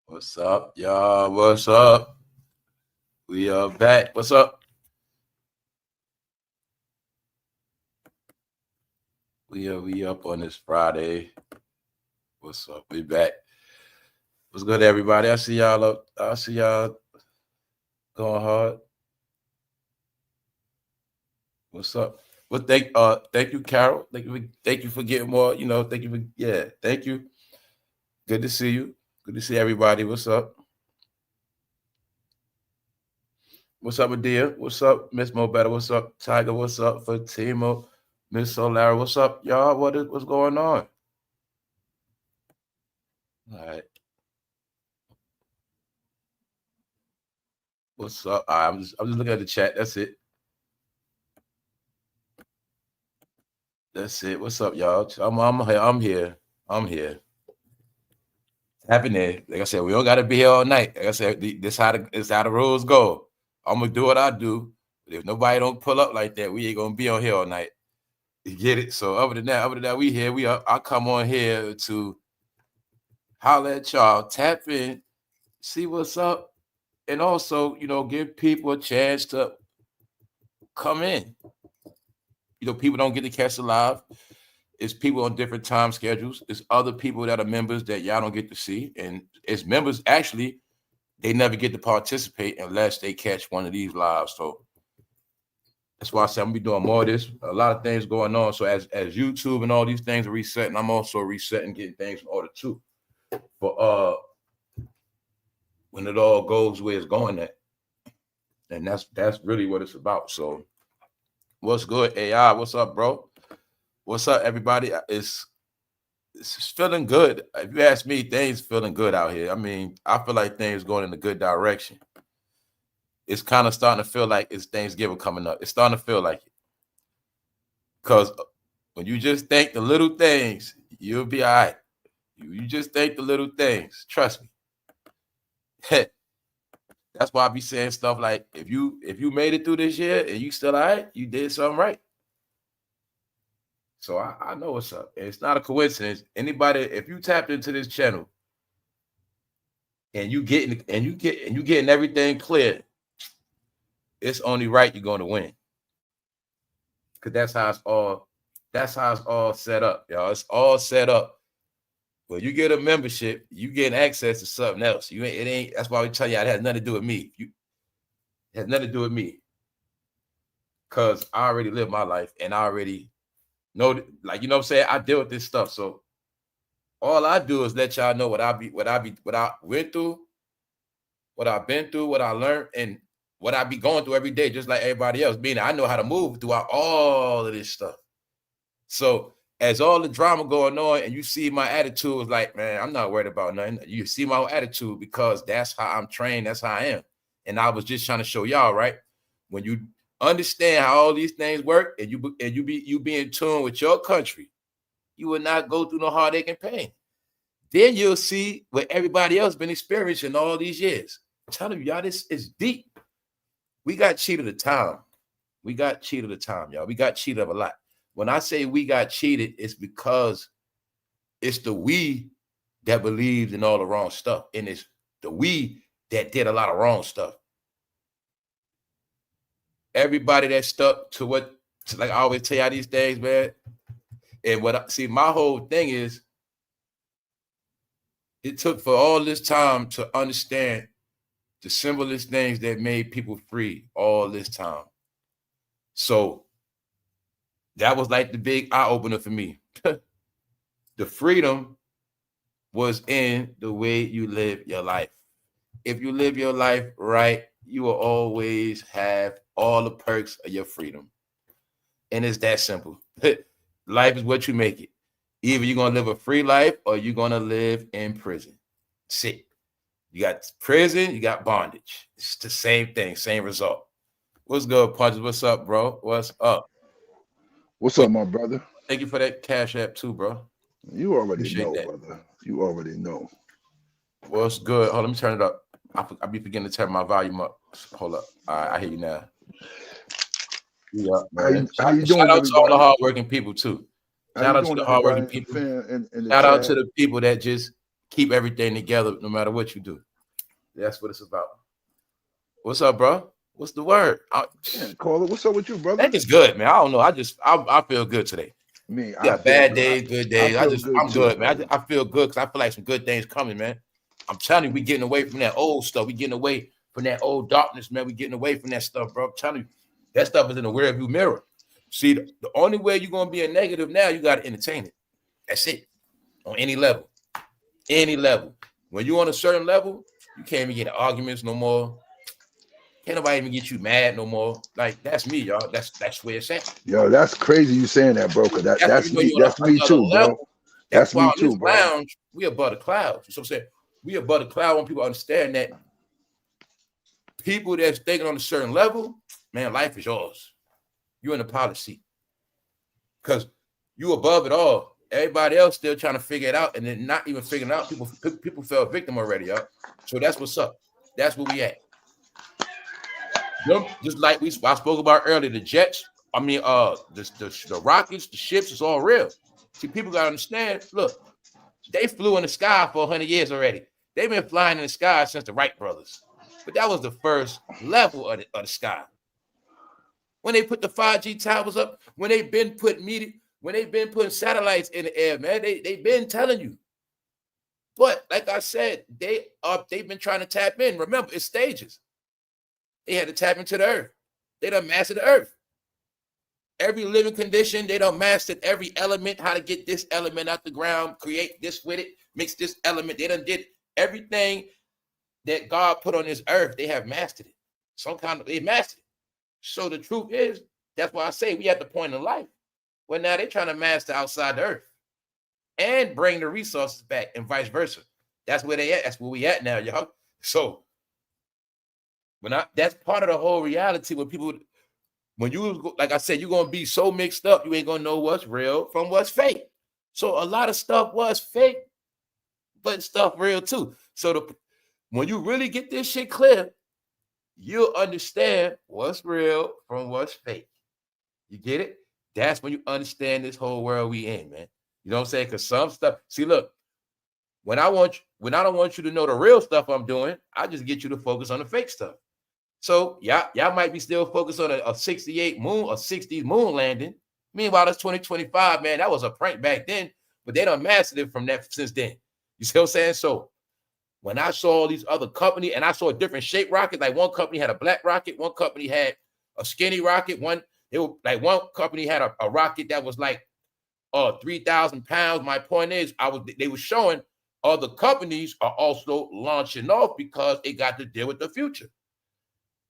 What's up, y'all? What's up? We are back. What's up? We up on this Friday. What's up? We back. What's good, everybody? I see y'all up. I see y'all going hard. What's up? Well, thank you, Carol. Thank you for getting more. Thank you. Good to see you. Good to see everybody. What's up? What's up, Adia? What's up, Miss Mo Better? What's up, Tiger? What's up, Fatima? Miss Solara? What's up, y'all? What's going on? All right. What's up? I'm just looking at the chat. That's it. That's it. What's up, y'all? I'm here. I'm here. Happening. Like I said, we don't gotta be here all night. Like I said, this how the rules go. I'm gonna do what I do. But if nobody don't pull up like that, we ain't gonna be on here all night. You get it? So other than that, we here. I come on here to holler at y'all, tap in, see what's up, and also, give people a chance to come in. People don't get to catch it live. It's people on different time schedules. It's other people that are members that y'all don't get to see. And as members, actually, they never get to participate unless they catch one of these lives. So that's why I said I'm gonna be doing more of this. A lot of things going on. So as YouTube and all these things are resetting, I'm also resetting, getting things in order too. But when it all goes where it's going at. And that's really what it's about. So what's good, AI? What's up, bro? What's up, everybody? It's feeling good. If you ask me, things feeling good out here. I mean, I feel like things going in a good direction. It's kind of starting to feel like it's Thanksgiving coming up. It's starting to feel like it. Because when you just think the little things, you'll be all right. You just think the little things. Trust me. That's why I be saying stuff like, if you made it through this year and you still all right, you did something right. So I know what's up. And it's not a coincidence. Anybody, if you tapped into this channel and you getting everything clear, it's only right you're going to win. Because that's how it's all set up, y'all. It's all set up. When you get a membership, you get access to something else. That's why we tell you it has nothing to do with me. It has nothing to do with me. Because I already lived my life and I already know, like, what I'm saying? I deal with this stuff. So all I do is let y'all know what I went through, what I've been through, what I learned, and what I be going through every day, just like everybody else. Meaning I know how to move throughout all of this stuff. So as all the drama going on, and you see my attitude is like, man, I'm not worried about nothing. You see my attitude because that's how I'm trained. That's how I am. And I was just trying to show y'all, right? When you understand how all these things work, and you be in tune with your country, you will not go through no heartache and pain. Then you'll see what everybody else been experiencing all these years. I'm telling you, y'all, this is deep. We got cheated of time. We got cheated of time, y'all. We got cheated of a lot. When I say we got cheated, it's because it's the we that believed in all the wrong stuff. And it's the we that did a lot of wrong stuff. Everybody that stuck to like I always tell y'all these things, man. And my whole thing is, it took for all this time to understand the simplest things that made people free all this time. So that was like the big eye opener for me. The freedom was in the way you live your life. If you live your life right, you will always have all the perks of your freedom. And it's that simple. Life is what you make it. Either you're going to live a free life or you're going to live in prison. See, you got prison, you got bondage. It's the same thing, same result. What's good, Punches? What's up, bro? What's up? What's up, my brother? Thank you for that Cash App too, bro. You already Appreciate know, that. brother. You already know. What's good? Hold on, let me turn it up. I be forgetting to turn my volume up. Hold up. All right, I hear you now. Yeah, man. How you doing, shout out everybody? to all the hardworking people too. Shout out to the hardworking people. In the Shout chat. out to the people that just keep everything together no matter what you do. That's what it's about. What's up, bro? What's the word? Caller, what's up with you, brother? That is good, man. I don't know. I feel good today. Me, Yeah, bad days, good days. I'm good, man. I feel good because I feel like some good things coming, man. I'm telling you, we getting away from that old stuff. We getting away from that old darkness, man. We getting away from that stuff, bro. I'm telling you, that stuff is in the rearview mirror. See, the only way you're gonna be a negative now, you gotta entertain it. That's it. On any level. Any level. When you're on a certain level, you can't even get in arguments no more. Can't nobody even get you mad no more. Like, that's me, y'all. That's where it's at. Yo, that's crazy you saying that, bro. Cause that's me. That's me too, bro. That's why on this lounge, we above the clouds. So I'm saying we above the cloud when people understand that people that's thinking on a certain level, man, life is yours. You're in the pilot seat. Because you above it all. Everybody else still trying to figure it out and then not even figuring it out. People fell victim already, y'all. So that's what's up. That's where we at. Just like I spoke about earlier, the jets, the rockets, the ships, it's all real. See, people got to understand, look, they flew in the sky for 100 years already. They've been flying in the sky since the Wright brothers. But that was the first level of the sky. When they put the 5G towers up, when they've been putting satellites in the air, man, they've been telling you. But like I said, they've been trying to tap in. Remember, it's stages. They had to tap into the earth. They done mastered the earth. Every living condition, they done mastered every element, how to get this element out the ground, create this with it, mix this element. They done did everything that God put on this earth. They have mastered it. They mastered it. So the truth is, that's why I say we at the point in life where now they're trying to master outside the earth and bring the resources back and vice versa. That's where they at. That's where we at now, y'all. So that's part of the whole reality when you, like I said, you're going to be so mixed up, you ain't going to know what's real from what's fake. So a lot of stuff was fake, but stuff real too. So when you really get this shit clear, you'll understand what's real from what's fake. You get it? That's when you understand this whole world we in, man. You know what I'm saying? Because some stuff, see, look, when I don't want you to know the real stuff I'm doing, I just get you to focus on the fake stuff. So y'all might be still focused on a 68 moon, a 60s moon landing. Meanwhile, it's 2025, man. That was a prank back then, but they done mastered it from that since then. You see what I'm saying? So when I saw all these other companies and I saw different shape rockets, like one company had a black rocket, one company had a skinny rocket, one company had a rocket that was like 3,000 pounds. My point is, they were showing other companies are also launching off because it got to deal with the future.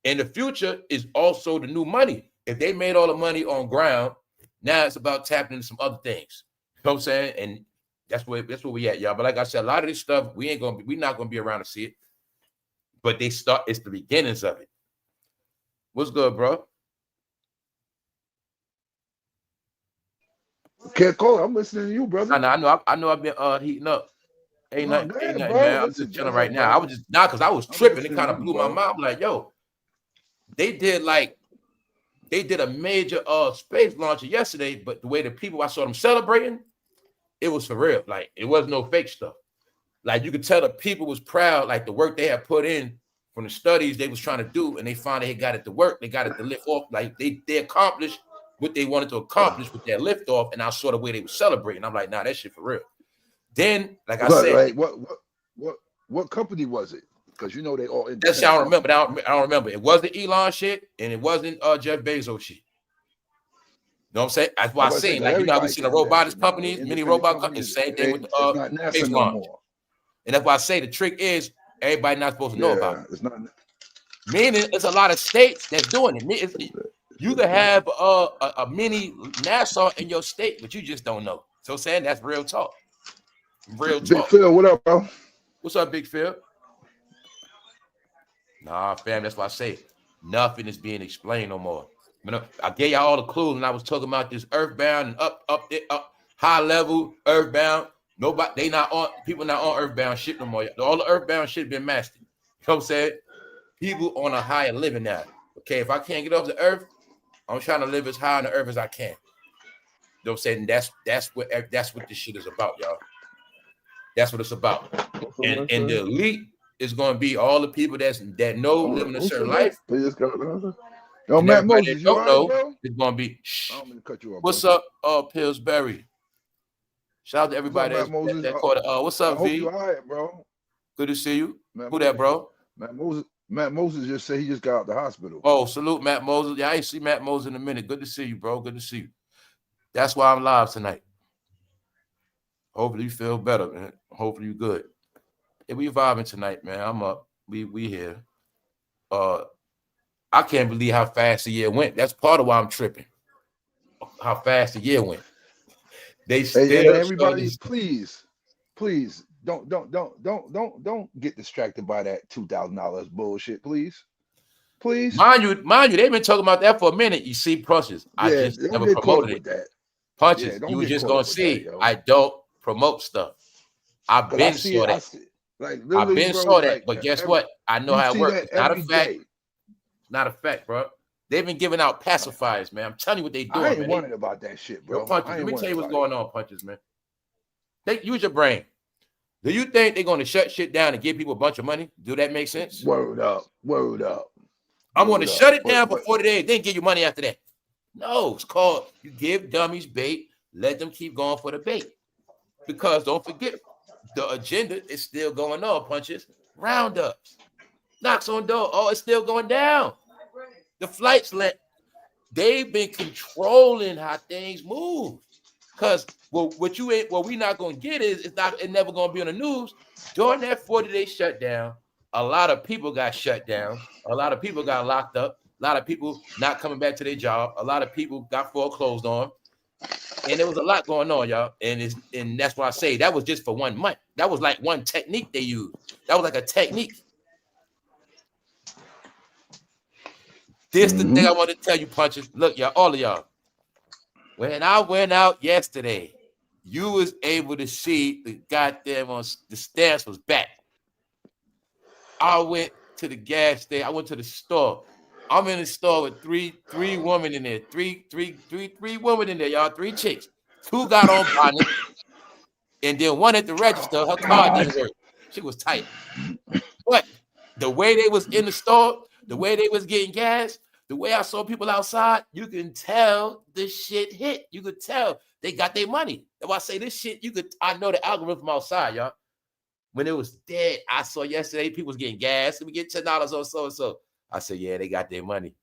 And the future is also the new money. If they made all the money on ground, now it's about tapping into some other things. You know what I'm saying? And that's where we at, y'all. But like I said, a lot of this stuff, we're not gonna be around to see it. But it's the beginnings of it. What's good, bro? Can't call. I'm listening to you, brother. I know I've been heating up. Ain't nothing, man. I'm just chilling right now. I was just because I was tripping. It kind of blew my mind. I'm like, yo, they did a major space launch yesterday, but the way the people I saw them celebrating, it was for real. Like, it wasn't no fake stuff. Like, you could tell the people was proud, like the work they had put in from the studies they was trying to do, and they finally got it to work. They got it to lift off. Like, they accomplished what they wanted to accomplish with their lift off, and I saw the way they were celebrating. I'm like, nah, that shit for real. Then, like I said, what company was it? Because you know they all. That's I don't remember. I don't remember. It wasn't Elon shit, and it wasn't Jeff Bezos shit. You know what I'm saying? That's why I'm saying, like, you know, we seen the robotics companies, many robot companies, same thing with the space launch. And that's why I say the trick is everybody not supposed to know about it. It's not. Meaning, it's a lot of states that's doing it. You could have a mini NASA in your state, but you just don't know. So saying that's real talk. Real talk. Big Phil, what up, bro? What's up, Big Phil? Nah, fam, that's why I say nothing is being explained no more. I gave y'all all the clues, and I was talking about this earthbound and up high level earthbound. Nobody, people not on earthbound shit no more. All the earthbound shit been mastered. You know what I'm saying? People on a higher living now. Okay, if I can't get off the earth, I'm trying to live as high on the earth as I can. You know what I'm saying? That's what this shit is about, y'all. That's what it's about. And the elite is going to be all the people that know living a certain life. Yo, And Matt everybody Moses, that don't know, bro? it's going to be, I don't mean to cut you off, what's bro. up, Pillsbury? Shout out to everybody Matt Moses? that caught it. What's up, I hope V? you all right, bro. Good to see you. Matt Who Moses, that, bro? Matt Moses just said he just got out the hospital. Oh, salute Matt Moses. Yeah, I ain't see Matt Moses in a minute. Good to see you, bro. Good to see you. That's why I'm live tonight. Hopefully you feel better, man. Hopefully you good. Yeah, we vibing tonight, man. I'm up. We here. I can't believe how fast the year went. That's part of why I'm tripping. How fast the year went. They still everybody, please don't get distracted by that $2,000 bullshit, please. Mind you, they've been talking about that for a minute. You see, Punches. I just never promoted it. That. Punches, you were just gonna see. I don't promote stuff. I've been saw that. I've been saw that, but guess what? I know how it works. It's not a fact. Not a fact, bro. They've been giving out pacifiers, man. I'm telling you what they doing. I ain't wondering about that shit, bro. Punches, let me tell you what's going on, Punches, man. Use your brain. Do you think they're going to shut shit down and give people a bunch of money? Do that make sense? Word up. I'm going to shut it down for 40 days, then give you money after that. No, it's called you give dummies bait, let them keep going for the bait. Because don't forget, the agenda is still going on, Punches. Roundups, knocks on door. Oh, it's still going down. The flights they've been controlling how things move. Because what we not gonna get is it's never gonna be on the news. During that 40-day shutdown, a lot of people got shut down, a lot of people got locked up, a lot of people not coming back to their job, a lot of people got foreclosed on, and there was a lot going on, y'all. And that's why I say that was just for 1 month. That was like one technique they used. That was like a technique. This the thing I want to tell you, Punches. Look, y'all, all of y'all. When I went out yesterday, you was able to see the goddamn the stamps was back. I went to the gas station. I went to the store. I'm in the store with three women in there. Three women in there, y'all. 3 chicks. 2 got on bonnet, and then 1 at the register. Her card didn't work. She was tight. But the way they was in the store, the way they was getting gas, the way I saw people outside, you can tell this shit hit. You could tell they got their money. That's why I say this shit, I know the algorithm from outside, y'all. When it was dead, I saw yesterday people was getting gas. Let me get $10 on so-and-so. I said, yeah, they got their money.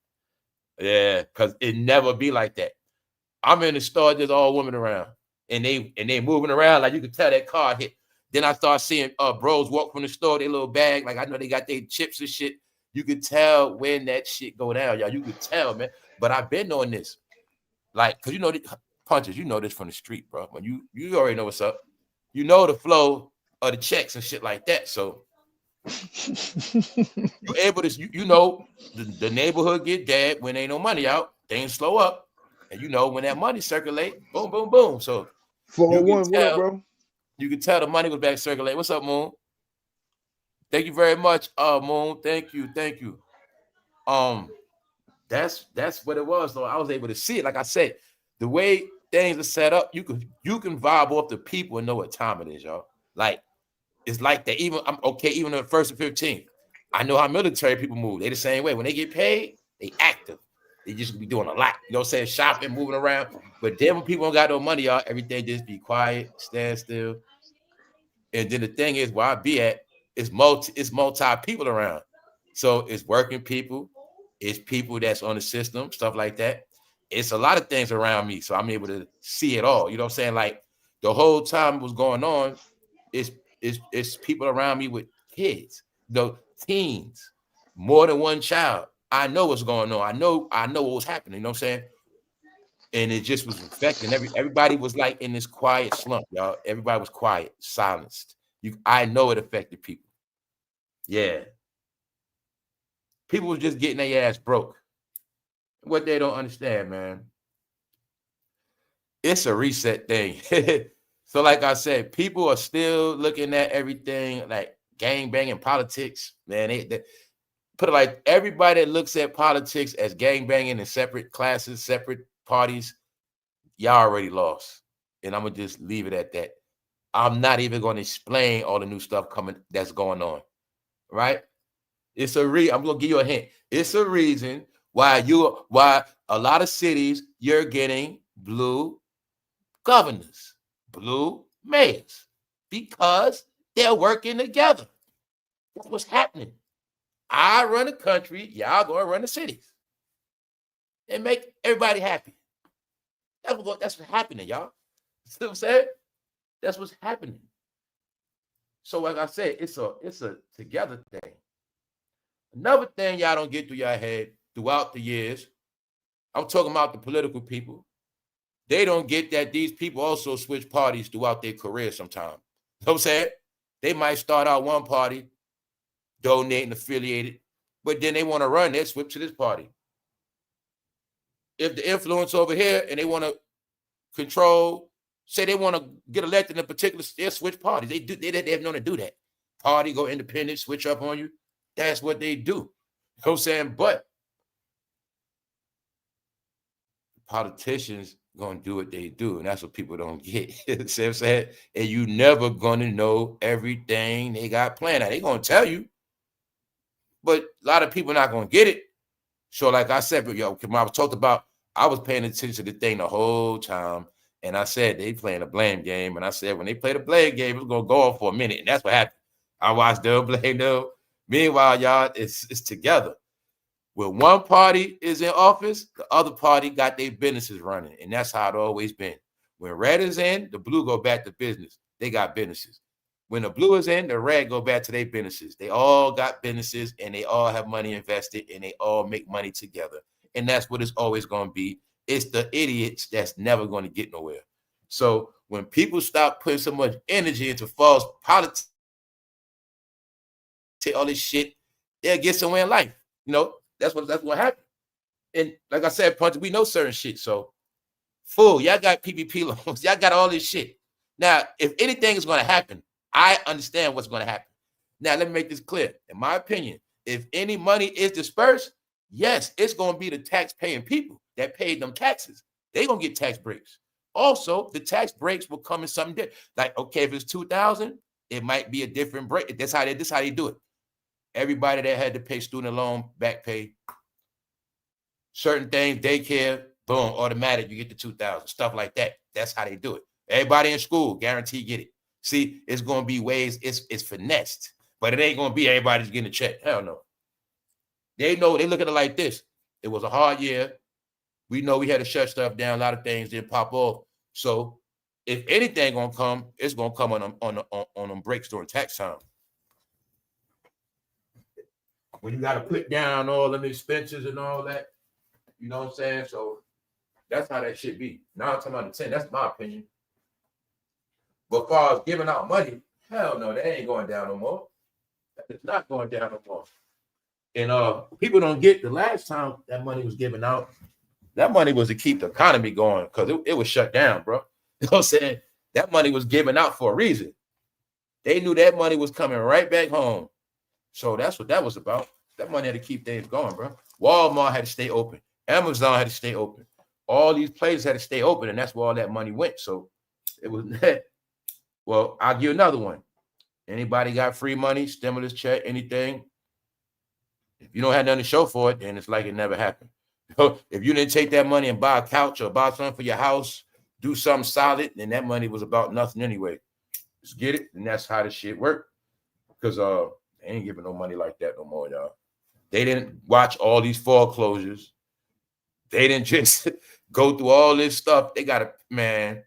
Yeah, because it never be like that. I'm in the store, there's all women around. And they moving around like you could tell that card hit. Then I start seeing bros walk from the store, their little bag. Like I know they got their chips and shit. You could tell when that shit go down, y'all. You could tell, man. But I've been on this. Like, because you know, Punches, you know this from the street, bro. When you already know what's up. You know the flow of the checks and shit like that. So you're able to, you know, the neighborhood get dead when ain't no money out. Things slow up. And you know, when that money circulate, boom, boom, boom. So 401, what up, bro? You can tell the money was back circulate. What's up, Moon? Thank you very much, Moon. Thank you. That's what it was. Though I was able to see it. Like I said, the way things are set up, you can vibe off the people and know what time it is, y'all. Like it's like that. Even on the 1st and 15th. I know how military people move. They the same way. When they get paid, they active. They just be doing a lot. You know what I'm saying? Shopping, moving around. But then when people don't got no money, y'all, everything just be quiet, stand still. And then the thing is, where I be at, it's multi people around. So it's working people, it's people that's on the system, stuff like that. It's a lot of things around me, so I'm able to see it all. You know what I'm saying? Like the whole time it was going on, it's people around me with kids, teens, more than 1 child. I know what's going on. I know what was happening. You know what I'm saying? And it just was affecting everybody was like in this quiet slump, y'all. Everybody was quiet, silenced. I know it affected people. Yeah. People was just getting their ass broke. What they don't understand, man. It's a reset thing. So like I said, people are still looking at everything like gang banging politics. Man, they put it like everybody that looks at politics as gang banging in separate classes, separate parties, y'all already lost. And I'm going to just leave it at that. I'm not even going to explain all the new stuff that's going on, right? It's a I'm going to give you a hint. It's a reason why a lot of cities you're getting blue governors, blue mayors, because they're working together. That's what's happening. I run the country, y'all go and run the cities. And make everybody happy. That's what's happening, y'all. See what I'm saying? That's what's happening. So like I said, it's a together thing. Another thing y'all don't get through your head throughout the years, I'm talking about the political people. They don't get that these people also switch parties throughout their career sometimes. You know what I'm saying? They might start out one party, donating, affiliated, but then they want to run, they switch to this party. If the influence over here and they want to control, say they want to get elected in a particular, they'll switch parties. They have known to do that. Party, go independent, switch up on you. That's what they do. You know what I'm saying? But politicians gonna do what they do, and that's what people don't get. You know what I'm saying? And you never gonna know everything they got planned. Now, they gonna tell you, but a lot of people not gonna get it. So like I said, but when I was talked about, I was paying attention to the thing the whole time, and I said they playing a blame game, and I said when they play the blame game, it's gonna go on for a minute, and that's what happened. I watched them blame them. Meanwhile, y'all, it's together. When one party is in office, the other party got their businesses running, and that's how it always been. When red is in, the blue go back to business. They got businesses. When the blue is in, the red go back to their businesses. They all got businesses, and they all have money invested, and they all make money together. And that's what it's always going to be. It's the idiots that's never going to get nowhere. So when people stop putting so much energy into false politics, all this shit, they'll get somewhere in life. You know, that's what happened. And like I said, Punch, we know certain shit. So, fool, y'all got PPP loans. Y'all got all this shit. Now, if anything is going to happen, I understand what's going to happen. Now, let me make this clear. In my opinion, if any money is dispersed, yes, it's going to be the tax-paying people that paid them taxes. They're going to get tax breaks. Also, the tax breaks will come in something different. Like, okay, if it's $2,000, it might be a different break. That's how they do it. Everybody that had to pay student loan, back pay, certain things, daycare, boom, automatic, you get the $2,000, stuff like that. That's how they do it. Everybody in school, guarantee get it. See, it's going to be ways, it's finessed, but it ain't going to be everybody's getting a check. Hell no. They know, they look at it like this. It was a hard year. We know we had to shut stuff down. A lot of things didn't pop off. So if anything going to come, it's going to come on them breaks during tax time. When you got to put down all them expenses and all that, you know what I'm saying? So that's how that should be. Now I'm talking about the 10. That's my opinion. But as far as giving out money, hell no, that ain't going down no more. It's not going down no more. And people don't get the last time that money was given out, that money was to keep the economy going because it was shut down, bro. You know what I'm saying? That money was given out for a reason. They knew that money was coming right back home. So that's what that was about. That money had to keep things going, bro. Walmart had to stay open. Amazon had to stay open. All these places had to stay open, and that's where all that money went. So it was that. Well, I'll give you another one. Anybody got free money, stimulus check, anything? If you don't have nothing to show for it, then it's like it never happened. If you didn't take that money and buy a couch or buy something for your house, do something solid, then that money was about nothing anyway. Just get it, and that's how the shit worked. Because they ain't giving no money like that no more, y'all. They didn't watch all these foreclosures. They didn't just go through all this stuff. They got to, man.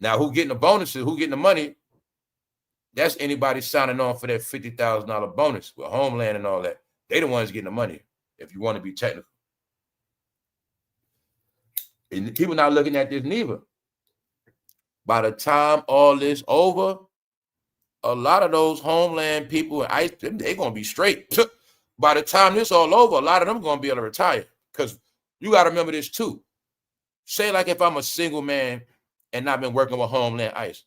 Now, who getting the bonuses? Who getting the money? That's anybody signing on for that $50,000 bonus with Homeland and all that. They the ones getting the money, if you want to be technical. And people not looking at this neither. By the time all this over, a lot of those Homeland people, they're going to be straight. By the time this all over, a lot of them are going to be able to retire. Because you got to remember this too. Say like if I'm a single man and I've been working with Homeland ICE,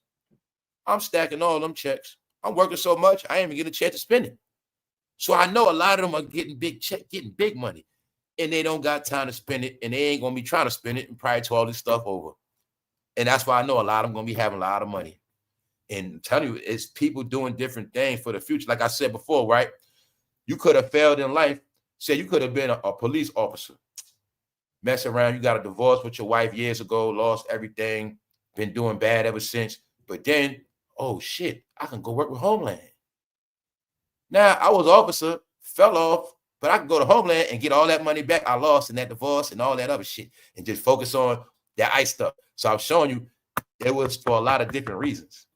I'm stacking all them checks. I'm working so much, I ain't even getting a check to spend it. So I know a lot of them are getting big money, and they don't got time to spend it, and they ain't going to be trying to spend it prior to all this stuff over. And that's why I know a lot of them going to be having a lot of money. And I'm telling you, it's people doing different things for the future. Like I said before, right? You could have failed in life. Say you could have been a police officer. Mess around, you got a divorce with your wife years ago, lost everything, been doing bad ever since. But then, oh shit, I can go work with Homeland. Now, I was an officer, fell off, but I can go to Homeland and get all that money back I lost in that divorce and all that other shit and just focus on that ICE stuff. So I'm showing you it was for a lot of different reasons.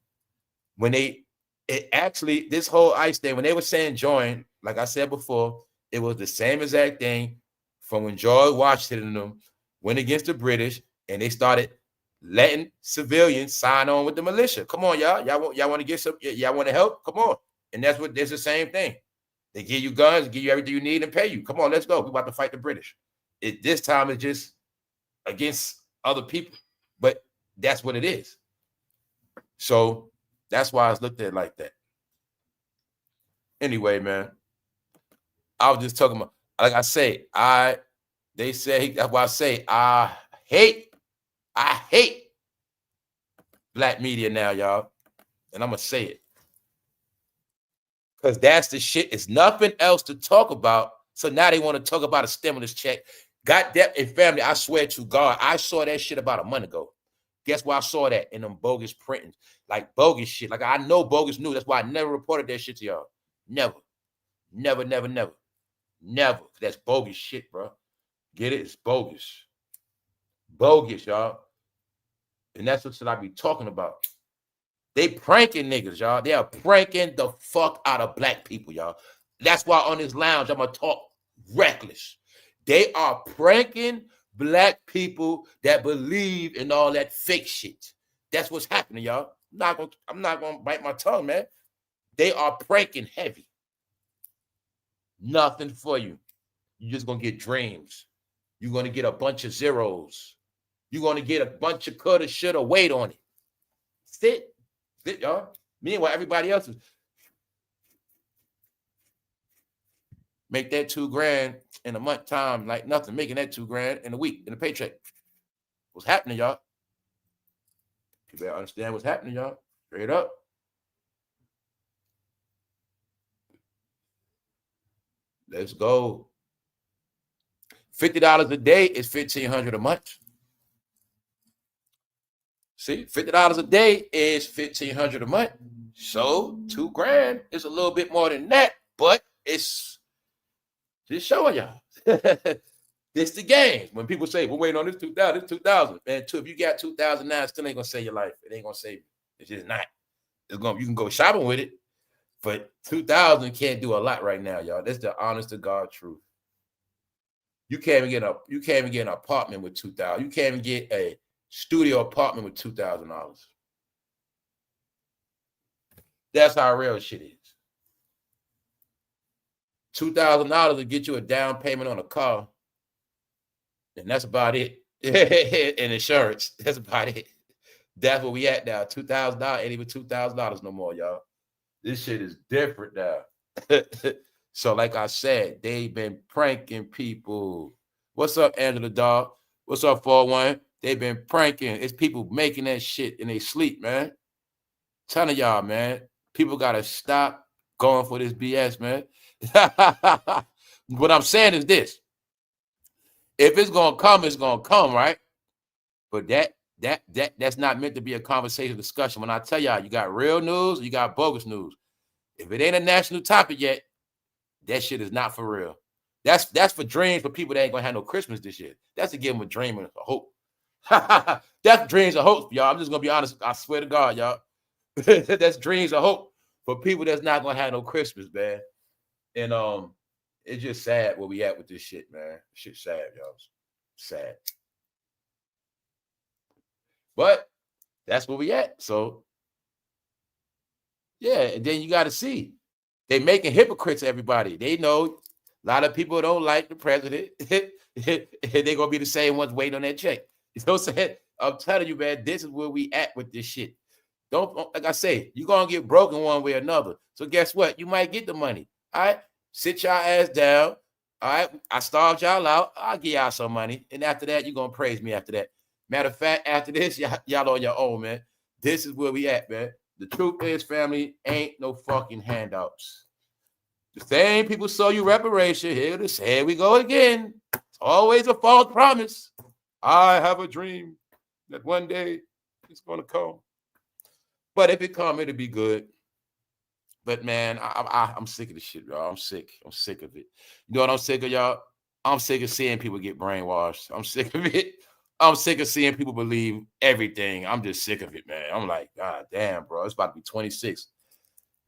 When this whole ICE thing, when they were saying join, like I said before, it was the same exact thing from when George Washington and them went against the British and they started letting civilians sign on with the militia. Come on, y'all. Y'all want to get some, y'all want to help? Come on. And that's the same thing. They give you guns, give you everything you need, and pay you. Come on, let's go. We're about to fight the British. This time it's just against other people. But that's what it is. So that's why it's looked at like that. Anyway, man, I was just talking about, like I say, they say, that's why I say, I hate black media now, y'all. And I'm going to say it. Because that's the shit. It's nothing else to talk about. So now they want to talk about a stimulus check. Got that in family. I swear to God, I saw that shit about a month ago. Guess where I saw that? In them bogus printings. Like bogus shit. Like I know bogus news. That's why I never reported that shit to y'all. Never. Never. That's bogus shit, bro. Get it? It's bogus. Bogus, y'all. And that's what I be talking about. They pranking niggas, y'all. They are pranking the fuck out of black people, y'all. That's why on this lounge, I'm going to talk reckless. They are pranking black people that believe in all that fake shit. That's what's happening, y'all. I'm not gonna bite my tongue, man. They are pranking heavy. Nothing for you. You're just going to get dreams. You're going to get a bunch of zeros. You're going to get a bunch of coulda, shoulda, wait on it. Sit, y'all. Meanwhile, everybody else is make that $2,000 in a month time like nothing. Making that $2,000 in a week in a paycheck. What's happening, y'all? You better understand what's happening, y'all. Straight up. Let's go. $50 a day is $1,500 a month. See, $50 a day is $1,500 a month. So $2,000 is a little bit more than that, but it's just showing y'all. This the game. When people say, we're waiting on this 2,000, this 2,000. Man, if you got 2,000 now, it still ain't gonna save your life. It ain't gonna save you. It's just not. You can go shopping with it, but 2,000 can't do a lot right now, y'all. That's the honest to God truth. You can't even get an apartment with 2,000. You can't even get a studio apartment with $2,000. That's how real shit is. $2,000 to get you a down payment on a car, and that's about it. And insurance, that's about it. That's where we at now. $2,000 ain't even $2,000 no more, y'all. This shit is different now. So, like I said, they've been pranking people. What's up, Angela Dog? What's up, 401? They've been pranking. It's people making that shit in their sleep, man. Ton of y'all, man. People gotta stop going for this BS, man. What I'm saying is this: if it's gonna come, it's gonna come, right? But that's not meant to be a conversation discussion. When I tell y'all, you got real news, you got bogus news. If it ain't a national topic yet, that shit is not for real. That's for dreams for people that ain't gonna have no Christmas this year. That's to give them a dream and a hope. That's dreams and hope, y'all. I'm just gonna be honest. I swear to God, y'all. That's dreams and hope for people that's not gonna have no Christmas, man. And it's just sad where we at with this shit, man. Shit's sad, y'all. Sad. But that's where we at. So yeah, and then you gotta see. They making hypocrites, everybody. They know a lot of people don't like the president. They're gonna be the same ones waiting on that check. You know what I'm saying? I'm telling you, man, this is where we at with this shit. Don't, like I say, you're gonna get broken one way or another. So guess what? You might get the money. All right, sit y'all ass down. All right, I starved y'all out. I'll give y'all some money. And after that, you're gonna praise me after that. Matter of fact, after this, y'all on your own, man. This is where we at, man. the truth is, family, ain't no fucking handouts. The same people sold you reparation. Here we go again. It's always a false promise. I have a dream that one day it's gonna come. But if it come, it'll be good. But man, I'm sick of this shit, y'all. I'm sick. I'm sick of it. You know what I'm sick of, y'all? I'm sick of seeing people get brainwashed. I'm sick of it. I'm sick of seeing people believe everything. I'm just sick of it, man. I'm like, God damn, bro. It's about to be 26.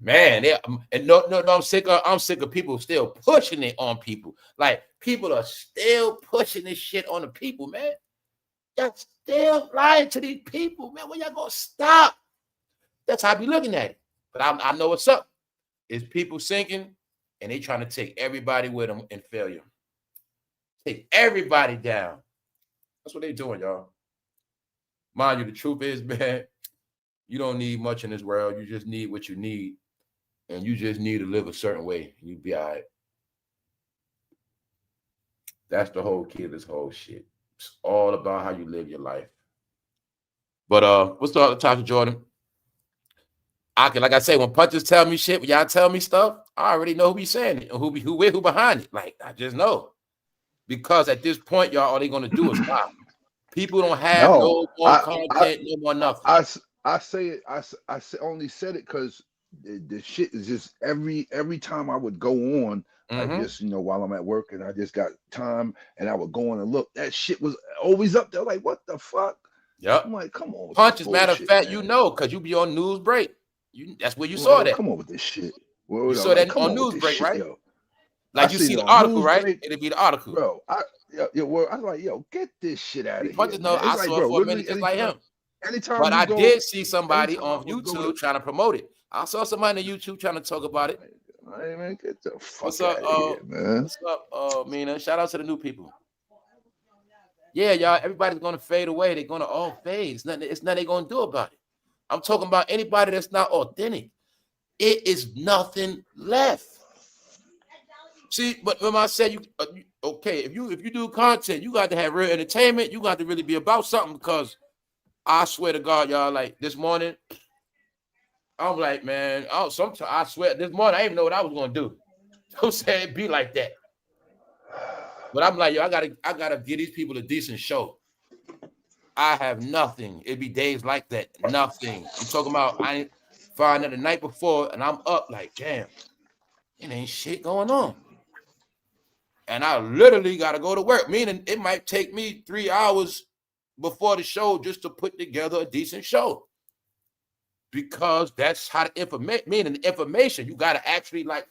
Man, I'm sick of people still pushing it on people. Like, people are still pushing this shit on the people, man. Y'all still lying to these people, man. When y'all gonna stop? That's how I be looking at it. But I know what's up. It's people sinking, and they trying to take everybody with them in failure. Take everybody down. That's what they doing, y'all. Mind you, the truth is, man, you don't need much in this world. You just need what you need. And you just need to live a certain way. You be all right. That's the whole key of this whole shit. It's all about how you live your life. But what's the other topic, Jordan? Like I say, when punches tell me shit, when y'all tell me stuff, I already know who be saying it, who behind it. Like, I just know. Because at this point, y'all, all they gonna do is stop. People don't have no more content, no more nothing. I say it. I only said it because the shit is just every time I would go on, like just, while I'm at work and I just got time and I would go on and look, that shit was always up there. Like, what the fuck? Yep. I'm like, come on. Punches, matter of fact, man. Because you be on news break. That's where you saw that. Come on with this shit. You saw that on news break, right? Yo. Like, you see the article, right? It'll be the article. Bro, I was like, yo, get this shit out of here. No, I saw it for a minute just like him. But I did see somebody on YouTube trying to promote it. I saw somebody on YouTube trying to talk about it. Hey, man, get the fuck out of here, man. What's up, Mina? Shout out to the new people. Yeah, y'all, everybody's going to fade away. They're going to all fade. It's nothing they're going to do about it. I'm talking about anybody that's not authentic. It is nothing left. See, but when I said okay, if you do content, you got to have real entertainment. You got to really be about something, because I swear to God, y'all, like this morning, I'm like, man, sometimes I swear this morning I didn't even know what I was gonna do. I'm saying it be like that. But I'm like, yo, I gotta give these people a decent show. I have nothing. It be days like that. Nothing. I'm talking about I ain't find out the night before and I'm up like, damn, it ain't shit going on. And I literally gotta go to work, meaning it might take me 3 hours before the show just to put together a decent show. Because that's how the information, you gotta actually, like,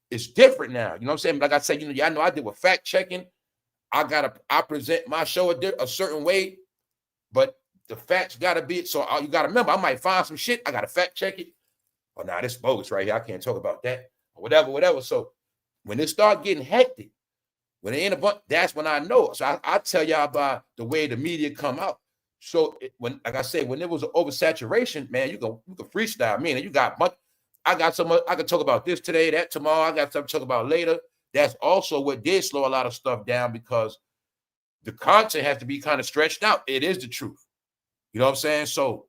it's different now. You know what I'm saying? Like I said, y'all know I did with fact checking. I present my show a certain way, but the facts gotta be, so you gotta remember, I might find some shit, I gotta fact check it. Oh, nah, this bogus right here. I can't talk about that. Or whatever. So when it start getting hectic, when it ain't a bunch, that's when I know. So I tell y'all about the way the media come out. So like I said, when there was an oversaturation, man, you can freestyle. Meaning you got I got so much, I can talk about this today, that tomorrow, I got something to talk about later. That's also what did slow a lot of stuff down, because the content has to be kind of stretched out. It is the truth. You know what I'm saying? So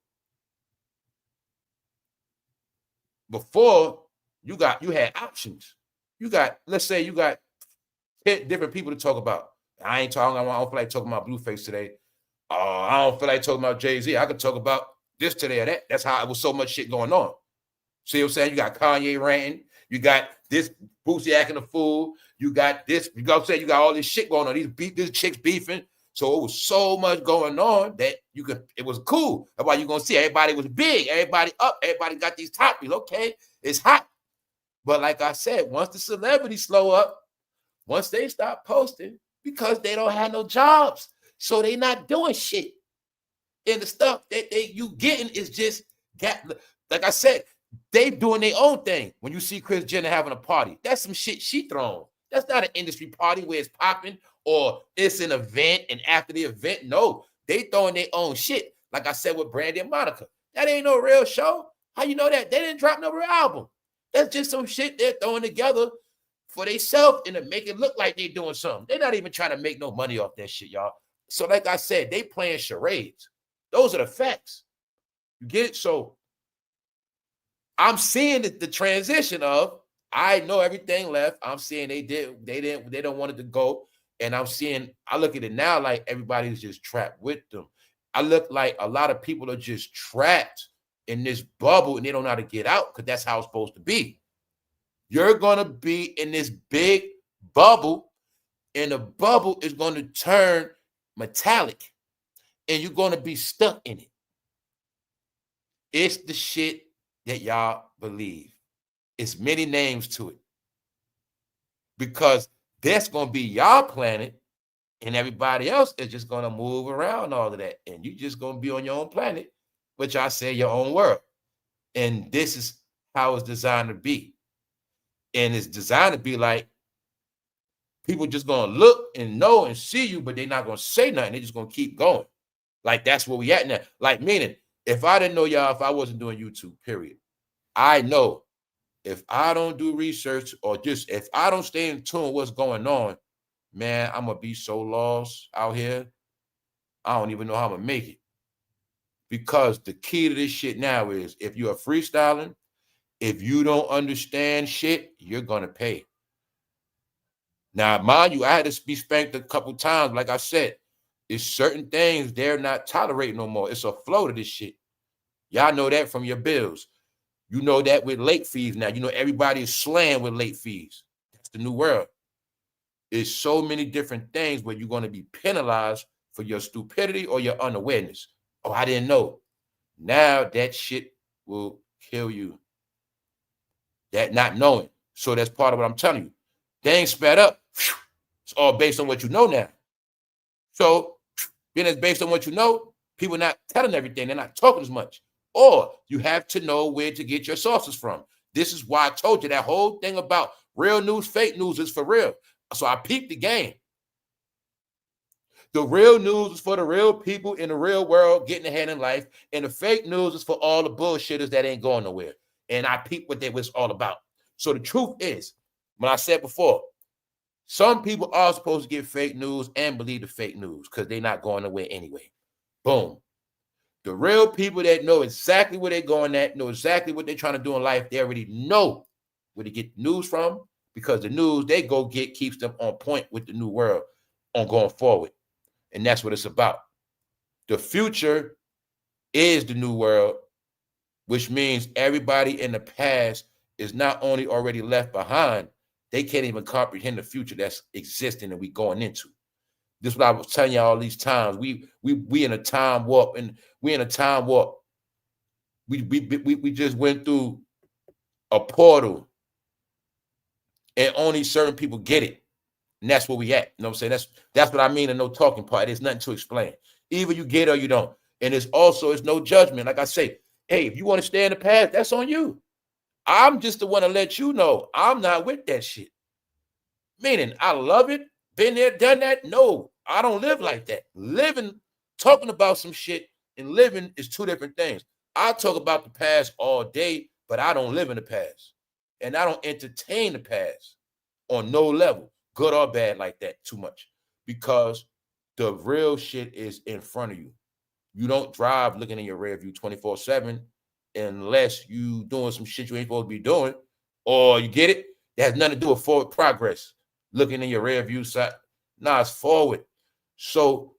before you had options. Let's say you got 10 different people to talk about. I don't feel like talking about Blueface today. I don't feel like talking about Jay-Z. I could talk about this today or that. That's how it was so much shit going on. See what I'm saying? You got Kanye ranting. You got this Boosie acting a fool. You got this. You know what I'm saying? You got all this shit going on. These chicks beefing. So it was so much going on that it was cool. That's why you're going to see everybody was big. Everybody up. Everybody got these topics. Okay, it's hot. But like I said, once the celebrities slow up, once they stop posting, because they don't have no jobs, so they not doing shit. And the stuff that you getting is just, like I said, they doing their own thing. When you see Kris Jenner having a party, that's some shit she throwing. That's not an industry party where it's popping or it's an event, and after the event, no, they throwing their own shit. Like I said with Brandy and Monica, that ain't no real show. How you know that? They didn't drop no real album. That's just some shit they're throwing together for themselves and to make it look like they're doing something. They're not even trying to make no money off that shit, y'all. So like I said, they playing charades. Those are the facts. You get it? So I'm seeing the transition of, I know everything left. I'm seeing they don't want it to go. And I look at it now like everybody's just trapped with them. I look like a lot of people are just trapped in this bubble and they don't know how to get out because that's how it's supposed to be. You're going to be in this big bubble and the bubble is going to turn metallic and you're going to be stuck in it. It's the shit that y'all believe. It's many names to it. Because that's going to be y'all planet and everybody else is just going to move around all of that. And you just going to be on your own planet, which I say your own world. And this is how it's designed to be. And it's designed to be like people just going to look and know and see you, but they're not going to say nothing. They're just going to keep going. Like that's where we at now. Like meaning, if I didn't know y'all, if I wasn't doing YouTube, period, I know if I don't do research or just if I don't stay in tune with what's going on, man, I'm going to be so lost out here. I don't even know how I'm going to make it. Because the key to this shit now is if you're freestyling, if you don't understand shit, you're going to pay. Now, mind you, I had to be spanked a couple times. Like I said, it's certain things they're not tolerating no more. It's a flow to this shit. Y'all know that from your bills. You know that with late fees now. You know everybody is slammed with late fees. That's the new world. There's so many different things where you're going to be penalized for your stupidity or your unawareness. Oh, I didn't know. Now that shit will kill you. That not knowing. So that's part of what I'm telling you. Things sped up. It's all based on what you know now. So being it's based on what you know, people are not telling everything. They're not talking as much. Or you have to know where to get your sources from. This is why I told you that whole thing about real news, fake news is for real. So I peeped the game. The real news is for the real people in the real world getting ahead in life. And the fake news is for all the bullshitters that ain't going nowhere. And I peeped what that was all about. So the truth is, when I said before, some people are supposed to get fake news and believe the fake news because they're not going nowhere anyway. Boom. The real people that know exactly where they're going at, know exactly what they're trying to do in life, they already know where to get the news from because the news they go get keeps them on point with the new world on going forward. And that's what it's about. The future is the new world, which means everybody in the past is not only already left behind, they can't even comprehend the future that's existing and we going into. This is what I was telling y'all all these times. We in a time warp, and we in a time warp. We just went through a portal, and only certain people get it, and that's where we at. You know what I'm saying? That's what I mean. In no talking part. There's nothing to explain. Either you get it or you don't. And it's no judgment. Like I say, hey, if you want to stay in the past, that's on you. I'm just the one to let you know I'm not with that shit. Meaning, I love it. Been there, done that. No, I don't live like that. Living, talking about some shit and living is two different things. I talk about the past all day, but I don't live in the past. And I don't entertain the past on no level, good or bad like that too much. Because the real shit is in front of you. You don't drive looking in your rear view 24/7 unless you doing some shit you ain't supposed to be doing. Or you get it? That has nothing to do with forward progress. Looking in your rear view side. Nah, it's forward. So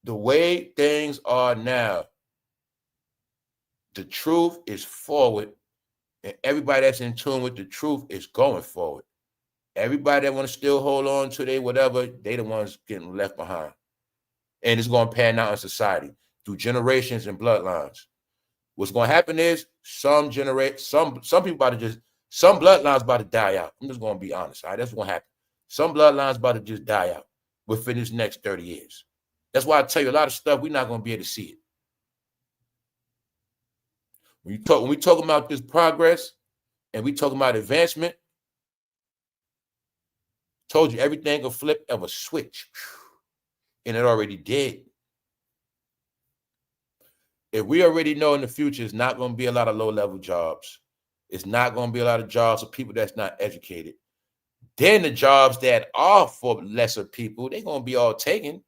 the way things are now, the truth is forward. And everybody that's in tune with the truth is going forward. Everybody that want to still hold on to they whatever, they the ones getting left behind. And it's going to pan out in society through generations and bloodlines. What's going to happen is some people about to just, some bloodlines about to die out. I'm just going to be honest. All right, that's what's going to happen. Some bloodlines about to just die out within this next 30 years. That's why I tell you a lot of stuff, we're not going to be able to see it. When we talk about this progress and we talk about advancement, told you everything will flip of a switch. And it already did. If we already know in the future, it's not going to be a lot of low-level jobs. It's not going to be a lot of jobs for people that's not educated. Then the jobs that are for lesser people, they're going to be all taken.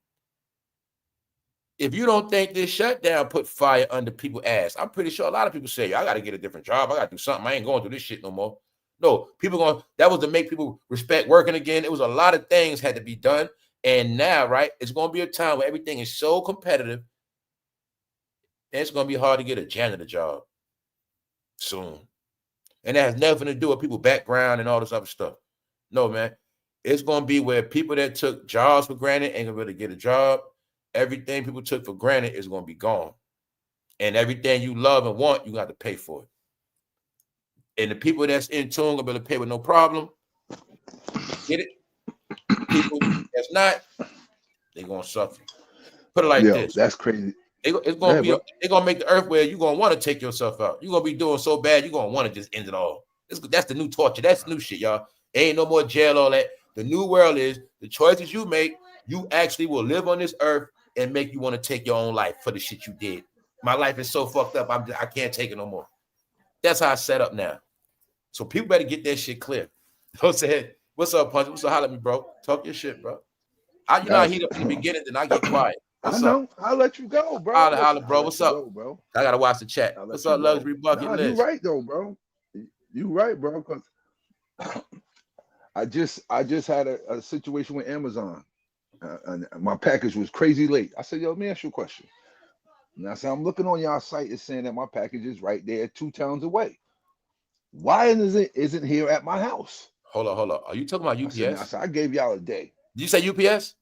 if you don't think this shutdown put fire under people's ass, I'm pretty sure a lot of people say, I got to get a different job. I got to do something. I ain't going through this shit no more. No, that was to make people respect working again. It was a lot of things had to be done. And now, right, it's going to be a time where everything is so competitive. And it's going to be hard to get a janitor job soon. And that has nothing to do with people's background and all this other stuff. No, man. It's going to be where people that took jobs for granted ain't going to be able to get a job. Everything people took for granted is going to be gone. And everything you love and want, you got to pay for it. And the people that's in tune going to be able to pay with no problem. Get it? People that's not, they're going to suffer. Put it like this. That's crazy. It's going to be, they're going to make the earth where you're going to want to take yourself out. You're going to be doing so bad, you're going to want to just end it all. That's the new torture. That's the new shit, y'all. Ain't no more jail, all that. The new world is the choices you make, you actually will live on this earth and make you want to take your own life for the shit you did. My life is so fucked up, I can't take it no more. That's how I set up now. So people better get that shit clear. You know what I'm saying? What's up, Punch? What's up? Holler at me, bro. Talk your shit, bro. I heat up in the beginning, then I get quiet. What's up? I'll let you go, bro. Holler, bro. What's up? Go, bro. I gotta watch the chat. What's up, Luxury Bucket List? You right though, bro. You right, bro. Because I just had a situation with Amazon. And my package was crazy late. I said, yo, let me ask you a question. And I said, I'm looking on y'all site. It's saying that my package is right there 2 towns away. Why isn't here at my house? Hold on. Are you talking about UPS? I said, I gave y'all a day. Did you say UPS?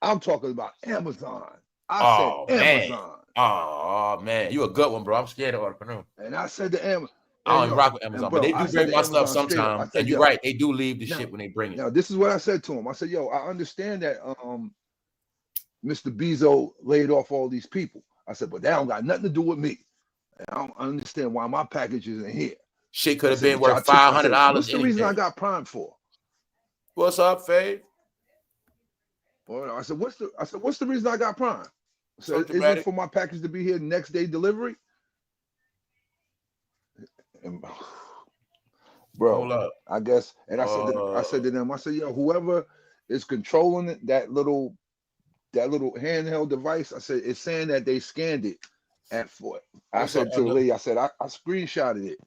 I'm talking about Amazon. I said Amazon. Oh, man. You a good one, bro. I'm scared of entrepreneur. And I said to Amazon. I don't even rock with Amazon, bro, but they do bring my stuff sometimes. And you're right. They do leave the shit when they bring it. Now, this is what I said to him. I said, yo, I understand that Mr. Bezos laid off all these people. I said, but that don't got nothing to do with me. And I don't understand why my package isn't here. Shit could have been worth $500. What's the reason I got Prime for? What's up, Faye? Well, I said, what's the reason I got Prime? So is it for my package to be here next day delivery? And, bro, hold up. I guess, and I said to them, I said, yo, whoever is controlling it, that little handheld device, I said, it's saying that they scanned it for it. I said to the lady, I said, I screenshotted it.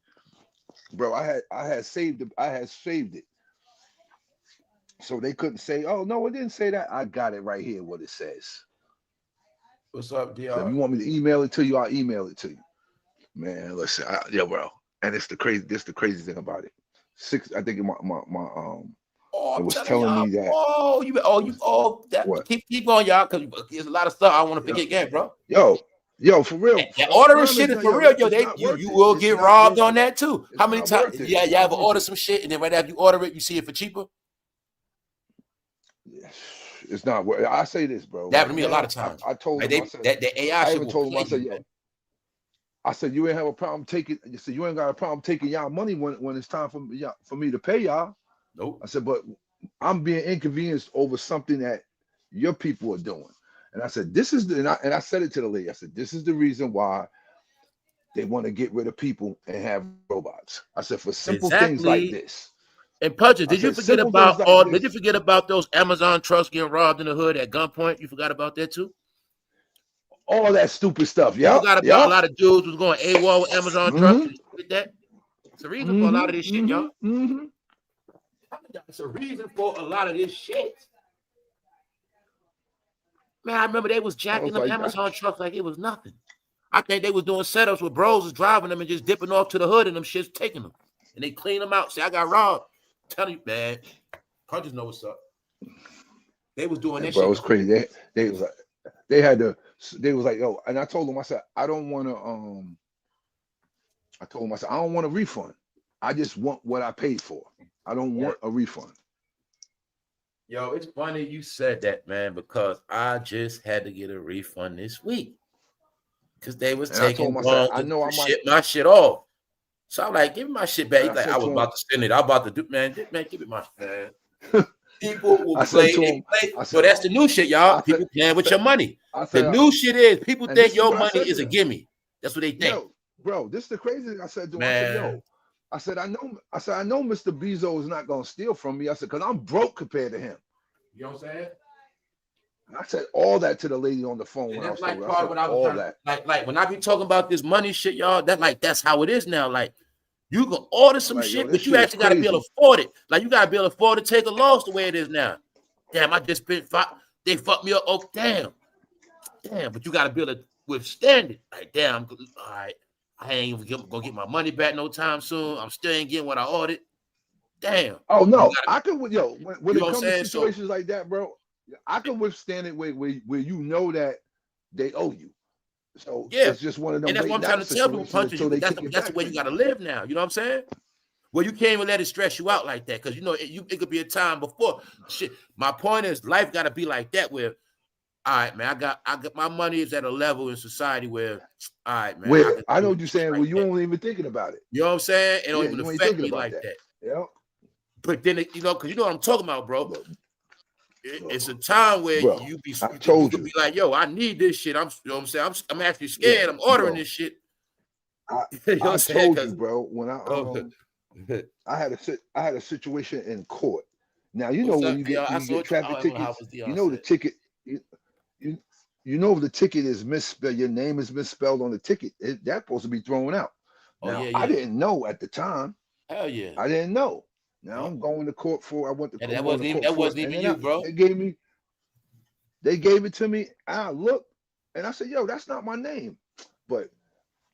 Bro, I had saved it. So they couldn't say, oh no, it didn't say that. I got it right here, what it says. What's up, DR? So if you want me to email it to you, I'll email it to you. Man, listen, bro. And it's the crazy thing about it. I think it was telling me that. Keep on, y'all, because there's a lot of stuff I want to forget again, bro. Yo, for real. That ordering shit is for real, yo. You will get robbed on that too. How many times? Yeah, you ever order some shit and then right after you order it, you see it for cheaper? It's not worth it. I say this, bro. That happened to me a lot of times. I told him, the AI shit. I said, you ain't have a problem taking. You said you ain't got a problem taking y'all money when it's time for me to pay y'all. Nope. I said, but I'm being inconvenienced over something that your people are doing. And I said, this is and I said it to the lady. I said, this is the reason why they want to get rid of people and have robots. I said, for simple things like this. And Punches, did you forget about those Amazon trucks getting robbed in the hood at gunpoint? You forgot about that too? All that stupid stuff. Yeah. You forgot about a lot of dudes was going AWOL with Amazon trucks. Did that? It's a reason for a lot of this shit, y'all. It's a reason for a lot of this shit. Man, I remember they was jacking them Amazon trucks like it was nothing. I think they was doing setups where bros was driving them and just dipping off to the hood and them shits taking them. And they clean them out. Say, I got robbed. Tell you, man. Punches know what's up. They was doing that shit. Bro, it was crazy. They was like, yo, and I told them, I said, I don't want to, I told them, I said, I don't want a refund. I just want what I paid for. I don't want a refund. Yo, it's funny you said that, man, because I just had to get a refund this week. Because they was taking long to ship my shit off. So I'm like, give me my shit back. He's like, I was about to send it. I'm about to do, man, give it my shit, man. People will play. So that's the new shit, y'all. People playing with your money. The new shit is people think your money is a gimme. That's what they think. Yo, bro, this is the crazy thing I said to him. I said, I know Mr. Bezos is not gonna steal from me. I said, because I'm broke compared to him. You know what I'm saying? I said all that to the lady on the phone And when I that's was like told. part I of said what I was all trying that. Like when I be talking about this money shit, y'all, that's how it is now. Like you can order some like, shit, yo, this but you shit is actually got to be able crazy. to afford it. Like you got to be able to afford to take a loss the way it is now. Damn, I just spent they fucked me up. Oh, damn. But you got to be able to withstand it. Like, damn, all right. I ain't even gonna get my money back no time soon. I'm still ain't getting what I ordered. Damn. Oh no, Gotta, I could. Yo, when you know it what I'm comes to saying? situations like that, bro, I can withstand it where you know that they owe you. So Yeah. it's just one of them And that's what I'm waiting trying out to tell people, situations punches. until they kick it That's the back way for you you. got to live now. You know what I'm saying? Well, you can't even let it stress you out like that because you know it could be a time before shit. My point is, life got to be like that. Where, all right, man, I got my money is at a level in society where, all right, man, Where I can I know do what you're shit saying. like Well, you that. ain't even thinking about it. You know what I'm saying? It don't Yeah, even you ain't affect thinking me about like that. that. Yeah. But then because you know what I'm talking about, bro. Look, It's a time where bro, you I could told be you. like, yo, I need this shit. You know what I'm saying? I'm actually Yo, scared. I'm ordering bro, this shit. I You know what I I'm saying? told you, Because bro. When I had a situation in court. Now you know what's when up, y'all? I you saw get you. traffic How tickets, was you know the Deion? ticket. You, you know if the ticket is misspelled, your name is misspelled on the ticket. That's supposed to be thrown out. Oh Now yeah, I yeah. didn't know at the time. Hell yeah. I didn't know. Now Yep. I'm going to court for. I'm That going to court for it, wasn't and even then you, bro. they gave it to me. I looked and I said, "Yo, that's not my name." But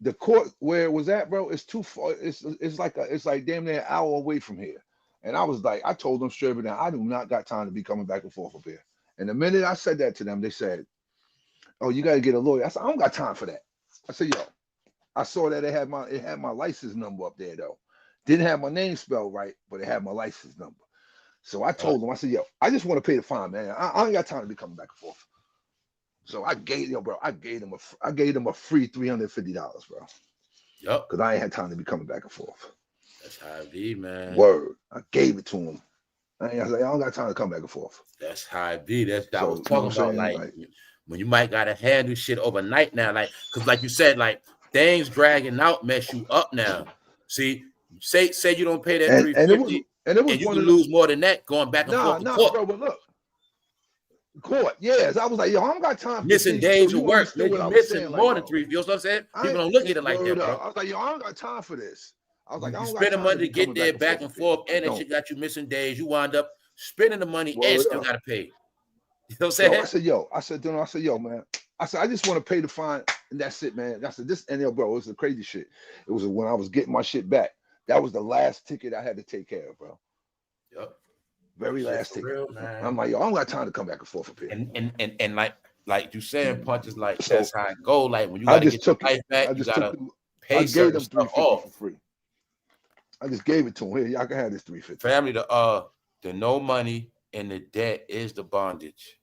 the court where it was at, bro, it's too far. It's like damn near an hour away from here. And I was like, I told them straight up, I do not got time to be coming back and forth up here. And the minute I said that to them, they said, "Oh, you got to get a lawyer." I said, "I don't got time for that." I said, "Yo, I saw that it had my license number up there though. Didn't have my name spelled right, but it had my license number." So I told them, I said, "Yo, I just want to pay the fine, man. I ain't got time to be coming back and forth." So I gave them a free $350, bro. Yep. Because I ain't had time to be coming back and forth. That's how it be, man. Word. I gave it to him. I was like, I don't got time to come back and forth. That's how it be. That's what I was So, talking about. Like when you might gotta handle shit overnight now. Like, cause like you said, like things dragging out mess you up now. See, say you don't pay that and it was 350 and it was and you one can of the lose more than that going back and forth to court. bro, but look, court, yes. I was like, yo, I don't got time for this. Missing So days of you work, understood man. what You I was missing saying, like, more than yo, three. You know what I'm saying? I People ain't don't look at it like word that, up. bro. I was like, yo, I don't got time for this. I was like, I You don't got spend the time to money to be get coming there back back and and forth. forth, I and that don't. shit got you missing days. You wind up spending the money and Word still up. gotta pay. You know what I'm So saying? I said, yo, man. I said, I just want to pay the fine, and that's it, man. I said, this, and yo, bro, it was the crazy shit. It was when I was getting my shit back. That was the last ticket I had to take care of, bro. Yep. Very Shit last for ticket. real, man. I'm like, yo, I don't got time to come back and forth up here. And like you saying, punches like So that's how it go. Like when you I gotta just get your took it. life back, I you just took gotta it. pay I gave certain them stuff $350 off. for free. I just gave it to him. Here, y'all can have this $350. Family, the no money and the debt is the bondage.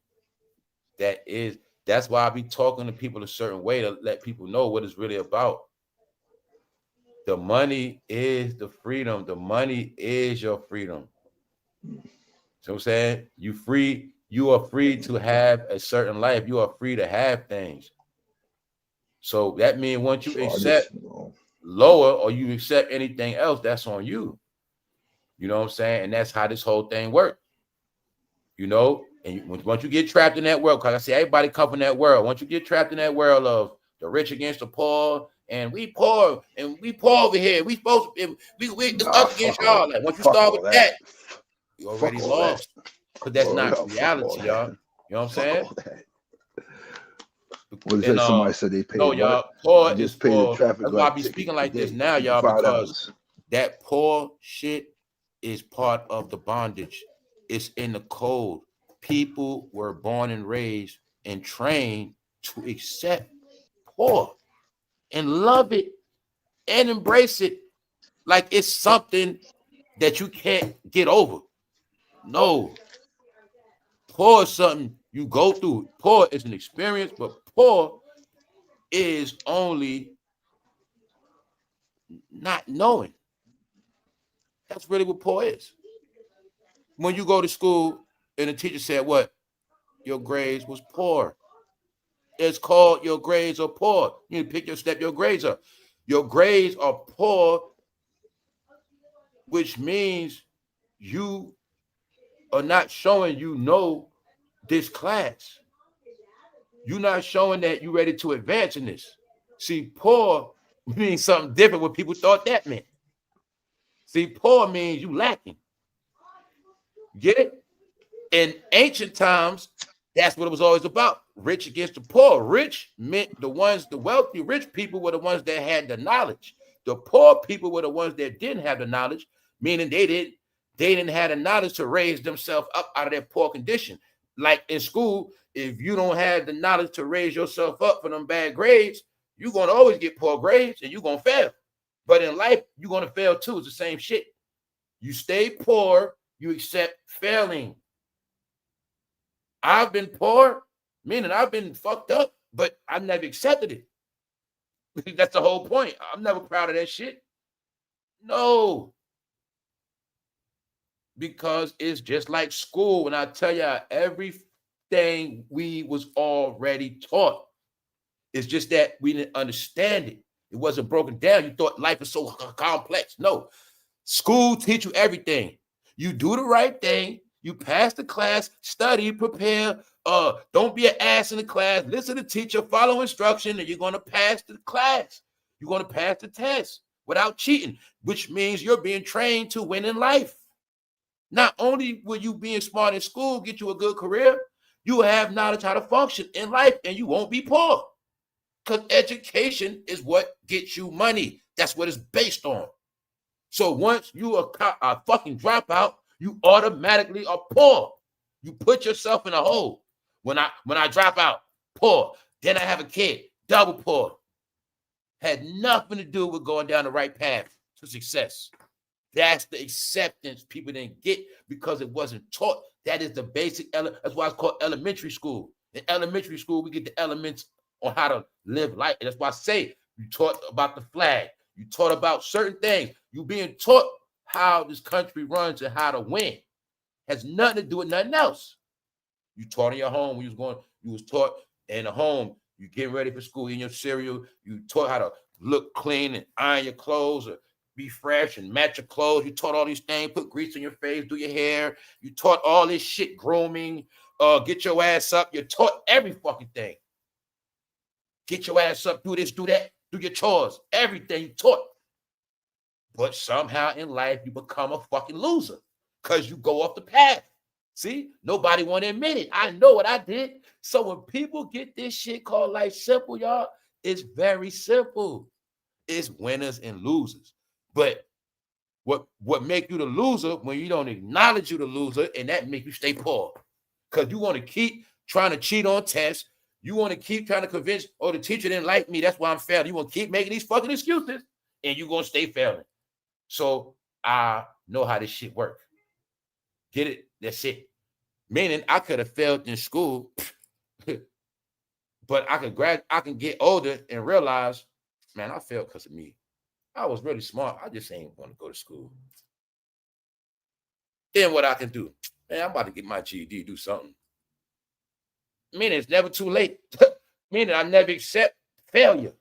That's why I be talking to people a certain way to let people know what it's really about. The money is the freedom. The money is your freedom. So I'm saying you are free to have a certain life. You are free to have things. So that means once you accept lower or you accept anything else, that's on you. You know what I'm saying? And that's how this whole thing works. You know, and once you get trapped in that world, because I say everybody come from that world. Once you get trapped in that world of the rich against the poor, and we poor over here. We supposed to it's us against y'all. Like once you start with that, you already lost. Because that's not reality, y'all. You know what I'm saying? All that. What is that? Somebody said they paid no, what? y'all, poor I is just paid a for traffic that's why I light be ticket speaking like this today, now, y'all, because $55. that poor shit is part of the bondage. It's in the code. People were born and raised and trained to accept poor and love it and embrace it like it's something that you can't get over. No, poor is something you go through. Poor is an experience, but poor is only not knowing. That's really what poor is. When you go to school and the teacher said, what? Your grades was poor. It's called your grades are poor. You need to pick your step, your grades up. Your grades are poor, which means you are not showing you know this class. You're not showing that you're ready to advance in this. See, poor means something different what people thought that meant. See, poor means you lacking. Get it? In ancient times, that's what it was always about. Rich against the poor. Rich meant the wealthy, rich people were the ones that had the knowledge. The poor people were the ones that didn't have the knowledge, meaning they didn't have the knowledge to raise themselves up out of their poor condition. Like in school, if you don't have the knowledge to raise yourself up for them bad grades, you're going to always get poor grades and you're going to fail. But in life, you're going to fail too. It's the same shit. You stay poor, you accept failing. I've been poor, meaning I've been fucked up, but I never accepted it. That's the whole point. I'm never proud of that shit. No. Because it's just like school. When I tell you everything we was already taught. It's just that we didn't understand it. It wasn't broken down. You thought life is so complex. No. School teach you everything. You do the right thing. You pass the class, study, prepare. Don't be an ass in the class. Listen to the teacher, follow instruction, and you're going to pass the class. You're going to pass the test without cheating, which means you're being trained to win in life. Not only will you being smart in school get you a good career, you will have knowledge how to function in life, and you won't be poor. Because education is what gets you money. That's what it's based on. So once you are a fucking dropout, you automatically are poor. You put yourself in a hole. When I drop out, poor. Then I have a kid, double poor. Had nothing to do with going down the right path to success. That's the acceptance people didn't get because it wasn't taught. That is the basic element. That's why it's called elementary school. In elementary school, we get the elements on how to live life. And that's why I say you taught about the flag. You taught about certain things. You being taught how this country runs and how to win. Has nothing to do with nothing else. You taught in your home when you was taught in the home, you getting ready for school, eating your cereal. You taught how to look clean and iron your clothes or be fresh and match your clothes. You taught all these things, put grease on your face, do your hair. You taught all this shit, grooming, get your ass up. You taught every fucking thing. Get your ass up, do this, do that, do your chores, everything you taught. But somehow in life, you become a fucking loser because you go off the path. See, nobody want to admit it. I know what I did. So when people get this shit called life simple, y'all, it's very simple. It's winners and losers. But what make you the loser when you don't acknowledge you the loser, and that make you stay poor. Because you want to keep trying to cheat on tests. You want to keep trying to convince, oh, the teacher didn't like me. That's why I'm failing. You want to keep making these fucking excuses, and you're going to stay failing. So I know how this shit works. Get it? That's it. Meaning I could have failed in school, but I can get older and realize, man, I failed because of me. I was really smart. I just ain't want to go to school. Then what I can do? Man, I'm about to get my GED, do something. Meaning it's never too late. Meaning I never accept failure.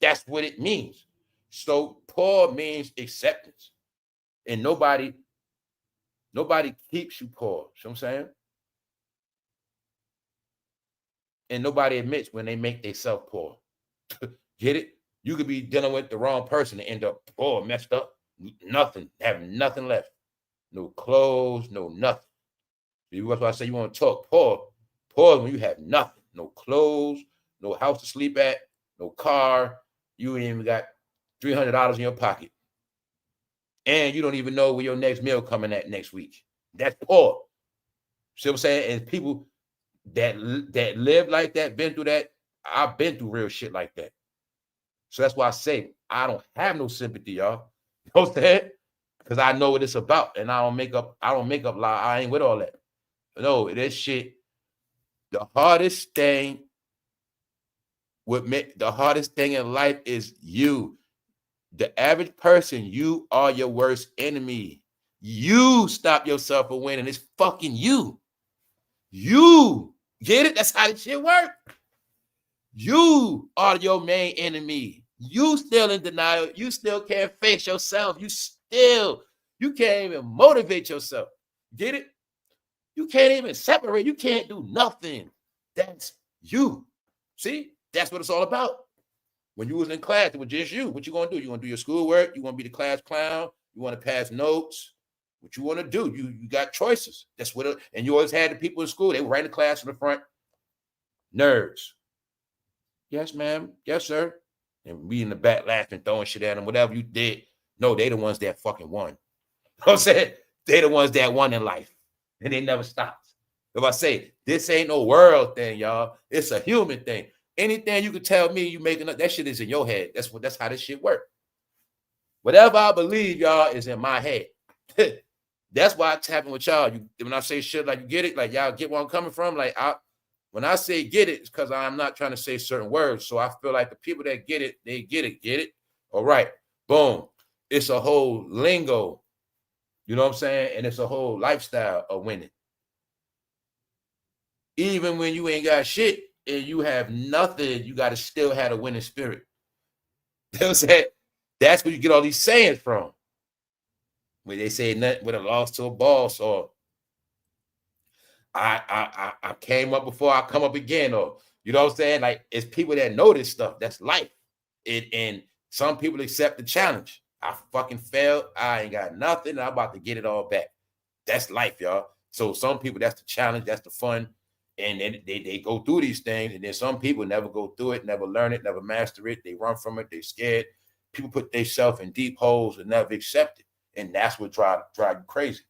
That's what it means. So poor means acceptance. And nobody keeps you poor. You know what I'm saying? And nobody admits when they make themselves poor. Get it? You could be dealing with the wrong person and end up poor, messed up, nothing, having nothing left. No clothes, no nothing. That's why I say you want to talk poor. Poor is when you have nothing. No clothes, no house to sleep at, no car. You ain't even got $300 in your pocket. And you don't even know where your next meal coming at next week. That's poor. See what I'm saying? And people that live like that, been through that, I've been through real shit like that. So that's why I say I don't have no sympathy, y'all. You know what I'm saying? Because I know what it's about. And I don't make up lie. I ain't with all that. No, this shit, the hardest thing in life is you. The average person, you are your worst enemy. You stop yourself from winning. It's fucking you. You get it? That's how this shit works. You are your main enemy. You still in denial. You still can't face yourself. You can't even motivate yourself. Get it? You can't even separate. You can't do nothing. That's You. See, that's what it's all about. When you was in class, it was just you. What you gonna do? You gonna do your schoolwork? You gonna be the class clown? You want to pass notes? What you want to do? You got choices. That's what. And you always had the people in school. They were right in the class in the front. Nerds. Yes, ma'am. Yes, sir. And we in the back laughing, throwing shit at them. Whatever you did. No, they the ones that fucking won. You know what I'm saying? They the ones that won in life, and they never stopped. If I say this ain't no world thing, y'all, it's a human thing. Anything you could tell me you making up, that shit is in your head. That's how this shit works. Whatever I believe, y'all, is in my head. That's why it's happening with y'all. When I say shit like you get it, like y'all get where I'm coming from. Like when I say get it, it's because I'm not trying to say certain words. So I feel like the people that get it, they get it. Get it? All right. Boom. It's a whole lingo. You know what I'm saying? And it's a whole lifestyle of winning. Even when you ain't got shit and you have nothing, you got to still have a winning spirit. You know what I'm saying? That's where you get all these sayings from. When they say nothing with a loss to a boss, or I came up before I come up again, or you know what I'm saying? Like, it's people that know this stuff. That's life. And some people accept the challenge. I fucking failed. I ain't got nothing. I'm about to get it all back. That's life, y'all. So some people, that's the challenge. That's the fun. And then they go through these things. And then some people never go through it, never learn it, never master it. They run from it. They scared. People put themselves in deep holes and never accept it. And that's what drive you crazy.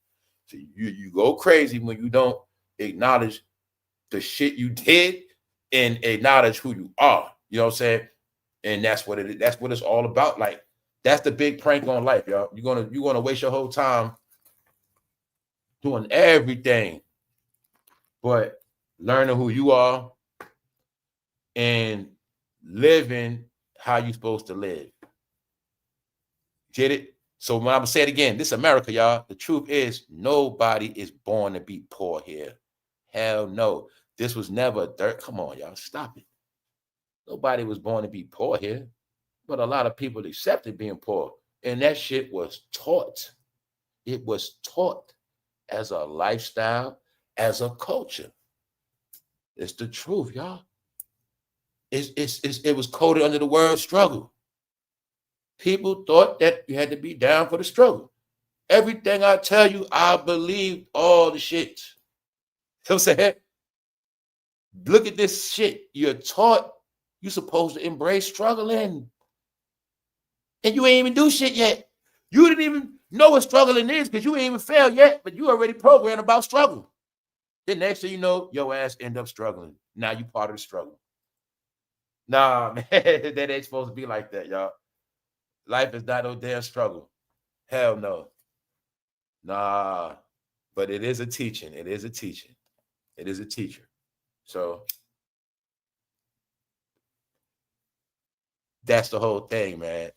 So you go crazy when you don't acknowledge the shit you did and acknowledge who you are. You know what I'm saying? And that's what it is. That's what it's all about. Like, that's the big prank on life, y'all. You're gonna waste your whole time doing everything but learning who you are and living how you're supposed to live. Get it? So when I'm gonna say it again, this is America, y'all. The truth is, nobody is born to be poor here. Hell no. This was never dirt. Come on, y'all. Stop it. Nobody was born to be poor here. But a lot of people accepted being poor. And that shit was taught. It was taught as a lifestyle, as a culture. It's the truth, y'all. It was coded under the word struggle. People thought that you had to be down for the struggle. Everything I tell you, I believe all the shit. You know what I'm saying? Look at this shit. You're taught you're supposed to embrace struggling. And you ain't even do shit yet. You didn't even know what struggling is because you ain't even failed yet, but you already programmed about struggle. Then next thing you know, your ass end up struggling. Now you part of the struggle. Nah, man, that ain't supposed to be like that, y'all. Life is not no damn struggle. Hell no. Nah, but it is a teaching. It is a teaching. It is a teacher. So that's the whole thing, man.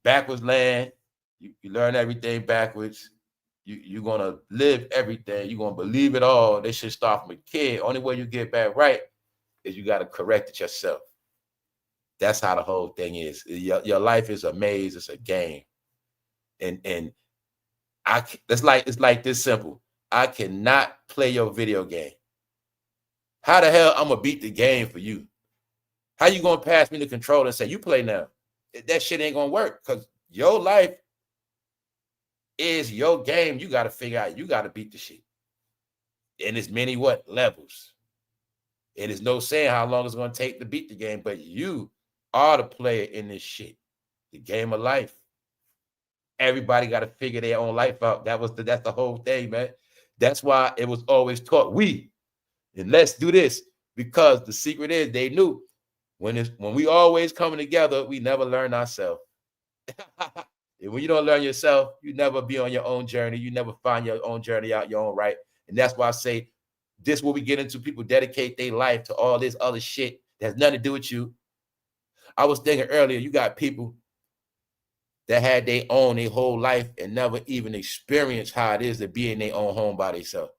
Backwards land, you learn everything backwards. You're going to live everything. You're going to believe it all. They should start from a kid. Only way you get back right is you got to correct it yourself. That's how the whole thing is. Your life is a maze. It's a game. And it's like this simple. I cannot play your video game. How the hell I'm going to beat the game for you? How you going to pass me the controller and say, you play now? That shit ain't going to work because your life is your game. You got to figure out, you got to beat the shit. And it's many levels. It is no saying how long it's going to take to beat the game, but you are the player in this shit. The game of life. Everybody got to figure their own life out. That's the whole thing, man. That's why it was always taught, and let's do this, because the secret is they knew when we always coming together, we never learn ourselves. And when you don't learn yourself, you never be on your own journey. You never find your own journey out your own right. And that's why I say this is what we get into. People dedicate their life to all this other shit that has nothing to do with you. I was thinking earlier, you got people that had their whole life and never even experienced how it is to be in their own home by themselves.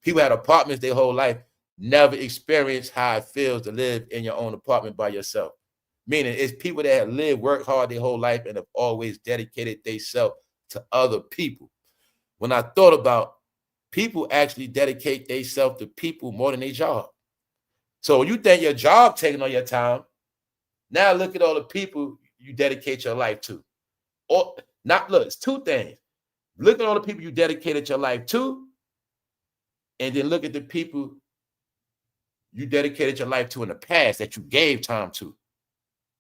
People had apartments their whole life, never experienced how it feels to live in your own apartment by yourself. Meaning it's people that have lived, worked hard their whole life and have always dedicated themselves to other people. When I thought about people actually dedicate themselves to people more than their job. So when you think your job taking on your time, now look at all the people you dedicate your life to. Or not, look, it's two things. Look at all the people you dedicated your life to, and then look at the people you dedicated your life to in the past that you gave time to.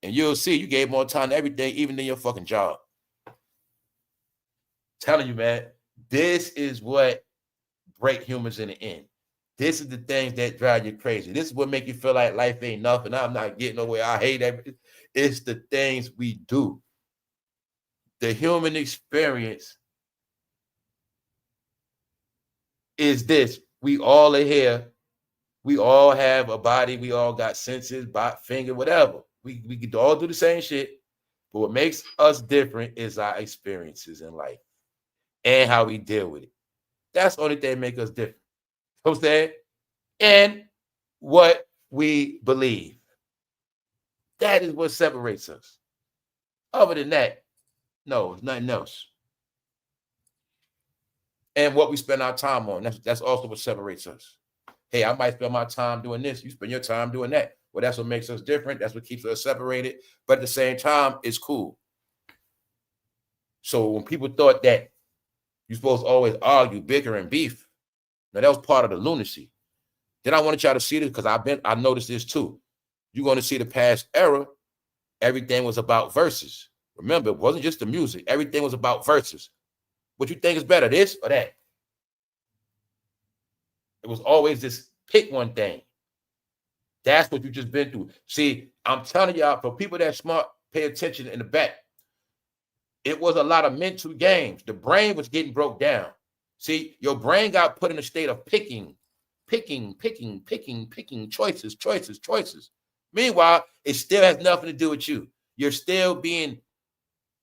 And you'll see you gave more time to everything, even in your fucking job. Telling you, man, this is what break humans in the end. This is the things that drive you crazy. This is what make you feel like life ain't nothing. I'm not getting nowhere. I hate everything. It's the things we do. The human experience is this. We all are here. We all have a body. We all got senses, finger, whatever. We can all do the same shit. But what makes us different is our experiences in life and how we deal with it. That's the only thing that makes us different. You know what I'm saying? And what we believe. That is what separates us. Other than that, no, it's nothing else. And what we spend our time on. That's also what separates us. Hey, I might spend my time doing this. You spend your time doing that. Well, that's what makes us different. That's what keeps us separated. But at the same time, it's cool. So when people thought that you're supposed to always argue, bicker, and beef, now that was part of the lunacy. Then I wanted y'all to see this because I noticed this too. You're going to see the past era. Everything was about verses. Remember, it wasn't just the music. Everything was about verses. What you think is better, this or that? It was always this pick one thing. That's what you just been through. See, I'm telling y'all, for people that smart, pay attention in the back. It was a lot of mental games. The brain was getting broke down. See, your brain got put in a state of picking, choices. Meanwhile, it still has nothing to do with you. You're still being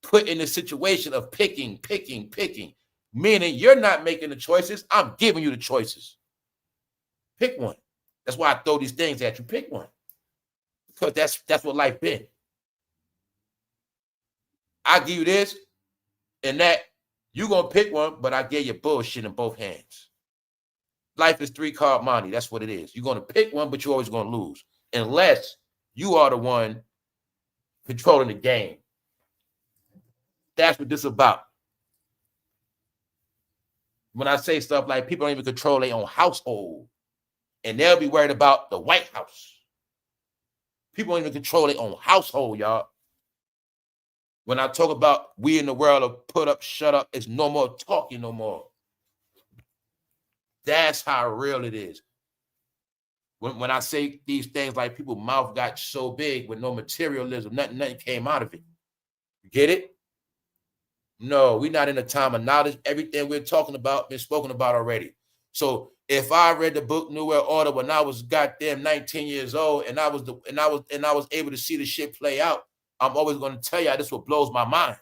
put in a situation of picking, meaning you're not making the choices. I'm giving you the choices. Pick one. That's why I throw these things at you. Pick one. Because that's what life been. I give you this and that. You're going to pick one, but I gave you bullshit in both hands. Life is 3-card money. That's what it is. You're going to pick one, but you're always going to lose. Unless you are the one controlling the game. That's what this is about. When I say stuff like people don't even control their own household, and they'll be worried about the White House. People don't even control their own household, y'all. When I talk about we in the world of put up, shut up, it's no more talking no more. That's how real it is. When I say these things like people's mouth got so big with no materialism, nothing came out of it. You get it? No, we're not in a time of knowledge. Everything we're talking about been spoken about already. So if I read the book New World Order when I was goddamn 19 years old and I was able to see the shit play out, I'm always going to tell y'all this what blows my mind.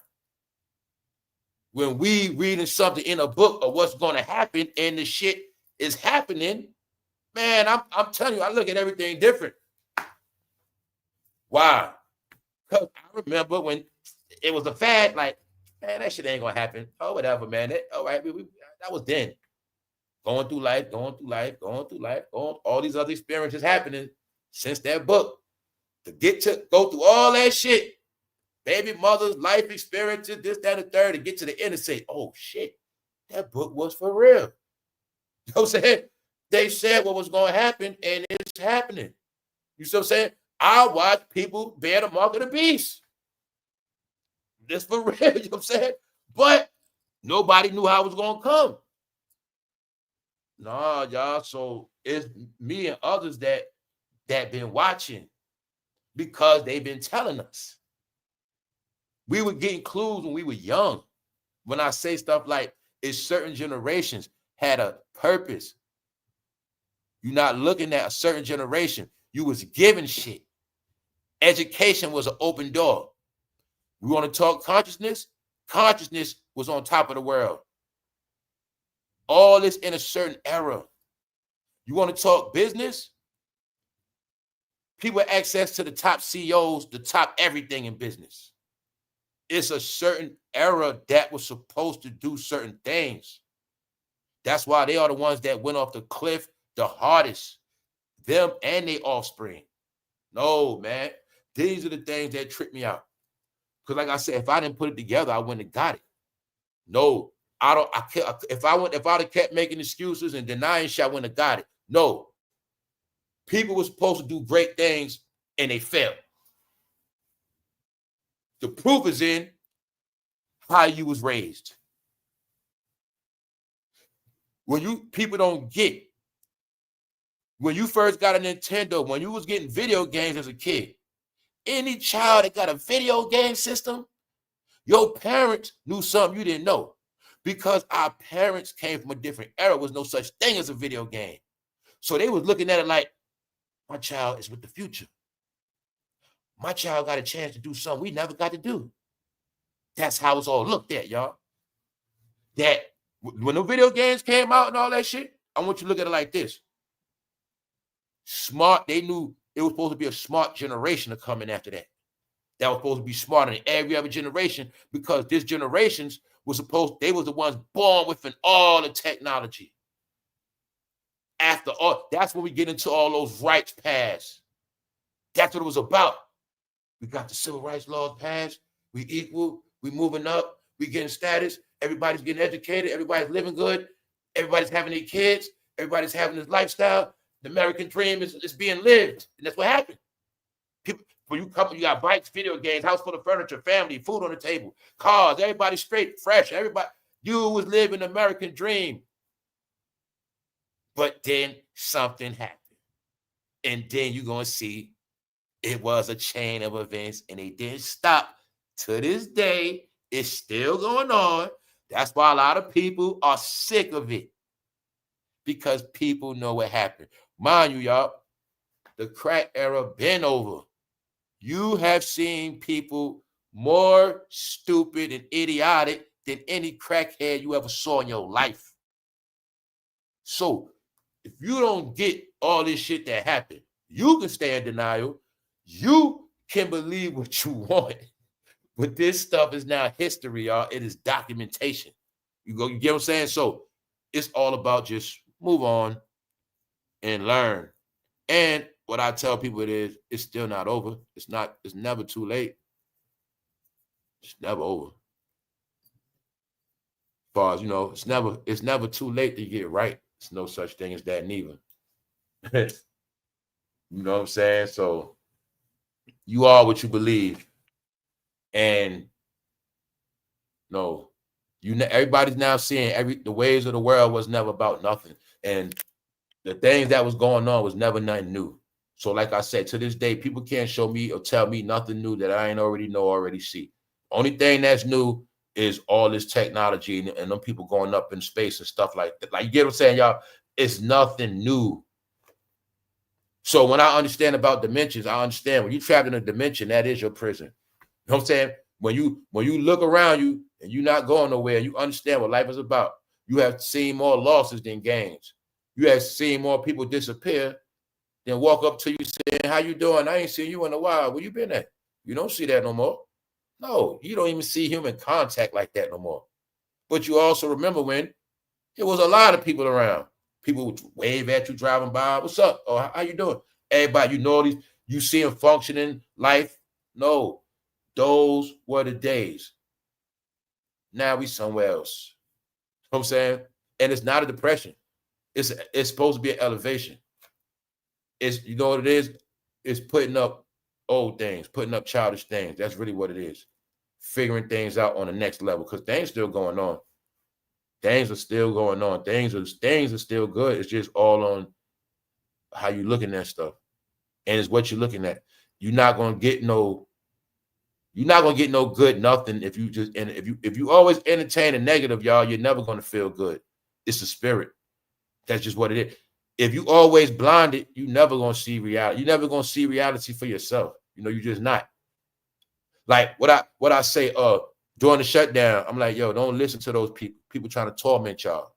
When we reading something in a book of what's going to happen and the shit is happening, man, I'm telling you, I look at everything different. Why? Because I remember when it was a fad, like, man, that shit ain't going to happen. Oh, whatever, man. All right, that was then. Going through life, all these other experiences happening since that book. To go through all that shit, baby mothers, life experiences, this, that, and the third, to get to the end and say, oh shit, that book was for real. You know what I'm saying? They said what was going to happen, and it's happening. You see what I'm saying? I watch people bear the mark of the beast. This for real, you know what I'm saying? But nobody knew how it was going to come. Nah, y'all, so it's me and others that been watching because they've been telling us. We were getting clues when we were young. When I say stuff like, it's certain generations had a purpose. You're not looking at a certain generation. You was given shit. Education was an open door. We want to talk consciousness? Consciousness was on top of the world. All this in a certain era. You want to talk business? People have access to the top CEOs, the top everything in business. It's a certain era that was supposed to do certain things. That's why they are the ones that went off the cliff the hardest. them and their offspring. No, man. These are the things that trip me out. Because like I said, if I didn't put it together, I wouldn't have got it. No, I don't. I can't. If I'd have kept making excuses and denying shit, I wouldn't have got it. No. People were supposed to do great things and they failed. The proof is in how you was raised. When people don't get, when you first got a Nintendo, when you was getting video games as a kid, any child that got a video game system, your parents knew something you didn't know. Because our parents came from a different era, there was no such thing as a video game. So they was looking at it like, my child is with the future. My child got a chance to do something we never got to do. That's how it's all looked at, y'all. That when the video games came out and all that shit, I want you to look at it like this. Smart, they knew it was supposed to be a smart generation to come in after that. That was supposed to be smarter than every other generation because this generations they was the ones born with all the technology. After all, that's when we get into all those rights passed. That's what it was about. We got the civil rights laws passed. We equal. We moving up. We getting status. Everybody's getting educated. Everybody's living good. Everybody's having their kids. Everybody's having this lifestyle. The American dream is being lived. And that's what happened. People, when you come, you got bikes, video games, house full of furniture, family, food on the table, cars, everybody straight, fresh. Everybody, you was living the American dream. But then something happened. And then you're going to see it was a chain of events and they didn't stop. To this day, it's still going on. That's why a lot of people are sick of it. Because people know what happened. Mind you, y'all, the crack era been over. You have seen people more stupid and idiotic than any crackhead you ever saw in your life. So, if you don't get all this shit that happened, you can stay in denial. You can believe what you want. But this stuff is now history, y'all. It is documentation. You get what I'm saying? So, it's all about just move on and learn. And what I tell people it's still not over. It's never too late. It's never over. As far as, it's never too late to get right. There's no such thing as that neither. You know what I'm saying? So you are what you believe. And no, everybody's now seeing the ways of the world was never about nothing. And the things that was going on was never nothing new. So like I said, to this day, people can't show me or tell me nothing new that I ain't already see. Only thing that's new is all this technology and them people going up in space and stuff like that. Like, you get what I'm saying, y'all? It's nothing new. So when I understand about dimensions, I understand when you trapped in a dimension, that is your prison. You know what I'm saying? When you look around you and you're not going nowhere, you understand what life is about. You have seen more losses than gains. You have seen more people disappear than walk up to you saying, how you doing? I ain't seen you in a while. Where you been at? You don't see that no more. No, you don't even see human contact like that no more. But you also remember when there was a lot of people around. People would wave at you driving by. What's up? Oh, how you doing? Everybody, you see them functioning life. No, those were the days. Now we somewhere else. You know what I'm saying? And it's not a depression. It's supposed to be an elevation. It's, you know what it is? It's putting up old things, putting up childish things. That's really what it is. Figuring things out on the next level, because things still going on. Things are still going on. Things are still good. It's just all on how you looking at stuff. And it's what you're looking at. You're not gonna get no good nothing if you always entertain a negative, y'all, you're never gonna feel good. It's a spirit. That's just what it is. If you always blinded, you're never gonna see reality. You're never gonna see reality for yourself. You're just not. Like what I say during the shutdown, I'm like, yo, don't listen to those people trying to torment y'all.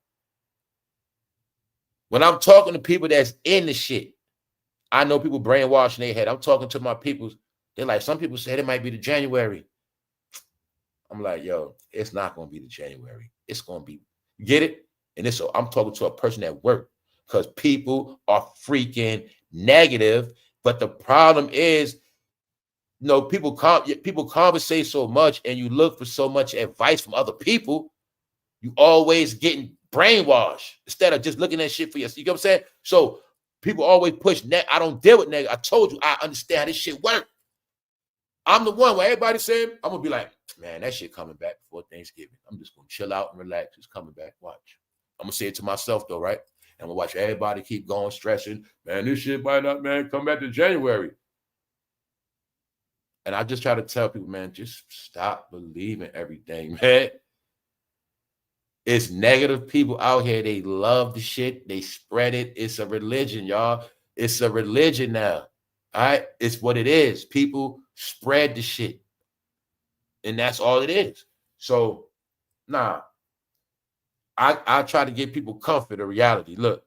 When I'm talking to people that's in the shit, I know people brainwashing their head. I'm talking to my people. They're like, some people said it might be the January. I'm like, yo, it's not going to be the January. It's going to be, get it? And I'm talking to a person at work. because people are freaking negative. But the problem is, you know, people conversate so much and you look for so much advice from other people, you always getting brainwashed instead of just looking at shit for yourself. You know what I'm saying? So people always push I don't deal with negative. I told you, I understand how this shit works. I'm the one where everybody's saying, I'm gonna be like, man, that shit coming back before Thanksgiving. I'm just gonna chill out and relax. It's coming back. Watch. I'm gonna say it to myself though, right? And I'm gonna watch everybody keep going, stressing. Man, this shit might not, man, come back to January. And I just try to tell people, man, just stop believing everything, man. It's negative people out here. They love the shit. They spread it. It's a religion, y'all. It's a religion now. All right? It's what it is. People spread the shit. And that's all it is. So, nah. I try to give people comfort or reality. Look,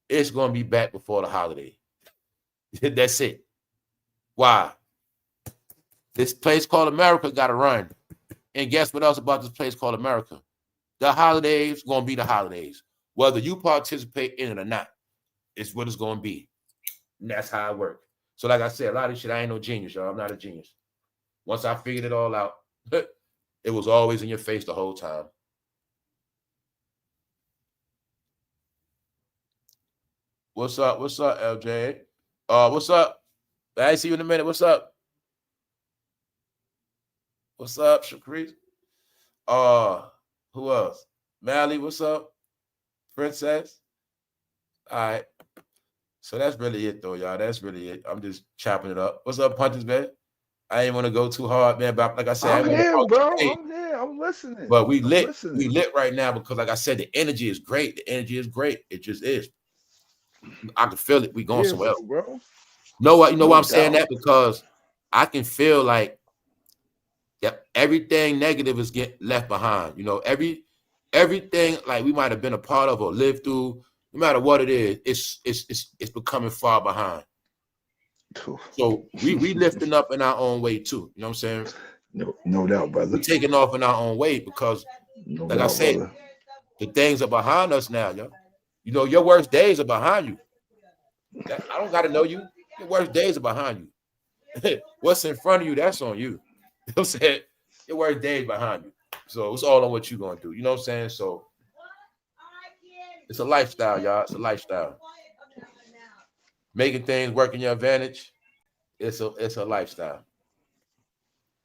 it's going to be back before the holiday. That's it. Why? This place called America got to run. And guess what else about this place called America? The holidays going to be the holidays. Whether you participate in it or not, it's what it's going to be. And that's how it works. So like I said, a lot of shit, I ain't no genius, y'all. I'm not a genius. Once I figured it all out, it was always in your face the whole time. What's up? What's up, LJ? What's up? I see you in a minute. What's up? What's up, Shakri? Who else? Mally, what's up? Princess? All right. So that's really it, though, y'all. That's really it. I'm just chopping it up. What's up, Punches, man? I ain't want to go too hard, man. But like I said, I'm here, bro. I'm here. I'm listening. But we lit right now because, like I said, the energy is great. The energy is great. It just is. I can feel it. We going somewhere else, bro. You know why I'm saying that? Because I can feel like everything negative is getting left behind. You know, everything like we might have been a part of or lived through, no matter what it is, it's becoming far behind. So we lifting up in our own way too. You know what I'm saying? No doubt, brother. We're taking off in our own way because, I said, brother, the things are behind us now, yo. You know, your worst days are behind you. I don't got to know you. Your worst days are behind you. What's in front of you, that's on you. You know what I'm saying? Your worst days behind you. So it's all on what you're going to do. You know what I'm saying? So it's a lifestyle, y'all. It's a lifestyle. Making things work in your advantage, it's a lifestyle.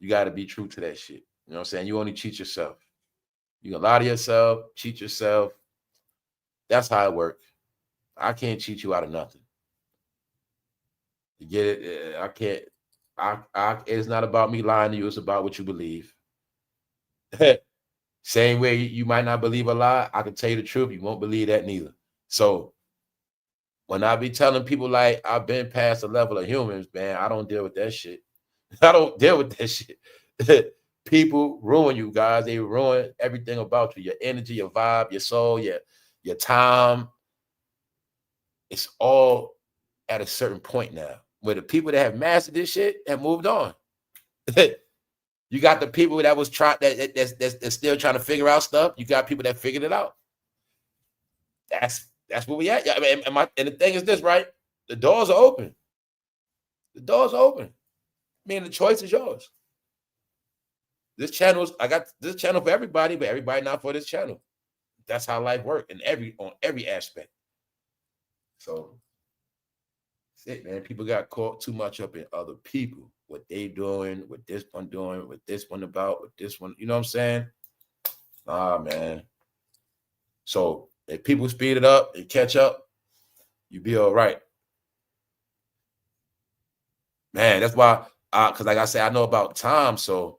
You got to be true to that shit. You know what I'm saying? You only cheat yourself. You can lie to yourself, cheat yourself. That's how it works. I can't cheat you out of nothing. You get it? I can't. It's not about me lying to you. It's about what you believe. Same way you might not believe a lie, I can tell you the truth. You won't believe that neither. So when I be telling people like I've been past the level of humans, man, I don't deal with that shit. I don't deal with that shit. People ruin you guys. They ruin everything about you. Your energy, your vibe, your soul, your time. It's all at a certain point now where the people that have mastered this shit have moved on. You got the people that was that's still trying to figure out stuff. You got people that figured it out. That's where we at. I mean, and the thing is this, right? The doors are open. The doors are open. I mean, the choice is yours. I got this channel for everybody, but everybody not for this channel. That's how life works on every aspect. So that's it, man. People got caught too much up in other people, what they doing, what this one doing, what this one about, what this one, you know what I'm saying? Nah, man. So if people speed it up and catch up, you be all right. Man, that's why, because like I said, I know about time, so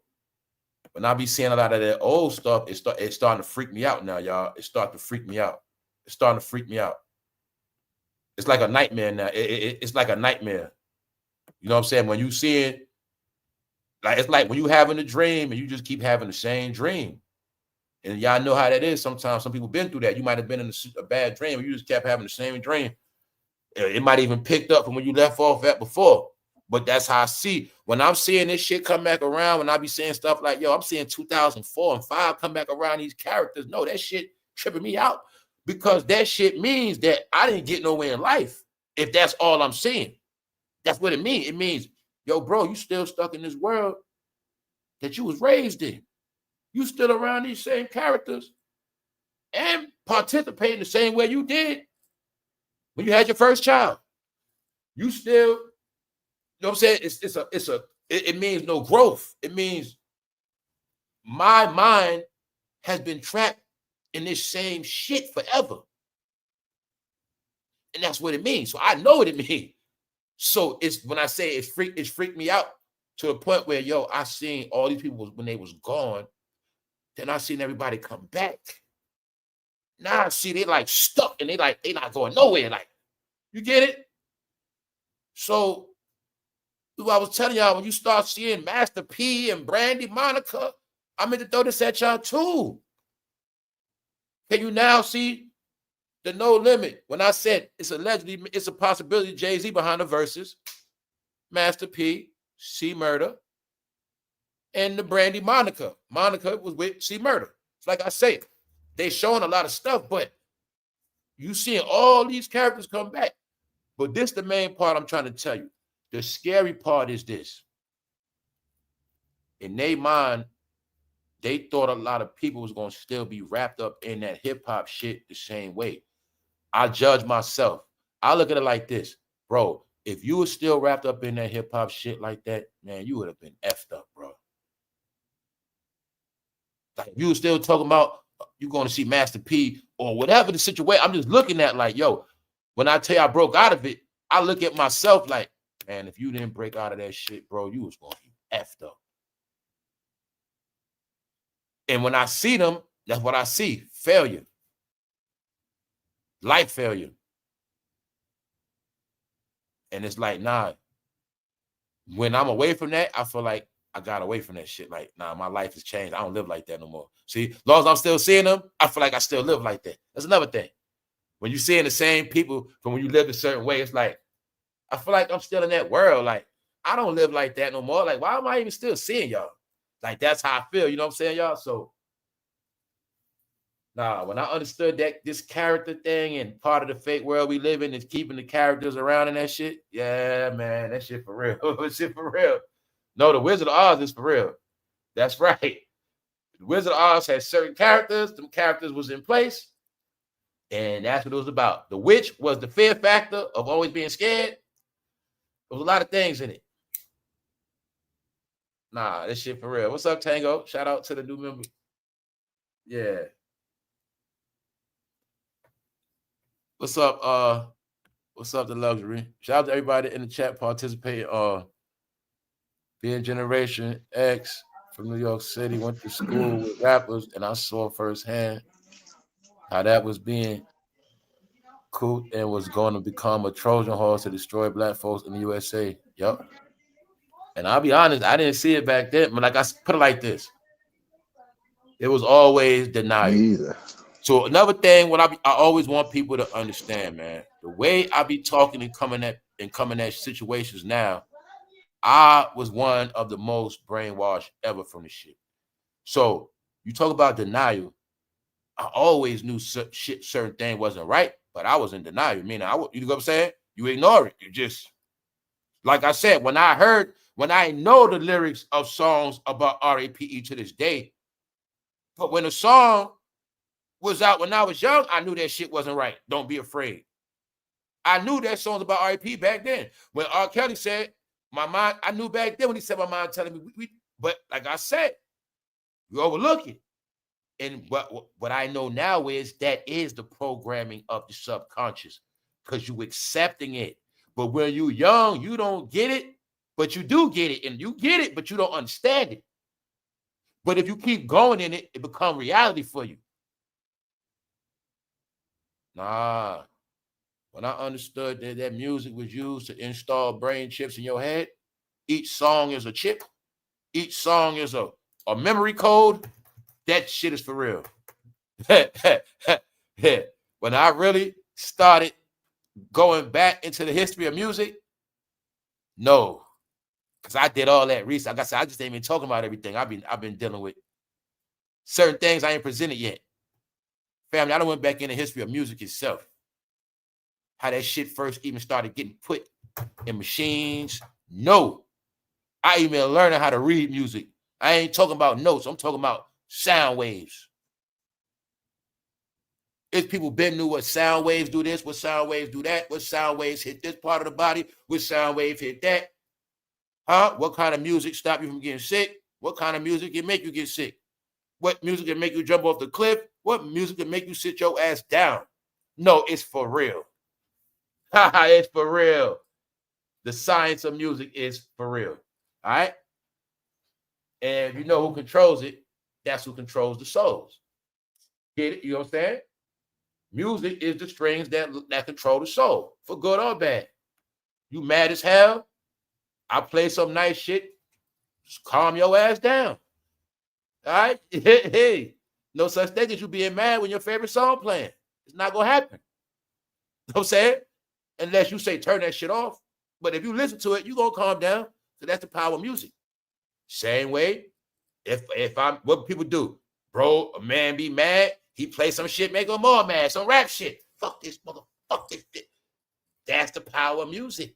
when I be seeing a lot of that old stuff, it's starting to freak me out now, y'all. It's starting to freak me out. It's starting to freak me out. It's like a nightmare now. It's like a nightmare. You know what I'm saying? When you see it, like it's like when you having a dream and you just keep having the same dream. And y'all know how that is. Sometimes some people been through that. You might have been in a bad dream and you just kept having the same dream. It might even picked up from when you left off at before. But that's how I see. When I'm seeing this shit come back around, when I be saying stuff like, yo, I'm seeing 2004 and 5 come back around these characters. No, that shit tripping me out. because that shit means that I didn't get nowhere in life. If that's all I'm saying, that's what it means. It means, yo, bro, you still stuck in this world that you was raised in. You still around these same characters and participating the same way you did when you had your first child. You still, you know what I'm saying? It means no growth. It means my mind has been trapped in this same shit forever. And that's what it means. So I know what it means. So it's when I say it's freaked me out to a point where, yo, I seen all these people when they was gone. Then I seen everybody come back. Now I see they like stuck and they not going nowhere. Like, you get it? So I was telling y'all, when you start seeing Master P and Brandy Monica, I meant to throw this at y'all too. Can you now see the No Limit? When I said it's a possibility Jay-Z behind the verses, Master P, C Murder, and the Brandy Monica. Monica was with C Murder. It's like I say, they showing a lot of stuff, but you seeing all these characters come back. But this the main part I'm trying to tell you. The scary part is this. In their mind, they thought a lot of people was going to still be wrapped up in that hip-hop shit the same way. I judge myself. I look at it like this. Bro, if you were still wrapped up in that hip-hop shit like that, man, you would have been effed up, bro. Like, if you were still talking about you going to see Master P or whatever the situation, I'm just looking at like, yo, when I tell you I broke out of it, I look at myself like, man, if you didn't break out of that shit, bro, you was going to be effed up. And when I see them, that's what I see. Failure. Life failure. And it's like, nah. When I'm away from that, I feel like I got away from that shit. Like, nah, my life has changed. I don't live like that no more. See, as long as I'm still seeing them, I feel like I still live like that. That's another thing. When you're seeing the same people from when you lived a certain way, it's like, I feel like I'm still in that world. Like, I don't live like that no more. Like, why am I even still seeing y'all? Like, that's how I feel. You know what I'm saying, y'all? So, nah, when I understood that this character thing and part of the fake world we live in is keeping the characters around and that shit, yeah, man, that shit for real. That shit for real. No, the Wizard of Oz is for real. That's right. The Wizard of Oz had certain characters. Them characters was in place. And that's what it was about. The witch was the fear factor of always being scared. There was a lot of things in it. Nah, this shit for real. What's up, Tango? Shout out to the new member. Yeah. What's up? What's up, the luxury? Shout out to everybody in the chat participating. Being Generation X from New York City, went to school with rappers, and I saw firsthand how that was being cool and was going to become a Trojan horse to destroy black folks in the USA. Yep. And I'll be honest, I didn't see it back then, but like I put it like this. It was always denial. Me either. So another thing, what I always want people to understand, man, the way I be talking and coming at situations now, I was one of the most brainwashed ever from the shit. So you talk about denial. I always knew certain thing wasn't right, but I was in denial. Meaning, you know what I'm saying? You ignore it. You just, like I said, when I know the lyrics of songs about RAPE to this day, but when a song was out when I was young, I knew that shit wasn't right. Don't be afraid. I knew that song's about RAP back then. When R. Kelly said, my mind, I knew back then when he said my mind telling me, but like I said, you overlook it. And what I know now is that is the programming of the subconscious because you accepting it. But when you're young, you don't get it, but you do get it. And you get it, but you don't understand it. But if you keep going in it, it becomes reality for you. Nah. When I understood that music was used to install brain chips in your head, each song is a chip. Each song is a memory code. That shit is for real. When I really started going back into the history of music, no. Because I did all that research. Like I said, I just ain't even talking about everything. I've been dealing with certain things I ain't presented yet. Family, I done went back in the history of music itself. How that shit first even started getting put in machines. No. I even learning how to read music. I ain't talking about notes. I'm talking about sound waves. If people been knew what sound waves do this, what sound waves do that, what sound waves hit this part of the body, what sound wave hit that. Huh? What kind of music stop you from getting sick? What kind of music can make you get sick? What music can make you jump off the cliff? What music can make you sit your ass down? No, it's for real. It's for real. The science of music is for real. All right? And you know who controls it, that's who controls the souls. Get it? You know what I'm saying? Music is the strings that control the soul, for good or bad. You mad as hell? I play some nice shit. Just calm your ass down. All right? Hey, no such thing as you being mad when your favorite song playing. It's not going to happen. You know what I'm saying? Unless you say turn that shit off. But if you listen to it, you're going to calm down. So that's the power of music. Same way, if I'm, what people do? Bro, a man be mad, he play some shit, make him more mad, some rap shit. Fuck this motherfucker, this shit. That's the power of music.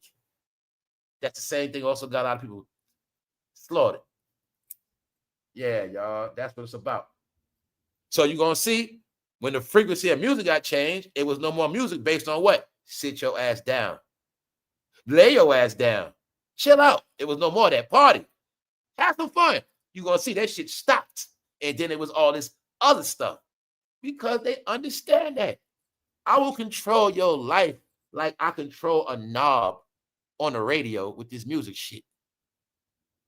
That's the same thing also got a lot of people slaughtered. Yeah, y'all, that's what it's about. So you're going to see, when the frequency of music got changed, it was no more music based on what? Sit your ass down. Lay your ass down. Chill out. It was no more of that party. Have some fun. You're going to see that shit stopped. And then it was all this other stuff. Because they understand that. I will control your life like I control a knob on the radio with this music shit.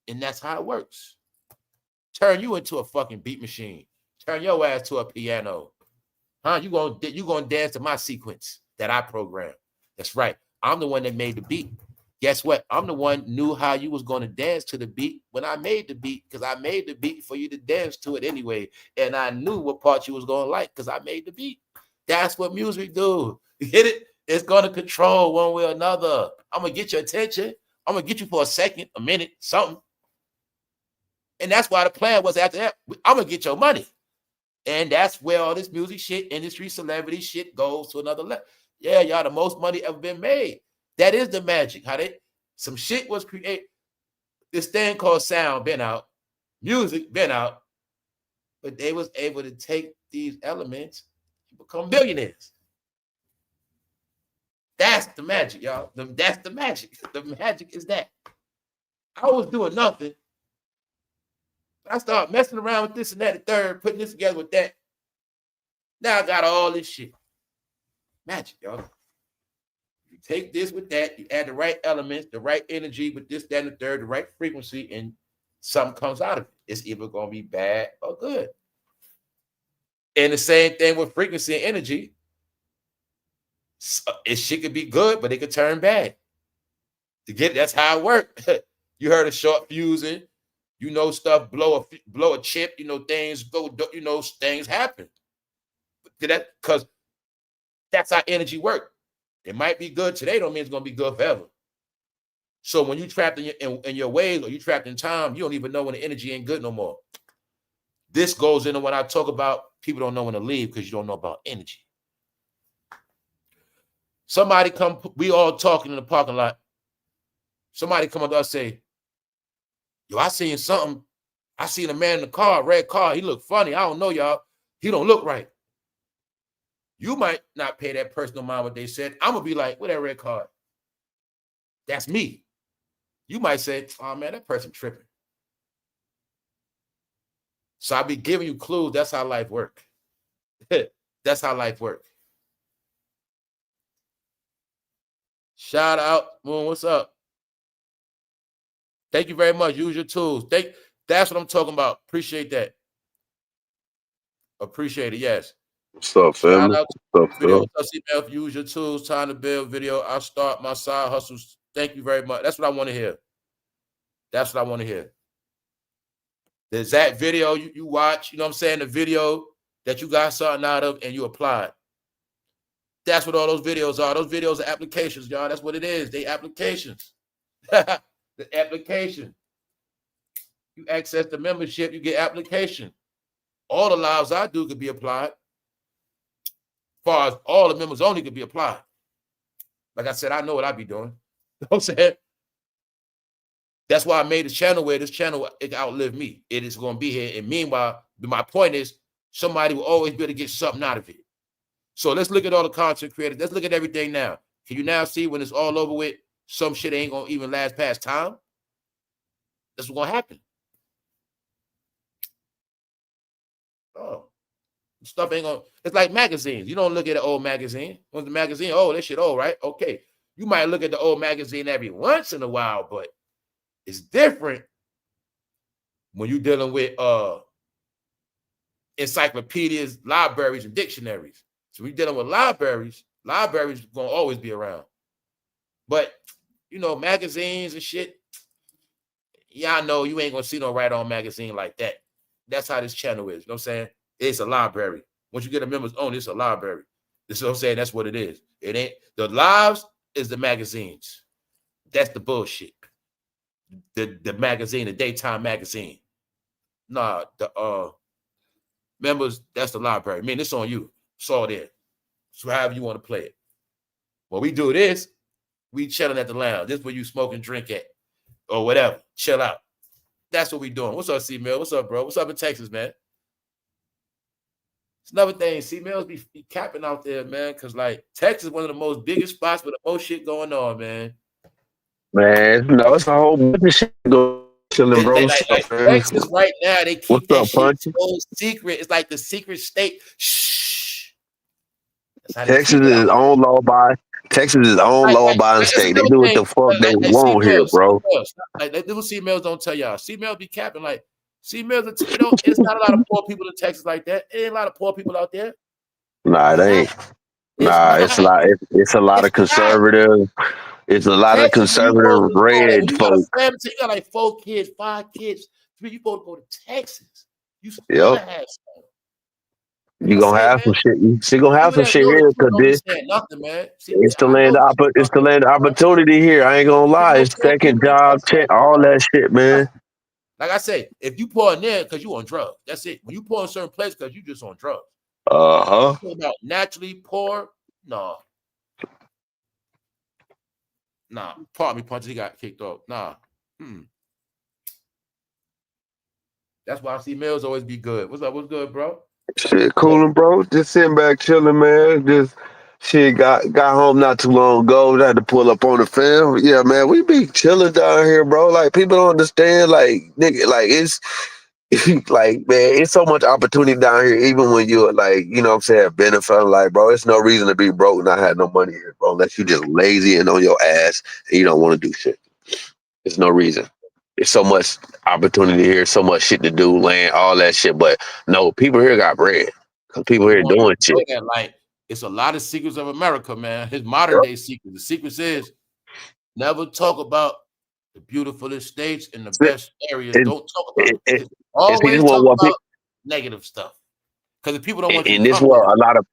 And that's how it works. Turn you into a fucking beat machine. Turn your ass to a piano. Huh? You gonna dance to my sequence that I program. That's right. I'm the one that made the beat. Guess what? I'm the one knew how you was going to dance to the beat when I made the beat, because I made the beat for you to dance to it anyway. And I knew what part you was going to like because I made the beat. That's what music do. You get it? It's going to control one way or another. I'm going to get your attention. I'm going to get you for a second, a minute, something. And that's why the plan was after that, I'm going to get your money. And that's where all this music shit, industry, celebrity shit goes to another level. Yeah, y'all, the most money ever been made. That is the magic. How some shit was created. This thing called sound been out, music been out, but they was able to take these elements and become billionaires. That's the magic, y'all. That's the magic. The magic is that. I was doing nothing. I started messing around with this and that, the third, putting this together with that. Now I got all this shit. Magic, y'all. You take this with that, you add the right elements, the right energy with this, that, and the third, the right frequency, and something comes out of it. It's either going to be bad or good. And the same thing with frequency and energy. It shit could be good, but it could turn bad. That's how it works. You heard of short fusing. You know, stuff blow a chip. You know, things go. You know, things happen. Because that's how energy works. It might be good today, don't mean it's gonna be good forever. So when you trapped in your ways, or you trapped in time, you don't even know when the energy ain't good no more. This goes into when I talk about people don't know when to leave because you don't know about energy. Somebody come, we all talking in the parking lot. Somebody come up to us say, yo, I seen something. I seen a man in the car, red car. He looked funny. I don't know, y'all. He don't look right. You might not pay that person no mind what they said. I'm going to be like, what that red car? That's me. You might say, oh, man, that person tripping. So I'll be giving you clues. That's how life works. That's how life works. Shout out, Moon. What's up? Thank you very much. Use your tools. That's what I'm talking about. Appreciate that. Appreciate it. Yes. What's up, family? Shout out What's up, video. Phil? What's up, CMF? Use your tools. Time to build video. I'll start my side hustles. Thank you very much. That's what I want to hear. That's what I want to hear. There's that video you watch, you know what I'm saying? The video that you got something out of and you applied. That's what all those videos are. Those videos are applications, y'all. That's what it is. They applications. The application. You access the membership, you get application. All the lives I do could be applied. far as all the members only could be applied. Like I said, I know what I be doing. You know what I'm saying? That's why I made a channel where this channel, it outlived me. It is going to be here. And meanwhile, my point is somebody will always be able to get something out of it. So let's look at all the content creators. Let's look at everything now. Can you now see when it's all over with, some shit ain't going to even last past time? That's what's going to happen. Oh, stuff ain't going to, it's like magazines. You don't look at an old magazine. When the magazine, oh, that shit old, right? Okay. You might look at the old magazine every once in a while, but it's different when you're dealing with encyclopedias, libraries, and dictionaries. So when you're dealing with libraries gonna always be around. But you know, magazines and shit, yeah, I know you ain't gonna see no right-on magazine like that. That's how this channel is. You know what I'm saying? It's a library. Once you get a members only, it's a library. This is what I'm saying. That's what it is. It ain't the lives is the magazines. That's the bullshit. The magazine, the daytime magazine. Nah, the members, that's the library. I mean, it's on you. It's all there. So however you want to play it. When we do this, we chilling at the lounge. This is where you smoke and drink at. Or whatever. Chill out. That's what we doing. What's up, C-Mill? What's up, bro? What's up in Texas, man? It's another thing. C-Mills be capping out there, man. Cause like Texas is one of the most biggest spots with the most shit going on, man. Man, no, it's a whole bunch of shit going chilling, bro. Like Texas right now, they keep What's that up, shit Punchy? so secret. It's like the secret state. Shh. Texas is own law-abiding state. They do what the fuck they want here, bro. Like they little C-Mills don't tell y'all. C-Mills be capping like C-Mills. It's not a lot of poor people in Texas like that. It ain't a lot of poor people out there. Nah, it ain't. Nah, it's a lot. It's a lot of conservative. It's a lot of conservative red you folks. got you got like 4 kids, 5 kids. You supposed to go to Texas. You supposed to have some. You gonna have some shit. She gonna have some shit here because this. Nothing, man. See, it's the land. It's the land of opportunity here. I ain't gonna lie. It's second job, check, all that shit, man. Like I say, if you pour in there because you on drugs, that's it. When you pour in certain places because you just on drugs. About naturally poor, no. Nah, pardon me, Punch. He got kicked off. Nah. That's why I see males always be good. What's up? What's good, bro? Shit, coolin', bro. Just sitting back chilling, man. Just shit. Got home not too long ago. Had to pull up on the fam. Yeah, man. We be chilling down here, bro. Like people don't understand. Like nigga, like it's. Like man, it's so much opportunity down here. Even when you're like, you know what I'm saying, benefit. Like, bro, it's no reason to be broke and not have no money here, bro. Unless you just lazy and on your ass and you don't want to do shit. There's no reason. There's so much opportunity here, so much shit to do, land, all that shit. But no, people here got bread. Because people here doing shit. That, like, it's a lot of secrets of America, man. His modern day secrets. The secrets is never talk about the beautiful states and the best areas. Don't talk about it. Always talk about negative stuff. Because the people don't want you to in this world, a lot of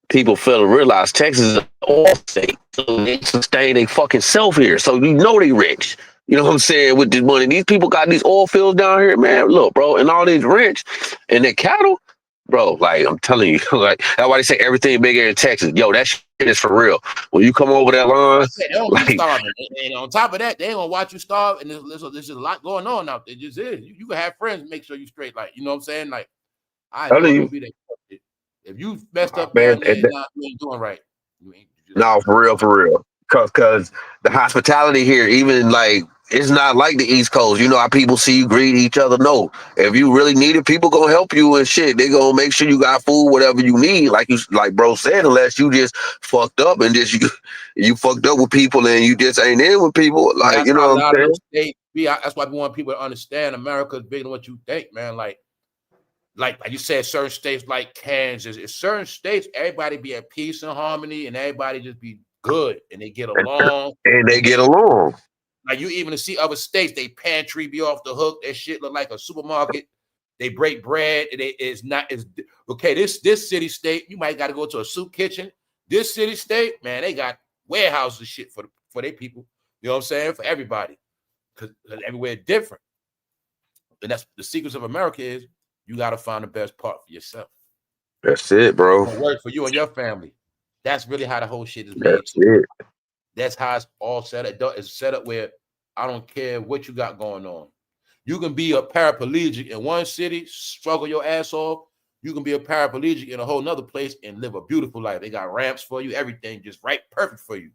people fail to realize Texas is an oil state. So they sustain their fucking self here. So you know they rich. You know what I'm saying? With this money. These people got these oil fields down here, man. Look, bro, and all these rich and their cattle, bro, like I'm telling you, like that's why they say everything bigger in Texas. Yo, that shit is for real. When you come over that line, they don't be starving. And on top of that, they ain't gonna watch you starve. And there's a lot going on out there. It just is. You can have friends, make sure you straight. Like, you know what I'm saying? Like, I know it's gonna be that. If you messed up, man, you ain't doing right. No, for real. Cause the hospitality here, even like it's not like the East Coast. You know how people see you greet each other. No, if you really need it, people gonna help you and shit. They gonna make sure you got food, whatever you need. Like bro said, unless you just fucked up and just you fucked up with people and you just ain't in with people. Like you know what I'm saying. That's why we want people to understand America is bigger than what you think, man. Like you said, certain states like Kansas, in certain states, everybody be at peace and harmony, and everybody just be good, and they get along. Like you even see other states, they pantry be off the hook. That shit look like a supermarket. They break bread. It's okay. This city state, you might got to go to a soup kitchen. This city state, man, they got warehouses and shit for their people. You know what I'm saying? For everybody, because everywhere is different. And that's the secrets of America is. You got to find the best part for yourself. That's it, bro. It'll work for you and your family. That's really how the whole shit is made That's too. it. That's how it's all set up. It's set up where I don't care what you got going on. You can be a paraplegic in one city, struggle your ass off. You can be a paraplegic in a whole nother place and live a beautiful life. They got ramps for you, everything just right, perfect for you.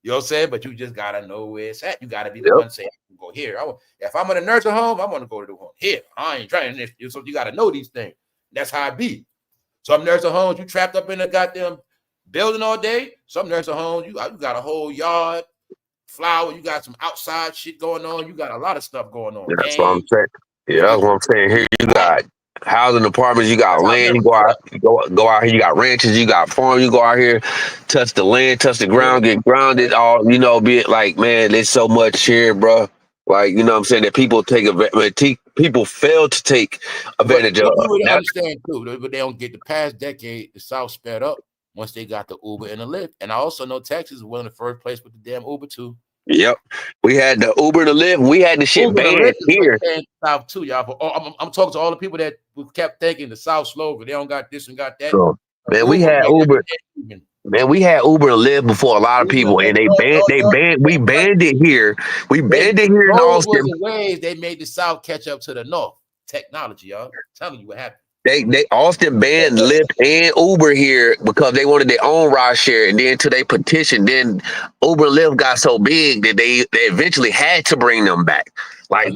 You know what I'm saying? But you just gotta know where it's at. You gotta be the one saying, I can go here. If I'm in a nursing home, I'm gonna go to the home here. I ain't trying this. So you gotta know these things. That's how it be. Some nursing homes, you trapped up in a goddamn building all day. Some nursing homes, you got a whole yard, flower, you got some outside shit going on. You got a lot of stuff going on. That's what I'm Games. saying. Yeah, that's what I'm saying. Here you got housing apartments, you got land, you go out here, you got ranches, you got farms, you go out here, touch the land, touch the ground, get grounded, all be it like, man, there's so much here, bro. Like, you know what I'm saying, that people people fail to take advantage of. What you understand too, but they don't get the past decade, the South sped up once they got the Uber and the Lyft. And I also know Texas was one of the first place with the damn Uber too. Yep, we had the Uber and the Lyft. We had the shit Uber banned here. In the South too, y'all. But I'm talking to all the people that kept thinking the South slow, but they don't got this and got that. So, man, we had Uber. Man, we had Uber and Lyft before a lot of people, and we banned it here. We banned it here in Austin. The ways they made the South catch up to the North. Technology, y'all. I'm telling you what happened. They Austin banned Lyft and Uber here because they wanted their own ride share, and then to they petition, then Uber and Lyft got so big that they eventually had to bring them back. Like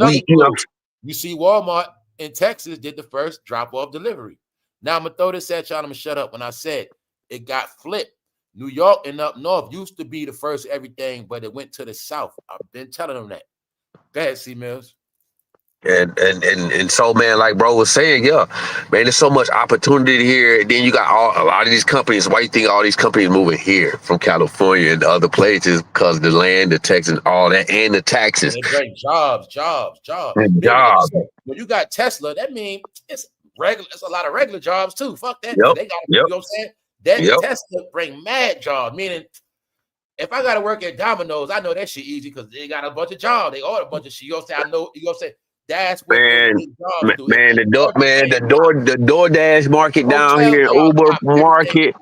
you see, Walmart in Texas did the first drop-off delivery. Now I'm gonna throw this at y'all. I'm gonna shut up when I said it got flipped. New York and up north used to be the first everything, but it went to the South. I've been telling them that. Go ahead, C Mills. And so, man, like bro was saying, yeah, man, there's so much opportunity here. And then you got a lot of these companies. Why you think all these companies moving here from California and other places? Because the land, the taxes, all that, and the taxes. They bring jobs. When you got Tesla, that means it's regular. It's a lot of regular jobs too. Fuck that. Yep. They got, you know what I'm saying? That Tesla bring mad jobs. Meaning, if I got to work at Domino's, I know that shit easy because they got a bunch of jobs. They order a bunch of shit. You gonna say, I know. You gonna say. That's what the DoorDash market down here, Uber market,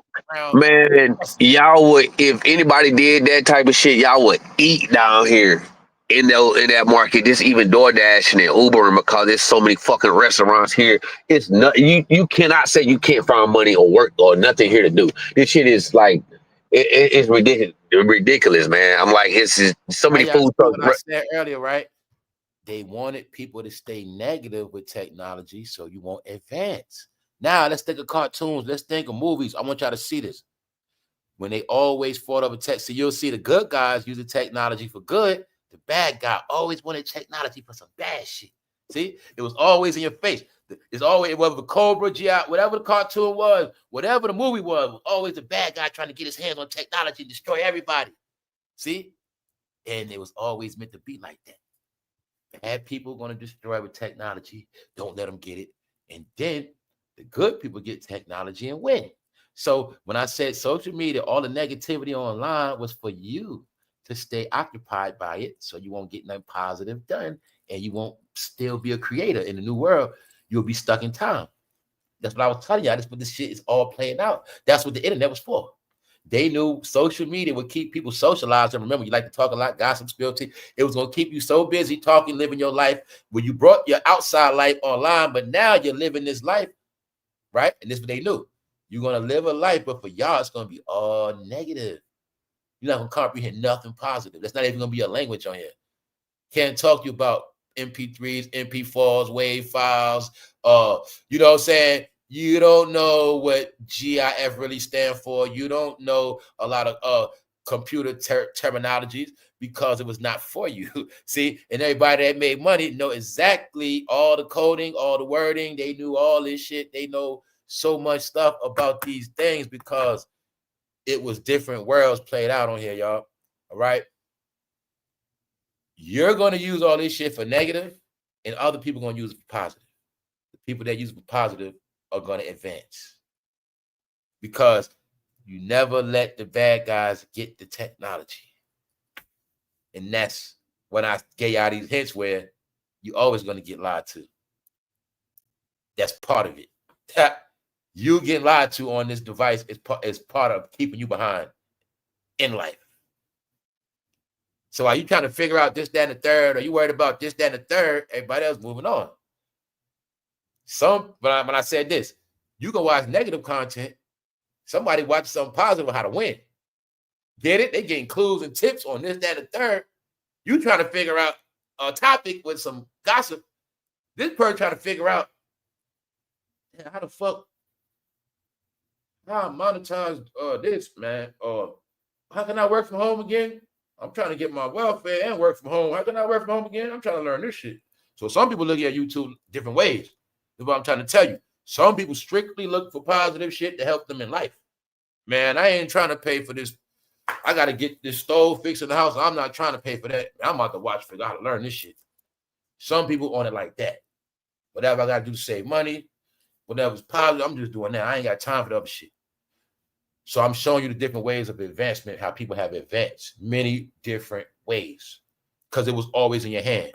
man, y'all would, if anybody did that type of shit, y'all would eat down here in that market. Just even DoorDash and Ubering, because there's so many fucking restaurants here. It's not you cannot say you can't find money or work or nothing here to do. This shit is like it's ridiculous, man. I'm like, it's just so many food trucks. I said earlier, right? They wanted people to stay negative with technology so you won't advance. Now, let's think of cartoons. Let's think of movies. I want y'all to see this. When they always fought over tech. So you'll see the good guys using technology for good. The bad guy always wanted technology for some bad shit. See? It was always in your face. It's always, whether the Cobra, GI, whatever the cartoon was, whatever the movie was always the bad guy trying to get his hands on technology and destroy everybody. See? And it was always meant to be like that. Bad people going to destroy with technology. Don't let them get it. And then the good people get technology and win. So when I said social media, all the negativity online was for you to stay occupied by it so you won't get nothing positive done and you won't still be a creator in the new world. You'll be stuck in time. That's what I was telling y'all. That's what this shit is all playing out. That's what the internet was for. They knew social media would keep people socialized. And remember, you like to talk a lot, gossip, spill tea. It was going to keep you so busy talking, living your life where you brought your outside life online, but now you're living this life, right? And this is what they knew. You're going to live a life, but for y'all, it's going to be all negative. You're not going to comprehend nothing positive. That's not even going to be a language on here. Can't talk to you about MP3s, MP4s, WAV files. You know what I'm saying? You don't know what GIF really stand for. You don't know a lot of computer terminologies because it was not for you. See, and everybody that made money know exactly all the coding, all the wording. They knew all this shit. They know so much stuff about these things because it was different worlds played out on here, y'all. All right. You're going to use all this shit for negative, and other people are going to use it for positive. The people that use it for positive are going to advance because you never let the bad guys get the technology. And that's when I gave y'all these hints where you're always going to get lied to. That's part of it. You getting lied to on this device is part of keeping you behind in life. So are you trying to figure out this, that, and the third? Are you worried about this, that, and the third? Everybody else moving on. When I said this, you can watch negative content. Somebody watch something positive on how to win. Get it? They getting clues and tips on this, that, and the third. You trying to figure out a topic with some gossip. This person trying to figure out how the fuck how I monetize this, man. How can I work from home again? I'm trying to get my welfare and work from home. How can I work from home again? I'm trying to learn this shit. So some people look at YouTube different ways. That's what I'm trying to tell you. Some people strictly look for positive shit to help them in life. Man, I ain't trying to pay for this. I got to get this stove fixed in the house. I'm not trying to pay for that. I'm about to watch, figure out how to learn this shit. Some people on it like that. Whatever I got to do to save money, whatever's positive, I'm just doing that. I ain't got time for the other shit. So I'm showing you the different ways of advancement, how people have advanced many different ways because it was always in your hand.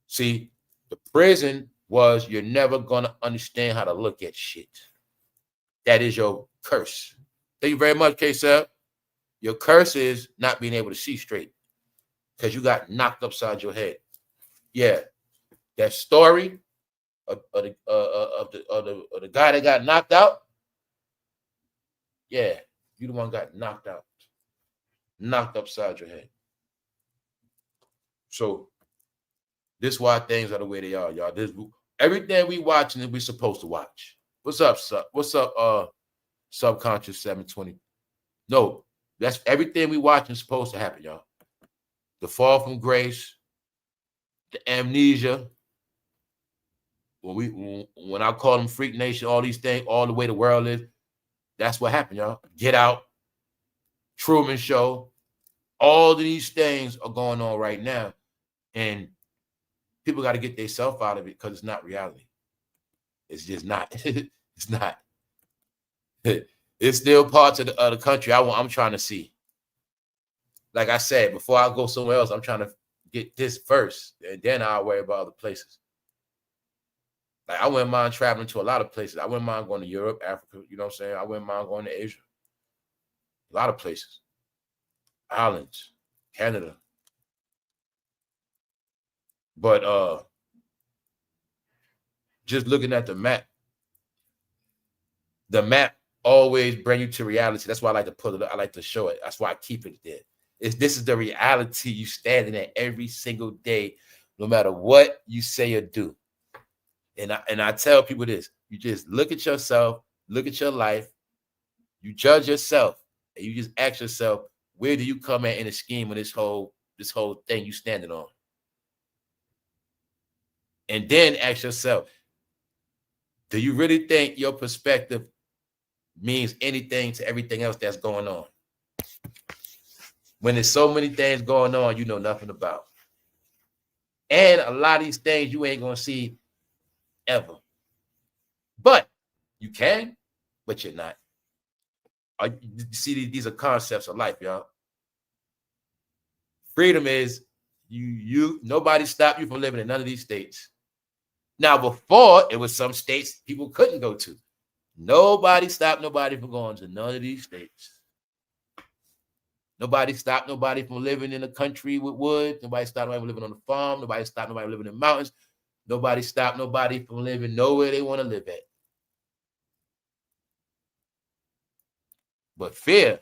See, the prison was you're never going to understand how to look at shit. That is your curse. Thank you very much, K-Seb. Your curse is not being able to see straight because you got knocked upside your head. Yeah, that story of the guy that got knocked out. Yeah, you the one got knocked out, knocked upside your head. So this is why things are the way they are, y'all. Everything we watching is we supposed to watch. What's up, sub? What's up, subconscious 720? No, that's everything we watching is supposed to happen, y'all. The fall from grace, the amnesia. When I call them Freak Nation, all these things, all the way the world is. That's what happened, y'all. Get Out, Truman Show, all of these things are going on right now. And people got to get themselves out of it because it's not reality. It's just not. It's not. It's still parts of the country I'm trying to see. Like I said, before I go somewhere else, I'm trying to get this first, and then I'll worry about other places. Like I wouldn't mind traveling to a lot of places. I wouldn't mind going to Europe, Africa, you know what I'm saying? I wouldn't mind going to Asia. A lot of places. Islands, Canada. But just looking at the map always bring you to reality. That's why I like to put it up. I like to show it. That's why I keep it there. This is the reality you standing at every single day, no matter what you say or do. And I tell people this: you just look at yourself, look at your life, you judge yourself, and you just ask yourself, where do you come at in the scheme of this whole thing you standing on? And then ask yourself, do you really think your perspective means anything to everything else that's going on? When there's so many things going on you know nothing about. And a lot of these things you ain't gonna see ever. But you can, but you're not. You see, these are concepts of life, y'all. Freedom is nobody stopped you from living in none of these states. Now, before it was some states people couldn't go to. Nobody stopped nobody from going to none of these states. Nobody stopped nobody from living in a country with wood. Nobody stopped nobody from living on a farm. Nobody stopped nobody from living in mountains. Nobody stopped nobody from living nowhere they want to live at. But fear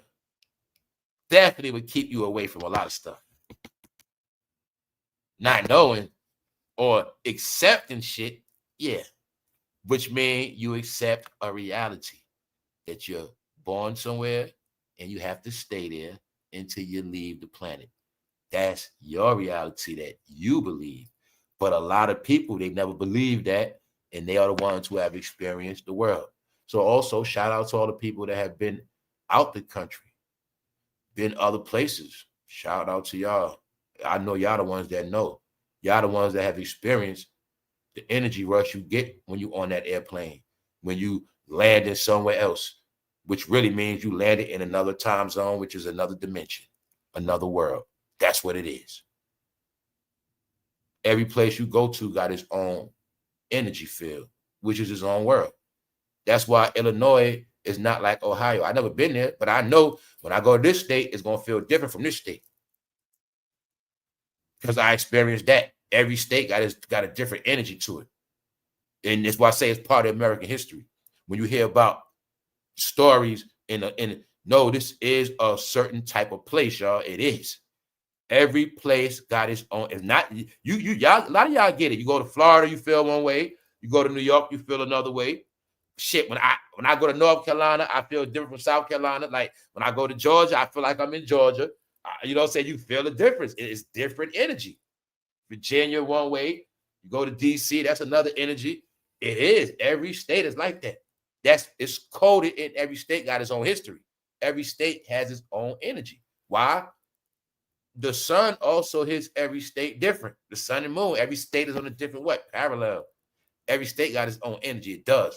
definitely would keep you away from a lot of stuff. Not knowing or accepting shit, yeah. Which means you accept a reality that you're born somewhere and you have to stay there until you leave the planet. That's your reality that you believe. But a lot of people, they never believe that, and they are the ones who have experienced the world. So also, shout out to all the people that have been out the country, been other places. Shout out to y'all. I know y'all the ones that know. Y'all the ones that have experienced the energy rush you get when you on that airplane, when you landed somewhere else, which really means you landed in another time zone, which is another dimension, another world. That's what it is. Every place you go to got its own energy field, which is its own world. That's why Illinois is not like Ohio. I've never been there, but I know when I go to this state, it's going to feel different from this state. Because I experienced that. Every state got a different energy to it. And that's why I say it's part of American history. When you hear about stories no, this is a certain type of place, y'all. It is. Every place got its own. It's not y'all. A lot of y'all get it. You go to Florida, you feel one way. You go to New York, you feel another way. Shit, when I go to North Carolina, I feel different from South Carolina. Like when I go to Georgia, I feel like I'm in Georgia. You know what I'm saying? You feel the difference. It's different energy. Virginia one way. You go to DC, that's another energy. It is. Every state is like that. It's coded in every state, got its own history. Every state has its own energy. Why? The sun also hits every state different. The sun and moon, every state is on a different what? Parallel. Every state got its own energy. It does.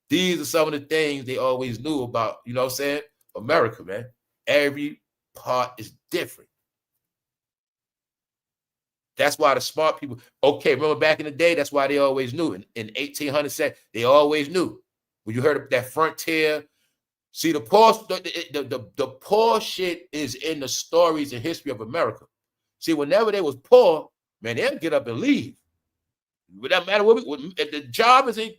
These are some of the things they always knew about, you know what I'm saying? America, man. Every part is different. That's why the smart people, okay, remember back in the day, that's why they always knew. In 1800, they always knew. When you heard of that frontier, see, the poor shit is in the stories and history of America. See, whenever they was poor, man, they'd get up and leave. It doesn't matter if the job is in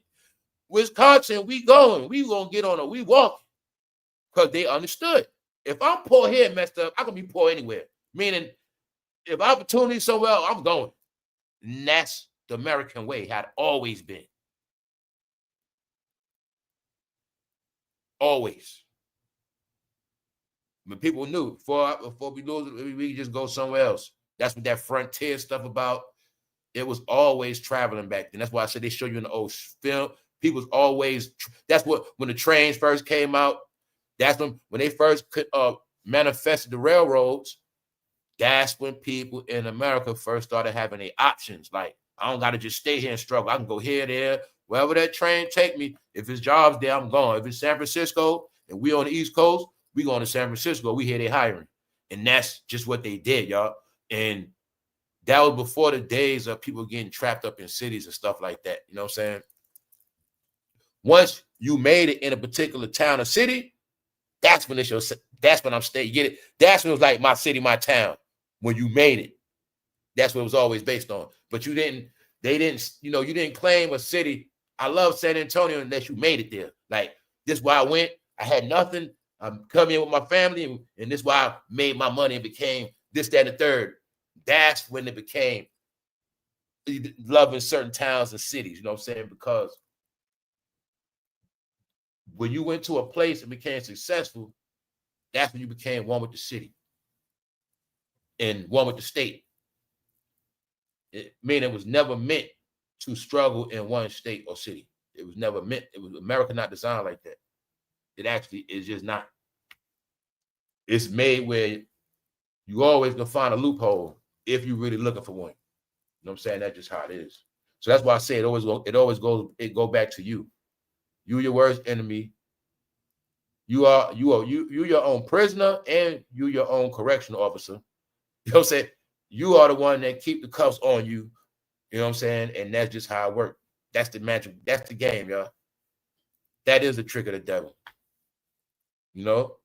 Wisconsin, we gonna get on we walk. Because they understood. If I'm poor here and messed up, I can be poor anywhere. Meaning, if opportunity somewhere, I'm going. And that's the American way, had always been. Always. When people knew, before we lose it, we just go somewhere else. That's what that frontier stuff about. It was always traveling back then. That's why I said they show you in the old film. People's always, that's what, when the trains first came out, that's when they first manifested the railroads, that's when people in America first started having their options. Like, I don't got to just stay here and struggle. I can go here, there, wherever that train take me. If it's jobs there, I'm going. If it's San Francisco and we on the East Coast, we going to San Francisco. We here, they hiring. And that's just what they did, y'all. And that was before the days of people getting trapped up in cities and stuff like that. You know what I'm saying? Once you made it in a particular town or city, that's when I'm staying. You get it? That's when it was like my city, my town. When you made it, that's what it was always based on. But you didn't claim a city. I love San Antonio unless you made it there. Like, this is why I went. I had nothing. I'm coming in with my family, and this is why I made my money and became this, that, and the third. That's when it became loving certain towns and cities. You know what I'm saying? Because when you went to a place and became successful, that's when you became one with the city and one with the state. It was never meant to struggle in one state or city. It was never meant. It was America not designed like that. It actually is just not. It's made where you always gonna find a loophole if you're really looking for one. You know what I'm saying? That's just how it is. So that's why I say it go back to you. You your worst enemy. You your own prisoner, and you your own correctional officer. You know what I'm saying? You are the one that keep the cuffs on you. You know what I'm saying? And that's just how it works. That's the magic. That's the game, y'all. That is the trick of the devil. You know?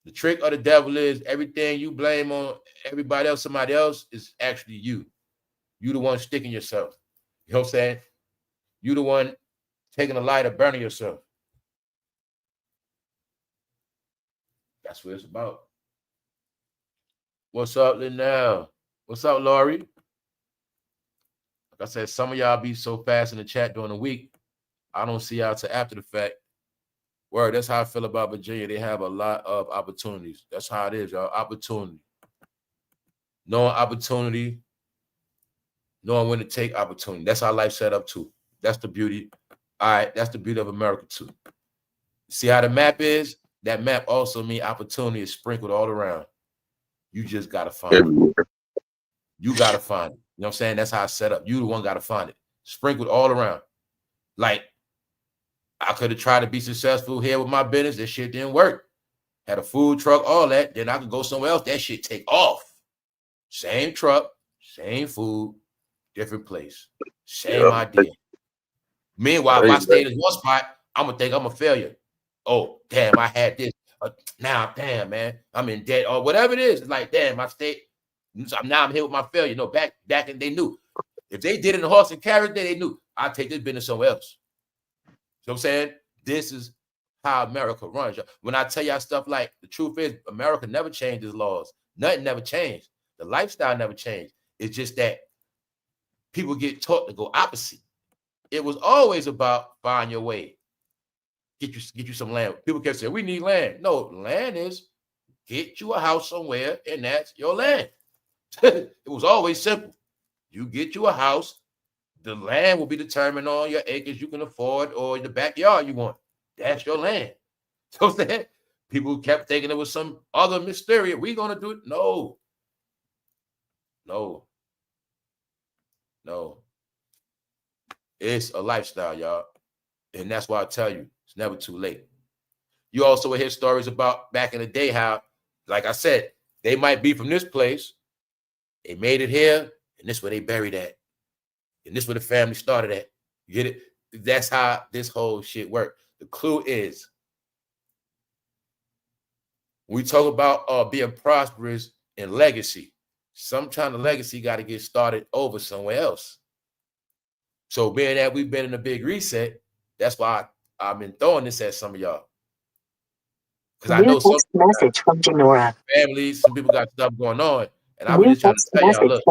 The trick of the devil is everything you blame on everybody else, somebody else, is actually you. You the one sticking yourself. You know what I'm saying? You the one taking a lighter, burning yourself. That's what it's about. What's up, Linnell? What's up, Laurie? Like I said, some of y'all be so fast in the chat during the week, I don't see y'all till after the fact. Word, that's how I feel about Virginia. They have a lot of opportunities. That's how it is, y'all. Opportunity. Knowing opportunity, knowing when to take opportunity. That's how life set up too. That's the beauty. All right, that's the beauty of America too. See how the map is? That map also means opportunity is sprinkled all around. You just got to find it. You got to find it. You know what I'm saying? That's how it's set up. You the one got to find it. Sprinkled all around. Like, I could have tried to be successful here with my business. That shit didn't work. Had a food truck, all that. Then I could go somewhere else. That shit take off. Same truck, same food, different place. Same idea. Meanwhile, if I stayed in one spot, I'm gonna think I'm a failure. Oh, damn, I had this. Now, damn, man, I'm in debt or whatever it is. It's like, damn, my state. Now I'm here with my failure. Back and they knew if they did it in horse and carriage, they knew I'd take this business somewhere else. You know what I'm saying? This is how America runs. When I tell y'all stuff like the truth is, America never changed its laws. Nothing never changed. The lifestyle never changed. It's just that people get taught to go opposite. It was always about find your way. Get you some land. People kept saying, we need land. No, land is get you a house somewhere, and that's your land. It was always simple. You get you a house, the land will be determined on your acres you can afford or the backyard you want. That's your land. So that people kept thinking it was some other mysterious. We gonna do it? No. It's a lifestyle, y'all. And that's why I tell you, it's never too late. You also will hear stories about back in the day how, like I said, they might be from this place. They made it here, and this is where they buried at. And this is where the family started at. You get it? That's how this whole shit works. The clue is, when we talk about being prosperous and legacy, sometimes the legacy got to get started over somewhere else. So being that we've been in a big reset, that's why I've been throwing this at some of y'all. Because I know some families, some people got stuff going on. And I'm just trying to tell y'all, look,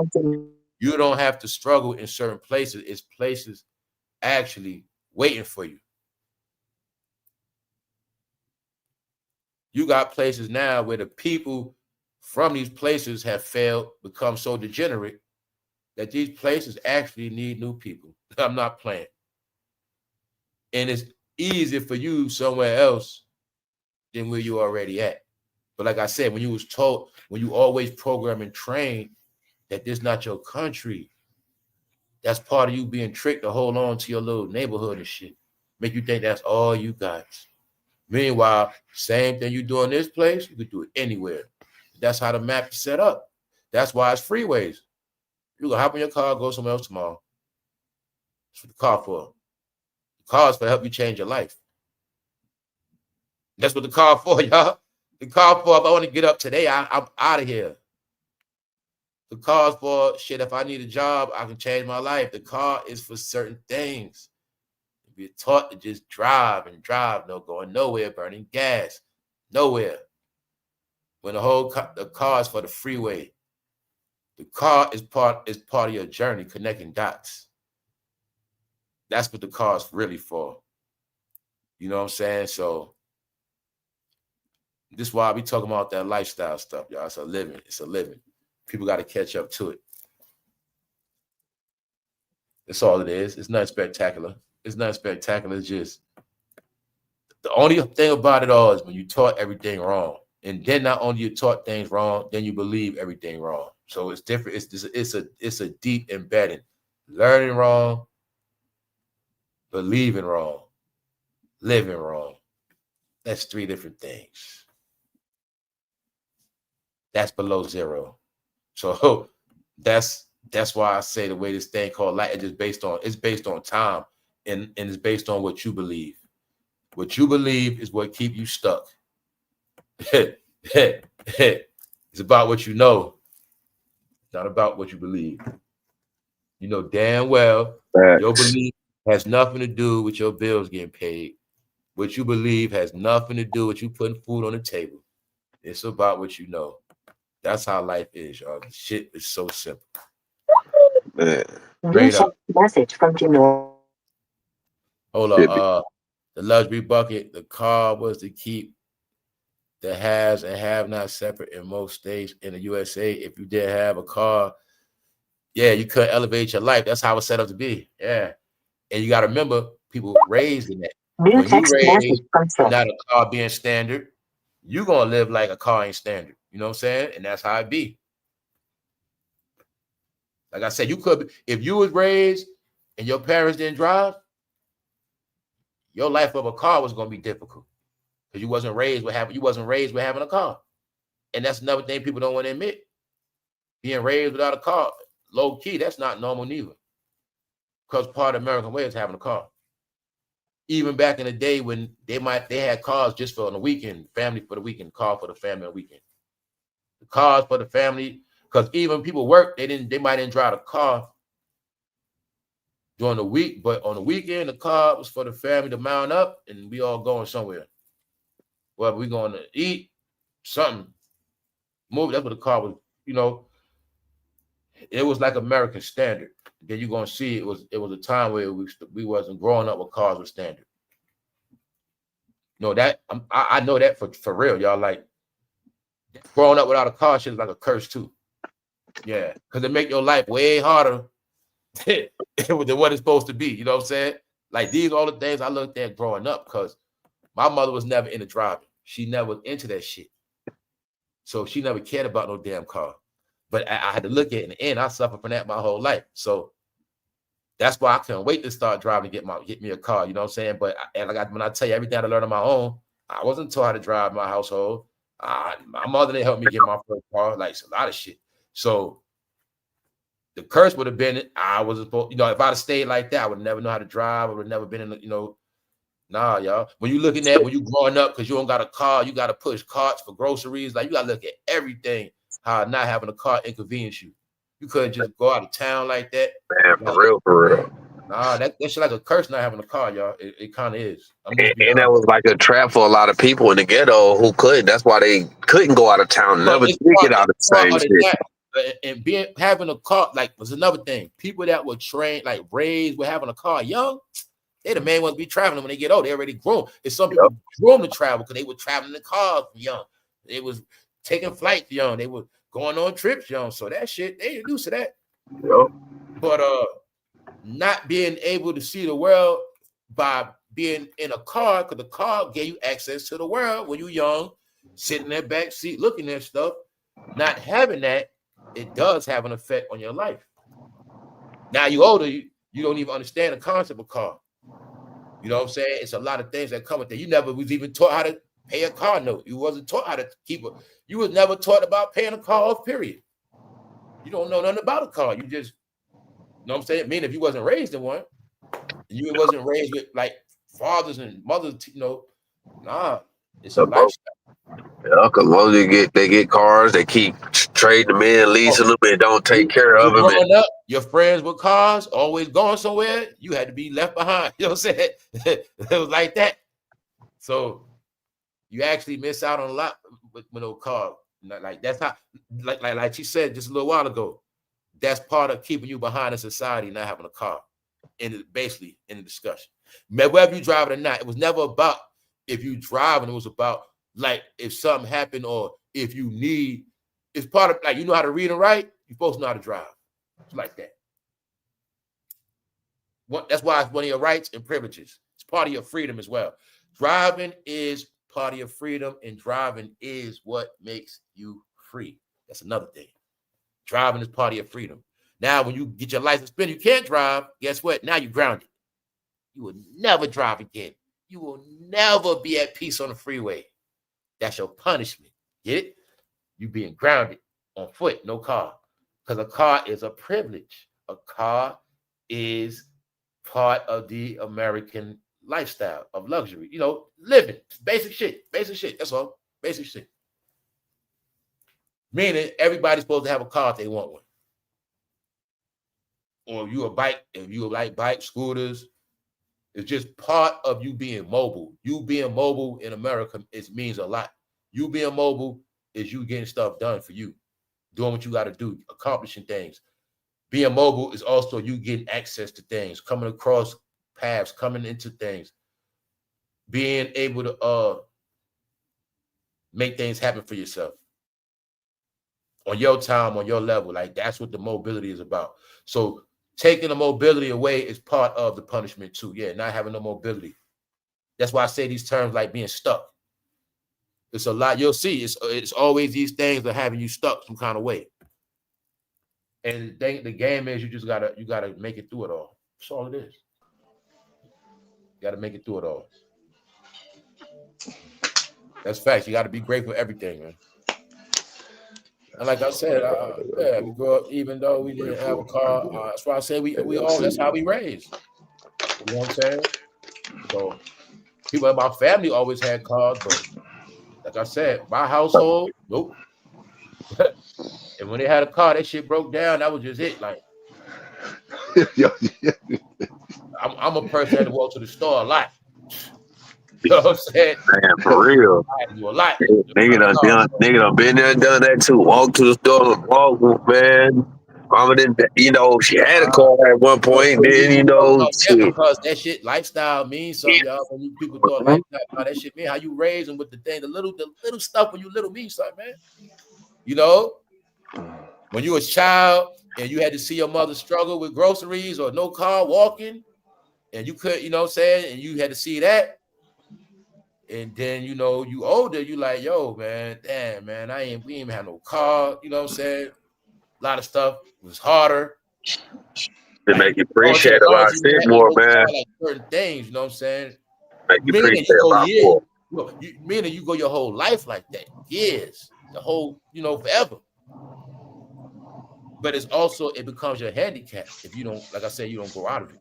you don't have to struggle in certain places. It's places actually waiting for you. You got places now where the people from these places have failed, become so degenerate that these places actually need new people. I'm not playing. And it's easier for you somewhere else than where you already at. But like I said, when you was told, when you always program and train that this not your country, that's part of you being tricked to hold on to your little neighborhood and shit. Make you think that's all you got. Meanwhile, same thing you do in this place, you could do it anywhere. That's how the map is set up. That's why it's freeways. You can hop in your car, go somewhere else tomorrow. That's what the car for. The car is for help you change your life. That's what the car for, y'all. The car for, if I want to get up today, I'm out of here. The car's for, shit, if I need a job, I can change my life. The car is for certain things. You're taught to just drive, no going nowhere, burning gas, nowhere. When the car is for the freeway. The car is part of your journey, connecting dots. That's what the car is really for. You know what I'm saying? So this is why we talking about that lifestyle stuff, y'all. It's a living. It's a living. People got to catch up to it. That's all it is. It's not spectacular. It's not spectacular. It's just the only thing about it all is when you taught everything wrong. And then not only you taught things wrong, then you believe everything wrong. So it's different. It's a deep embedding. Learning wrong, believing wrong, living wrong. That's three different things. That's below zero. So that's why I say the way this thing called life is based on time and it's based on what you believe. What you believe is what keep you stuck. It's about what you know, not about what you believe. You know damn well your belief has nothing to do with your bills getting paid. What you believe has nothing to do with you putting food on the table. It's about what you know. That's how life is, y'all. Shit is so simple. Straight up. Message from Jimmy. Hold up. The luxury bucket, the car was to keep the haves and have not separate in most states in the USA. If you did have a car, yeah, you could elevate your life. That's how it's set up to be. Yeah. And you got to remember, people raised in that. When you raised not a car being standard, you're going to live like a car ain't standard. You know what I'm saying? And that's how it be. Like I said, you could, if you was raised and your parents didn't drive, your life of a car was going to be difficult because you wasn't raised with having a car. And that's another thing people don't want to admit. Being raised without a car, low key, that's not normal neither. Because part of the American way is having a car. even back in the day when they had cars just for on the weekend, family for the weekend, car for the family on the weekend. The cars for the family, because even people work, they might didn't drive a car during the week, but on the weekend, the car was for the family to mount up and we all going somewhere. Well, we going to eat something, movie. That's what the car was, you know. It was like American standard. Then you're gonna see it was a time where we wasn't growing up with cars with standard. No, that I know that for real, y'all. Like growing up without a car shit is like a curse too. Yeah, because it make your life way harder than what it's supposed to be. You know what I'm saying? Like these all the things I looked at growing up, because my mother was never into driving. She never was into that shit. So she never cared about no damn car. But I had to look at it in the end. I suffered from that my whole life. So that's why I couldn't wait to start driving to get me a car. You know what I'm saying? But when I tell you everything I learned on my own, I wasn't taught how to drive my household. My mother didn't help me get my first car. Like it's a lot of shit. So the curse would have been I wasn't supposed, if I'd have stayed like that, I would never know how to drive. I would have never been in nah, y'all. When you looking at when you growing up, because you don't got a car, you got to push carts for groceries. Like you got to look at everything. How not having a car inconvenience you. You couldn't just go out of town like that. Man, for real. Nah, that shit like a curse not having a car, y'all. It kind of is. And that was like a trap for a lot of people in the ghetto who couldn't. That's why they couldn't go out of town. Never did get out of the same shit. And having a car, like, was another thing. People that were trained, like raised with having a car young, they the main ones be traveling when they get old. They already grown. It's some people grown to travel because they were traveling in cars young. They was taking flights young. They were going on trips young. So that shit, they used to that. Yep. But not being able to see the world by being in a car, because the car gave you access to the world when you're young, sitting in that back seat looking at stuff. Not having that, it does have an effect on your life. Now you older, you don't even understand the concept of car. You know what I'm saying? It's a lot of things that come with that. You never was even taught how to pay a car note. You wasn't taught how to keep it. You was never taught about paying a car off, period. You don't know nothing about a car. You just, you know what I'm saying? I mean, if you wasn't raised in one, you wasn't raised with like fathers and mothers, nah, it's a lifestyle. Yeah, because once they get cars, they keep trading them in, leasing them, and don't take care of them. Growing up, your friends with cars, always going somewhere, you had to be left behind. You know what I'm saying? It was like that. So you actually miss out on a lot with no car. Like that's how, like she said just a little while ago, that's part of keeping you behind in society, not having a car. And basically in the discussion, whether you drive it or not, it was never about if you drive, and it was about like if something happened or if you need. It's part of like you know how to read and write, you're supposed to know how to drive. It's like that. That's why it's one of your rights and privileges. It's part of your freedom as well. Driving is part of your freedom, and driving is what makes you free. That's another thing. Driving is part of your freedom. Now, when you get your license suspended, you can't drive. Guess what? Now you're grounded. You will never drive again. You will never be at peace on the freeway. That's your punishment. Get it? You being grounded on foot, no car. Because a car is a privilege. A car is part of the American lifestyle of luxury. Living. Basic shit. That's all. Basic shit. Meaning everybody's supposed to have a car if they want one. Or if you like bike, scooters, it's just part of you being mobile. You being mobile in America, it means a lot. You being mobile is you getting stuff done for you, doing what you got to do, accomplishing things. Being mobile is also you getting access to things, coming across paths, coming into things, being able to make things happen for yourself on your time, on your level. Like that's what the mobility is about. So taking the mobility away is part of the punishment too. Yeah, not having no mobility. That's why I say these terms like being stuck. It's a lot. You'll see. It's always these things that having you stuck some kind of way. And the game is you gotta make it through it all. That's all it is. You gotta make it through it all. That's facts. You gotta be grateful for everything, man. And like I said, we grew up, even though we didn't have a car. That's why I say we all, that's how we raised. You know what I'm saying? So people in my family always had cars, but like I said, my household, nope. And when they had a car, that shit broke down. That was just it. Like, I'm a person that had to walk to the store a lot. You know what I'm saying? Man, for real. I do a lot. Nigga done been there and done that too. Walk to the store, walk, man. Mama didn't, she had a car at one point. Then, because that shit lifestyle means something, y'all. When you people do a lifestyle, that shit mean how you raise them with the thing, the little stuff when you little mean something, man. You know, when you was a child and you had to see your mother struggle with groceries or no car walking, and you could, you know what I'm saying, and you had to see that. And then, you know, you older, you like, yo, man, damn, man, we ain't have no car, you know what I'm saying? A lot of stuff was harder. To make you appreciate a lot of shit more, man. Like certain things, you know what I'm saying? Make you appreciate a lot more. Meaning you go your whole life like that, years, the whole, you know, forever. But it's also, it becomes your handicap if you don't, like I said, you don't go out of it.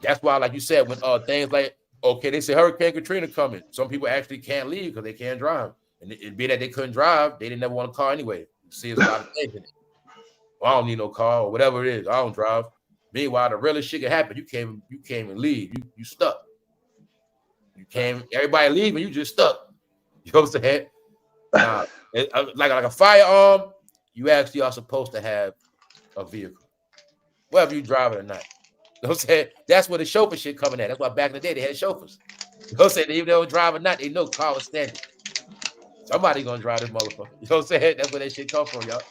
That's why, like you said, when things like, okay, they say Hurricane Katrina coming. Some people actually can't leave because they can't drive. And it be that they couldn't drive, they didn't ever want a car anyway. You see, there's a lot of things in it. Well, I don't need no car or whatever it is. I don't drive. Meanwhile, the realest shit can happen. You came and leave. You stuck. You came, everybody leaving, you just stuck. You know what I'm saying? Like a firearm, you actually are supposed to have a vehicle, whether you drive it or not. You know what I'm saying? That's where the chauffeur shit coming at. That's why back in the day they had chauffeurs. You know what I'm saying? Even though they drive or not, they know car was standing. Somebody gonna drive this motherfucker. You know what I'm saying? That's where that shit come from, y'all.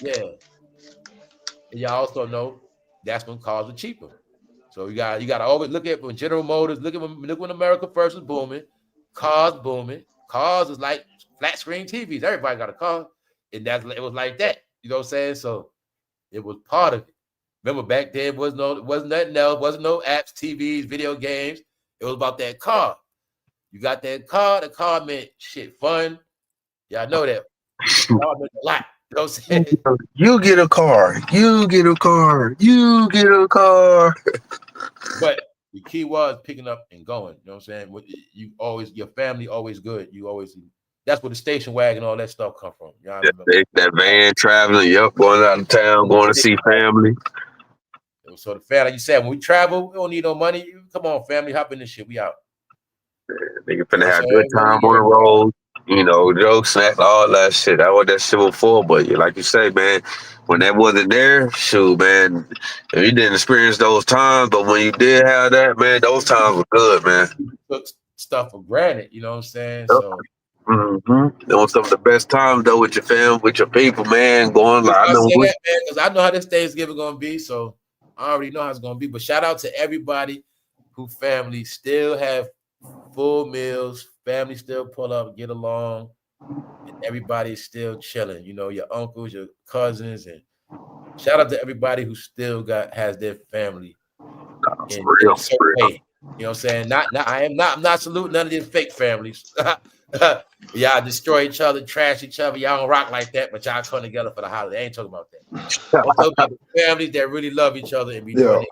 Yeah. And y'all also know that's when cars were cheaper. So you gotta always look at when General Motors, look when America First was booming, cars booming. Cars is like flat screen TVs. Everybody got a car, and it was like that. You know what I'm saying? So it was part of it. Remember back then, wasn't nothing else, wasn't no apps, TVs, video games. It was about that car. You got that car, the car meant shit, fun. Y'all know that. Car meant a lot. You know what I'm saying? You get a car. You get a car. You get a car. But the key was picking up and going. You know what I'm saying? Your family always good. That's where the station wagon, all that stuff come from. That van traveling, going out of town, going to see family. So the family, like you said, when we travel, we don't need no money. Come on, family, hop in this shit. We out. Nigga finna have a good time on the road. You know, jokes, snacks, all that shit. That's what that shit was for. But like you say, man, when that wasn't there, shoot, man, you didn't experience those times. But when you did have that, man, those times were good, man. You took stuff for granted. You know what I'm saying? Yep. So. That was some of the best times though with your family, with your people, man. Going like I say that, man, because I know how this Thanksgiving gonna be. So I already know how it's gonna be. But shout out to everybody who family still have full meals, family still pull up, get along, and everybody's still chilling. You know, your uncles, your cousins, and shout out to everybody who still has their family in a certain way. You know what I'm saying? I'm not saluting none of these fake families. Y'all destroy each other, trash each other. Y'all don't rock like that, but y'all come together for the holiday. I ain't talking about that. I'm talking about the families that really love each other and be doing it.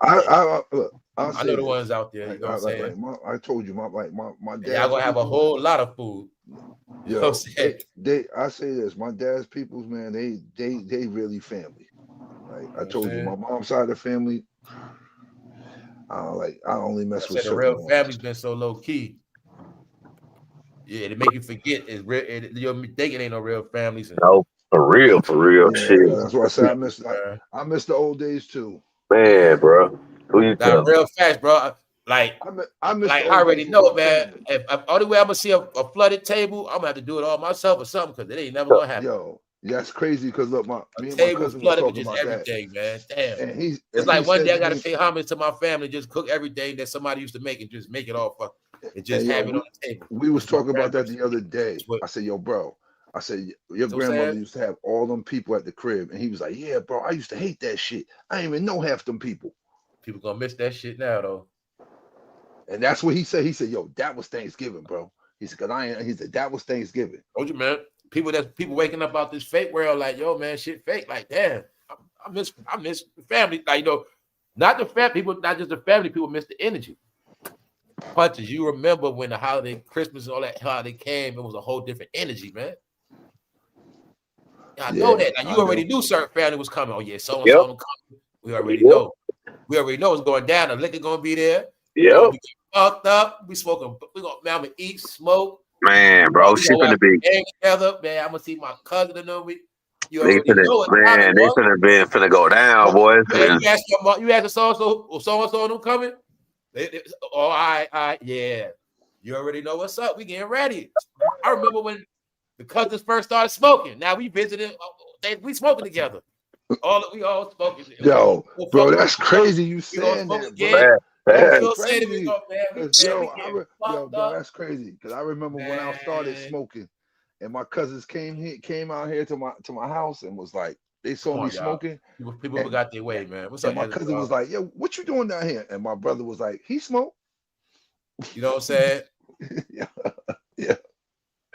I know the ones out there. You know what I'm saying? I told you, my dad. Y'all gonna have a whole lot of food. You know what I'm saying? I say this, my dad's peoples, man, they really family. Like I told you, my mom's side of the family. I only mess with the real family's been so low key. Yeah, to make you forget is real. You're thinking ain't no real families. No, for real shit. That's why I said I miss the old days too. Man, bro. Who you tell? Real facts, bro. Like I already know, man. If only way I'm gonna see a flooded table, I'm gonna have to do it all myself or something because it ain't never gonna happen. Yo, that's crazy because look, me and my cousin flooded with just everything, that. Man. Damn. And it's like one day I gotta pay homage to my family, just cook everything that somebody used to make and just make it all fuck. And just have it on the table. We was talking about that the other day. I said, yo, bro. I said, your grandmother used to have all them people at the crib. And he was like, yeah, bro, I used to hate that shit. I didn't even know half them people. People gonna miss that shit now, though. And that's what he said. He said, yo, that was Thanksgiving, bro. He said, he said, that was Thanksgiving. Told you, man. People waking up out this fake world like, yo, man, shit fake. Like, damn, I miss family. Like, you know, Not the family people, not just the family people miss the energy. Punches, you remember when the holiday, Christmas and all that holiday came, it was a whole different energy, man. I know that. Now you already knew certain family was coming. Oh yeah, so and so coming. We already know. We already know it's going down. The liquor gonna be there. Yep. We're gonna be fucked up. We smoking. We gonna eat, smoke. Man, bro, she finna be together. Man, I'm gonna see my cousin and them. You they already know it. man, they finna go down, boys. Man, you ask the so and so them coming. All right, yeah. You already know what's up. We getting ready. I remember when the cousins first started smoking. Now we visited. We smoking together. We all smoking. Yo, bro, that's crazy. You saying that, bro. That's crazy. Bro, that's crazy. Because I remember when I started smoking, and my cousins came out here to my house and was like, they saw me smoking. People got their way, man. What's up? My cousin was like, "Yo, what you doing down here?" And my brother was like, "He smoke." You know what I'm saying? Yeah,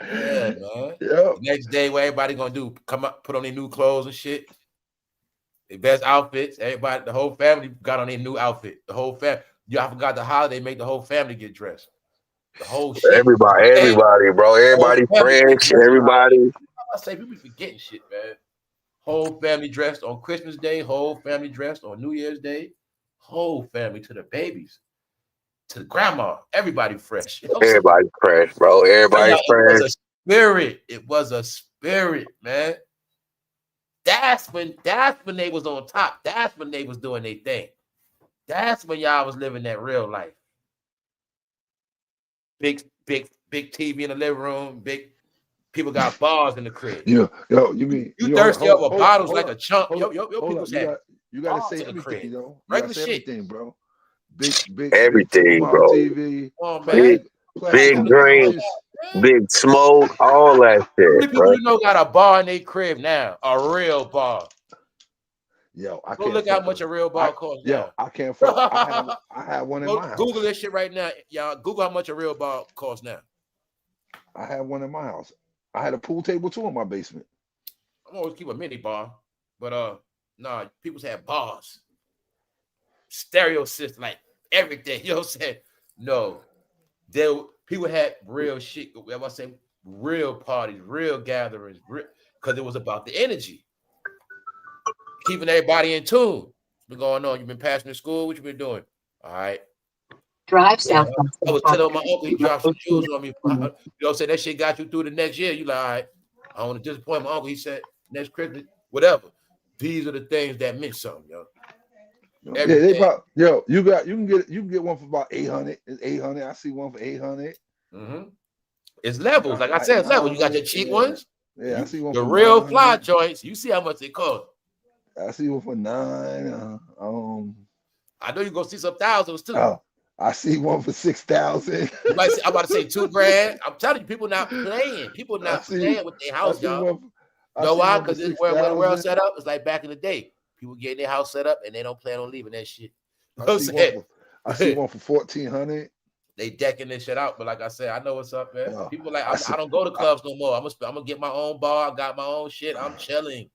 man. Yeah. The next day, what everybody gonna do? Come up, put on their new clothes and shit. Their best outfits. Everybody, the whole family got on their new outfit. The whole family. I forgot the holiday make the whole family get dressed. The whole shit. Everybody, bro. Everybody fresh. Everybody. I say people be forgetting shit, man. Whole family dressed on Christmas Day. Whole family dressed on New Year's Day. Whole family to the babies, to the grandma. Everybody fresh. You know everybody fresh, bro. Everybody fresh. It was a spirit, man. That's when they was on top. That's when they was doing their thing. That's when y'all was living that real life. Big TV in the living room. Big people got bars in the crib. Yo, you mean you thirsty over bottles like a chump? Yo, people say you gotta say everything, yo. Regular shit, everything, bro. Big everything, bro. TV, big drink, big smoke, all that shit. How many people you know got a bar in their crib now? A real bar. Yo, I go can't look how much a real bar costs. Yo, I can't. I had one in my house. Google this shit right now, y'all. Google how much a real bar costs now. I had one in my house. I had a pool table too in my basement. I'm always keep a mini bar, but nah, people had bars, stereo system, like everything. You know what I'm saying? No, people had real shit. I say real parties, real gatherings, because it was about the energy. Keeping everybody in tune. What's been going on? You've been passing to school? What you been doing? All right. Drive south. I was telling my uncle he dropped some jewels on me. You know what I'm saying? That shit got you through the next year. You like, all right. I don't want to disappoint my uncle. He said, next Christmas, whatever. These are the things that meant something, yo. Yeah, you can get one for about 800. It's 800. I see one for 800. Mm-hmm. It's levels. Like I said, it's levels. You got your cheap ones. Yeah, I see one the for real fly joints. You see how much they cost. I see one for 9. I know you're gonna see some thousands too. I see one for 6,000. I'm about to say $2,000. I'm telling you, people not playing. People not playing with their house, y'all. You know why? Because it's where the world set up. It's like back in the day. People getting their house set up and they don't plan on leaving that shit. I see one for 1,400. They decking this shit out, but like I said, I know what's up, man. People like I don't go to clubs no more. I'm gonna get my own bar. I got my own shit. I'm chilling.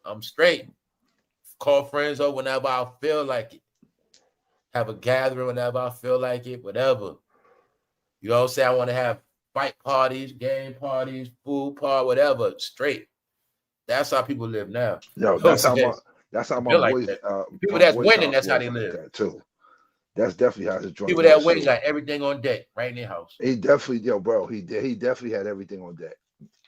I'm straight. Call friends over whenever I feel like it. Have a gathering whenever I feel like it, whatever. You know what I'm saying? I want to have fight parties, game parties, food party, whatever. Straight. That's how people live now. Yo, that's how my boys. People that's winning, that's how they live. Like too. That's definitely how the joint. People that win got everything on deck right in their house. He definitely, bro. He definitely had everything on deck.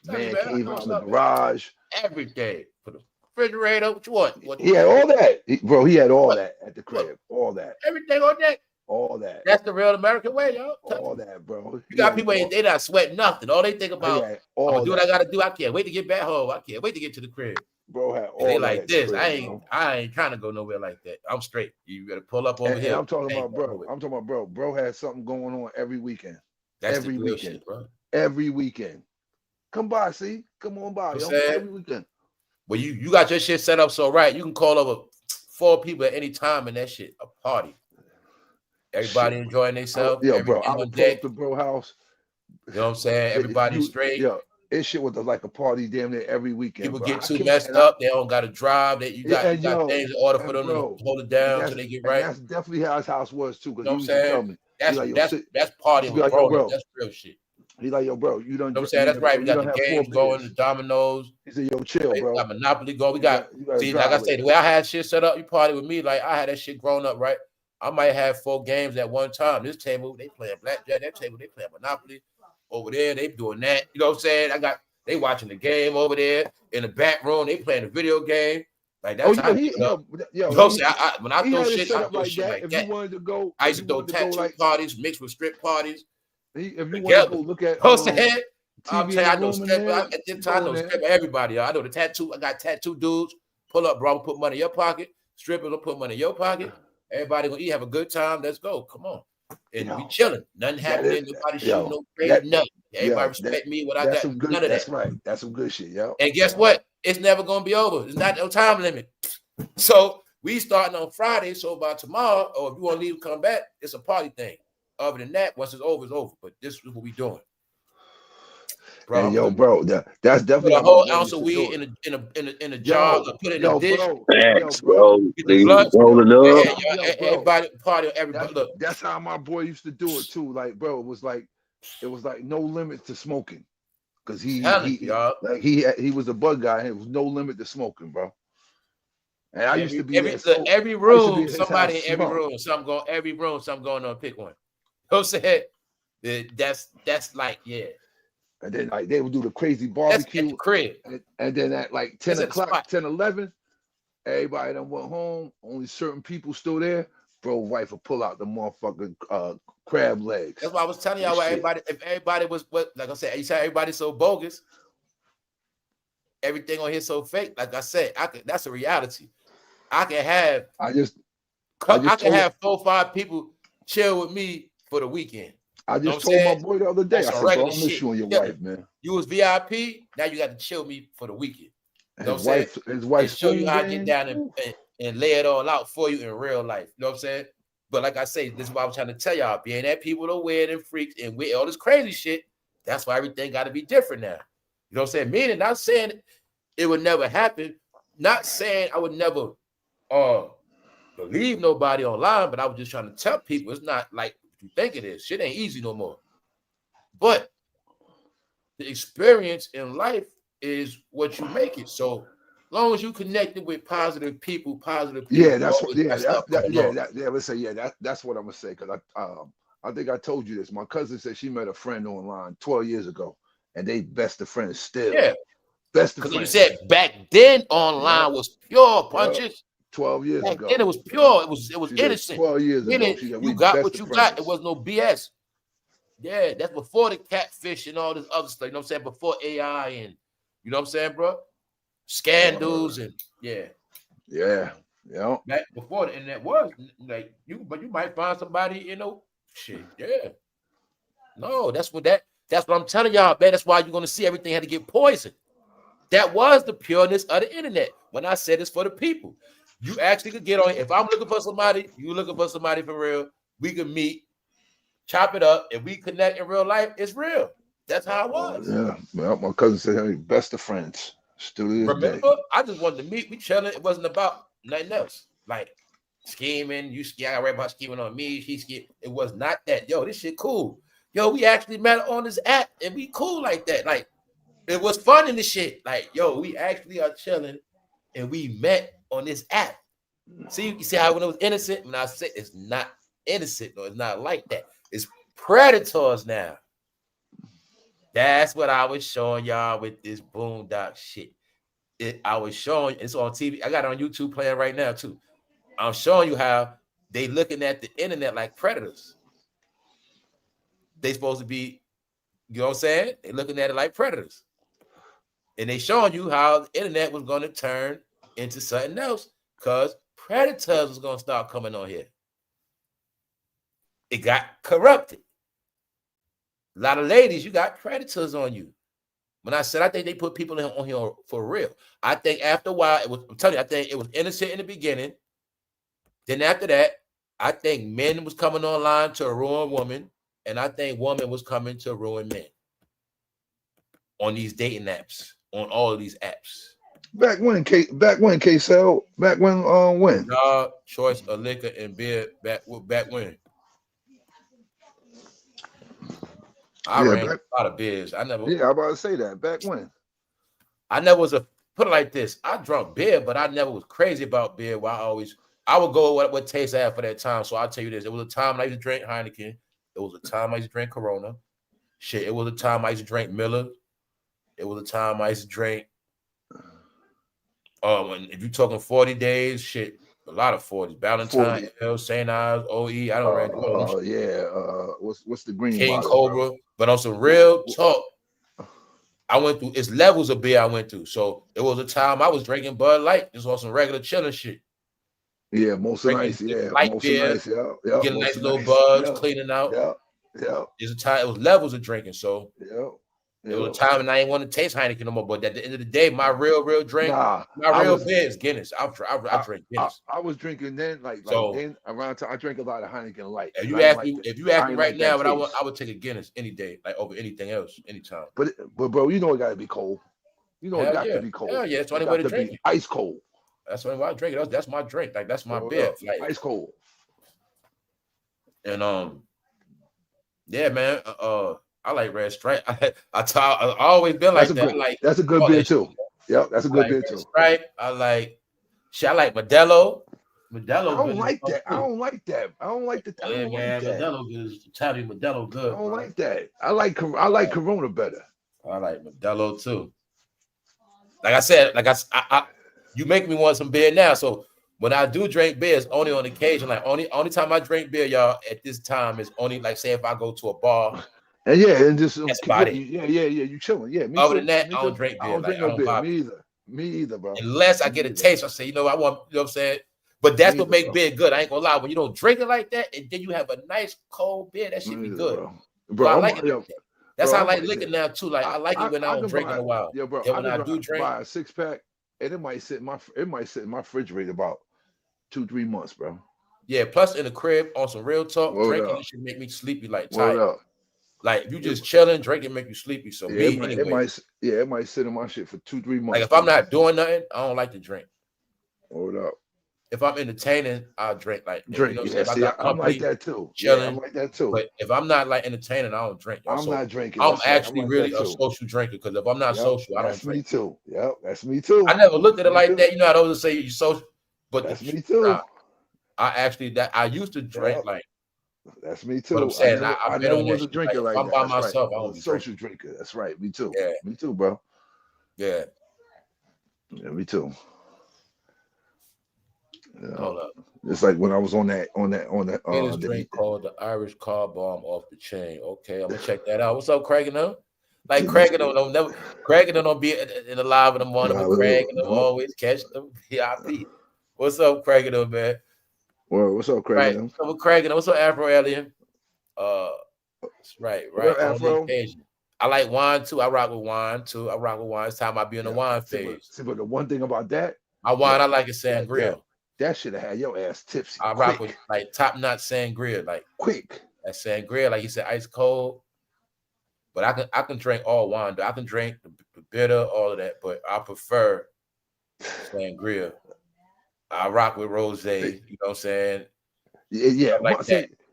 Man came out in the garage. Everything. For the refrigerator. What you want? He had all that. He had all that at the crib. All that. Everything on deck. All that. That's the real American way, y'all. All that, bro. You got people, they not sweating nothing. All they think about, I'm going to do what I got to do. I can't wait to get back home. I can't wait to get to the crib. Bro had all they that. Like this. Crib, I ain't trying to go nowhere like that. I'm straight. You better pull up over here. I'm talking about, bro. Bro had something going on every weekend. That's every weekend, shit, bro. Every weekend. Come by, see? Come on by. Every weekend. Well, you got your shit set up so right. You can call over 4 people at any time and that shit a party. Everybody enjoying themselves. Bro, I would pull up the bro house. You know what I'm saying? Everybody straight. Yeah. This shit was like a party damn near every weekend. People bro. get too messed up. They don't got to drive. That you got things in order for them to hold it down so they get right. And that's definitely how his house was too. Because you know he used to tell me, that's partying with grown-ups. That's real shit. He's like, yo, bro, you don't. You know what I'm saying? That's right. We got the games going, the dominoes. He said, yo, chill, bro. We got Monopoly going. We got, see, like I said, the way I had shit set up, you party with me, like I had that shit grown up, right? I might have 4 games at one time. This table, they playing blackjack. That table, they playing Monopoly. Over there, they doing that. You know what I'm saying? They watching the game over there. In the back room, they playing a video game. Like that's how you know what I'm saying? When I throw shit, I throw shit like that. You wanted to go, I used to throw tattoo parties mixed with strip parties. If you want to go look at I'm saying, I'll tell you, I know stripper. At this time, I know stripper everybody. I know the tattoo. I got tattoo dudes. Pull up, bro. Put money in your pocket. Strippers will put money in your pocket. Everybody gonna eat, have a good time. Let's go. Come on. And we chilling. Nothing happening. Nobody shooting no crazy nothing. Everybody respect me. What I got. None of that. That's right. That's some good shit, yo. And guess what? It's never gonna be over. It's not no time limit. So we starting on Friday. So by tomorrow, or if you want to leave and come back, it's a party thing. Other than that, once it's over, it's over. But this is what we doing. Bro, hey, yo, bro, that's definitely put a whole ounce of weed in a jar. Put it in a dish. Thanks, bro. Rolling up. Everybody party. Everybody. Look, that's how my boy used to do it too. Like, bro, it was like no limit to smoking, because he was a bud guy. And it was no limit to smoking, bro. And I used to be every room. Somebody in every room. Something going on. Pick one. You know what I'm saying? That's like, yeah. And then like they would do the crazy barbecue. The crib. And then at like 10 o'clock, 10, 11, everybody done went home. Only certain people still there. Bro, wife would pull out the motherfucking crab legs. That's why I was telling y'all if everybody was like I said, you said everybody's so bogus. Everything on here so fake. Like I said, that's a reality. I can have 4 or 5 people chill with me for the weekend. I just told my boy the other day, I said, bro, I miss you and your wife, man. You was VIP, now you got to chill me for the weekend. You know his wife show you how to get down and lay it all out for you in real life. You know what I'm saying? But like I say, this is what I was trying to tell y'all. Being that people are weird and freaks and with all this crazy shit, that's why everything got to be different now. You know what I'm saying? Meaning, not saying it would never happen. Not saying I would never believe nobody online, but I was just trying to tell people it's not like you think it is. Shit ain't easy no more. But the experience in life is what you make it. So as long as you connected with positive people, yeah, that's what. Yeah, that's what I'm gonna say. Because I think I told you this. My cousin said she met a friend online 12 years ago, and they best of friends still. Yeah, best of friends. Because you said back then online was pure punches. 12 years ago. Then it was pure. It was innocent. 12 years ago. You got what you got. It was no BS. Yeah, that's before the catfish and all this other stuff. You know what I'm saying? Before AI and you know what I'm saying, bro? Scandals and yeah. Back before the internet was like but you might find somebody, you know, shit. Yeah. No, that's what I'm telling y'all, man. That's why you're gonna see everything had to get poisoned. That was the pureness of the internet. When I said it's for the people. You actually could get on. If I'm looking for somebody, you looking for somebody for real, we can meet, chop it up. If we connect in real life, it's real. That's how it was. Yeah. Well, my cousin said, hey, best of friends. Still is. Remember, I just wanted to meet. We chilling. It wasn't about nothing else. Like scheming. I read about scheming on me. She schemed. It was not that. Yo, this shit cool. Yo, we actually met on this app and we cool like that. Like, it was fun in the shit. Like, yo, we actually are chilling and we met on this app. See, you see how when it was innocent, when I said it's not innocent, no, it's not like that. It's predators now. That's what I was showing y'all with this boondock shit. I was showing, it's on TV. I got it on YouTube playing right now too. I'm showing you how they looking at the internet like predators. They supposed to be, you know what I'm saying? They looking at it like predators. And they showing you how the internet was going to turn into something else because predators was going to start coming on here. It got corrupted. A lot of ladies, you got predators on you. When I said I think they put people on here for real, I think after a while, I'm telling you, I think it was innocent in the beginning. Then after that, I think men was coming online to ruin women, and I think women was coming to ruin men. on these dating apps, on all of these apps. Back when K-Cell, back when? Job, choice of liquor and beer, back when. I ran a lot of beers. I never. Yeah, I'm about to say that. Back when? I never was put it like this. I drunk beer, but I never was crazy about beer. Where I would go with what taste I had for that time. So I'll tell you this: it was a time I used to drink Heineken. It was a time I used to drink Corona. Shit, it was a time I used to drink Miller. It was a time I used to drink. If you're talking 40 days, shit, a lot of 40s. Valentine, St. Ives, OE. I don't really. Yeah. What's the green? King bottle, Cobra. bro? But on some real talk, I went through it's levels of beer I went through. So it was a time I was drinking Bud Light, just on some regular chilling shit. Yeah, most nice. Yeah, light most beer. nice. Yeah, Getting nice little buds, cleaning out. Yeah. It's a time. It was levels of drinking. So yeah. It was a time and I ain't want to taste Heineken no more. But at the end of the day, my real drink, my real beer is Guinness. I drink Guinness. I was drinking then, then around time I drank a lot of Heineken Light. If you ask me right now, but I would take a Guinness any day, like over anything else, anytime. But bro, you know it gotta be cold. You know it got to be cold. Hell yeah, it's the only way to drink it. Ice cold. That's the only way I drink it. That's my drink. Like that's my beer. Like ice cold. And yeah, man. I like Red Stripe. I always been like that. That's a good beer too. Yeah, that's a good beer too. Stripe. I like Modelo. I don't like that. I don't like that. Yeah, man. Modelo good. Tell me Modelo good. I don't like that. I like Corona better. I like Modelo too. Like I said, you make me want some beer now. So when I do drink beer, it's only on occasion. Like only time I drink beer, y'all, at this time is only like say if I go to a bar. And and just you chilling. Yeah, me other too. than that, I don't drink beer. I don't drink no beer. Me either, bro. Unless I get a taste, I say, I want, you know what I'm saying? But that's what makes beer good. I ain't gonna lie. When you don't drink it like that, and then you have a nice cold beer, that should be good. Bro, I like it. That's how I like liquor now too. Like I like it when I don't drink in a while. Yeah, bro. When I do drink, buy a 6-pack, and it might sit in my refrigerator about 2-3 months, bro. Yeah. Plus in the crib on some real talk, drinking it should make me sleepy, like tired. Like if you just chilling, drinking make you sleepy. So it might sit in my shit for 2-3 months. Like if I'm not doing nothing, I don't like to drink. Hold up. If I'm entertaining, I'll drink. Like drink. I'm like that too. Chilling. I'm like that too. But if I'm not like entertaining, I don't drink. I'm not drinking. I'm actually really a social drinker because if I'm not social, I don't drink. That's me too. Yep, that's me too. I never looked at it like that. You know, I don't say you social, but that's me too. I used to drink like. That's me too. But I'm saying I never was a drinker like that. I'm by myself. I don't be social drinker. That's right. Me too. Yeah. Me too, bro. Yeah. Yeah, me too. Hold up. It's like when I was on that. This drink called the Irish car bomb off the chain. Okay, I'm gonna check that out. What's up, Craig and them? Like Craig and them, Craig and them don't be in the live in the morning. But Craig and them always catch them VIP. What's up, Craig and them, man? Well, what's up, Craig? Right. What's up, Craig? And what's up, Afro Alien? Right. Afro. I like wine too. I rock with wine too. It's time I be in the wine phase. But the one thing about that, my wine I like is sangria. That should have had your ass tipsy. I rock with like top notch sangria, like quick. That sangria, like you said, ice cold. But I can drink all wine. I can drink the bitter, all of that. But I prefer sangria. I rock with rose, you know what I'm saying? Yeah. Like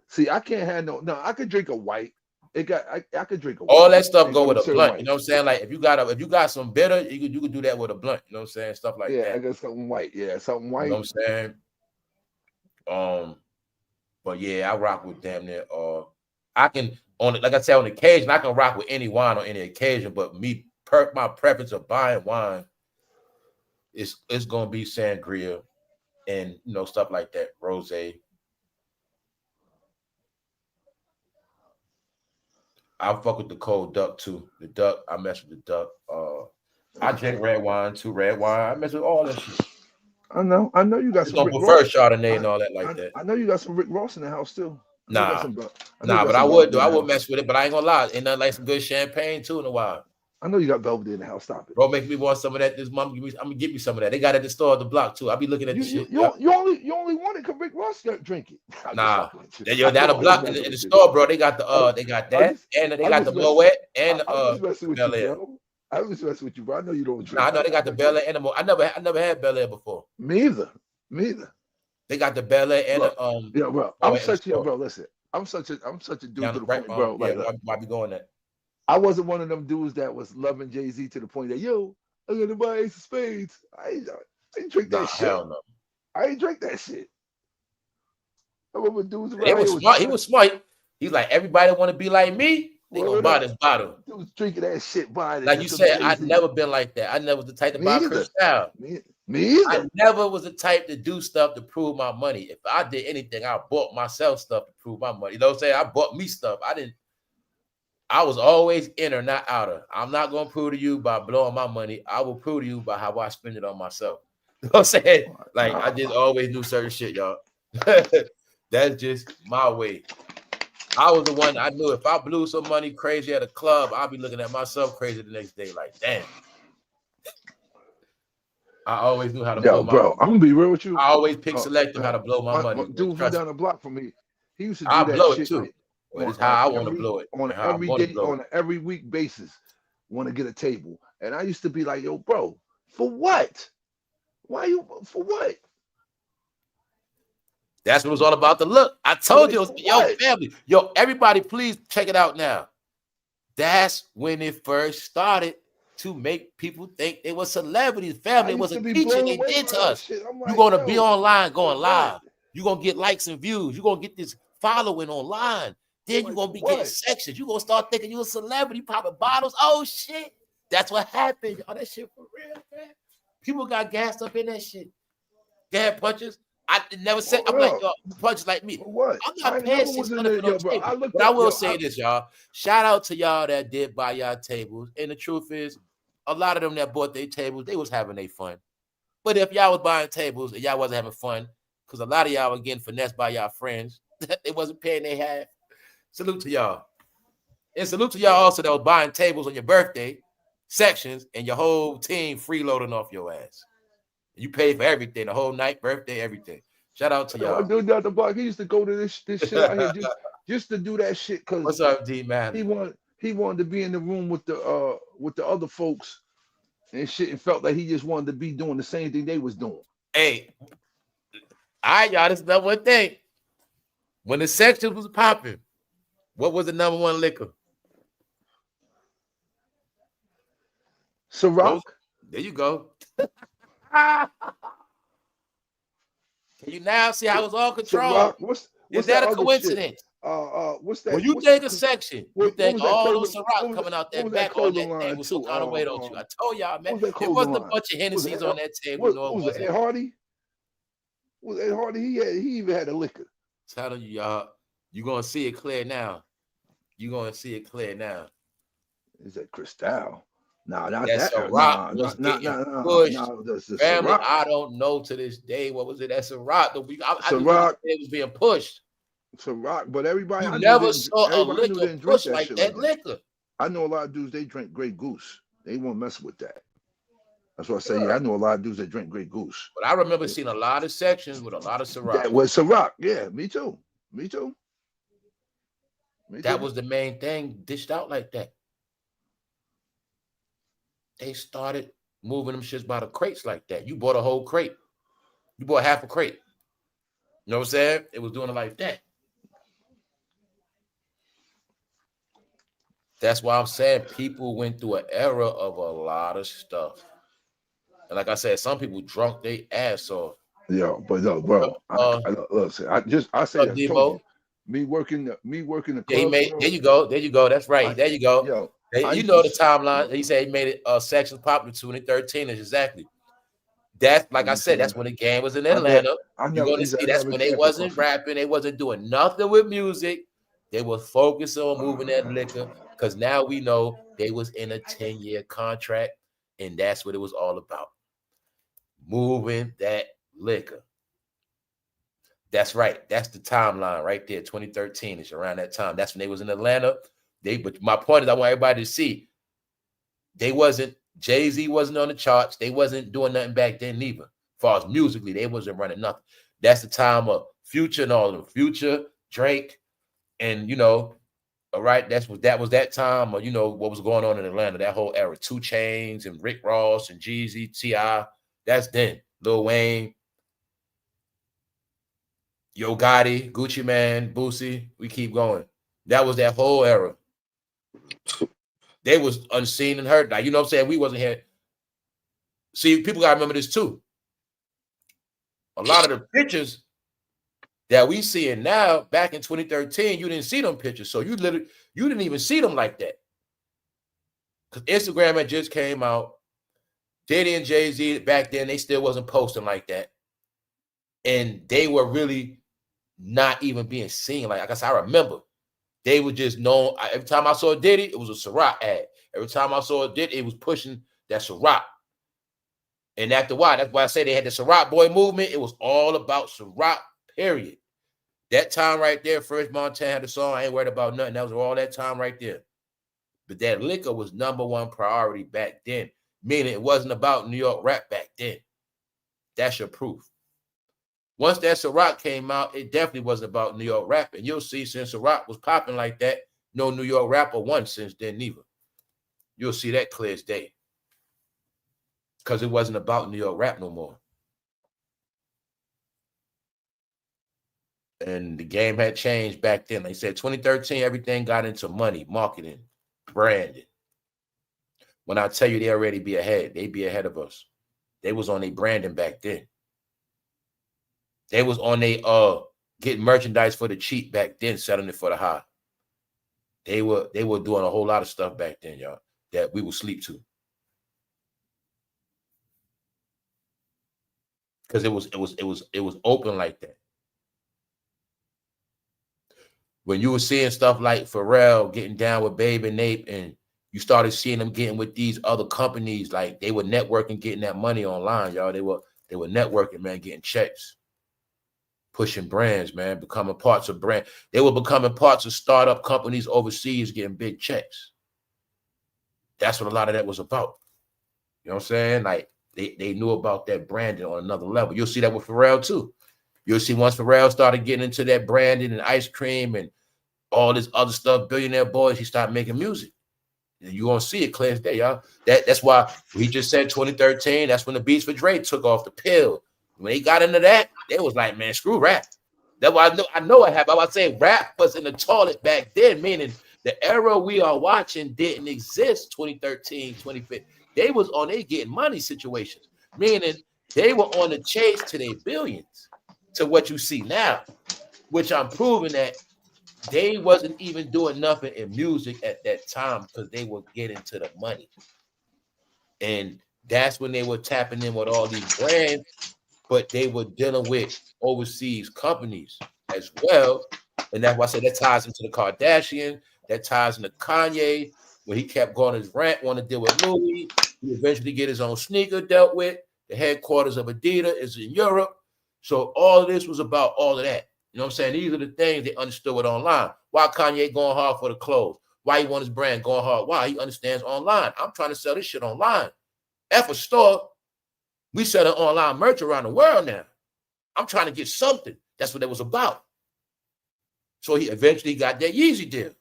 see, I can't have no. I could drink a white. I could drink a white. All that stuff go with a blunt. White. You know what I'm saying? Like if you got some bitter, you could do that with a blunt. You know what I'm saying? Stuff like that. Yeah, I got something white. Yeah, something white. You know what I'm saying? But yeah, I rock with damn near. I can like I said on occasion, I can rock with any wine on any occasion. But my preference of buying wine it's gonna be sangria. And stuff like that, rose. I fuck with the cold duck too. The duck, I mess with the duck. I drink red wine too. Red wine, I mess with all that shit. I know you got some. Don't prefer Chardonnay and all that like that. I know you got some Rick Ross in the house too. Nah, but I would mess with it. But I ain't gonna lie, ain't nothing like some good champagne too in a while. I know you got Belvedere in the house. Stop it, bro. Make me want some of that. This mom, I'm gonna give me some of that. They got it at the store at the block too. I'll be looking at the shit. You only want it because Rick Ross drink it. Nah, down the block in the store, bro. They got the they got that, and they got the Moet and Bel Air. I was messing with you, bro. I know you don't drink. Nah, I know they got the Bel Air animal. I never had Bel Air before. Me either. They got the Bel Air and bro, yeah, bro. Bro. Listen, I'm such a dude to the point, bro. Yeah, like, why be going that? I wasn't one of them dudes that was loving Jay-Z to the point that I'm gonna buy Ace of Spades. I ain't drink that shit. Hell no. I ain't drink that shit. I remember dudes around He was smart. He was smart. He's like, everybody want to be like me. They gonna buy this bottle. Dudes drinking that shit, buying it. Like you said, I've never been like that. I never was the type to buy Cristal. Me either. I never was the type to do stuff to prove my money. If I did anything, I bought myself stuff to prove my money. You know what I'm saying? I bought me stuff. I was always inner, not outer. I'm not gonna prove to you by blowing my money. I will prove to you by how I spend it on myself. You know what I'm saying? Like I just always knew certain shit, y'all. That's just my way. I was the one I knew if I blew some money crazy at a club, I'd be looking at myself crazy the next day, like, damn. I always knew how to blow my money. I'm gonna be real with you. I always pick selective how to blow my money. Dude from down the block from me, he used to do I that blow shit it too. But it's how I want to blow it. On an every week basis, want to get a table. And I used to be like, yo, bro, for what? For what? That's what it was all about, the look. I told you, family. Yo, everybody, please check it out now. That's when it first started to make people think they were celebrities. Family was a teaching they did to us. Like, you're going to be online, going live. You're going to get likes and views. You're going to get this following online. Then you're going to be getting sections. You're going to start thinking you're a celebrity, popping bottles. Oh, shit. That's what happened. Oh, that shit for real, man. People got gassed up in that shit. Gas punches. I never said, I'm like, yo, punch like me. I'm not paying $600 for those tables. But I will say this, y'all. Shout out to y'all that did buy y'all tables. And the truth is, a lot of them that bought their tables, they was having their fun. But if y'all was buying tables and y'all wasn't having fun, because a lot of y'all were getting finessed by y'all friends, they wasn't paying their half. Salute to y'all. And salute to y'all also that was buying tables on your birthday, sections, and your whole team freeloading off your ass. You paid for everything, the whole night, birthday, everything. Shout out to y'all. Dude down the block, he used to go to this shit out here just to do that shit. Cause what's up, D man? He wanted to be in the room with the other folks and shit, and felt like he just wanted to be doing the same thing they was doing. Hey, y'all, this is number one thing. When the sections was popping, what was the number one liquor? Ciroc. There you go. Can you now see how it's all controlled? Is that a coincidence? What's that? When you take a section, you think all those Ciroc coming out that back on that table some kind of way, don't you? I told y'all, man, it wasn't a bunch of Hennessy's on that table. What was Ed Hardy? Was Ed Hardy? He even had a liquor. Telling you, y'all, you're gonna see it clear now. You're gonna see it clear now. Is that Cristal? No, not that's that. Ciroc was getting pushed. Family, I don't know to this day. What was it? That's Ciroc. Ciroc. It was being pushed. Ciroc, but everybody. You never saw a liquor push like that liquor. I know a lot of dudes. They drink Grey Goose. They won't mess with that. That's what I say. Yeah, I know a lot of dudes that drink Grey Goose. But I remember seeing a lot of sections with a lot of Ciroc. That was Ciroc. Yeah, me too. That was the main thing dished out like that. They started moving them shits by the crates like that. You bought a whole crate. You bought half a crate. You know what I'm saying? It was doing it like that. That's why I'm saying people went through an era of a lot of stuff. And like I said, some people drunk their ass off. Yo, but no, bro. Listen, I say that. You, me working the club. Yeah, there you go. That's right. There you go. Yo, you know the timeline. He said he made it sections popular 2013. Exactly. That's like I said. That's when the game was in Atlanta. You're gonna see that's when they wasn't rapping. They wasn't doing nothing with music. They were focused on moving that liquor because now we know they was in a 10-year contract, and that's what it was all about. Moving that liquor. That's right. That's the timeline right there. 2013 is around that time. That's when they was in Atlanta. But my point is, I want everybody to see they wasn't, Jay-Z wasn't on the charts. They wasn't doing nothing back then neither. As far as musically, they wasn't running nothing. That's the time of Future and all of them. Future, Drake, and All right, that was that time, or you know what was going on in Atlanta, that whole era. 2 Chainz and Rick Ross and Jeezy, T.I. That's then. Lil Wayne, Yo Gotti, Gucci Man, Boosie. We keep going. That was that whole era. They was unseen and heard. Like, you know what I'm saying? We wasn't here. See, people gotta remember this too. A lot of the pictures that we seeing now, back in 2013, you didn't see them pictures. So you didn't even see them like that. Because Instagram had just came out. Diddy and Jay-Z back then, they still wasn't posting like that. And they were really not even being seen. Like I guess I remember. They were just known. Every time I saw Diddy, it was a Ciroc ad. Every time I saw Diddy, it was pushing that Ciroc. And after a while, that's why I say they had the Ciroc boy movement. It was all about Ciroc, period. That time right there, First Montana had the song, I Ain't Worried About Nothing. That was all that time right there. But that liquor was #1 priority back then, meaning it wasn't about New York rap back then. That's your proof. Once that Ciroc came out, it definitely wasn't about New York rap. And you'll see since Ciroc was popping like that, no New York rapper won since then neither. You'll see that clear as day. Because it wasn't about New York rap no more. And the game had changed back then. Like I said, 2013, everything got into money, marketing, branding. When I tell you they already be ahead, they be ahead of us. They was on their branding back then. They was on their getting merchandise for the cheap back then, selling it for the high. They were doing a whole lot of stuff back then, y'all, that we would sleep to. Because it was open like that. When you were seeing stuff like Pharrell getting down with Babe and Nape, and you started seeing them getting with these other companies, like they were networking, getting that money online, y'all. They were networking, man, getting checks, pushing brands, man, becoming parts of brand. They were becoming parts of startup companies overseas, getting big checks. That's what a lot of that was about. You know what I'm saying? Like they knew about that branding on another level. You'll see that with Pharrell too. You'll see once Pharrell started getting into that branding and ice cream and all this other stuff, Billionaire Boys, he started making music. And you're going to see it clear as day, y'all. That's why we just said 2013, that's when the Beats for Dre took off the pill. When they got into that, they was like, man, screw rap. That's why I know I have. I would say rap was in the toilet back then, meaning the era we are watching didn't exist 2013, 2015. They was on they getting money situations, meaning they were on the chase to their billions, to what you see now, which I'm proving that they wasn't even doing nothing in music at that time because they were getting to the money. And that's when they were tapping in with all these brands, but they were dealing with overseas companies as well. And that's why I said that ties into the Kardashian, that ties into Kanye, when he kept going his rant, want to deal with Louis. He eventually get his own sneaker dealt with. The headquarters of Adidas is in Europe. So all of this was about all of that. You know what I'm saying? These are the things they understood with online. Why Kanye going hard for the clothes? Why he want his brand going hard? Why? He understands online. I'm trying to sell this shit online. F a store. We selling online merch around the world now. I'm trying to get something. That's what it was about. So he eventually got that Yeezy deal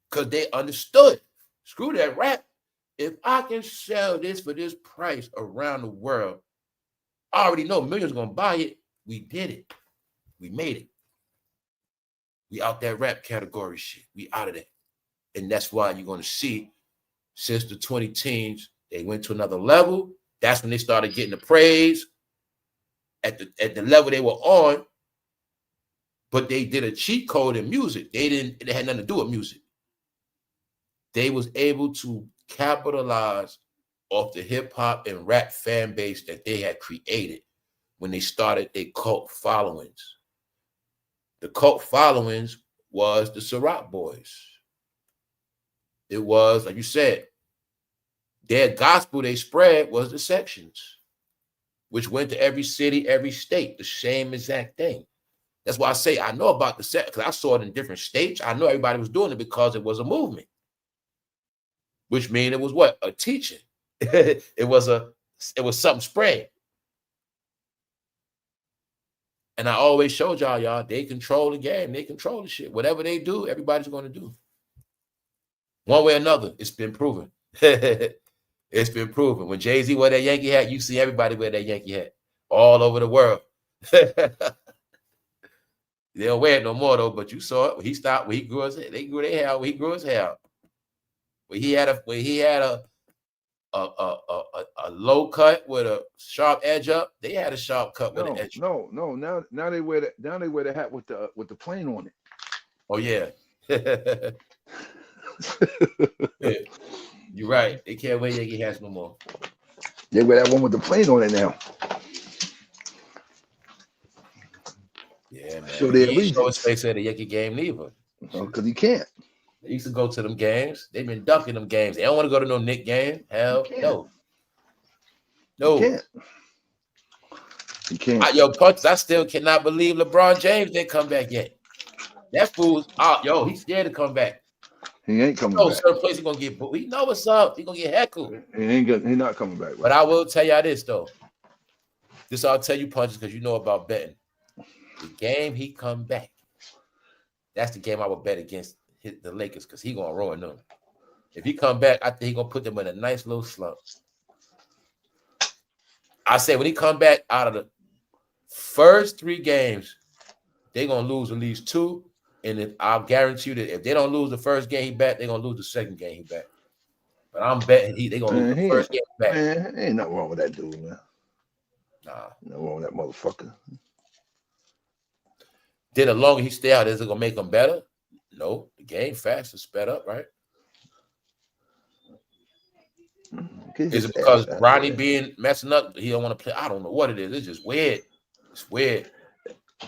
because they understood. Screw that rap. If I can sell this for this price around the world, I already know millions are going to buy it. We did it. We made it. We out that rap category shit. We out of that. And that's why you're going to see since the 2010s, they went to another level. That's when they started getting the praise at the level they were on. But they did a cheat code in music. It had nothing to do with music. They was able to capitalize off the hip hop and rap fan base that they had created when they started their cult followings. The cult followings was the Ciroc Boys. It was, like you said, their gospel they spread was the sections, which went to every city, every state, the same exact thing. That's why I say I know about the set, because I saw it in different states. I know everybody was doing it because it was a movement, which means it was what? A teaching. It was something spread. And I always showed y'all, they control the game. They control the shit. Whatever they do, everybody's going to do. One way or another, it's been proven. It's been proven. When Jay-Z wear that Yankee hat, you see everybody wear that Yankee hat all over the world. They don't wear it no more though, but you saw it when he stopped, when he grew his hair. They grew their hair, when he grew his hair out. When he had a low cut with a sharp edge up, they had a sharp cut with an edge. No. Now they wear that. Now they wear the hat with the plane on it. Oh yeah. Yeah. You're right. They can't wear Yankee hats no more. They wear that one with the plane on it now. Yeah, man. So He ain't show his face at the Yankee game neither. Because he can't. They used to go to them games. They've been ducking them games. They don't want to go to no Knick game. Hell no. No. He can't. He can't. Yo, Punch, I still cannot believe LeBron James didn't come back yet. That fool's out. Yo, he's scared to come back. He ain't coming back. Certain place he's gonna get booed. He know what's up. He's gonna get heckled. He's not coming back. Right? But I will tell y'all this though. This I'll tell you, Punches, because you know about betting. The game he come back. That's the game I would bet against the Lakers because he gonna ruin them. If he come back, I think he gonna put them in a nice little slump. I say when he come back out of the first 3 games, they're gonna lose at least 2. And I'll guarantee you that if they don't lose the first game he bet, they're gonna lose the second game he bet. But I'm betting they're gonna lose the first game he bet. Man, ain't nothing wrong with that dude, man. Nah. Nothing wrong with that motherfucker. Then the longer he stay out, is it gonna make him better? No, the game faster, sped up, right? Is it because Bronny being messing up? He don't want to play. I don't know what it is. It's just weird. It's weird.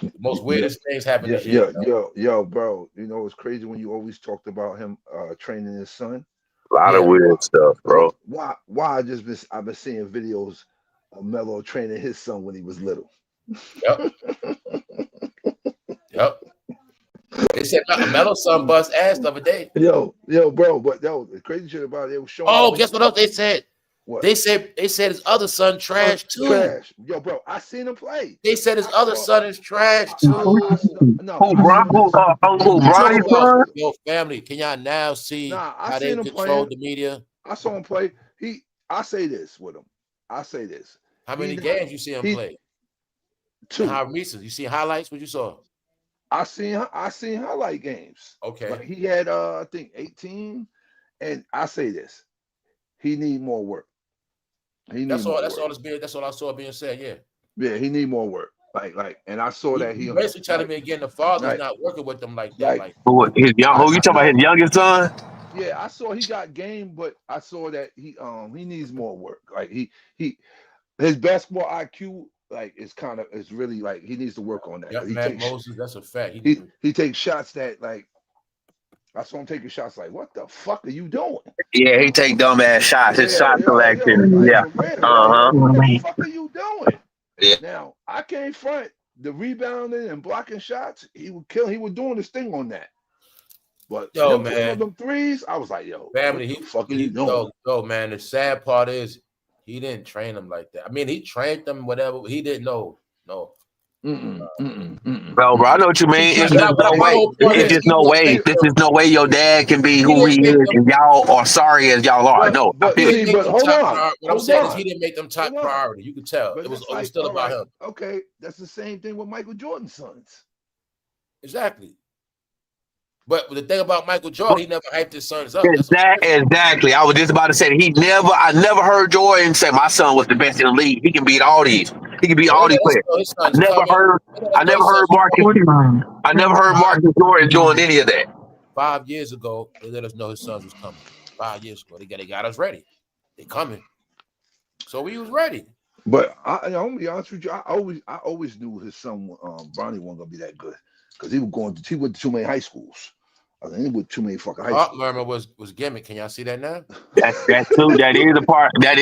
The most weirdest things happen this year. Yo, bro. You know it's crazy when you always talked about him training his son. A lot of weird stuff, bro. Why I've been seeing videos of Melo training his son when he was little. Yep. Yep. They said Melo's son bust ass the other day. Yo, bro, but the crazy shit about it, was showing. Oh, guess what else they said? What? They said his other son trash too. Trash. Yo, bro, I seen him play. They said his other son is trash too. Bronny son? Yo, family, can y'all now see how they control the media? I saw him play. I say this with him. I say this. How many games you see him play? 2. And how recent? You see highlights? What you saw? I seen highlight games. Okay. Like he had I think 18, and I say this. He need more work. That's all I saw being said. Yeah. Yeah, he need more work. Like, and I saw that he basically telling me again the father's not working with them like that. Who you talking about? His youngest son? Yeah, I saw he got game, but I saw that he needs more work. Like his basketball IQ is really like he needs to work on that. Matt Moses, that's a fact. He takes shots that like. I saw him taking shots like, what the fuck are you doing? Yeah, he take dumbass shots. His shot selection. What the Uh-huh. fuck are you doing? Yeah. Now, I can't front the rebounding and blocking shots. He was doing his thing on that. But man, them threes, I was like, yo, family, what the fuck are you doing? Yo, man, the sad part is he didn't train them like that. I mean, he trained them, whatever. He didn't know. No. Bro, I know what you mean. It's just no way. It's just no way. This is no way your dad can be who he is, and y'all are sorry as y'all are. No, but hold on. What I'm saying is he didn't make them top priority. You could tell. It was still about him. Okay, that's the same thing with Michael Jordan's sons. Exactly. But the thing about Michael Jordan, he never hyped his sons up. Exactly. I was just about to say that I never heard Jordan say my son was the best in the league. He can beat all these. He can beat all these players. I never heard Marcus Jordan doing any of that. 5 years ago, they let us know his sons was coming. 5 years ago, they got us ready. They coming. So we was ready. But I'm gonna be honest with you. I always knew his son Bronny wasn't gonna be that good because he went to too many high schools. I think he went too many fucking high schools. Murmur was gimmick. Can y'all see that now? That too. That is a part. That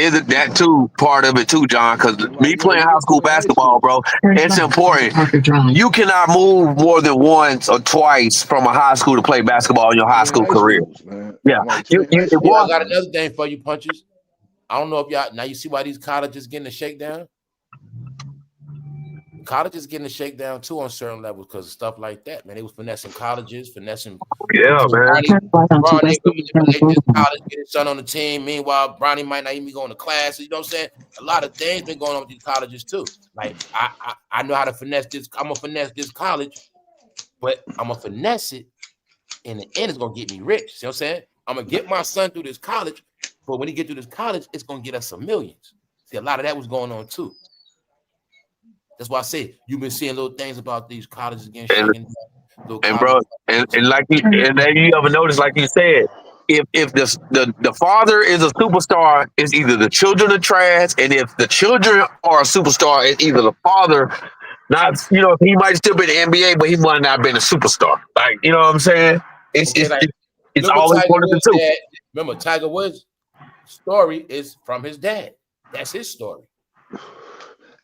too part of it too, John. Because me playing high school basketball, bro, it's important. You cannot move more than once or twice from a high school to play basketball in your high school career. Yeah. I got another thing for you, Punches. I don't know if y'all now you see why these colleges getting a shakedown. colleges getting a shakedown too on certain levels because of stuff like that, man. They was finessing colleges, finessing. Yeah, man. Bronny would manipulate this college, get his son on the team. Meanwhile, Bronny might not even be going to class. You know what I'm saying? A lot of things been going on with these colleges too. Like I know how to finesse this. I'm gonna finesse this college, but I'm gonna finesse it. In the end, it's gonna get me rich. See what I'm saying? I'm gonna get my son through this college, but when he get through this college, it's gonna get us some millions. See, a lot of that was going on too. That's why I say you've been seeing little things about these colleges getting shaken down. And bro, and like and then you ever notice, like you said, if the father is a superstar, it's either the children are trash, and if the children are a superstar, it's either the father. Not, you know, he might still be in the NBA, but he might not been a superstar. Like, you know what I'm saying? It's always one of the two. Dad, remember, Tiger Woods' story is from his dad. That's his story.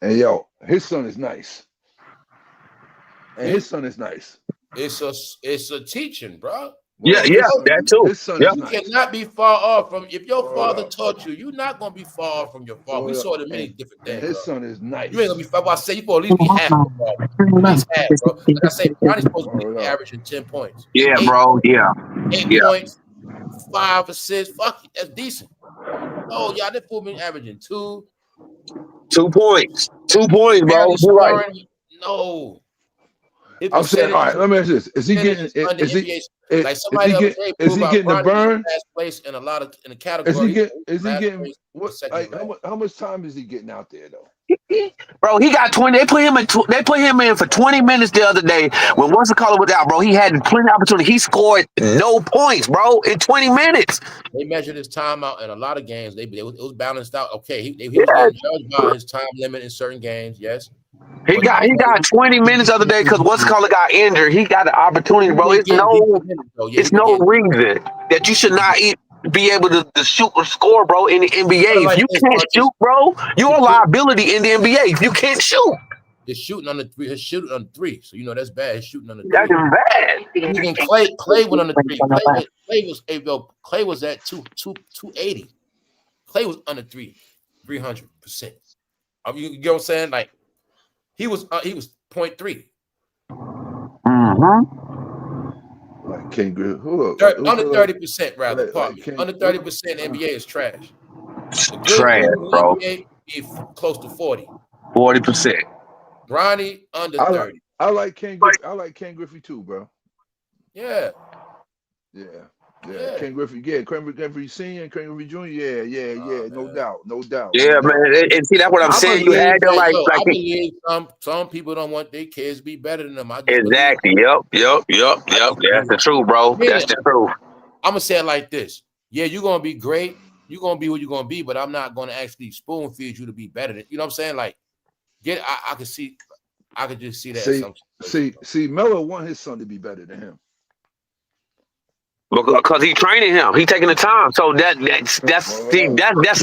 And yo, his son is nice. And his son is nice. It's a teaching, bro. Yeah, that too. His son is You nice. cannot be far off from if your father taught you. You're not gonna be far off from your father. We saw the many different things. His son is nice. You ain't gonna be far. I say you for at least be half. At least half, bro. Like I say, Bronny's supposed to be averaging 10 points. Yeah, bro. Yeah. 8 points, 5 assists. Fuck it, that's decent. Oh, y'all, that fool been averaging 2 points. 2 points, bro. You're right. No. I'm saying, all right, let me ask this. Is he getting is he getting the burn? Last place in a lot of in the category. Is he getting what, like, how much time is he getting out there though? Bro, he got 20. They put him in for 20 minutes the other day. When once the caller was out, bro, he had plenty of opportunity. He scored no points, bro, in 20 minutes. They measured his time out in a lot of games. It was balanced out. Okay, he was getting judged by his time limit in certain games. Yes. He got 20 minutes the other day because once the caller got injured. He got the opportunity, bro. It's no reason that you should not be able to shoot or score, bro, in the NBA. If you can't shoot, bro, you're a liability in the NBA. If you can't shoot. His shooting on the three. His shooting on the 3. So you know that's bad. His shooting on the 3. That's bad. Even Clay went on the 3. Clay was at 280. Clay was on the 3, 300%. You get what I'm saying? Like he was 0.3. Mm-hmm. Like King Griff. Under 30%, rather. Under 30% NBA is trash. Trash, bro. NBA is close to 40. 40%. Bronny under 30. I like King Griffey. I like King Griffey too, bro. Yeah. King Griffey, King Griffey Senior and King Griffey Junior, no doubt. Yeah, man, and see that's what I'm saying. You had to I believe some people don't want their kids to be better than them. Exactly. Yep. That's the truth, bro. That's the truth. I'm gonna say it like this. Yeah, you're gonna be great. You're gonna be what you're gonna be, but I'm not gonna actually spoon feed you to be better than. You know what I'm saying? Like, I could see. I could just see that. See, Melo want his son to be better than him. Because he's training him, he taking the time. So that's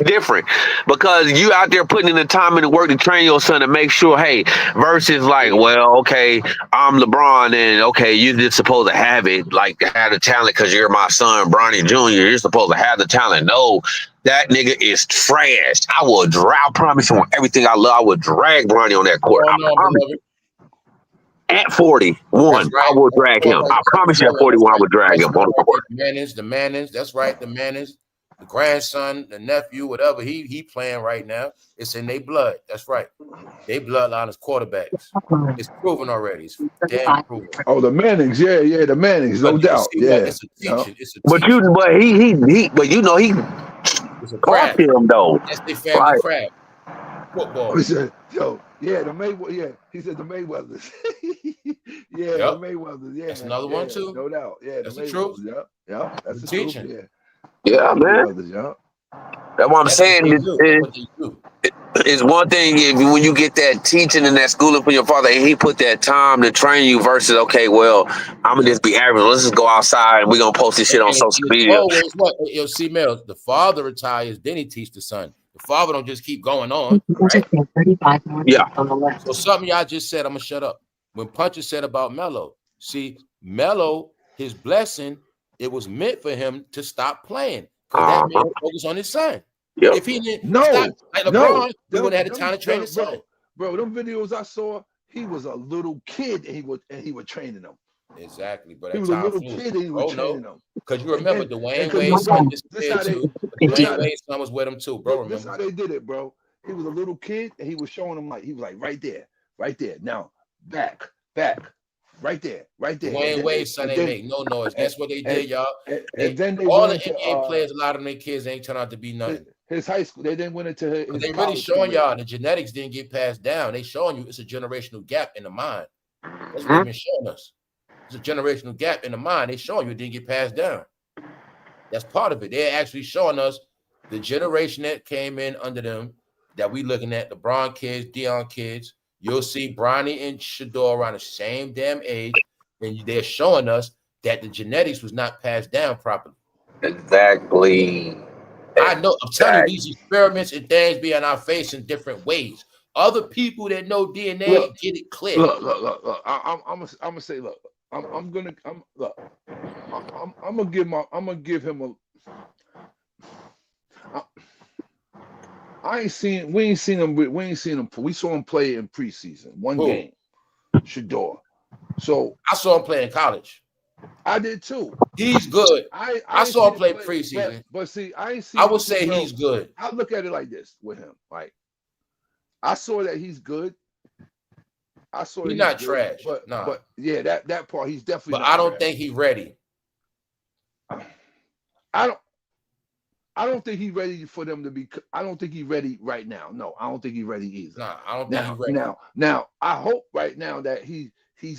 different. Because you out there putting in the time and the work to train your son to make sure, hey, versus like, well, okay, I'm LeBron, and okay, you just supposed to have it, like have the talent because you're my son, Bronny Jr. You're supposed to have the talent. No, that nigga is trash. I promise you on everything I love, I would drag Bronny on that court. I promise. At 41, right. I will drag him. I promise you at 41, I would drag him on the court. The Mannings, that's right. The Mannings, the grandson, the nephew, whatever he playing right now, it's in their blood. That's right. They bloodline is quarterbacks. It's proven already. It's damn proven. Oh, the Mannings, yeah, the Mannings, no doubt. Yeah, it's a teaching. It's a but you know he it's a craft. Him though. That's their family craft. Football. He said, the Mayweather. Yeah, he said the Mayweathers. The Mayweathers. Yeah, that's another one too. No doubt. Yeah, that's the truth. Yeah, that's the teaching. Truth. Yeah, man. That's what I'm saying. It's one thing when you get that teaching and that schooling from your father, and he put that time to train you versus, okay, well, I'm gonna just be average. Let's just go outside and we're gonna post this shit on social media. Always what? You'll see, Mills. The father retires, then he teach the son. The father don't just keep going on. Right? Yeah. So something y'all just said, I'm gonna shut up. When Puncher said about Melo, see, Melo, his blessing, it was meant for him to stop playing because that made him focus on his son. Yep. If he didn't stop, like LeBron, he would have had the time to train his son. Bro, them videos I saw, he was a little kid and he was training them. Exactly, but He was a little kid and he was training them. Because you remember Dwayne Wade's Wade's son this how too. they Dwayne Wade's son was with him too, bro. This how they did it, bro. He was a little kid and he was showing them like he was like right there. Now back, right there. Dwayne Wade's son ain't make no noise. Guess what they did, y'all? And then they all the into, NBA players, a lot of their kids ain't turned out to be nothing. His high school, they then went into his they really showing y'all the genetics didn't get passed down. They showing you it's a generational gap in the mind. That's what they've been showing us. It's a generational gap in the mind. They showing you it didn't get passed down. That's part of it. They're actually showing us the generation that came in under them that we looking at, the Bron kids, Dion kids. You'll see Bronny and Shador around the same damn age, and they're showing us that the genetics was not passed down properly. Exactly. I know. I'm telling you, these experiments and things be on our face in different ways. Other people that know DNA get it clear. Look. I'm gonna say, look. I'm gonna give him a. We ain't seen him. We saw him play in preseason, one game. Shador. So I saw him play in college. I did too. He's good. I saw him play preseason. But see, I ain't seen. I would say he's good. I look at it like this with him. Like I saw that he's good. He's not trash. But yeah, that part he's definitely. But I don't think he's ready. I don't think he's ready for them to be. I don't think he's ready right now. No, I don't think he's ready either. Nah, I don't think he's ready. Now, I hope right now that he's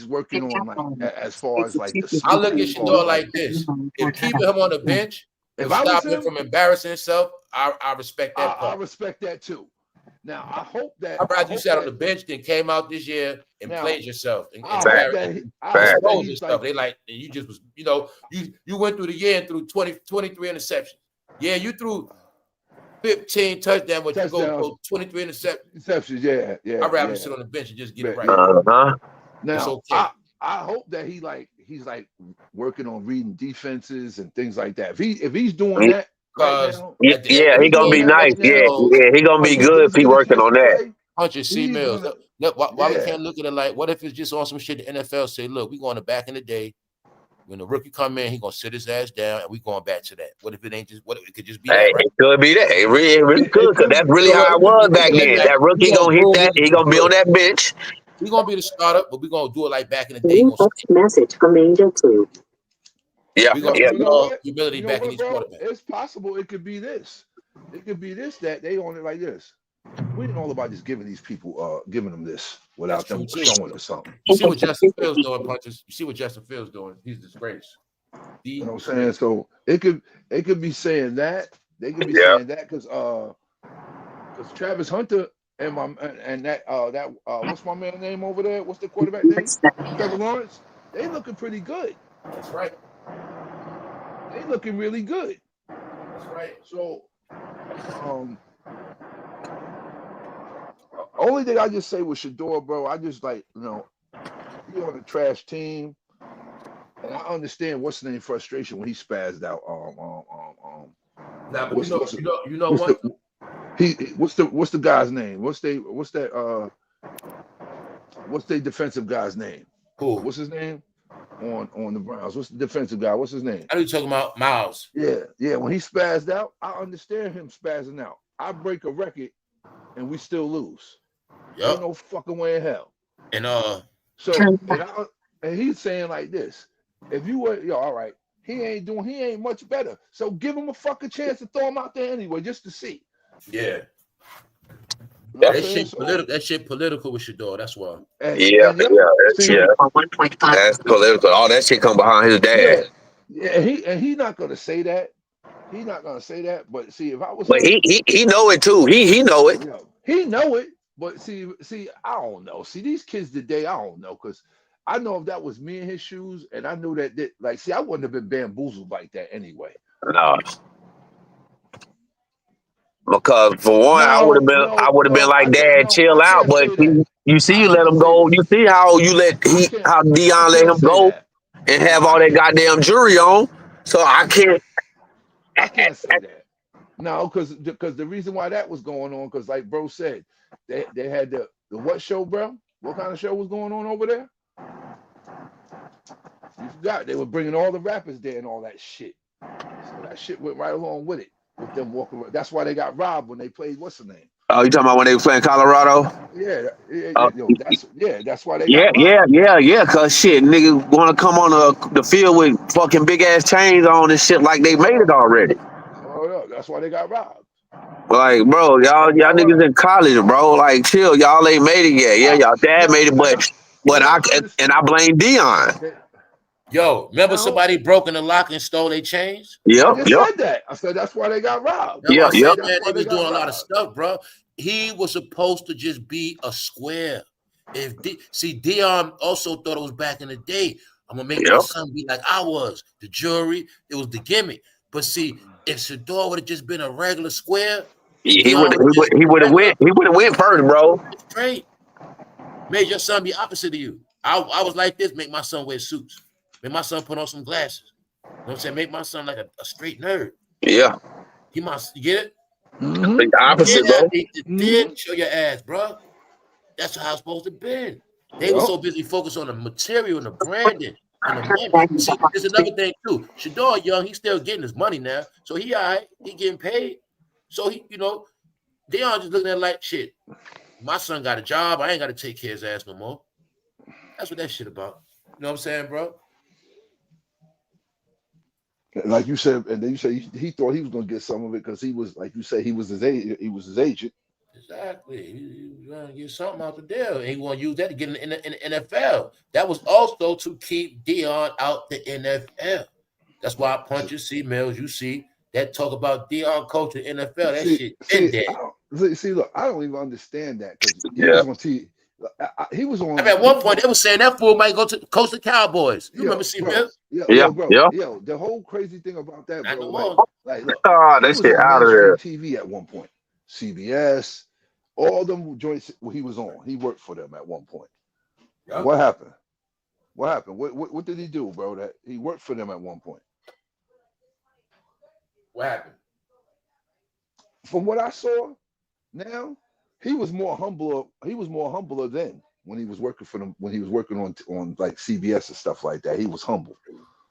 working on like as far as like the. I look at Shador like this: if keeping him on the bench, if stop him from embarrassing himself, I respect that part. I respect that too. Now, I hope that. I'd rather you sat on the bench than came out this year and played yourself and exposed yourself. They like you just was, you went through the year and threw 23 interceptions. Yeah, you threw 15 touchdowns, but you go 23 interceptions. Yeah. I'd rather sit on the bench and just get it right. Now, okay. I hope that he's working on reading defenses and things like that. If he's doing that. He gonna be nice. He gonna be good if he working on that. 100 C Mills. Why we can't look at it like, what if it's just on some shit? The NFL say, look, we going to back in the day when the rookie come in, he gonna sit his ass down, and we going back to that. What if it ain't just? What if it could just be? That, right? It could be that. It really could, because that's really how it was back then. That rookie gonna hit that. He gonna be on that bench. He gonna be the starter, but we gonna do it like back in the day. Message from Angel 2. Yeah, humility back in these quarterbacks. It's possible it could be this. It could be this that they own it like this. We ain't all about just giving these people, giving them this without them showing us something. You see what Justin Fields doing, punches. You see what Justin Fields doing. He's disgraced. You know what I'm saying? So it could be saying that. They could be saying that because Travis Hunter and what's my man's name over there? What's the quarterback name? Trevor Lawrence. They looking pretty good. That's right. They looking really good. That's right. So, only thing I just say with Shador, bro, I just like, he on a trash team, and I understand what's the name frustration when he spazzed out. What's the guy's name? What's the defensive guy's name? Who? What's his name? On the Browns. What's the defensive guy? What's his name? Are you talking about Miles? Yeah. When he spazzed out, I understand him spazzing out. I break a record and we still lose. Ain't no fucking way in hell. And and he's saying like this: if you were all right, he ain't much better. So give him a fucking chance to throw him out there anyway, just to see. Yeah. That shit political with Shador. That's why. That's political. All that shit come behind his dad. Yeah, he's not gonna say that. He's not gonna say that. But see, if I was, but he know it too. He know it. He know it. But see, I don't know. See, these kids today, I don't know, because I know if that was me in his shoes, and I knew that I wouldn't have been bamboozled like that anyway. No. Because for one, I would have been like, Dad, chill out. But you see, you let him go. You see how how Dion let him go and have all that goddamn jury on. So I can't say that. No, because the reason why that was going on, because like bro said, they had the what show, bro? What kind of show was going on over there? You forgot they were bringing all the rappers there and all that shit. So that shit went right along with it. With them walking around. That's why they got robbed when they played. What's the name? Oh, you talking about when they were playing Colorado? Yeah, Oh, that's why they got robbed. yeah. Cause shit, niggas want to come on the field with fucking big ass chains on and shit like they made it already. Oh yeah, that's why they got robbed. Like, bro, y'all niggas in college, bro. Like, chill, y'all ain't made it yet. Yeah, y'all dad made it, but I blame Dion. Yo, remember somebody broke in the lock and stole their chains? Yep, I just said that. I said that's why they got robbed. Yeah, man, they was doing a lot of stuff, bro. He was supposed to just be a square. Dion also thought it was back in the day. I'm gonna make my son be like I was. The jury, it was the gimmick. But see, if Shador would have just been a regular square, he would have went first, bro. Straight. Made your son be opposite of you. I was like this, make my son wear suits. Make my son put on some glasses. You know what I'm saying? Make my son like a straight nerd. Yeah. You get it? Mm-hmm. The opposite, bro. Did show your ass, bro. That's how it's supposed to be. They were so busy focused on the material and the branding and the money. See, there's another thing too. Shador young, he's still getting his money now. So he all right, he getting paid. So he, Deion just looking at it like shit. My son got a job. I ain't got to take care of his ass no more. That's what that shit about. You know what I'm saying, bro? Like you said, and then you say he thought he was gonna get some of it because he was, like you said, he was his agent. Exactly. He was trying to get something out the deal. And he want to use that to get in the NFL. That was also to keep Dion out the NFL. That's why punches, see mills, you see that talk about Dion coaching NFL. That shit in there. See, look, I don't even understand that because he was on TV. He was on. I mean, at one point, they were saying that fool might go to coach the Cowboys. You remember C. Mills? Yo, the whole crazy thing about that, bro. Look, that shit out of there. TV at one point, CBS, all them joints he was on. He worked for them at one point. Yep. What happened? What did he do, bro? That he worked for them at one point. What happened? From what I saw, now. He was more humbler. He was more humbler then when he was working for them. When he was working on like CBS and stuff like that, he was humble.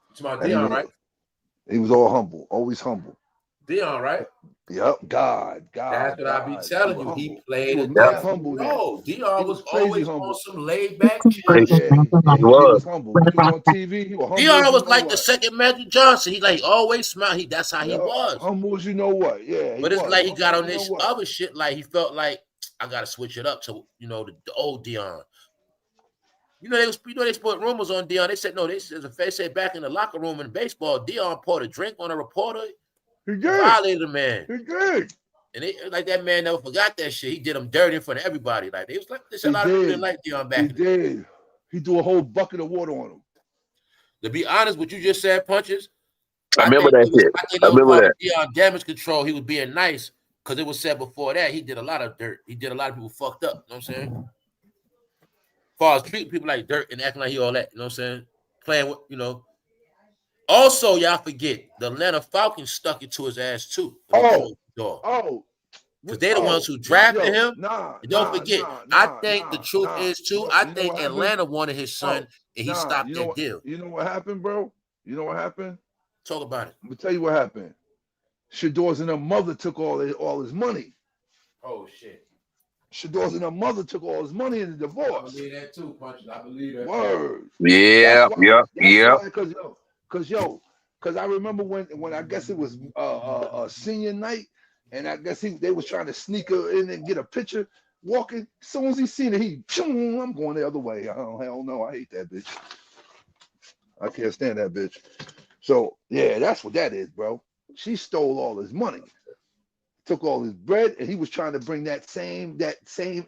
It's about Dion, right? He was all humble, always humble. Dion, right? Yep. God. That's what I be telling you. He played a different humble. No, Dion was always humble. on some laid back shit. He was humble. He was on TV. He was humble. Dion was like the second Magic Johnson. He always smiled. That's how he was. Humble as you know what. Yeah. But it's like he got on this other shit. Like he felt like. I gotta switch it up to the old Dion. They put rumors on Dion. They said no. They said back in the locker room in baseball, Dion poured a drink on a reporter. He did. Violated the man. He did. And that man never forgot that shit. He did him dirty in front of everybody. Like they was like this. A lot of people didn't like Dion back. He did. He threw a whole bucket of water on him. To be honest, what you just said, punches. I remember that shit. I remember that. Dion damage control. He was being nice. Because it was said before that he did a lot of dirt. He did a lot of people fucked up. You know what I'm saying? As far as treating people like dirt and acting like he all that. You know what I'm saying? Playing with, Also, y'all forget, the Atlanta Falcons stuck it to his ass too. Because they're the ones who drafted him. Don't forget, I think the truth is too, I think Atlanta wanted his son and he stopped that deal. You know what happened, bro? You know what happened? Talk about it. Let me tell you what happened. Shador's and her mother took all his money. Oh shit! Shador's and her mother took all his money in the divorce. I believe that too, Punch. I believe that. Word. Yeah. Because I remember when I guess it was a senior night, and I guess they was trying to sneak her in and get a picture. Walking, as soon as he seen it, I'm going the other way. Hell no, I hate that bitch. I can't stand that bitch. So yeah, that's what that is, bro. She stole all his money, took all his bread, and he was trying to bring that same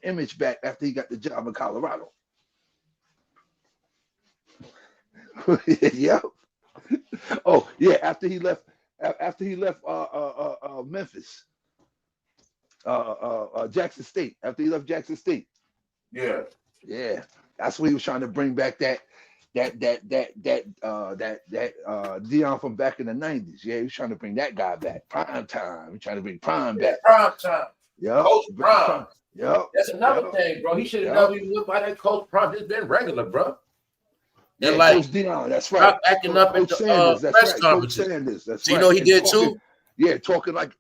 image back after he got the job in Colorado. Yeah. Oh yeah, after he left Memphis, Jackson State. After he left Jackson State. Yeah. That's what he was trying to bring back that Dion from back in the 90s. Yeah, he was trying to bring that guy back. Prime time. He's trying to bring Prime back. Prime time. Coach Prime. Yep. That's another thing, bro. He should have never even went by that Coach Prime. Just been regular, bro. Yeah, And like Coach Deion, that's right. acting up Coach at Sanders, the that's press right. conferences. Coach Sanders, that's so right. You know he and did talking, too. Yeah, talking like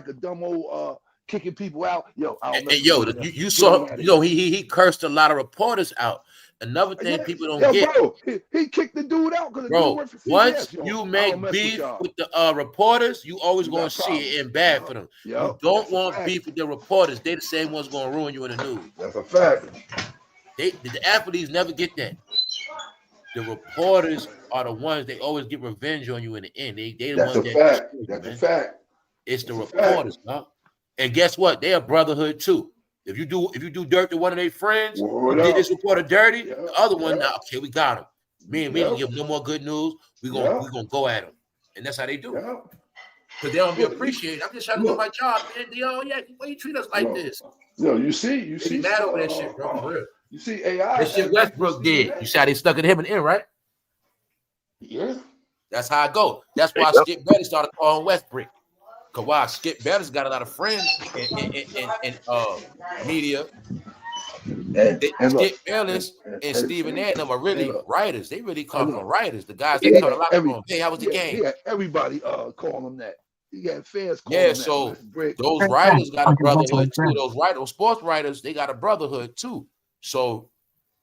a dumbo, kicking people out. Yo, and yo, you saw, you know, he cursed a lot of reporters out. Another thing people don't get, bro, he kicked the dude out because the dude went for CBS. Once you make beef with the reporters, you always gonna see it in bad for them. You don't want beef with the reporters; they the same ones gonna ruin you in the news. That's a fact. The athletes never get that. The reporters are the ones they always get revenge on you in the end. They the That's ones a that fact. That's a fact. It's the reporters, huh? And guess what? They're a brotherhood too. If you do dirt to one of their friends who did this reporter dirty, the other one, now, okay, we got him. Me and we didn't give him no more good news. We're gonna go at him. And that's how they do it. Because they don't be appreciated. I'm just trying to do my job, man. Why you treat us like this? No, you see mad over that shit, bro. For real. You see AI. That shit Westbrook did. You see how they stuck at him and in, right? Yeah. That's how I go. That's why Skip Bayless started calling Westbrook. Cause why Skip Bayless got a lot of friends in media. Skip Bayless and Stephen A. them are really writers. They really come from writers. The guys that come a lot from. Hey, how was the game? Yeah, everybody calling them that. He got fans calling them so that. those writers got a brotherhood too. Those sports writers, they got a brotherhood too. So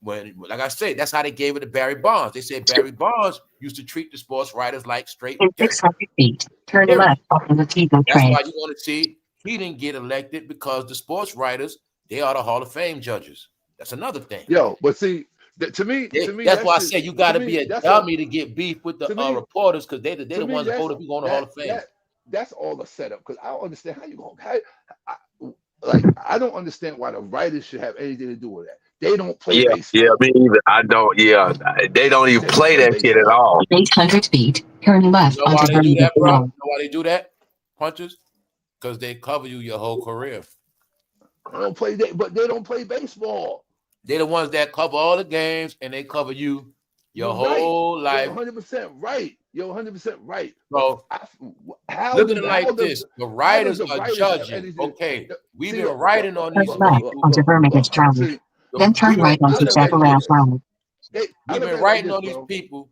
when, like I said, that's how they gave it to Barry Bonds. They said Barry Bonds used to treat the sports writers like straight. In 600 feet, turn left on the Tebow That's train. why you want to see he didn't get elected, because the sports writers, they are the Hall of Fame judges. That's another thing. Yo, but see, to me, that's why I said you got to be a dummy to get beef with the reporters, because they're the ones that voted people on the Hall of Fame. That's all the setup. Because I don't understand how you going. I don't understand why the writers should have anything to do with that. They don't play baseball. Yeah, me either. I don't. Yeah, they don't even play that shit at all. 800 feet, turn left. You know why they do that, bro? You know why they do that, punches? Because they cover you your whole career. They don't play that, but they don't play baseball. They're the ones that cover all the games, and they cover you your whole life. You're 100% right. You're 100% right. So look at it like this: the writers are judging. Okay, we've been writing on these people. Onto Vermont Drive. Then turn right onto Chaparral Drive. We've been writing on these people.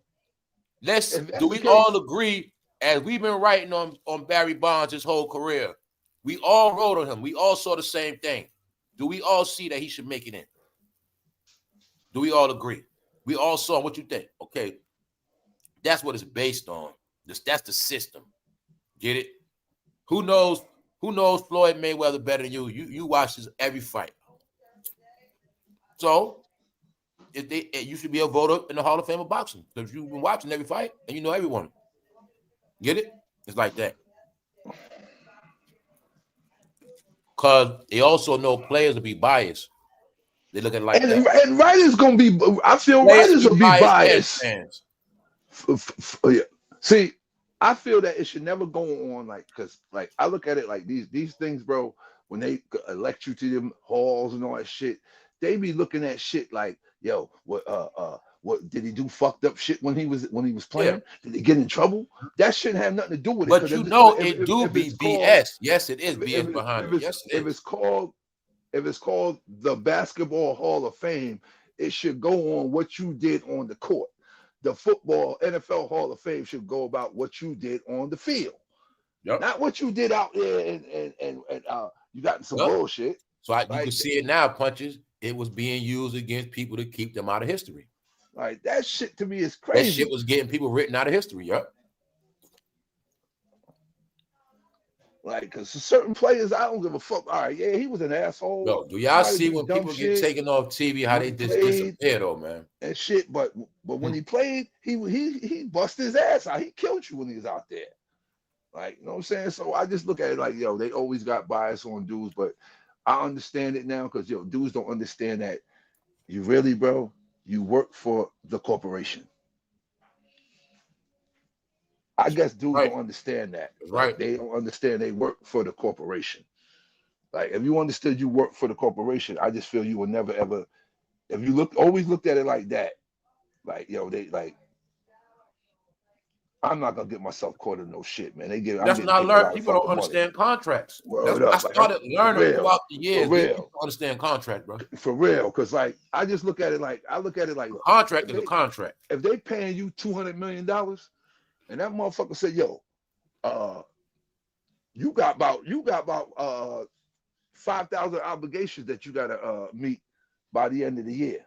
Do we all agree, as we've been writing on Barry Bonds his whole career? We all wrote on him. We all saw the same thing. Do we all see that he should make it in? Do we all agree? We all saw. What you think? Okay, that's what it's based on. That's the system. Get it? Who knows Floyd Mayweather better than you? You watch his every fight. So you should be a voter in the Hall of Fame of boxing, because you've been watching every fight and you know everyone. Get it? It's like that. Because they also know players will be biased. They look at it like that. And writers gonna be. I feel writers will be biased. See, I feel that it should never go on because I look at it like these things, bro. When they elect you to them halls and all that shit, they be looking at shit like, yo, what did he do fucked up shit when he was playing? Yeah. Did he get in trouble? That shouldn't have nothing to do with it. But you know it do be BS. Yes, it is BS behind it. Yes, it is. If it's called the Basketball Hall of Fame, it should go on what you did on the court. The football NFL Hall of Fame should go about what you did on the field. Yep. Not what you did out there and you got in some bullshit. So you can see it now, punches. It was being used against people to keep them out of history. Like that shit to me is crazy. That shit was getting people written out of history, yep. Like, because certain players, I don't give a fuck. All right, yeah, he was an asshole. Yo, do y'all see when people get taken off TV how they just disappear though, man? And shit, but when he played, he busted his ass out. He killed you when he was out there. Like, you know what I'm saying? So I just look at it like, yo, they always got bias on dudes, but I understand it now because, yo, dudes don't understand that you really, bro, you work for the corporation. I guess dudes don't understand that. Right. They don't understand they work for the corporation. Like, if you understood you work for the corporation, I just feel you will never, ever, if you always looked at it like that, like, yo, they like, I'm not gonna get myself caught in no shit, man. That's when I learned people don't understand contracts. That's what I started learning throughout the years. People don't understand contract, bro. For real, because like I just look at it like contract is a contract. If they paying you $200 million, and that motherfucker said, "Yo, you got about 5,000 obligations that you gotta meet by the end of the year.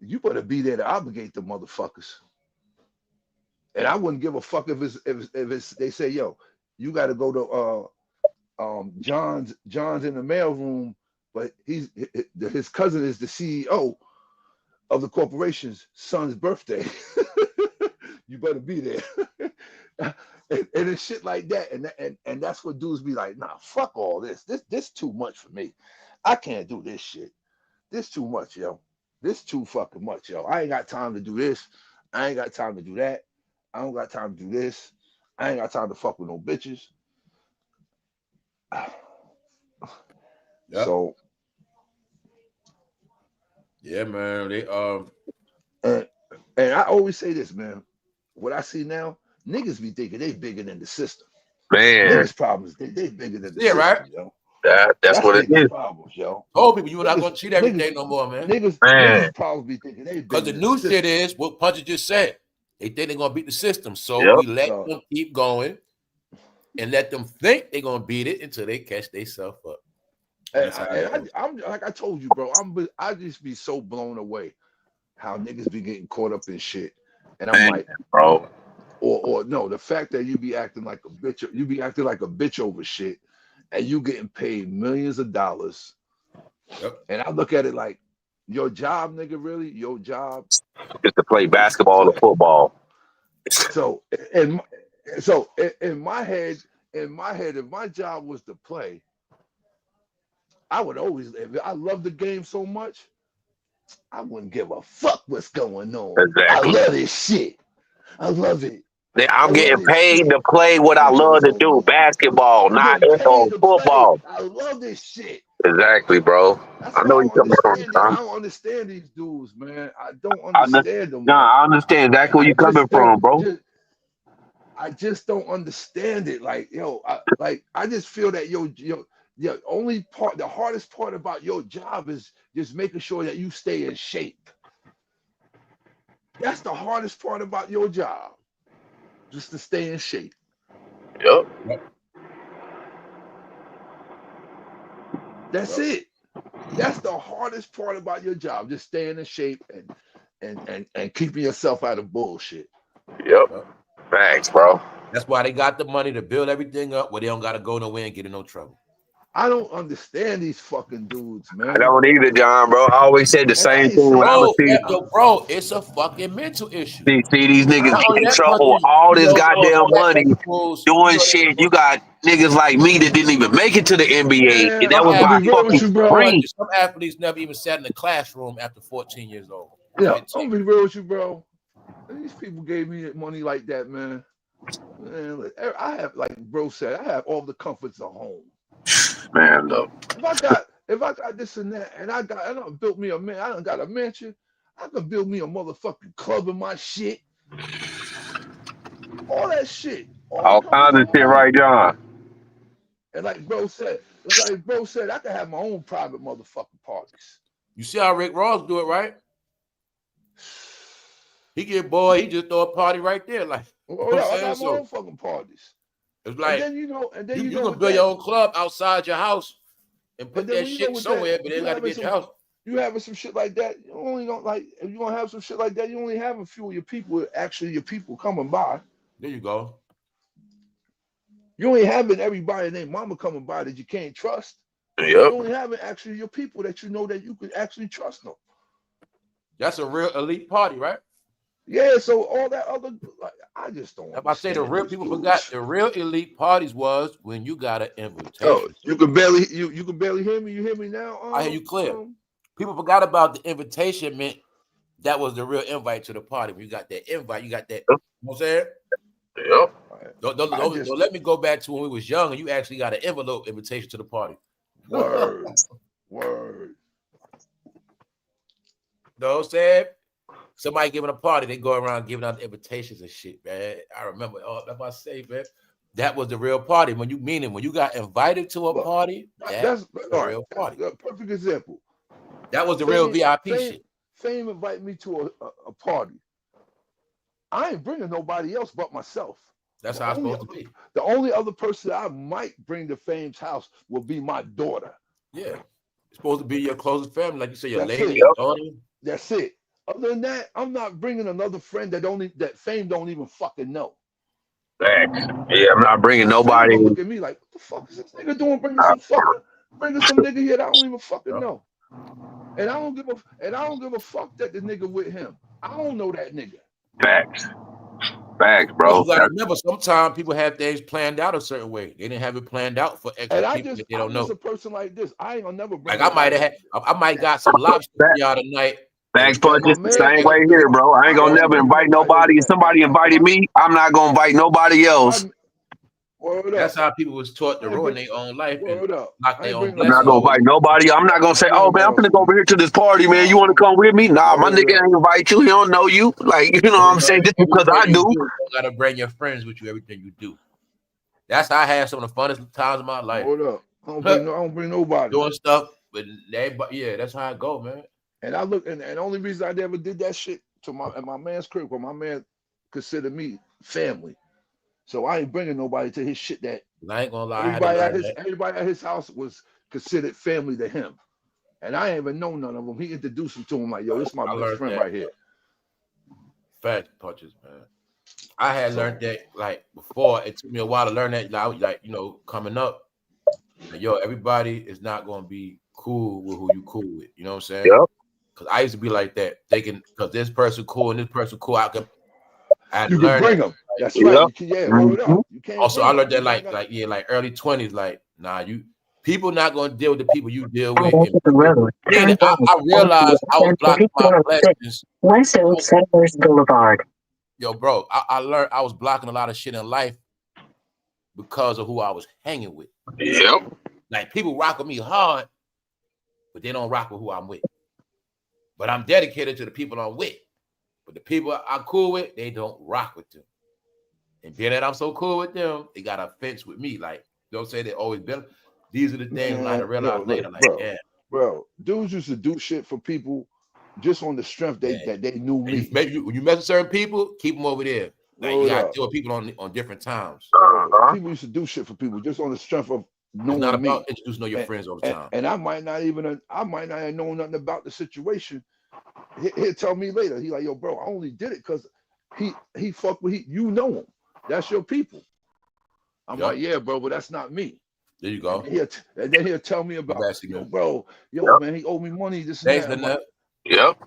You better be there to obligate the motherfuckers." And I wouldn't give a fuck if it's they say, "Yo, you got to go to John's in the mailroom, but his cousin is the CEO of the corporation's son's birthday." You better be there. and it's shit like that, and that's what dudes be like, "Nah, fuck all this. This too much for me. I can't do this shit. This too much, yo. This too fucking much, yo. I ain't got time to do this. I ain't got time to do that. I don't got time to do this. I ain't got time to fuck with no bitches." Yep. So yeah, man. They and I always say this, man. What I see now, niggas be thinking they bigger than the system. Man, niggas problems, they bigger than the system, right? Yo. That's what it is. Problems, yo. Told people you were not gonna cheat every day no more, man. Niggas problems be thinking they bigger. Because the new shit is what Puncher just said. They think they're gonna beat the system, so we let them keep going and let them think they're gonna beat it until they catch themselves up. I'm like I told you, bro. I just be so blown away how niggas be getting caught up in shit, and I'm like, bro, or no, the fact that you be acting like a bitch, you be acting like a bitch over shit, and you getting paid millions of dollars. Yep. And I look at it like, your job, nigga, really? Your job is to play basketball or football. So in my head, if my job was to play, I would always, if I love the game so much, I wouldn't give a fuck what's going on. Exactly. I love this shit. I love it. I'm getting paid to play what I love to do, basketball, not football. I love this shit. Exactly, bro. I know you're coming from. I don't understand these dudes, man. I don't understand them. I understand exactly where you're coming from, bro. I just don't understand it. Like, yo, I just feel that the hardest part about your job is just making sure that you stay in shape. That's the hardest part about your job. Just to stay in shape. Yep. That's it. That's the hardest part about your job. Just staying in shape and keeping yourself out of bullshit. Yep. Thanks, bro. That's why they got the money to build everything up where they don't gotta go nowhere and get in no trouble. I don't understand these fucking dudes, man. I don't either, John, bro. I always said the same thing when I was seeing. Bro, it's a fucking mental issue. See these niggas get in trouble with all this goddamn money doing shit. You got niggas like me that didn't even make it to the NBA. And that was my fucking dream. Some athletes never even sat in the classroom after 14 years old. Yeah, I'm gonna be real with you, bro. These people gave me money like that, man. Man, I have, like bro said, I have all the comforts of home. Man, look. If I got this and that, and I done built me a man, I done got a mansion, I can build me a motherfucking club in my shit. All that shit. All kinds of shit, right, John? And like bro said, I can have my own private motherfucking parties. You see how Rick Ross do it, right? He get bored, he just throw a party right there. Like, I got my own fucking parties. It's like, and then you can build your own club outside your house and put that shit somewhere, but it got to be at your house. You having some shit like that, you only don't like, if you're gonna have some shit like that, you only have a few of your people, actually your people coming by. There you go. You ain't having everybody named mama coming by that you can't trust. Yep. You only having actually your people that you know that you could actually trust them. That's a real elite party, right? Yeah, so all that other, like, I just don't. If I say the real people forgot, the real elite parties was when you got an invitation. Oh, you can barely hear me. You hear me now? I hear you clear. People forgot about the invitation meant that was the real invite to the party. When you got that invite, you got that. You know what I'm saying? Yep. Don't let me go back to when we was young and you actually got an envelope invitation to the party. Word. You know what I'm saying? somebody giving a party, they go around giving out invitations and shit, man. I remember, that's what I say, man. That was the real party. When you got invited to a party, that's the real party. A perfect example. That was the real VIP shit. Fame invite me to a party. I ain't bringing nobody else but myself. That's how it's supposed to be. The only other person I might bring to Fame's house will be my daughter. Yeah. It's supposed to be your closest family, like you say, your lady, your daughter. That's it. Other than that, I'm not bringing another friend that Fame don't even fucking know. Yeah, I'm not bringing nobody. Look at me like, what the fuck is this nigga doing? Bringing some nigga here that I don't even fucking know. And I don't give a fuck that the nigga with him. I don't know that nigga. Facts, bro. You gotta remember, sometimes people have things planned out a certain way. They didn't have it planned out for extra people that they don't know. I'm just a person like this. I ain't gonna never bring. Like I might got some lobster for y'all tonight. Facts, punches, same way here, bro. I ain't gonna never invite nobody. If somebody invited me, I'm not gonna invite nobody else. That's how people was taught to ruin their own life and lock their own. I'm not gonna invite nobody. I'm not gonna say, oh man, I'm gonna go over here to this party, man. You want to come with me? Nah, my nigga ain't invite you. He don't know you. Like, you know what I'm saying? Just because I do. You gotta bring your friends with you. Everything you do. That's how I had some of the funnest times of my life. Hold up, I don't bring nobody doing stuff, but yeah, that's how I go, man. And I look, and the only reason I never did that shit to my man's crib, because my man considered me family. So I ain't bringing nobody to his shit that I ain't gonna lie. Everybody at his house was considered family to him. And I ain't even know none of them. He introduced them to him like, yo, this is my best friend right here. Fact punches, man. I had learned that like before. It took me a while to learn that. Like you know, coming up, like, yo, everybody is not gonna be cool with who you cool with. You know what I'm saying? Yep. Because I used to be like that, thinking because this person cool and this person cool, I can bring them. That's right. You can't. Also, I learned that like early 20s, like people not gonna deal with the people you deal with. And I realized I was blocking my blessings. West of Settlers Boulevard. Yo, bro, I learned I was blocking a lot of shit in life because of who I was hanging with. Yep. Like people rock with me hard, but they don't rock with who I'm with. But I'm dedicated to the people I'm with. But the people I'm cool with, they don't rock with them. And being that I'm so cool with them, they got a fence with me. Like, don't say they always been. These are the things I realize later. Like, bro, dudes used to do shit for people just on the strength that they knew me. When you mess with certain people, keep them over there. Like, you got to deal with people on different times. People used to do shit for people just on the strength of knowing me. It's not me. about introducing your friends all the time. And I might not have known nothing about the situation. He'll tell me later. He like, yo, bro, I only did it because he fucked with you know him. That's your people. I'm like, yeah, bro, but that's not me. There you go. And then he'll tell me about, bro, man, he owed me money. This and that. Yep.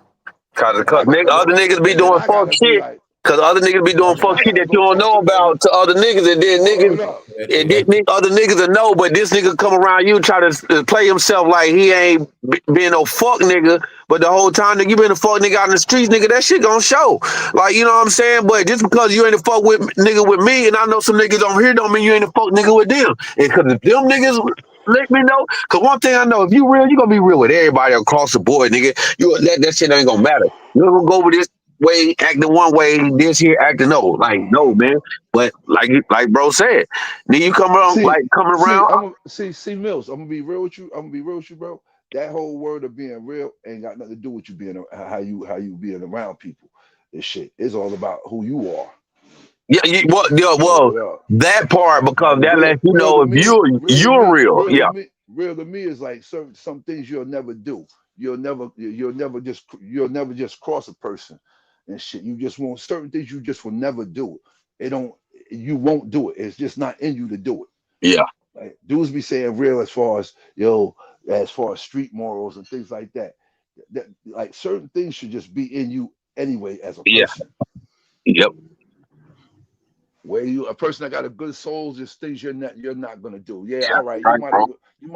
Cause other niggas be doing fuck shit. Cause other niggas be doing fuck shit that you don't know about to other niggas, and then other niggas will know, but this nigga come around you try to play himself like he ain't being no fuck nigga, but the whole time nigga you been a fuck nigga out in the streets, nigga, that shit gonna show. Like, you know what I'm saying? But just because you ain't a fuck with nigga with me, and I know some niggas on here, don't mean you ain't a fuck nigga with them. And cause if them niggas let me know, cause one thing I know, if you real, you gonna be real with everybody across the board, nigga. That shit ain't gonna matter. You gonna go with this way, acting one way, this here acting no. Like, no, man. But like bro said, then you come around coming around. See, Mills, I'm gonna be real with you. Bro. That whole word of being real ain't got nothing to do with you being how you being around people. This shit is all about who you are. Yeah, that part, because that lets you know if you're real. Real to me is like some things you'll never do. You'll never just cross a person and shit. You just won't, certain things you just will never do. You won't do it. It's just not in you to do it. Yeah. Like dudes be saying real as far as street morals and things like that. That like certain things should just be in you anyway as a person. Yep. Where a person that got a good soul, just things you're not gonna do. Yeah, all right. You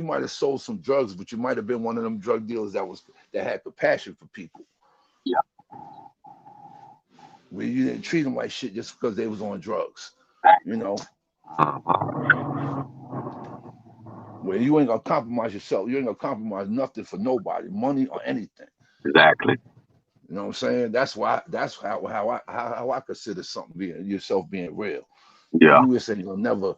might have sold some drugs, but you might have been one of them drug dealers that had compassion for people. Yeah. Where you didn't treat them like shit just because they was on drugs. You know. Where you ain't gonna compromise yourself. You ain't gonna compromise nothing for nobody, money or anything. Exactly. You know what I'm saying? That's how I consider something yourself being real. Yeah. You just ain't gonna never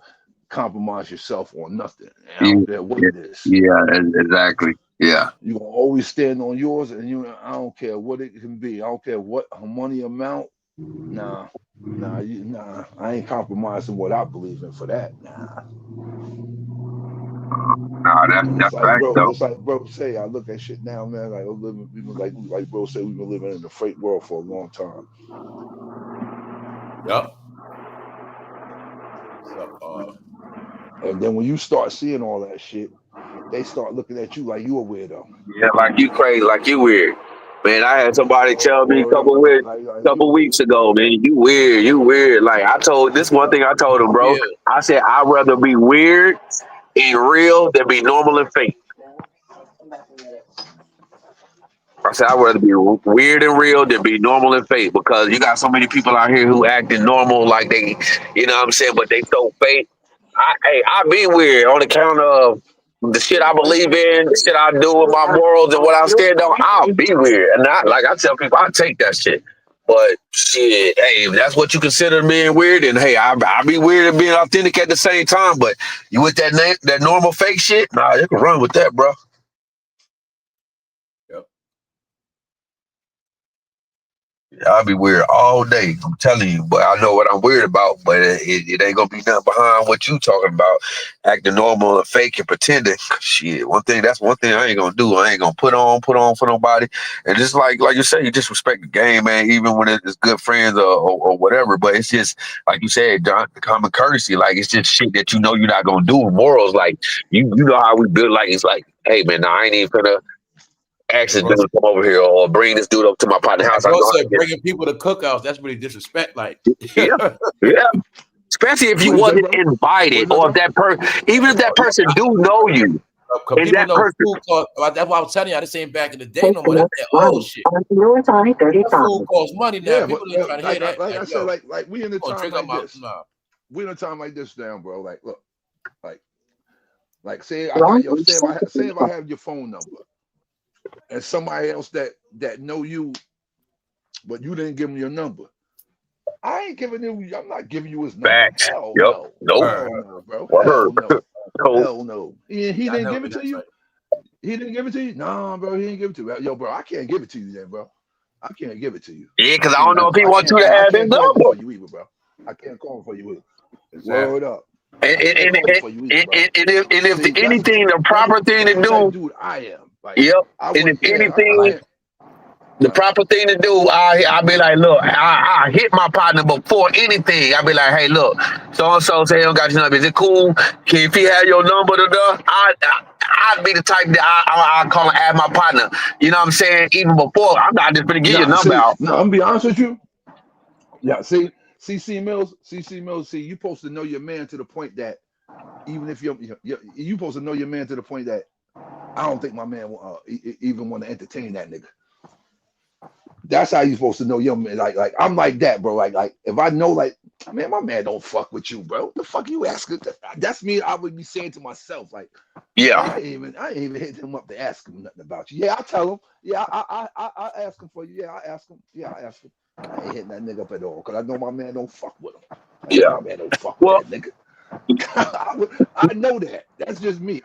compromise yourself on nothing. I don't care what it is. Yeah, exactly. Yeah. You gonna always stand on yours, and I don't care what it can be. I don't care what money amount. Nah, I ain't compromising what I believe in for that. Nah. That's Like fact, bro, though. it's like bro say, I look at shit now, man. Like we've been like bro said, we've been living in the fake world for a long time. Yep. And then when you start seeing all that shit, they start looking at you like you a weirdo. Yeah, like you crazy, like you weird. Man, I had somebody tell me a couple weeks ago, man, you weird. Like this one thing I told him, bro. I said I'd rather be weird and real than be normal and fake. I said I'd rather be weird and real than be normal and fake, because you got so many people out here who acting normal like they, you know what I'm saying, but they so fake. I be weird on account of the shit I believe in, the shit I do with my morals and what I stand on. I'll be weird, and I tell people I take that shit. But shit, hey, if that's what you consider being weird, then hey, I be weird and being authentic at the same time. But you with that normal fake shit, nah, you can run with that, bro. I'll be weird all day. I'm telling you, but I know what I'm weird about. But it ain't gonna be nothing behind what you talking about, acting normal and fake and pretending. Shit, that's one thing I ain't gonna do. I ain't gonna put on for nobody. And just like you say, you just respect the game, man. Even when it's good friends or whatever. But it's just like you said, common courtesy. Like it's just shit that you know you're not gonna do. Morals, like you know how we build. Like it's like, hey man, I ain't even gonna ask this dude to come over here or bring this dude up to my partner's house. I said bringing people to cookouts, that's really disrespect. Like, yeah. Especially if you wasn't invited, or if that person, even if that person do know you. People know food costs. That's why I was telling you, this ain't back in the day no more. That's that old shit. Food costs money now. People ain't trying to hear that. Like I said, like we in a time like this. We in a time like this now, bro. Like, look, like say if I have your phone number. And somebody else that know you, but you didn't give him your number. I ain't giving him. I'm not giving you his number. Facts. Hell no. Hell no, bro. Hell no. Hell no. He didn't give it to you. Right. He didn't give it to you. No, bro. He didn't give it to you. Yo, bro. I can't give it to you then, bro. I can't give it to you. Yeah, because I don't know if he wants you to have his number. For you either, bro. I can't call him for you either. Word up. And if anything, the proper thing to do, dude, I am. Like, yep. And if anything, the proper thing to do, I'll be like, look, I hit my partner before anything. I'll be like, hey, look, so and so say, I don't got your number. Is it cool? If he had your number, I'd be the type that I'll call and add my partner. You know what I'm saying? Even before, I'm not just gonna get your number out. No, I'm gonna be honest with you. Yeah, see, CC Mills, you supposed to know your man to the point that even if you supposed to know your man to the point that I don't think my man even want to entertain that nigga. That's how you supposed to know your man. Like I'm like that, bro. Like if I know, like, man, my man don't fuck with you, bro. What the fuck you asking? That's me. I would be saying to myself, like, yeah, I ain't even hit him up to ask him nothing about you. Yeah, I tell him. Yeah, I ask him for you. Yeah, I ask him. Yeah, I ask him. I ain't hitting that nigga up at all because I know my man don't fuck with him. My man don't fuck with that nigga. I know that. That's just me.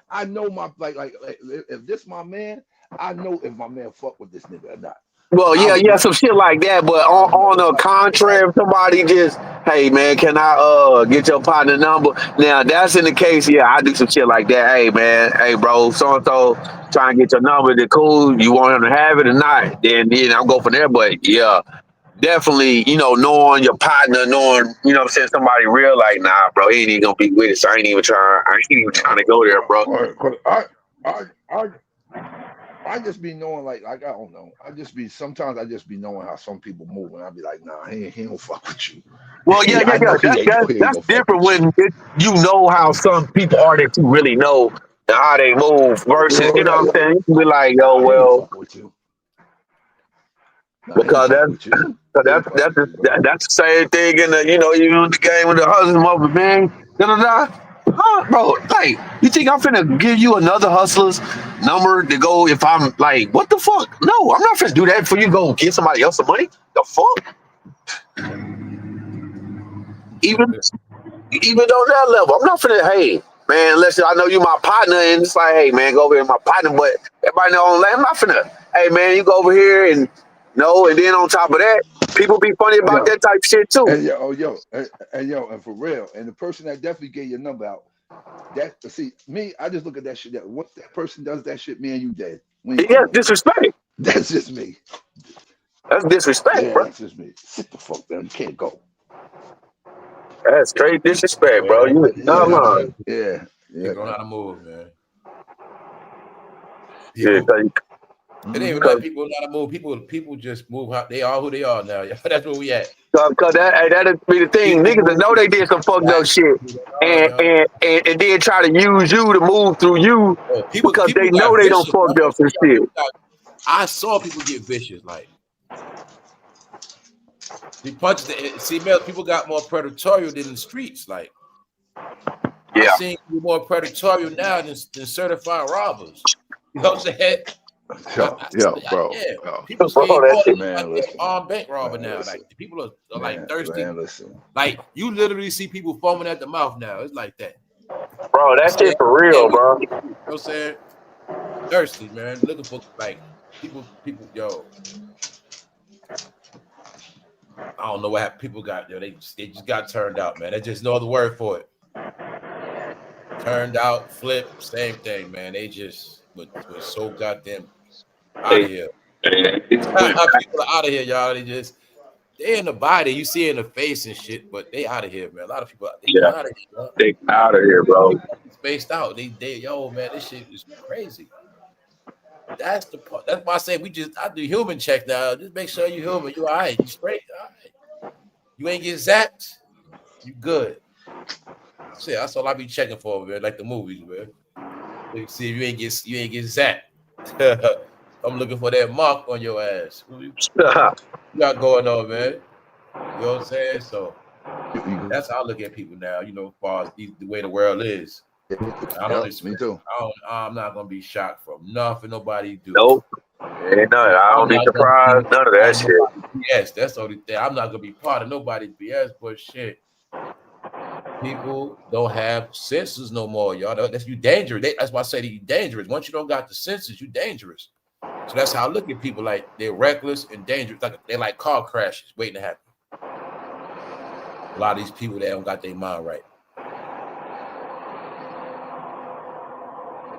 I know my like if this my man, I know if my man fuck with this nigga or not. Well, yeah, some shit like that. But on the contrary, if somebody just, hey man, can I get your partner number? Now that's in the case, yeah, I do some shit like that. Hey man, hey bro, so and so trying to get your number. Is it cool? You want him to have it or not? Then I'll go from there. But yeah, definitely, knowing your partner, knowing, what I'm saying, somebody real, like, nah, bro, he ain't even gonna be with it. So I ain't even trying to go there, bro. I just be knowing, like I don't know. Sometimes I just be knowing how some people move, and I be like, nah, he don't fuck with you. Well, yeah. That's different when you know how some people are that you really know and how they move versus, what I'm saying? You can be like, yo, well, because that's the same thing in the, even the game with the husband, mother, man. fuck, bro? Like, you think I'm finna give you another hustler's number to go if I'm like, what the fuck? No, I'm not finna do that for you to go give somebody else some money. The fuck? Even on that level, I'm not finna, hey, man, listen, I know you my partner, and it's like, hey, man, go over here, my partner, but everybody know I'm not finna, hey, man, you go over here and no, and then on top of that, people be funny about that type of shit too. And and for real, and the person that definitely gave your number out, that see me, I just look at that shit. That once that person does that shit, me and you dead. Yeah, disrespect. That's just me. That's disrespect, bro. That's just me. Sit the fuck down. You can't go. That's straight disrespect, bro. You no. You don't know how to move, man. It ain't even like people know how to move. People just move how they are who they are now. That's where we at. Cause that'd be the thing. Niggas that know they did some fucked up shit and then try to use you to move through you because they know they don't fucked up some shit. I saw people get vicious, like they punched the people got more predatory than the streets. Like I seen people more predatory now than certified robbers. You know what I'm saying? Bro. People say armed bank robber now. Like people are like thirsty. Man, listen. Like you literally see people foaming at the mouth now. It's like that. Bro, that shit for real, bro. You know what I'm saying? Thirsty, man. Looking for like people, yo. I don't know what happened. People got they just got turned out, man. There's just no other word for it. Turned out, flipped, same thing, man. They just was so goddamn out of here. People are out of here, y'all. They in the body, you see it in the face and shit, but they out of here, man. A lot of people out of here. Bro. They out of here, bro. Spaced out. They yo, man, this shit is crazy. That's the part. That's why I say I do human check now. Just make sure you human. You all right. You straight. All right. You ain't get zapped. You good. See, that's all I be checking for, man. Like the movies, man. See if you ain't get zapped. I'm looking for that mark on your ass. What you got going on, man? You know what I'm saying? So that's how I look at people now. You know, as far as the way the world is. Me too. I'm not gonna be shocked from nothing nobody do. Nope. Ain't nothing. I don't be surprised. None of that shit. Yes, that's the only thing. I'm not gonna be part of nobody's BS, but shit. People don't have senses no more, y'all. That's you dangerous. That's why I say that you dangerous. Once you don't got the senses, you dangerous. So that's how I look at people. Like they're reckless and dangerous. Like they're like car crashes waiting to happen. A lot of these people that don't got their mind right.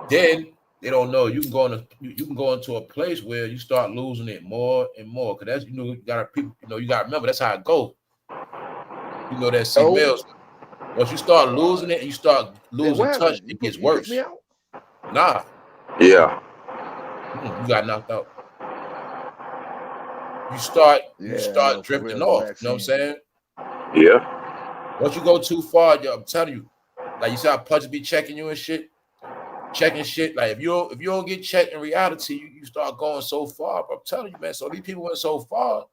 Then they don't know. You can go into a place where you start losing it more and more. Cause that's you gotta remember that's how it goes. You know that males. Once you start losing it and you start losing touch, it gets worse. Nah. Yeah. You got knocked out. You start drifting off. You know what I'm saying? Yeah. Once you go too far, I'm telling you, like you see how punch be checking you and shit. Checking shit. Like if you don't get checked in reality, you start going so far. But I'm telling you, man. So these people went so far.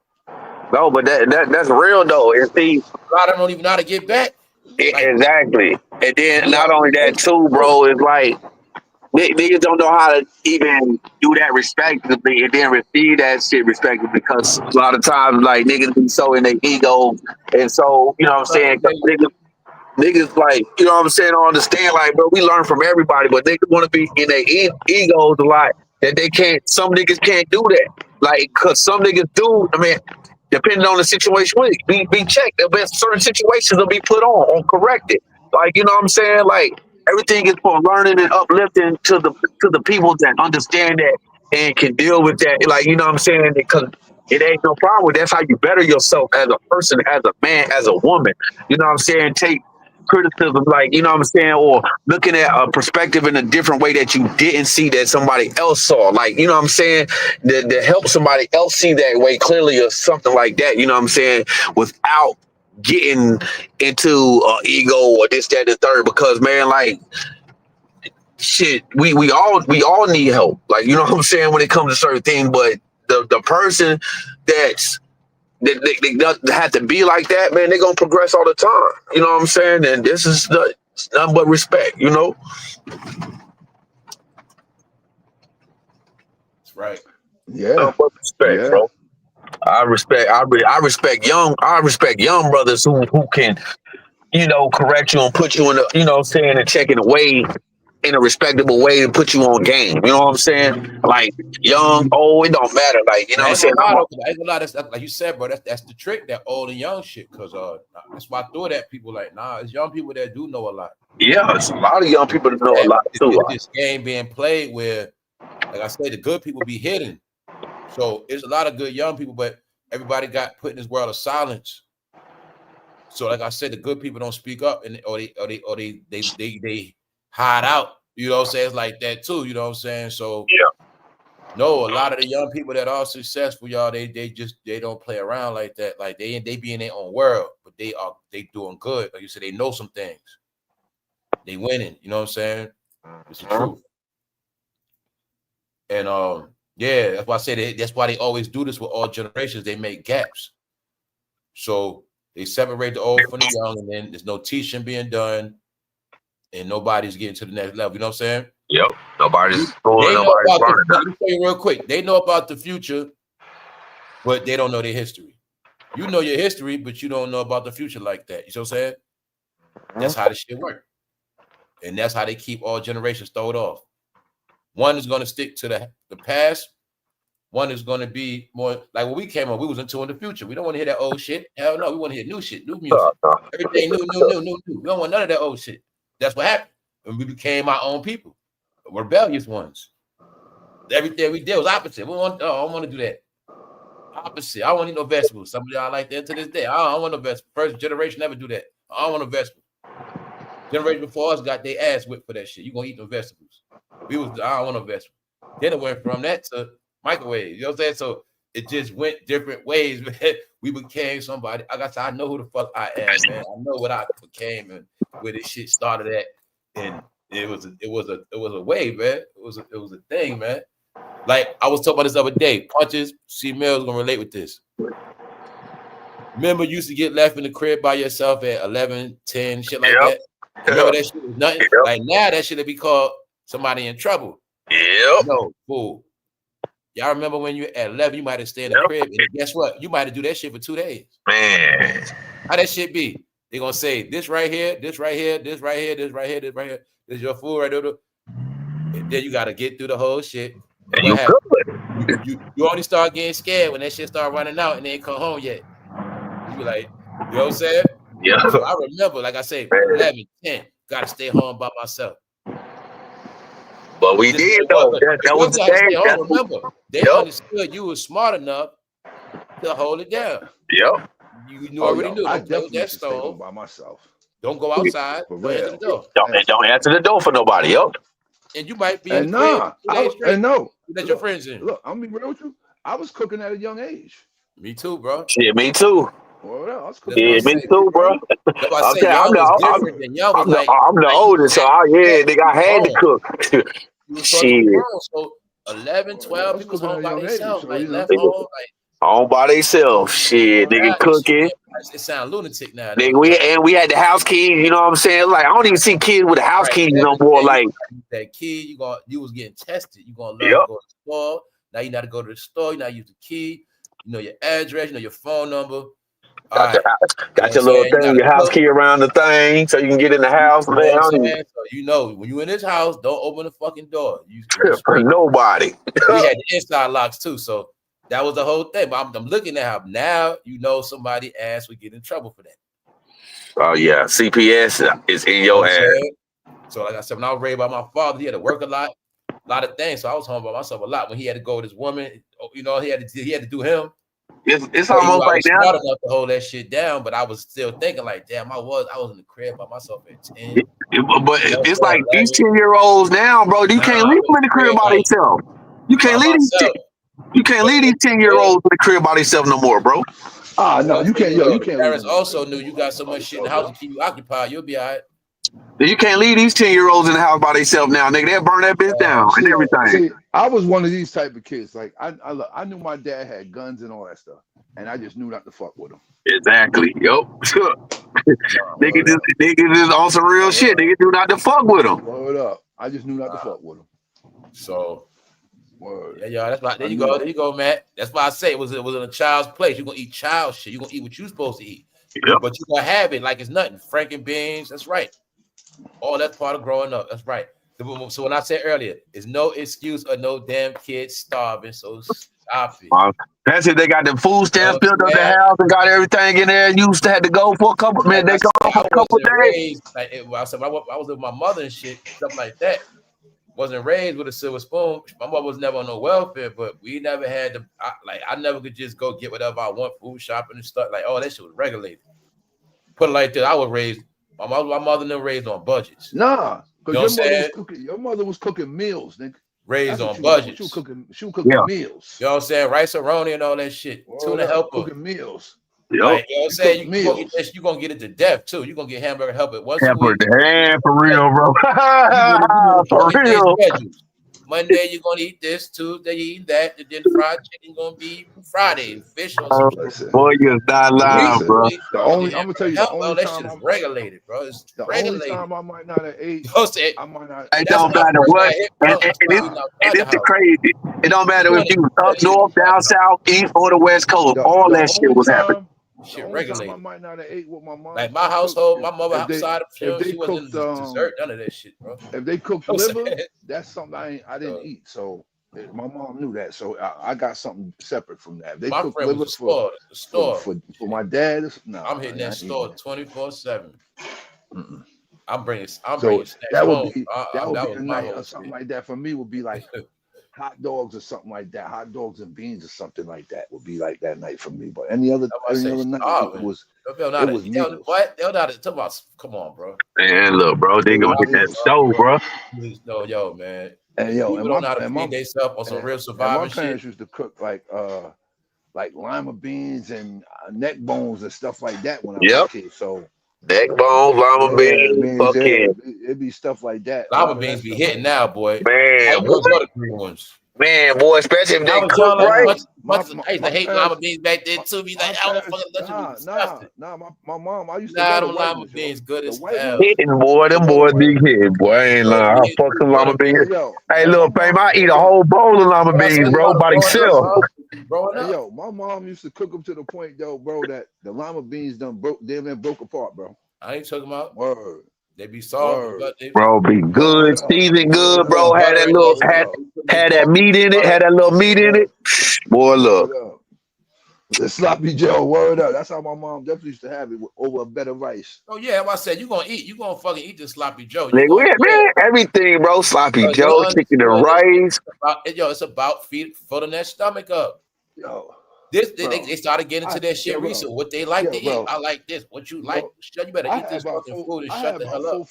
No, but that's real though. And see, a lot of them don't even know how to get back. Exactly. And then not only that too, bro, it's like niggas don't know how to even do that respectively and then receive that shit respectively because a lot of times like niggas be so in their ego and so, you know what I'm saying? Niggas like, you know what I'm saying, don't understand, like, bro, we learn from everybody, but niggas want to be in their egos a lot that they can't, some niggas can't do that. Like, cause some niggas do, I mean, depending on the situation, be checked. There'll be certain situations will be put on corrected. Like, you know what I'm saying? Like, everything is for learning and uplifting to the people that understand that and can deal with that. Like, you know what I'm saying? Because it ain't no problem with that's how you better yourself as a person, as a man, as a woman. You know what I'm saying? Take criticism, like, you know what I'm saying, or looking at a perspective in a different way that you didn't see that somebody else saw, like, you know what I'm saying, to help somebody else see that way clearly or something like that, you know what I'm saying, without getting into ego or this, that, and the third, because man, like, shit, we all need help, like, you know what I'm saying, when it comes to certain things, but the person that's they have to be like that, man, they're gonna progress all the time. You know what I'm saying? And this is It's nothing but respect, you know. That's right. Yeah. Nothing but respect, bro. I respect young brothers who can, you know, correct you and put you in a, you know what I'm saying, and check in a way, in a respectable way to put you on game. You know what I'm saying? Like young, old, it don't matter. Like, you know what I'm saying? I ain't gonna lie, that's like you said, bro. That's the trick, that old and young shit. Cause that's why I throw it at people like, nah, it's young people that do know a lot. Yeah, it's a lot of young people that know a lot too. It's this game being played where, like I said, the good people be hidden. So it's a lot of good young people, but everybody got put in this world of silence. So, like I said, the good people don't speak up, and or they hide out. You know what I'm saying? It's like that too. You know what I'm saying? So yeah. No, a lot of the young people that are successful, y'all, they don't play around like that. Like they be in their own world, but they doing good. Like you said, they know some things. They winning. You know what I'm saying? It's the truth. And yeah, that's why I say that's why they always do this with all generations. They make gaps. So they separate the old from the young, and then there's no teaching being done, and nobody's getting to the next level. You know what I'm saying? Yep. Nobody's going. Let me tell you real quick. They know about the future, but they don't know their history. You know your history, but you don't know about the future like that. You know what I'm saying? That's how this shit work. And that's how they keep all generations throwed off. One is going to stick to the past. One is going to be more like when we came up, we was into the future. We don't want to hear that old shit. Hell no, we want to hear new shit, new music. Everything new. We don't want none of that old shit. That's what happened. And we became our own people, rebellious ones. Everything we did was opposite. I don't want to do that. Opposite. I don't want to eat no vegetables. Some of y'all like that to this day. I don't want no vegetables. First generation never do that. I don't want no vegetables. Generation before us got their ass whipped for that shit. You gonna eat no vegetables. I don't want no vegetables. Then it went from that to microwave. You know what I'm saying? So it just went different ways. We became somebody. I know who the fuck I am, man. I know what I became and where this shit started at. And it was a wave, man. It was a thing, man. Like I was talking about this other day. Punches, C Mill's gonna relate with this. Remember, you used to get left in the crib by yourself at 11, 10, shit like that. Remember that shit was nothing. Like now, that should be called somebody in trouble. No, fool. Y'all remember when you at 11, you might have stayed in the crib, and guess what? You might have do that shit for 2 days. Man, how that shit be? They gonna say this right here, this right here, this right here, this right here, this right here. This is your food right there. And then you gotta get through the whole shit. And you only start getting scared when that shit start running out and they ain't come home yet. You be like, you know what I'm saying? Yeah. So I remember, like I say, 11, 10, gotta stay home by myself. But we did though. That was the thing. Remember, they understood you was smart enough to hold it down. Yep. You already knew. I definitely that stay home by myself. Don't go outside. Don't answer the door. Don't answer the door for nobody. Yep. And you might be and no. Let your friends in. Look, I'm gonna be real with you. I was cooking at a young age. Me too, bro. Shit, me too. Well, I was me too, bro. I'm the oldest, so nigga, I had to cook. Shit. So 11, 12 people home by themselves, like left home, like home by themselves. Shit, nigga, cooking. It sound lunatic now. Nigga, we had the house keys. You know what I'm saying? Like I don't even see kids with the house keys no more. Like that key, you was getting tested. You gonna learn to go to the store. Now you know how to go to the store. You know how to use the key. You know your address. You know your phone number. Got your little thing, your house key around the thing, so you can get in the house. Man, so you know when you in this house, don't open the fucking door. For nobody. We had the inside locks too, so that was the whole thing. But I'm looking at how now you know somebody ass would get in trouble for that. Oh yeah, CPS is in your ass. So like I said, when I was raised by my father, he had to work a lot of things. So I was home by myself a lot. When he had to go with his woman, you know, he had to do him. It's almost like now. I was smart enough to hold that shit down, but I was still thinking like, damn, I was in the crib by myself at 10. But it's like these 10-year-olds now, bro. You can't leave them in the crib by themselves. You can't leave these 10-year-olds in the crib by themselves no more, bro. No, you can't. You can't. Parents also knew you got so much shit in the house to keep you occupied. You'll be all right. You can't leave these 10-year-olds in the house by themselves now, nigga. They'll burn that bitch down and everything. See, I was one of these type of kids. Like I knew my dad had guns and all that stuff. and I just knew not to fuck with them. Exactly. Yup. Nigga just on some real shit. Nigga do not to fuck with them. Word up. I just knew not to fuck with them. So, word. Yeah, yo, that's why. There you go. There you go, Matt. That's why I say it was in a child's place. You're gonna eat child shit. You're gonna eat what you're supposed to eat. Yep. But you're gonna have it like it's nothing. Franken beans. That's right. All that's part of growing up. That's right. So when I said earlier, it's no excuse or no damn kid starving. So stop it. That's it. They got the food stamps built up the house and got everything in there. You used to have to go for a couple minutes. They go for a couple days. I said I was with my mother and shit, stuff like that. Wasn't raised with a silver spoon. My mother was never on no welfare, but we never had to. I never could just go get whatever I want, food shopping and stuff. Like, oh, that shit was regulated. Put it like this, I was raised. My mother never raised on budgets. Nah, because your mother was cooking meals, nigga. Raised on budgets. She was cooking meals. You know what I'm saying? Rice-A-Roni and all that shit. Tuna helper. Cooking meals. Like, you know what I'm saying? You're going to get it to death, too. You're going to get hamburger helper once a week. For real, bro. For real. Monday, you're going to eat this. Tuesday, you eat that. And then fried chicken going to be Friday. Fish or something. Boy, you're not lying, bro. I'm going to tell you, the only that time shit is regulated, bro. It's regulated. Only time I might not have ate, I might not. It don't matter what. And it's the crazy. It don't matter if you was up north, down south, east, or the west coast. All that shit was happening. Shit regulated. I might not have ate with my mom. Like my household, my mother outside of she wasn't dessert, none of that shit, bro. If they cooked liver, that's something I didn't eat. So my mom knew that. So I got something separate from that. If they cooked liver for my dad, I'm hitting that store 24/7. I'm bringing that would be a night or something like that. For me, would be like hot dogs or something like that. Hot dogs and beans or something like that would be like that night for me. But any other night it was what? They'll not talk about. Come on, bro. Man, look, bro, they gonna hit that stove, bro. No, yo, man. And yo, people don't know how to feed themselves on some real survival shit. My parents used to cook like lima beans and neck bones and stuff like that when I was a kid. So neck bones, lima beans, it'd be stuff like that. Lima beans be hitting now, boy. Man, those are the green ones. Man, boy, especially if they cook right. I used to hate lima beans back then too. Be like, I don't fucking let you be disgusting. My mom, I used to them lima beans good as hell. Hitting, boy, them boys be hitting, boy. I ain't lying. I fuck some lima beans. Hey, little fame, I eat a whole bowl of lima beans, bro, by themselves. Yo, my mom used to cook them to the point, though, bro, that the lima beans broke apart, bro. I ain't talking about word. They be soft, bro. Be good, seasoned good, bro. Had that meat in it. Had that little meat in it. Boy, look. The sloppy Joe, word up. That's how my mom definitely used to have it over a bed of rice. Oh yeah, I said you gonna fucking eat the sloppy Joe. Man, everything, bro. Sloppy Joe, chicken and rice. It's about filling that stomach up. Yo. They started getting into that shit recently. What they like to eat. I like this. What you like? You better eat this fucking food and shut the hell up.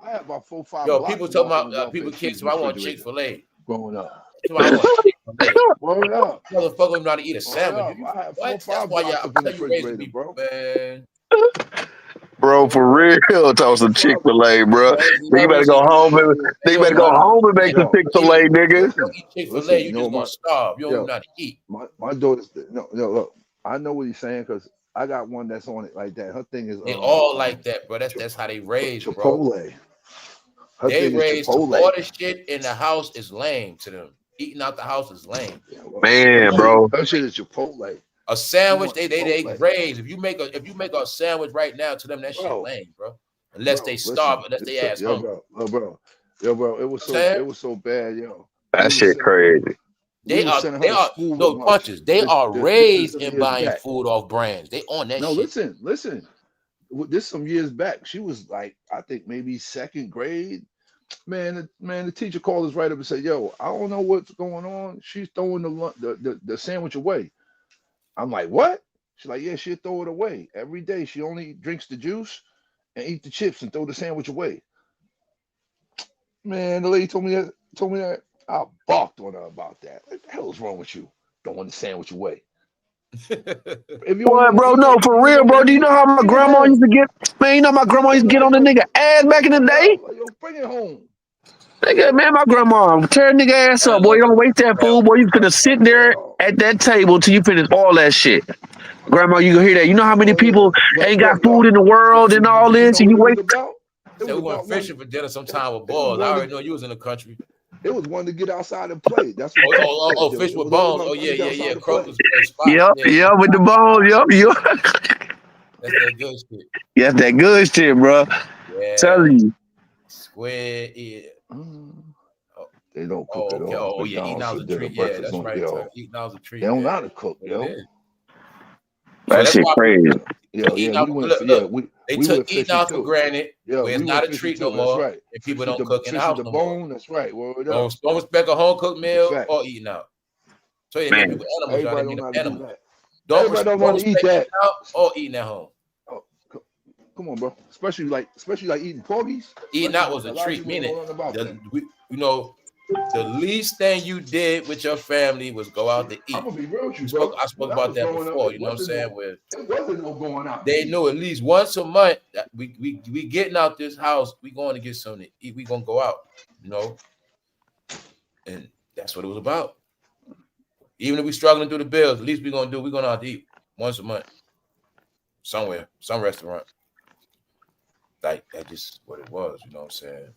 I have about 4-5. Yo, people talking about kids. So I want Chick-fil-A. Growing up. Word up. Motherfucker, I'm not to eat a sandwich. What? That's why y'all tell you raising me, bro. Man. Bro, for real, talk some Chick-fil-A, bro. You better go home and make some Chick-fil-A, nigga. Chick-fil-A, you just gonna starve. You don't know how to eat. My daughter's look. I know what he's saying because I got one that's on it like that. Her thing is they all like that, bro. That's how they raise, bro. Chipotle. They raise all the shit in the house is lame to them. Eating out the house is lame. Man, bro. That shit is Chipotle. A sandwich, they raise. If you make a sandwich right now to them, that shit lame, bro. Unless they starve, unless they ass hungry. Bro, it was so bad, yo. That shit crazy. They are no punches. They are raised in buying food off brands. They on that shit. No, listen. This some years back. She was like, I think maybe second grade. Man, the teacher called us right up and said, "Yo, I don't know what's going on. She's throwing the sandwich away." I'm like, "What?" She's like, "Yeah, she'll throw it away every day. She only drinks the juice and eat the chips and throw the sandwich away." Man, the lady told me that. I balked on her about that. What the hell is wrong with you? Throwing the sandwich away. Boy, bro, no, for real, bro. Do you know how my grandma used to get? Man, you know my grandma used to get on the nigga ass back in the day. Yo, bring it home. Nigga, man, my grandma tear nigga ass up, boy. You don't waste that food, boy. You finna sit there at that table till you finish all that shit. Grandma, you gonna hear that? You know how many people ain't got food in the world and all this, and you wait. So we went fishing for dinner sometime with balls. I already know you was in the country. It was one to get outside and play. That's what fish with bones. Oh yeah. Crocus. Yep, with the bones. Yep. That's that good shit. Yeah, that good shit, bro. Yeah. Telling you. Squid, yeah. They don't cook at all. Oh yeah, eating out was a treat. Yeah, that's right. Eating out was a treat. They don't know how to cook, yo. That shit crazy. They took eating out for granted. Yeah, it's not a treat no more. Right. And people don't cook in the house no more. That's right. Don't respect a home cooked meal or eating out. So you ain't people animals. Don't want to eat that out or eating at home. Oh, come on, bro. Especially like eating porgies. Eating out was a treat. Meaning, the least thing you did with your family was go out to eat. I'm gonna be real with you, bro. I spoke about that before. You know what I'm saying? It wasn't no going out. They knew at least once a month that we getting out this house. We going to get something to eat. We gonna go out. You know, and that's what it was about. Even if we struggling through the bills, at least we're gonna out to eat once a month, somewhere, some restaurant. Like that's just what it was. You know what I'm saying?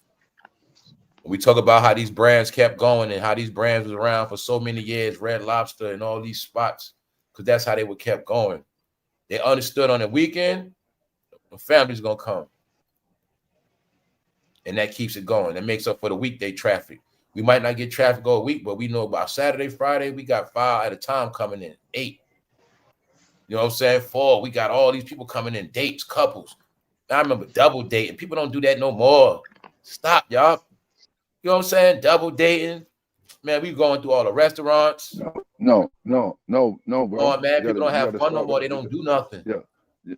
We talk about how these brands kept going and how these brands was around for so many years, Red Lobster and all these spots, because that's how they were kept going. They understood on the weekend, the family's gonna come. And that keeps it going. That makes up for the weekday traffic. We might not get traffic all week, but we know about Saturday, Friday, we got 5 at a time coming in, 8. You know what I'm saying? 4, we got all these people coming in, dates, couples. I remember double dating. People don't do that no more. Stop, y'all. You know what I'm saying? Double dating. Man, we going through all the restaurants. No, bro. Oh, man, people don't have fun no more. They don't do nothing. Yeah.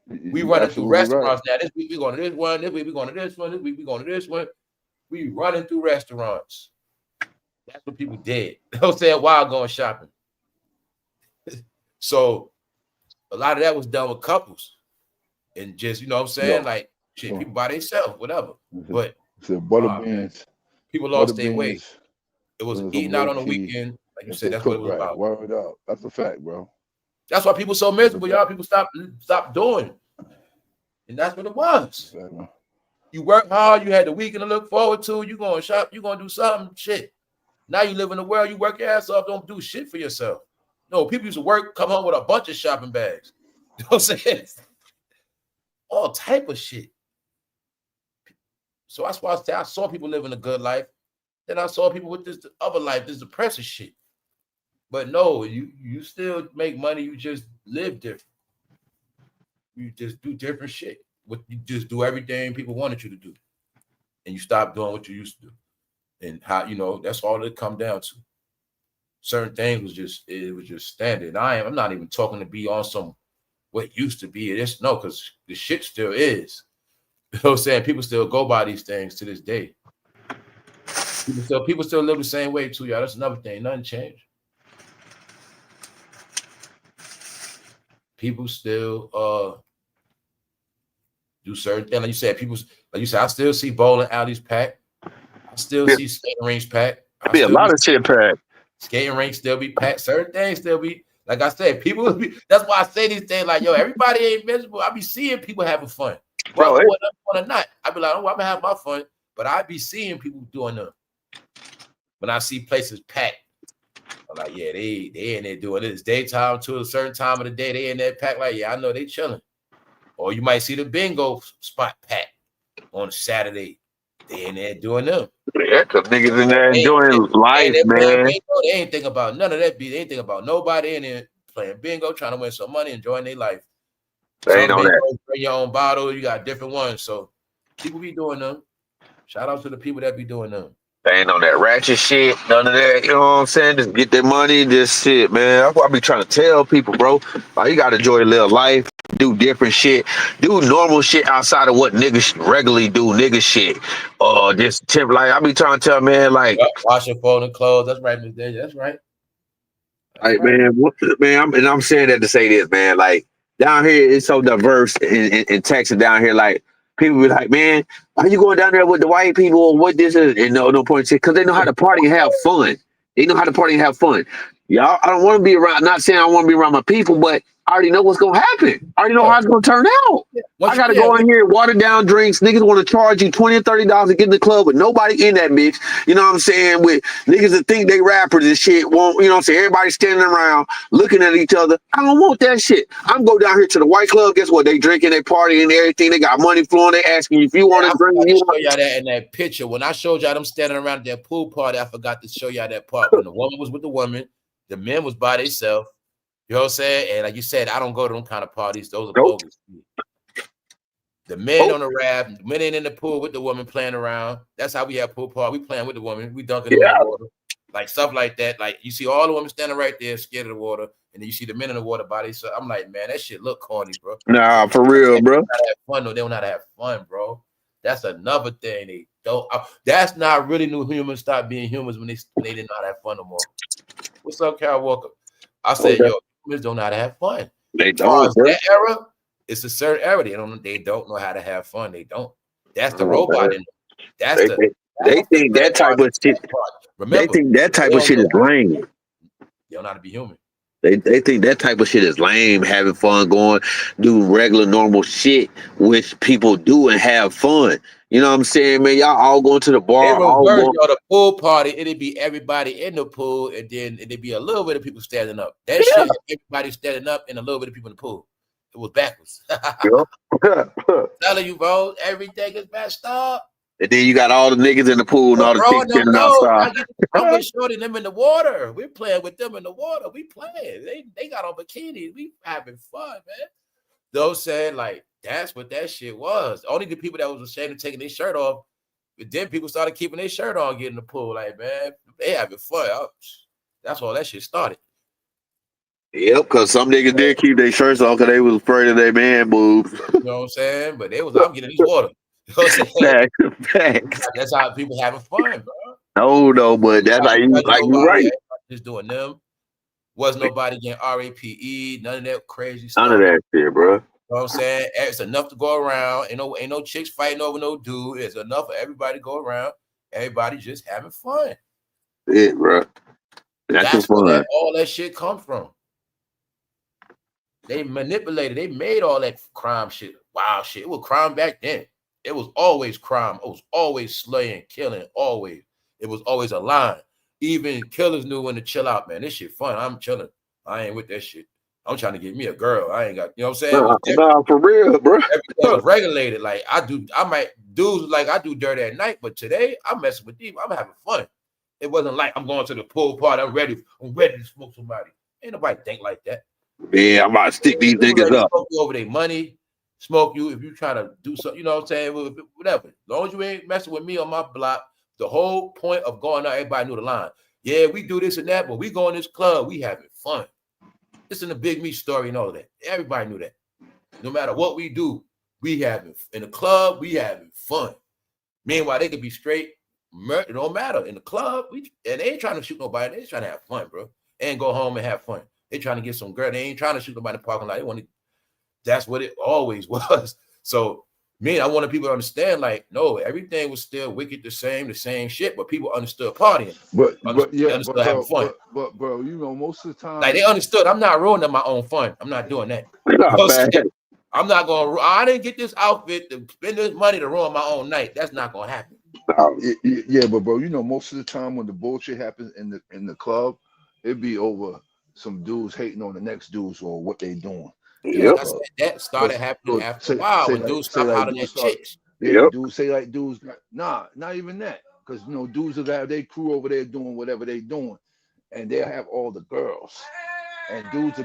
We running through restaurants now. This week we going to this one. This week we going to this one. This week we going to this one. We running through restaurants. That's what people did. You know what I'm saying? While going shopping. So a lot of that was done with couples. And just, you know what I'm saying? Like, shit, people by themselves, whatever. But people lost their way. It was eating out on the weekend. Like you said, that's what it was about. Word up. That's a fact, bro. That's why people so miserable, y'all. People stop doing. And that's what it was. You work hard, you had the weekend to look forward to, you going to shop, you going to do something, shit. Now you live in the world, you work your ass off, don't do shit for yourself. No, people used to work, come home with a bunch of shopping bags. You know what I'm saying? All type of shit. So that's why I saw people living a good life. Then I saw people with this other life, this depressive shit. But no, you still make money, you just live different. You just do different shit. You just do everything people wanted you to do. And you stop doing what you used to do. And how, that's all it come down to. Certain things was just standard. I'm not even talking to be on some what used to be. No, because the shit still is. You know what I'm saying? People still go by these things to this day. People still live the same way too, y'all. That's another thing. Nothing changed. People still do certain things. Like you said, I still see bowling alleys packed. I still see skating rinks packed. Be a lot of shit packed. Skating rinks still be packed. Certain things still be, like I said, people be, that's why I say these things like, yo, everybody ain't miserable. I be seeing people having fun. Bro, whether or not, I be like, oh, I'm gonna have my fun, but I be seeing people doing them. When I see places packed, I'm like, yeah, they in there doing it. It's daytime to a certain time of the day. They in there packed. Like, yeah, I know they chilling. Or you might see the bingo spot packed on a Saturday. They in there doing them. Yeah, because niggas in there enjoying life, man. Bingo, they ain't think about none of that. They ain't think about nobody in there playing bingo, trying to win some money, enjoying their life. They ain't on that. Bring your own bottle. You got different ones. So people be doing them. Shout out to the people that be doing them. They ain't on that ratchet shit, none of that, you know what I'm saying? Just get their money, this shit, man. That's what I be trying to tell people, bro. Like, you gotta enjoy a little life, do different shit, do normal shit outside of what niggas regularly do, nigga shit. Just like I be trying to tell, man, like washing, folding clothes. That's right, Miss Deja. That's right. Like, man, I'm saying that to say this, man. Like, down here, it's so diverse in Texas down here, like, people be like, man, why you going down there with the white people or what this is? And no point, because they know how to party and have fun. They know how to party and have fun. Y'all, I don't want to be around. Not saying I want to be around my people, but I already know what's gonna happen. I already know how it's gonna turn out. I gotta go in here, water down drinks. Niggas want to charge you $20 and $30 to get in the club with nobody in that bitch. You know what I'm saying? With niggas that think they rappers and shit. Won't, you know what I'm saying? Everybody standing around looking at each other. I don't want that shit. I'm go down here to the white club. Guess what? They drinking, they partying, and everything. They got money flowing. They asking you if you want to drink. I show y'all that in that picture. When I showed y'all them standing around at that pool party, I forgot to show y'all that part when the woman was with the woman. The men was by themselves, you know what I'm saying? And like you said, I don't go to them kind of parties. Those are bogus. The men on the raft, the men ain't in the pool with the woman playing around. That's how we have pool party. We playing with the woman. We dunking in the water. Like stuff like that. Like you see all the women standing right there, scared of the water, and then you see the men in the water body. So I'm like, man, that shit look corny, bro. Nah, for real, bro. They don't have fun, though. They don't know how to have fun, bro. That's another thing. They don't. That's not really new humans stop being humans when they didn't know how to have fun no more. What's up, Carol Walker? I said, yo, humans don't know how to have fun. They don't. That era, it's a certain era. They don't know how to have fun. They don't. That's the robot in them. That's they think that type of shit. Remember, they think that type of shit is lame. They don't know how to be human. They think that type of shit is lame, having fun, going, do regular, normal shit, which people do and have fun. You know what I'm saying, man? Y'all all going to the bar. The pool party, it'd be everybody in the pool, and then it'd be a little bit of people standing up. That shit, everybody standing up and a little bit of people in the pool. It was backwards. Telling you, bro, everything is messed up. And then you got all the niggas in the pool and all the chicks standing outside. I'm with Shorty them in the water. We're playing with them in the water. We playing. They got on bikinis. We having fun, man. Those said, like, that's what that shit was. Only the people that was ashamed of taking their shirt off, but then people started keeping their shirt on, getting in the pool. Like, man, they having fun. That's all that shit started. Yep, because some niggas did keep their shirts off because they was afraid of their man boobs. You know what I'm saying? But they was out getting this water. You know what I'm saying? That's how people having fun, bro. No, but that's how you like you right. Just doing them. Wasn't nobody getting RAPE, none of that crazy stuff. None of that shit, bro. You know what I'm saying? It's enough to go around. Ain't no chicks fighting over no dude. It's enough for everybody to go around. Everybody just having fun. Yeah, bro. That's where all that shit come from. They manipulated. They made all that crime shit. Wow, shit. It was crime back then. It was always crime. It was always slaying, killing, always. It was always a line. Even killers knew when to chill out, man. This shit fun. I'm chilling. I ain't with that shit. I'm trying to get me a girl. I ain't got, you know what I'm saying? Nah, for real, bro. Everything was regulated. Like I do dirty at night, but today I'm messing with these. I'm having fun. It wasn't like I'm going to the pool party. I'm ready to smoke somebody. Ain't nobody think like that. Yeah, I'm about to stick these niggas up. Smoke you over their money. Smoke you if you trying to do something, you know what I'm saying? Whatever. As long as you ain't messing with me on my block, the whole point of going out, everybody knew the line. Yeah, we do this and that, but we go in this club, we having fun. This is the Big Me story and all of that. Everybody knew that. No matter what we do, we having in the club, we having fun. Meanwhile, they could be straight. It don't matter. In the club, and they ain't trying to shoot nobody. They just trying to have fun, bro. And go home and have fun. They trying to get some girl. They ain't trying to shoot nobody in the parking lot. They want to. That's what it always was. So, I wanted people to understand, like, no, everything was still wicked, the same shit, but people understood partying. Understood having fun. But bro, you know, most of the time, like they understood. I'm not ruining my own fun. I'm not doing that. I'm not going. I didn't get this outfit to spend this money to ruin my own night. That's not gonna happen. Yeah, but bro, you know, most of the time when the bullshit happens in the club, it be over some dudes hating on the next dudes or what they doing. Yeah, that started happening after a while when dudes stopped hollering at chicks. Yeah, dudes say like dudes, not even that, because you know dudes will have their crew over there doing whatever they doing, and they'll have all the girls, and dudes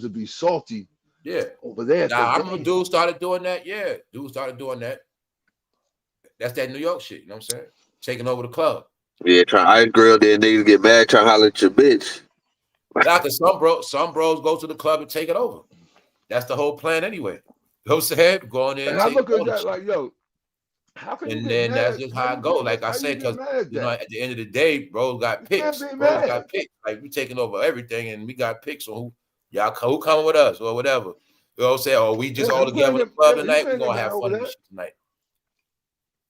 will be salty. Yeah, over there. Nah, I remember dudes started doing that. Yeah, dudes started doing that. That's that New York shit. You know what I'm saying? Taking over the club. Yeah, ice girl, then niggas get mad, trying to holler at your bitch. Nah, cause some bros go to the club and take it over. That's the whole plan anyway. You know what I'm saying? Going in and I look at that like, yo, how can and then that's just how it go. Like I said, because you know, at the end of the day, bros got picks. Bros got picks. Like we taking over everything, and we got picks on who coming with us or whatever. You know what I'm saying? Or we just all together in the club tonight. We're gonna have fun tonight.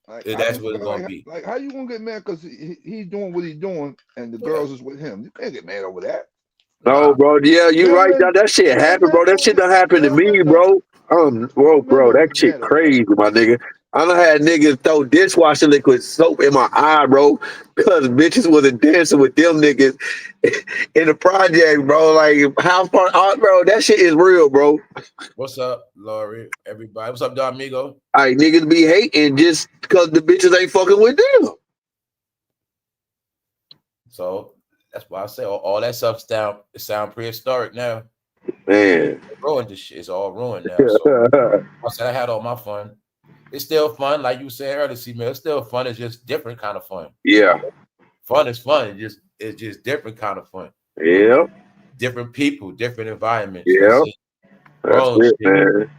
That's what it's gonna be. Like, how you gonna get mad because he's doing what he's doing and the girls is with him? You can't get mad over that. No, bro. Yeah, you right. That shit happened, bro. That shit done happened to me, bro. Bro, that shit crazy, my nigga. I done had niggas throw dishwashing liquid soap in my eye, bro, because bitches wasn't dancing with them niggas in the project, bro. Like, how far, bro? That shit is real, bro. What's up, Laurie? Everybody. What's up, Don Amigo? Like, niggas be hating just because the bitches ain't fucking with them. So that's why I say all that stuff sound prehistoric now. Man, Ruined this shit. It's all ruined now. So I said I had all my fun. It's still fun, like you said earlier, C-Man. It's still fun. It's just different kind of fun. Yeah. Fun is fun. It's just different kind of fun. Yeah. Different people, different environments. Yeah. That's it, man.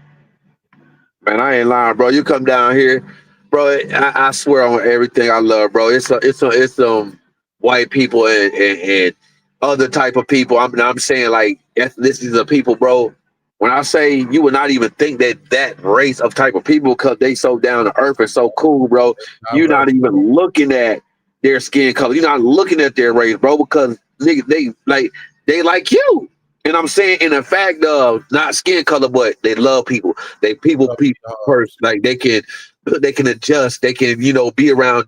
Man, I ain't lying, bro. You come down here, bro. I swear on everything I love, bro. It's white people and other type of people. I'm saying like ethnicities of people, bro. When I say you would not even think that race of type of people, because they so down to earth and so cool, bro. You're not even looking at their skin color. You're not looking at their race, bro, because niggas they like you. And I'm saying in the fact of not skin color, but they love people. They people first. Like they can adjust. They can be around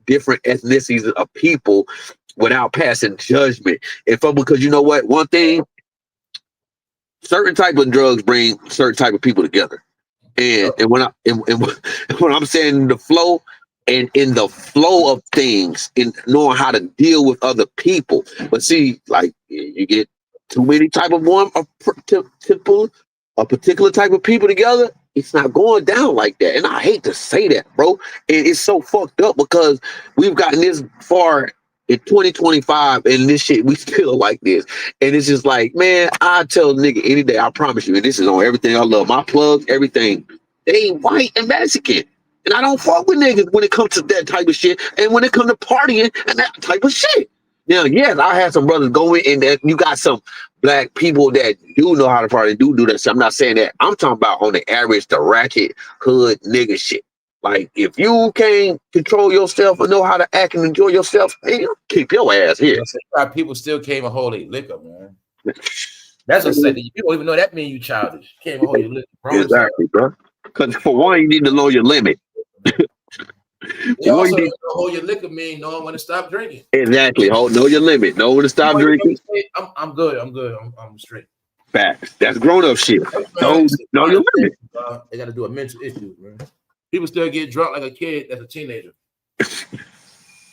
different ethnicities of people without passing judgment. Because you know what, one thing. Certain type of drugs bring certain type of people together, and when I'm saying the flow and in the flow of things, in knowing how to deal with other people. But see, like you get too many type of a particular type of people together, it's not going down like that. And I hate to say that, bro. And it's so fucked up because we've gotten this far in 2025 and this shit, we still like this. And it's just like, man, I tell a nigga any day, I promise you, and this is on everything I love, my plugs, everything, they ain't white and Mexican. And I don't fuck with niggas when it comes to that type of shit and when it comes to partying and that type of shit. Now, yes, I had some brothers go in and that you got some black people that do know how to party, do that shit. I'm not saying that. I'm talking about on the average, the ratchet hood nigga shit. Like, if you can't control yourself and know how to act and enjoy yourself, hey, keep your ass here. People still came and hold their liquor, man. That's a second. People don't even know that mean you childish. Came and hold your liquor, bro. Exactly, bro. Because for one, you need to know your limit. You also need to hold your liquor mean knowing when to stop drinking. Exactly. Know your limit. Know when to stop drinking. I'm good. I'm straight. Facts. That's grown-up shit. Know your limit. They got to do a mental issue, man. People still get drunk like a kid that's a teenager.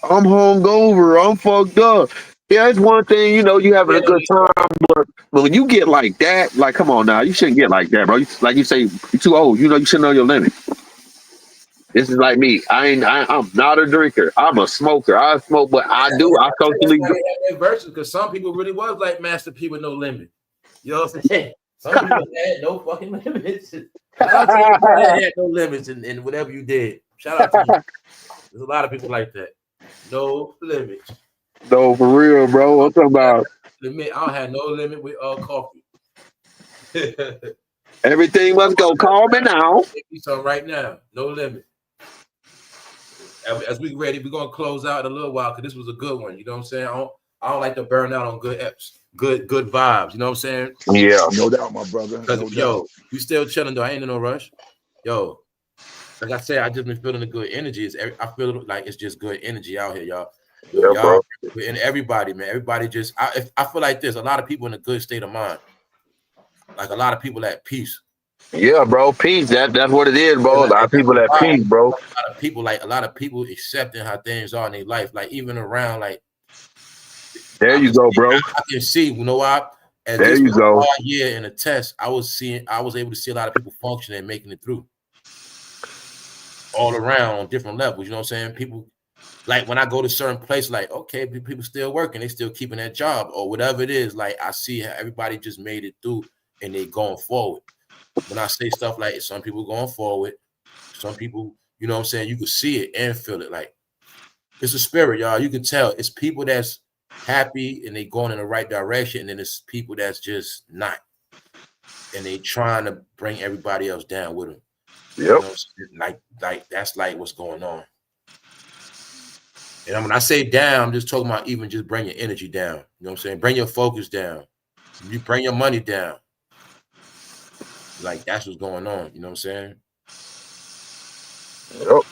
I'm hungover. I'm fucked up. Yeah, it's one thing, you having a good time, but when you get like that, like, come on now, you shouldn't get like that, bro. Like you say, you're too old. You shouldn't know your limit. This is like me. I'm not a drinker. I'm a smoker. I smoke, but I socially do. Versus because some people really was like Master P with no limit. You know what I'm saying? Some people had no fucking limits. Shout out to you had no limits in whatever you did. Shout out to you. There's a lot of people like that. No limits. No, for real, bro. I'm talking about. I don't have no limit with coffee. Everything must go. Call me now. Make me some right now. No limit. As we get ready, we're gonna close out in a little while because this was a good one. You know what I'm saying? I don't like to burn out on good eps, good vibes. You know what I'm saying? Yeah, no doubt, my brother. Because we still chilling though. I ain't in no rush. Yo, like I said, I just been feeling the good energy. I feel like it's just good energy out here, y'all. Yeah, y'all, and everybody, man. Everybody just. I feel like there's a lot of people in a good state of mind. Like a lot of people at peace. Yeah, bro, peace. That's what it is, bro. A lot of people at peace, bro. A lot of people accepting how things are in their life. Like even around, like. There you go, bro. I can see, you know what? There you go. Yeah, in a test, I was able to see a lot of people functioning and making it through. All around on different levels, you know what I'm saying? People, like when I go to certain places, like, okay, people still working, they still keeping that job or whatever it is. Like I see how everybody just made it through and they going forward. When I say stuff like some people going forward, some people, you know what I'm saying, you can see it and feel it. Like it's a spirit, y'all. You can tell it's people that's happy and they going in the right direction, and then it's people that's just not, and they trying to bring everybody else down with them. Yep. You know, like that's like what's going on. And when I say down, I'm just talking about even just bring your energy down. You know what I'm saying? Bring your focus down. You bring your money down. Like that's what's going on. You know what I'm saying? Yep.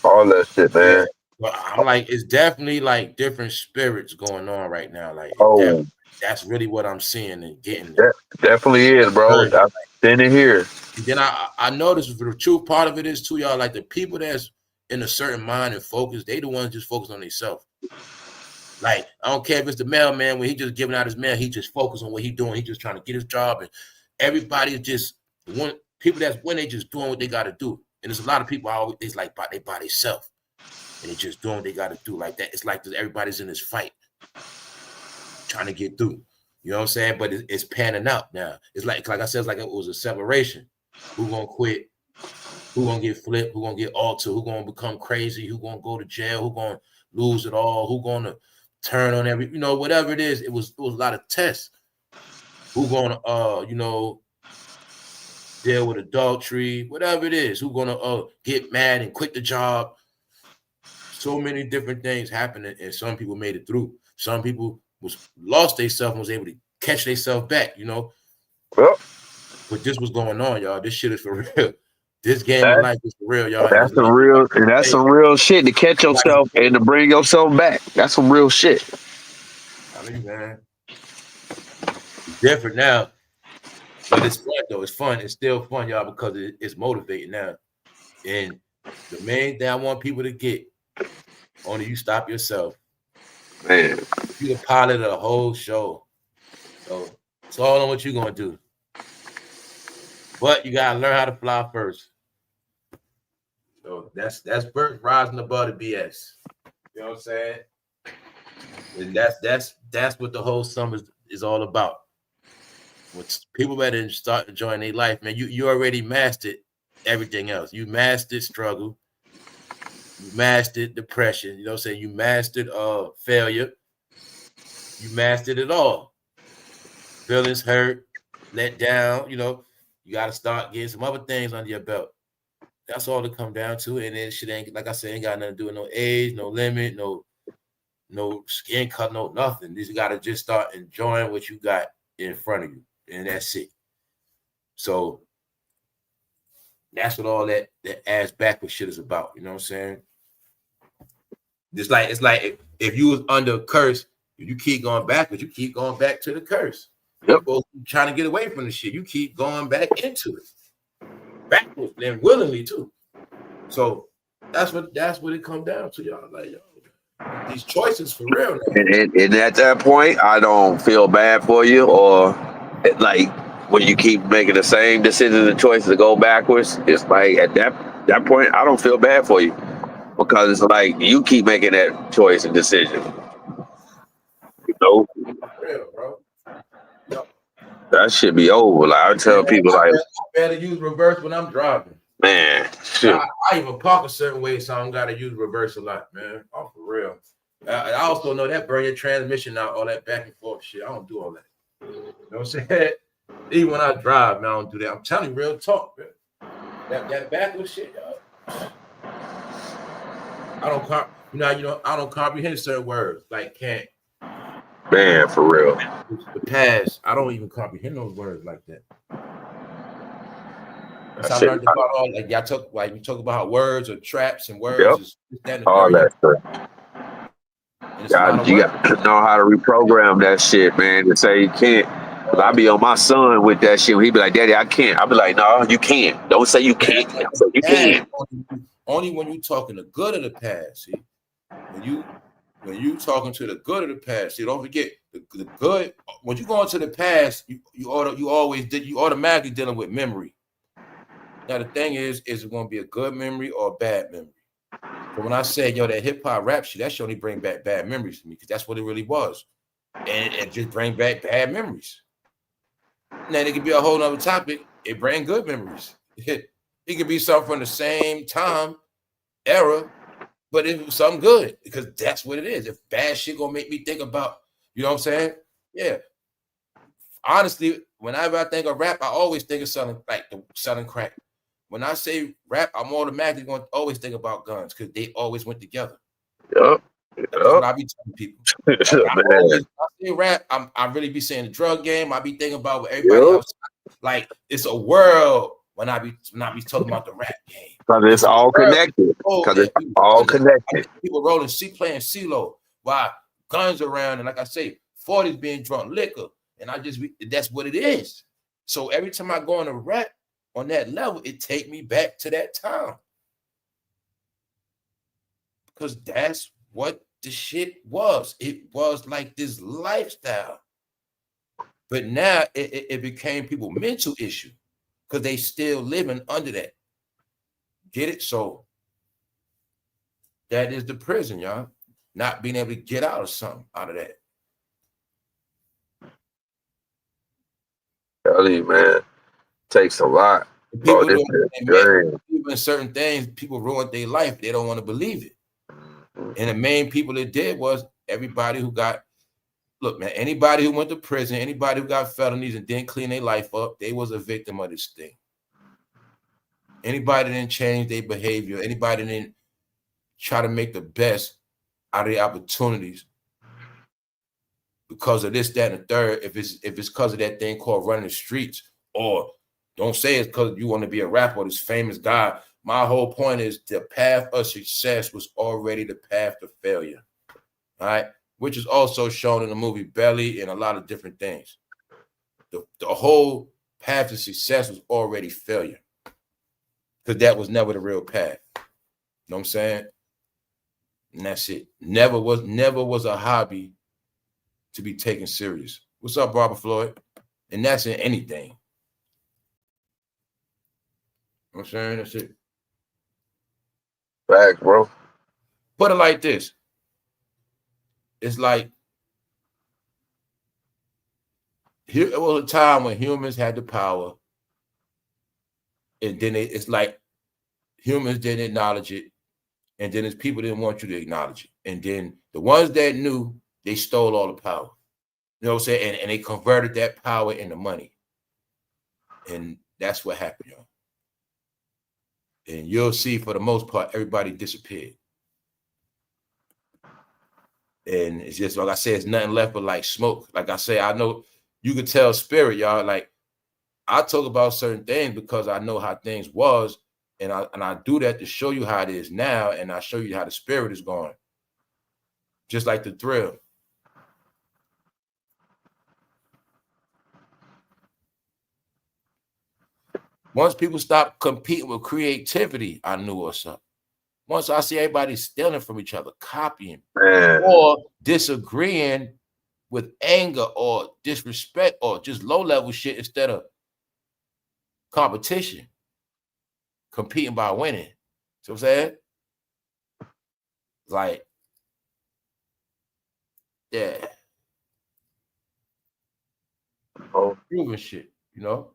All that shit, man. Yeah. But I'm like, it's definitely like different spirits going on right now. Like that's really what I'm seeing and getting. That definitely is, bro. I'm standing here. And then I noticed the truth part of it is too, y'all, like the people that's in a certain mind and focus, they the ones just focus on themselves. Like, I don't care if it's the mailman, when he just giving out his mail, he just focus on what he doing. He just trying to get his job. And everybody is just people that's when they just doing what they got to do. And there's a lot of people always like they by themselves. And they just doing what they got to do like that. It's like everybody's in this fight trying to get through. You know what I'm saying? But it's panning out now. It's like I said, it's like it was a separation. Who gonna quit? Who gonna get flipped? Who gonna get altered? Who gonna become crazy? Who gonna go to jail? Who gonna lose it all? Who gonna turn on every, whatever it is. It was a lot of tests. Who gonna deal with adultery, whatever it is. Who gonna get mad and quit the job? So many different things happening, and some people made it through. Some people lost themselves and was able to catch themselves back, Well, but this was going on, y'all. This shit is for real. This game of life is for real, y'all. That's some real shit to catch yourself and to bring yourself back. That's some real shit. I mean, man, it's different now, but it's fun though. It's fun. It's still fun, y'all, because it's motivating now. And the main thing I want people to get, only you stop yourself. Man, you the pilot of the whole show. So it's all on what you're gonna do. But you gotta learn how to fly first. So that's first rising above the BS. You know what I'm saying? And that's what the whole summer is all about. When people better start enjoying their life, man. You already mastered everything else. You mastered struggle. You mastered depression. You know what I'm saying? You mastered failure. You mastered it all. Feelings hurt, let down, you got to start getting some other things under your belt. That's all it come down to. And then shit ain't, like I said, ain't got nothing to do with no age, no limit, no skin cut, no nothing. You got to just start enjoying what you got in front of you. And that's it. So that's what all that ass backwards shit is about. You know what I'm saying? It's like if you was under a curse, if you keep going backwards, you keep going back to the curse. Yep. You're trying to get away from the shit. You keep going back into it. Backwards and willingly too. So that's what it comes down to, y'all. Like, these choices for real now. And at that point, I don't feel bad for you, or like when you keep making the same decisions and choices to go backwards, it's like at that point, I don't feel bad for you. Because it's like you keep making that choice and decision. Real, bro. That should be over. Like I tell people, like, I better use reverse when I'm driving. Man, shit. I even park a certain way, so I don't gotta use reverse a lot, man. Oh, for real. I also know that burn your transmission out, all that back and forth shit. I don't do all that. You know what I'm saying? Even when I drive, man, I don't do that. I'm telling you, real talk, man. That backwards shit, y'all. I don't comprehend certain words like can't. Man, for real. The past, I don't even comprehend those words like that. So I learned about all we talk about how words are traps and words is all that stuff. You got to know how to reprogram that shit, man, to say you can't. I be on my son with that shit. He be like, "Daddy, I can't." I be like, "No, you can't. Don't say you can't. Say you can't." Only when you talking the good of the past. See, when you talking to the good of the past, see, don't forget the good. When you go into the past, you automatically dealing with memory. Now the thing is it going to be a good memory or a bad memory? But when I say that hip hop rap shit, that should only bring back bad memories to me because that's what it really was, and it just bring back bad memories. Now it could be a whole nother topic. It bring good memories. It could be something from the same time era, but it was something good because that's what it is. If bad shit gonna make me think about, you know what I'm saying? Yeah. Honestly, whenever I think of rap, I always think of something like selling crack. When I say rap, I'm automatically going to always think about guns because they always went together. Yep. That's what I be telling people. Like, I say rap, I really be saying the drug game. I be thinking about what everybody else. Like, it's a world when I be talking about the rap game. Because it's all connected. Because it's all connected. People rolling playing CeeLo while guns around, and like I say, 40s being drunk liquor, and that's what it is. So every time I go on a rap on that level, it take me back to that time. Because that's what the shit was. It was like this lifestyle. But now it became people's mental issue because they still living under that. Get it? So that is the prison, y'all. Not being able to get out of something out of that. Tell you, man, takes a lot. People doing certain things, people ruin their life. They don't want to believe it. And the main people that did was everybody who got, look, man, anybody who went to prison, anybody who got felonies and didn't clean their life up, they was a victim of this thing. Anybody that didn't change their behavior, anybody that didn't try to make the best out of the opportunities because of this, that, and the third, if it's because of that thing called running the streets, or don't say it's because you want to be a rapper or this famous guy. My whole point is the path of success was already the path to failure, all right? Which is also shown in the movie Belly and a lot of different things. The whole path to success was already failure because that was never the real path. You know what I'm saying? And that's it. Never was a hobby to be taken serious. What's up, Barbara Floyd? And that's in anything. You know what I'm saying? That's it. Back, bro. Put it like this. It's like here was a time when humans had the power, and then it's like humans didn't acknowledge it, and then it's people didn't want you to acknowledge it, and then the ones that knew, they stole all the power. You know what I'm saying? And they converted that power into money, and that's what happened, y'all. And you'll see, for the most part, everybody disappeared. And it's just, like I said, it's nothing left but like smoke. Like I say, I know you could tell spirit, y'all. Like, I talk about certain things because I know how things was, and I do that to show you how it is now, and I show you how the spirit is going. Just like the thrill. Once people stop competing with creativity, I knew what's up. Once I see everybody stealing from each other, copying, or disagreeing with anger or disrespect or just low-level shit instead of competition, competing by winning. See what I'm saying? Like, yeah. Proving shit, you know?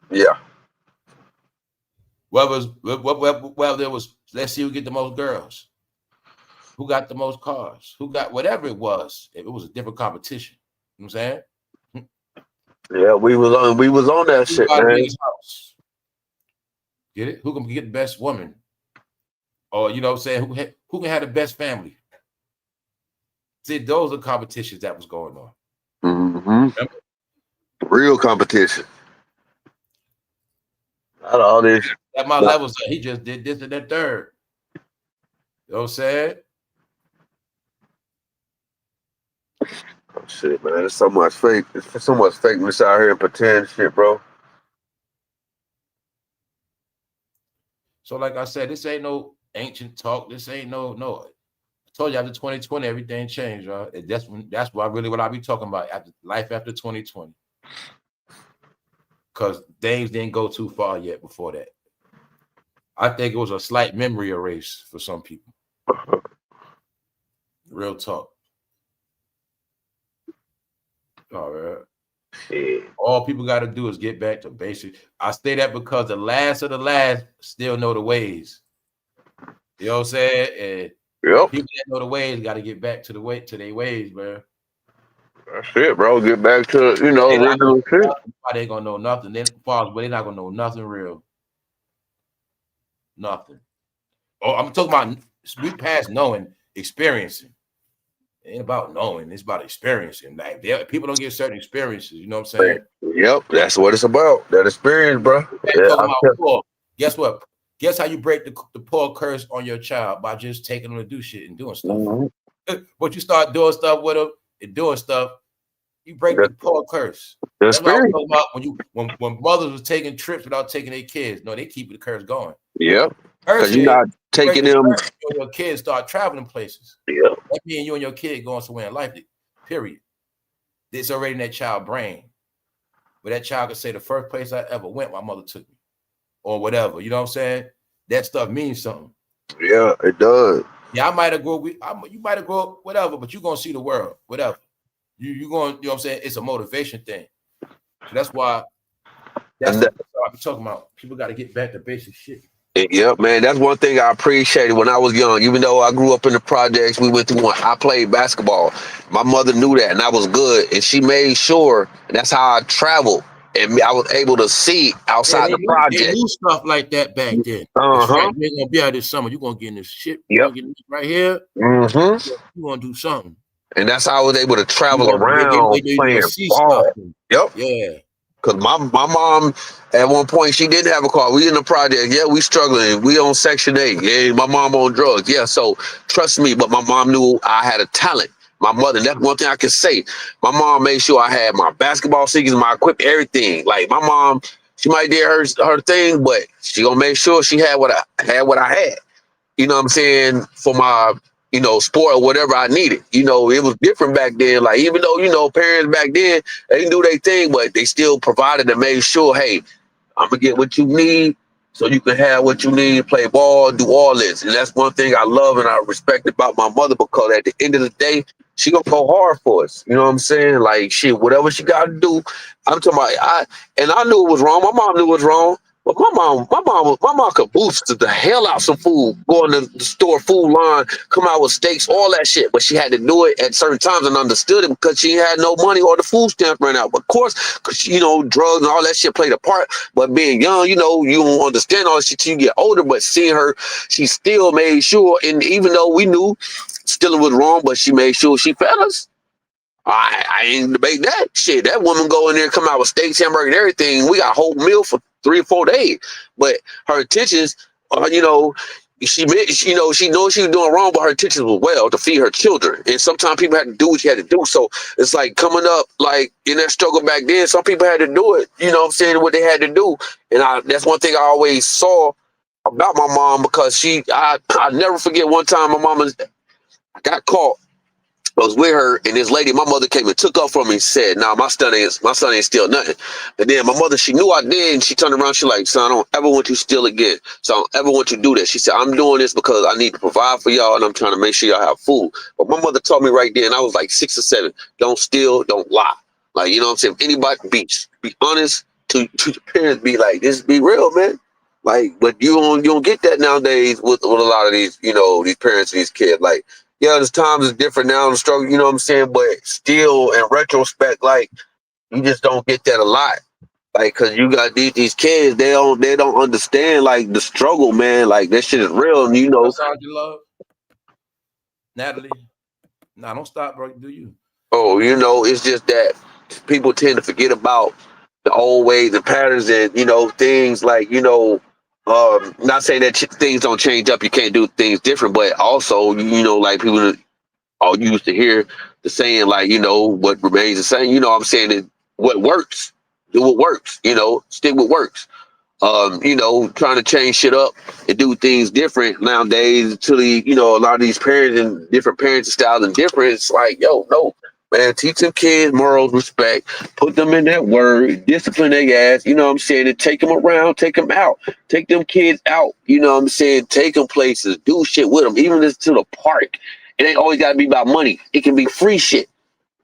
Yeah. Well, there was, let's see who get the most girls, who got the most cars, who got whatever it was. If it was a different competition, you know what I'm saying? Yeah, we was on that shit, man. Get it? Who can get the best woman? Or, you know what I'm saying, who can have the best family? See, those are competitions that was going on. Mm-hmm. Real competition. Not all this. At my levels, he just did this and that third. You know what I'm saying? Oh, shit, man. There's so much fake. There's so much fakeness out here and pretend shit, bro. So, like I said, this ain't no ancient talk. This ain't no. I told you after 2020, everything changed, y'all. That's what I be talking about, after life after 2020. Because things didn't go too far yet before that. I think it was a slight memory erase for some people. Real talk. All right. Yeah. All people got to do is get back to basics. I say that because the last of the last still know the ways. You know what I'm saying? And people that know the ways got to get back to their ways, man. That's it, bro. Get back to, original shit. They ain't gonna know nothing. They're not gonna know nothing real. Nothing. Oh, I'm talking about we past knowing, experiencing. It ain't about knowing, it's about experiencing. Like people don't get certain experiences, you know what I'm saying? Yep, that's what it's about. That experience, bro. Yeah, talking about poor. Guess what? Guess how you break the poor curse on your child? By just taking them to do shit and doing stuff. But you start doing stuff with them and doing stuff, you break the poor curse. That's what I was talking about when mothers was taking trips without taking their kids. No, they keep the curse going. Yeah. Because you're not taking them. Your kids start traveling places. Yeah. Like me and you and your kid going somewhere in life, period. It's already in that child brain. But that child could say the first place I ever went, my mother took me. Or whatever. You know what I'm saying? That stuff means something. Yeah, it does. Yeah, you might have grown up, whatever, but you're gonna see the world, whatever. You going, you know what I'm saying? It's a motivation thing. So that's why what I'm talking about. People got to get back to basic shit. Yeah, man, that's one thing I appreciated when I was young. Even though I grew up in the projects, we went through one. I played basketball. My mother knew that, and I was good. And she made sure, and that's how I traveled. And I was able to see outside the project. They knew stuff like that back then. Right. You're going to be out this summer. You're going to get in this shit. You're going to get right here. You're going to do something. And that's how I was able to travel around playing ball. Yep. Yeah. Because my mom, at one point, she didn't have a car. We in the project. Yeah, we struggling. We on Section 8. Yeah, my mom on drugs. Yeah, so trust me. But my mom knew I had a talent. My mother, that's one thing I can say. My mom made sure I had my basketball sneakers, my equipment, everything. Like my mom, she might did her thing, but she gonna make sure she had what I had. You know what I'm saying? For my, sport or whatever I needed. It was different back then. Like even though, parents back then, they didn't do their thing, but they still provided and made sure, hey, I'm gonna get what you need so you can have what you need, play ball, do all this. And that's one thing I love and I respect about my mother, because at the end of the day, she gonna go hard for us. You know what I'm saying? Like shit, whatever she gotta do. I'm talking about I knew it was wrong. My mom knew it was wrong. But my mom could boost the hell out some food, go in the store food line, come out with steaks, all that shit. But she had to do it at certain times and understood it because she had no money or the food stamp ran out. But of course, because drugs and all that shit played a part. But being young, you don't understand all that shit till you get older. But seeing her, she still made sure, and even though we knew stealing was wrong, but she made sure she fed us. I ain't debate that shit. That woman go in there, come out with steaks, hamburger, and everything. We got a whole meal for 3 or 4 days. But her intentions, she knows she was doing wrong, but her intentions was well to feed her children. And sometimes people had to do what you had to do. So it's like coming up, like in that struggle back then, some people had to do it. You know what I'm saying? What they had to do. And that's one thing I always saw about my mom, because I never forget one time I got caught. I was with her, and this lady, my mother came and took up from me and said, "Nah, my son ain't steal nothing." And then my mother, she knew I did, and she turned around, she like, "Son, I don't ever want you to steal again. So I don't ever want you to do that." She said, "I'm doing this because I need to provide for y'all, and I'm trying to make sure y'all have food." But my mother told me right then, I was like 6 or 7, don't steal, don't lie. Like, you know what I'm saying? If anybody be honest to your parents, be like, this be real, man. Like, but you don't get that nowadays with a lot of these, these parents and these kids. Like, yeah, there's times it's different now in the struggle, you know what I'm saying? But still, in retrospect, like, you just don't get that a lot. Like, because you got these kids, they don't understand, like, the struggle, man. Like, that shit is real, and What sound you love? Natalie? Nah, don't stop, bro. Do you? Oh, it's just that people tend to forget about the old ways and patterns and, things like, not saying that things don't change up, you can't do things different, but also, like people all used to hear the saying, like, what remains the same. I'm saying that what works, do what works, stick with works. Trying to change shit up and do things different nowadays until a lot of these parents and different parenting styles and different. It's like, yo, no, man, teach them kids morals, respect, put them in that word, discipline their ass, you know what I'm saying, and take them around, take them out, take them kids out, you know what I'm saying, take them places, do shit with them, even if it's to the park. It ain't always got to be about money. It can be free shit.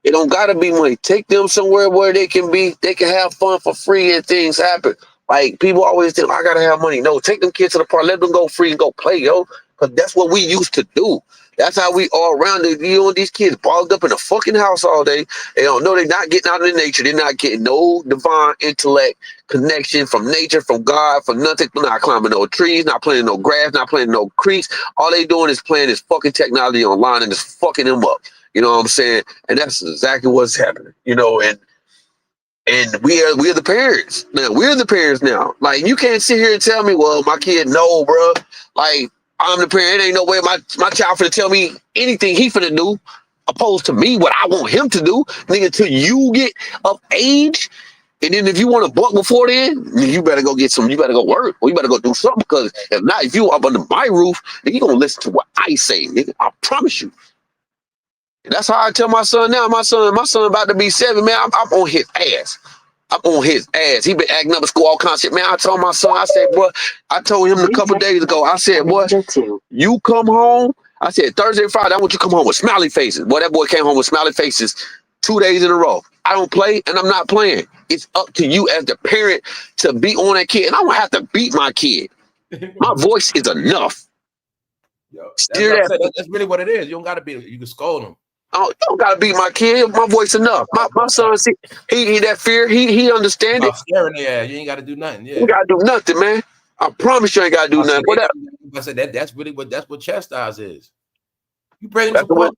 It don't got to be money. Take them somewhere where they can have fun for free and things happen. Like, people always think, I got to have money. No, take them kids to the park, let them go free and go play, yo, because that's what we used to do. That's how we all around it. You know, these kids balled up in the fucking house all day. They don't know they're not getting out in nature. They're not getting no divine intellect connection from nature, from God, from nothing. They're not climbing no trees, not playing no grass, not playing no creeks. All they doing is playing this fucking technology online and it's fucking them up. You know what I'm saying? And that's exactly what's happening. You know, and we are the parents now. We're the parents now. Like, you can't sit here and tell me, well, my kid, no, bro. Like, I'm the parent. It ain't no way my child finna tell me anything he finna do, opposed to me what I want him to do, nigga. Till you get of age, and then if you want to buck before then you better go get some. You better go work, or you better go do something. Because if not, if you up under my roof, then you gonna listen to what I say, nigga. I promise you. And that's how I tell my son now. My son about to be 7, man. I'm on his ass. I'm on his ass. He been acting up at school, all kinds of shit. Man, I told my son, I said, boy, I told him a couple days ago, I said, boy, you come home. I said, Thursday and Friday, I want you to come home with smiley faces. Boy, that boy came home with smiley faces 2 days in a row. I don't play, and I'm not playing. It's up to you as the parent to be on that kid. And I don't have to beat my kid. My voice is enough. Yo, that's really what it is. You don't got to be, you can scold him. Oh, you don't gotta beat my kid. My voice enough. My son, see, he that fear. He understand it. Scaring the ass. You ain't gotta do nothing. Yeah, you gotta do nothing, man. I promise you ain't gotta do nothing. I said that's really what chastise is. You bring them to what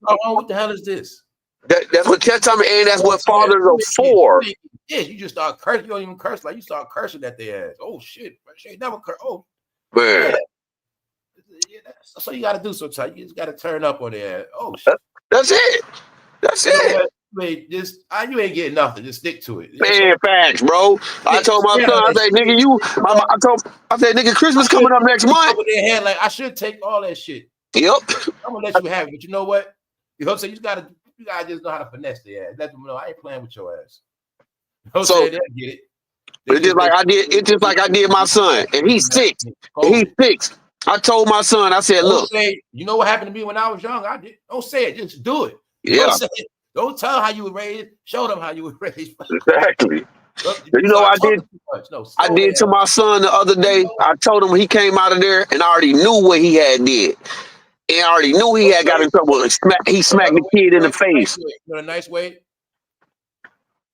the hell is this? That's what chastise and that's what fathers are for. Yeah, you just start cursing. You don't even curse, like you start cursing at their ass. Oh shit, she ain't never curse. Oh man. Yeah, that's what you gotta do sometimes. You just gotta turn up on their ass. Oh shit. That's it. That's it. Wait, you ain't getting nothing. Just stick to it. Man, facts, bro. I told my son, I said, nigga, I said, nigga, Christmas coming up next month. Over their head, like I should take all that shit. Yep. I'm gonna let you have it, but you know what? You know what I'm saying? You gotta just know how to finesse the ass. Let them know I ain't playing with your ass. You know what I'm saying? They get it. It's just like I did my son, and he's 6. He's 6. I told my son, I said, look. You know what happened to me when I was young? I did. Don't say it, just do it. Yeah. Don't tell how you were raised. Show them how you were raised. Exactly. You know what I did? I did to my son the other day. I told him when he came out of there, and I already knew what he had did. And I already knew he had got in trouble. He smacked the kid in the face. In a nice way.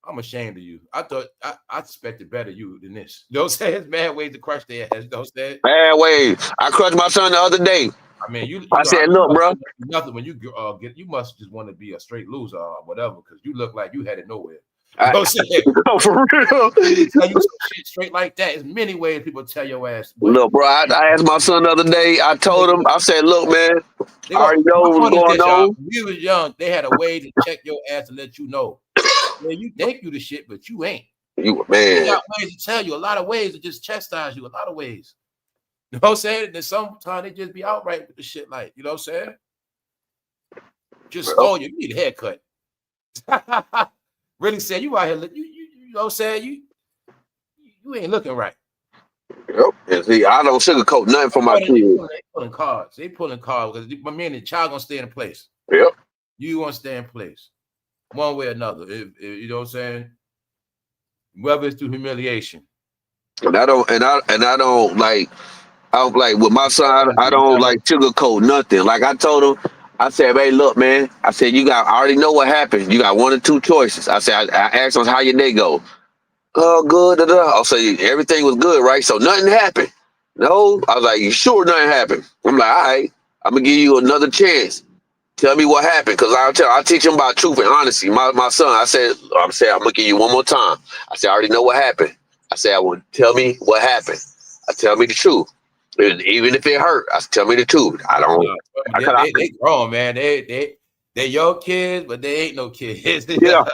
I'm ashamed of you. I thought I expected better you than this. You know what I'm saying? It's bad ways to crush their ass. You know what I'm saying? Bad ways. I crushed my son the other day. I mean, I said, look, bro. Nothing when you you must just want to be a straight loser or whatever, because you look like you had it nowhere. You know what I'm saying? No, for real. Tell you shit straight like that. There's many ways people tell your ass. Look, bro, I asked my son the other day. I told him, I said, look, man, I already know what's going on. When you was young, they had a way to check your ass and let you know. Man, you think you the shit, but you ain't. Man. They got ways to tell you, a lot of ways to just chastise you, a lot of ways. You know what I'm saying? And then sometimes they just be outright with the shit, like, you know what I'm saying? Just stole you. You need a haircut. Really said you out here, you know what I'm saying? You ain't looking right. Yep. And see, I don't sugarcoat nothing for my kids. They pulling cards. They pulling cards because my man, the child gonna stay in place. Yep. You gonna stay in place, one way or another. If you know what I'm saying? Whether it's through humiliation. And I don't like with my son. I don't like sugarcoat nothing. Like I told him, I said, hey, look, man. I said, I already know what happened. You got one or two choices. I said, I asked him how your day go. Oh, good. I'll say everything was good, right? So nothing happened. No, I was like, you sure nothing happened? I'm like, all right, I'm gonna give you another chance. Tell me what happened, because I teach him about truth and honesty. My son, I said, I'm gonna give you one more time. I said, I already know what happened. I said, I want tell me what happened. Tell me the truth. Even if it hurt, tell me the truth. I don't. They grown, man. They your kids, but they ain't no kids. Yeah.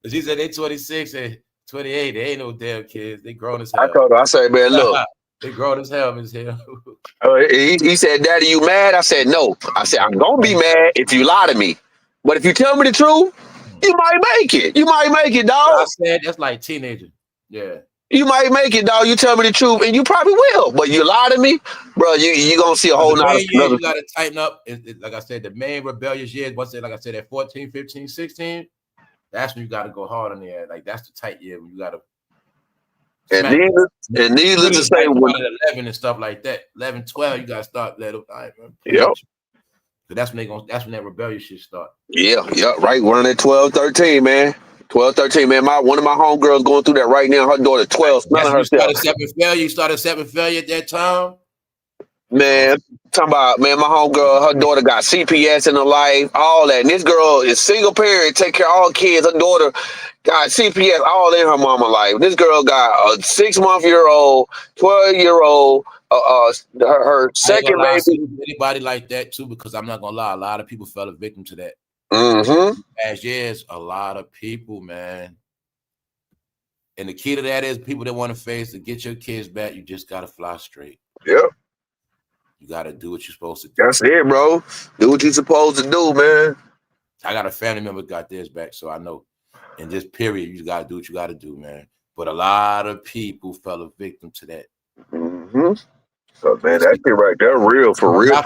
She said they 26 and 28. They ain't no damn kids. They grown as hell. I told her, I said, man, look. They grown as hell, Miss Hill. He said, Daddy, you mad? I said, no. I said, I'm gonna be mad if you lie to me. But if you tell me the truth, you might make it. You might make it, dog. I said that's like teenager. Yeah. You might make it, dog. You tell me the truth, and you probably will. But you lie to me, bro, you gonna see a whole lot. You gotta tighten up. Like I said, the main rebellious years, like I said, at 14, 15, 16, that's when you gotta go hard on the air. Like that's the tight year when you gotta. And needless to say, when 11 and stuff like that, 11, 12, you gotta start let them. Right, man. Yep. So that's when that rebellious shit start. Yeah, right. We're on at 12, 13, man. 12, 13, man. One of my homegirls going through that right now. Her daughter 12, smelling herself. You started accepting failure at that time? Man, talking about, man, my homegirl, her daughter got CPS in her life, all that. And this girl is single parent, take care of all kids. Her daughter got CPS all in her mama life. This girl got a 6-month-old, 12-year-old, her second baby. Anybody like that too, because I'm not gonna lie, a lot of people fell a victim to that. As years, a lot of people, man. And the key to that is people that want to face to get your kids back, you just gotta fly straight. Yep. You gotta do what you're supposed to do. That's it, bro. Do what you're supposed to do, man. I got a family member got theirs back, so I know. In this period, you gotta do what you gotta do, man. But a lot of people fell a victim to that. So, man, that shit right there, real, for real.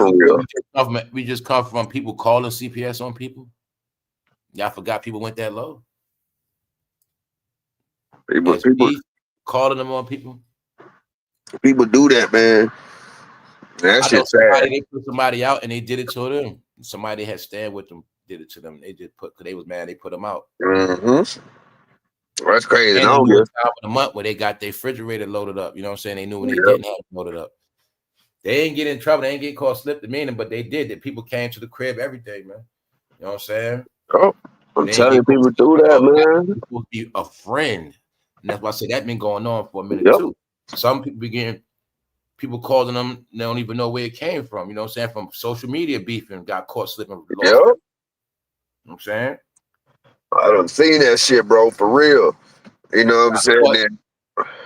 We just come from people calling CPS on people. Y'all forgot people went that low. People calling them on people. People do that, man. That shit's sad. They put somebody out and they did it to them. Somebody had stand with them, did it to them. They just because they was mad, they put them out. That's crazy. And time of the month where they got their refrigerator loaded up. You know what I'm saying? They knew when they didn't have it loaded up. They ain't get in trouble. They ain't get caught slip the meaning, but they did. That people came to the crib every day, man. You know what I'm saying? Oh, I'm telling people do that, man. You're supposed to be a friend. And that's why I say that been going on for a minute too. Some people begin people calling them, they don't even know where it came from. You know what I'm saying? From social media beefing, got caught slipping. You know what I'm saying? I done seen that shit, bro, for real. You know what I'm saying?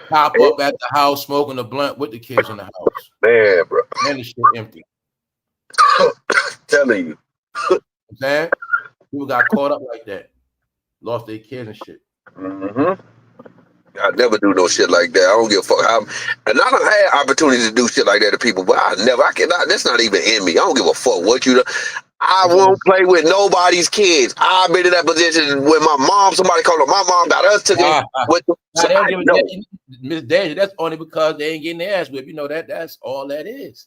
Pop up at the house smoking a blunt with the kids in the house. Man, bro. And the shit empty. Telling you. You know what I'm saying? People got caught up like that. Lost their kids and shit. I never do no shit like that. I don't give a fuck. And I done had opportunities to do shit like that to people, but I cannot. That's not even in me. I don't give a fuck what you do. I won't play with nobody's kids. I've been in that position when my mom, somebody called her, my mom got us together. Miss Danger, that's only because they ain't getting their ass whipped. You know that's all that is.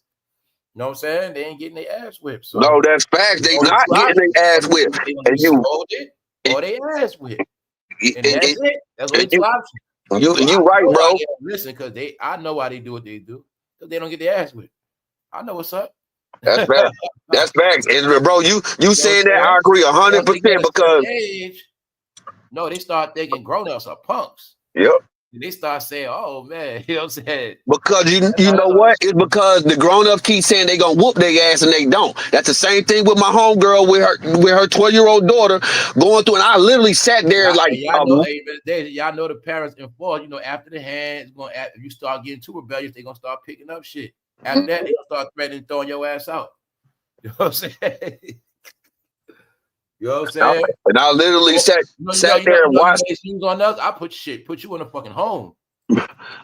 You know what I'm saying? They ain't getting their ass whipped. So no, that's facts. They not getting their ass whipped. And you or they ass whipped. And that's it. That's what it's option. You right, bro. Listen, because I know why they do what they do. Because they don't get their ass whipped. I know what's up. That's facts. That's facts. And bro, you saying that I agree 100% because no, they start thinking grown-ups are punks. Yep. They start saying, "Oh man," you know what I'm saying? Because you know what? It's because the grown-ups keep saying they gonna whoop their ass and they don't. That's the same thing with my homegirl with her 12-year-old daughter going through, and I literally sat there y'all know the parents involved. You know, after the hands, if you start getting too rebellious, they gonna start picking up shit. After that, they gonna start threatening throwing your ass out. You know what I'm saying? You know what I'm saying? And I literally sat there and watched. On us, I put you in a fucking home.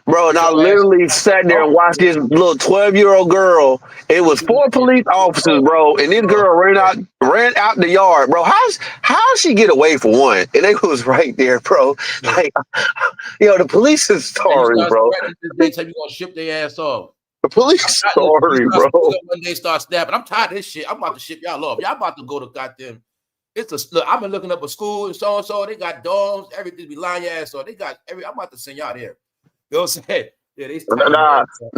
Bro, and I literally sat there and watched this little 12-year-old girl. It was 4 police officers, bro, and this girl ran out the yard, bro. How she get away for one? And they was right there, bro. Like, the police is sorry, bro. They tell you gonna ship their ass off. The police sorry, bro. When they start snapping, I'm tired of this shit. I'm about to ship y'all off. Y'all about to go to goddamn. Look, I've been looking up a school and so. They got dorms, everything be lying your ass off. They got I'm about to send y'all there. You know what I'm saying? Yeah, they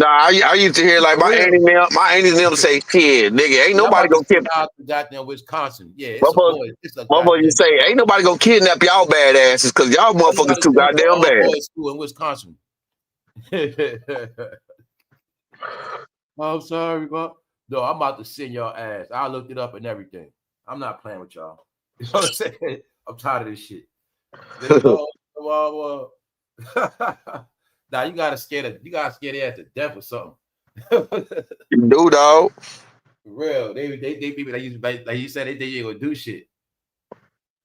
I used to hear like my auntie them say, "Kid, nigga, ain't nobody gonna kidnap." Goddamn Wisconsin, yeah. Motherfucker, you say, "Ain't nobody gonna kidnap y'all bad asses because y'all motherfuckers too goddamn bad." School in Wisconsin. I'm sorry, bro. No, I'm about to send y'all ass. I looked it up and everything. I'm not playing with y'all. You know what I'm saying? I'm tired of this shit. Now you gotta scare their ass to death or something. You do, dog. For real. They people like you said they ain't gonna do shit.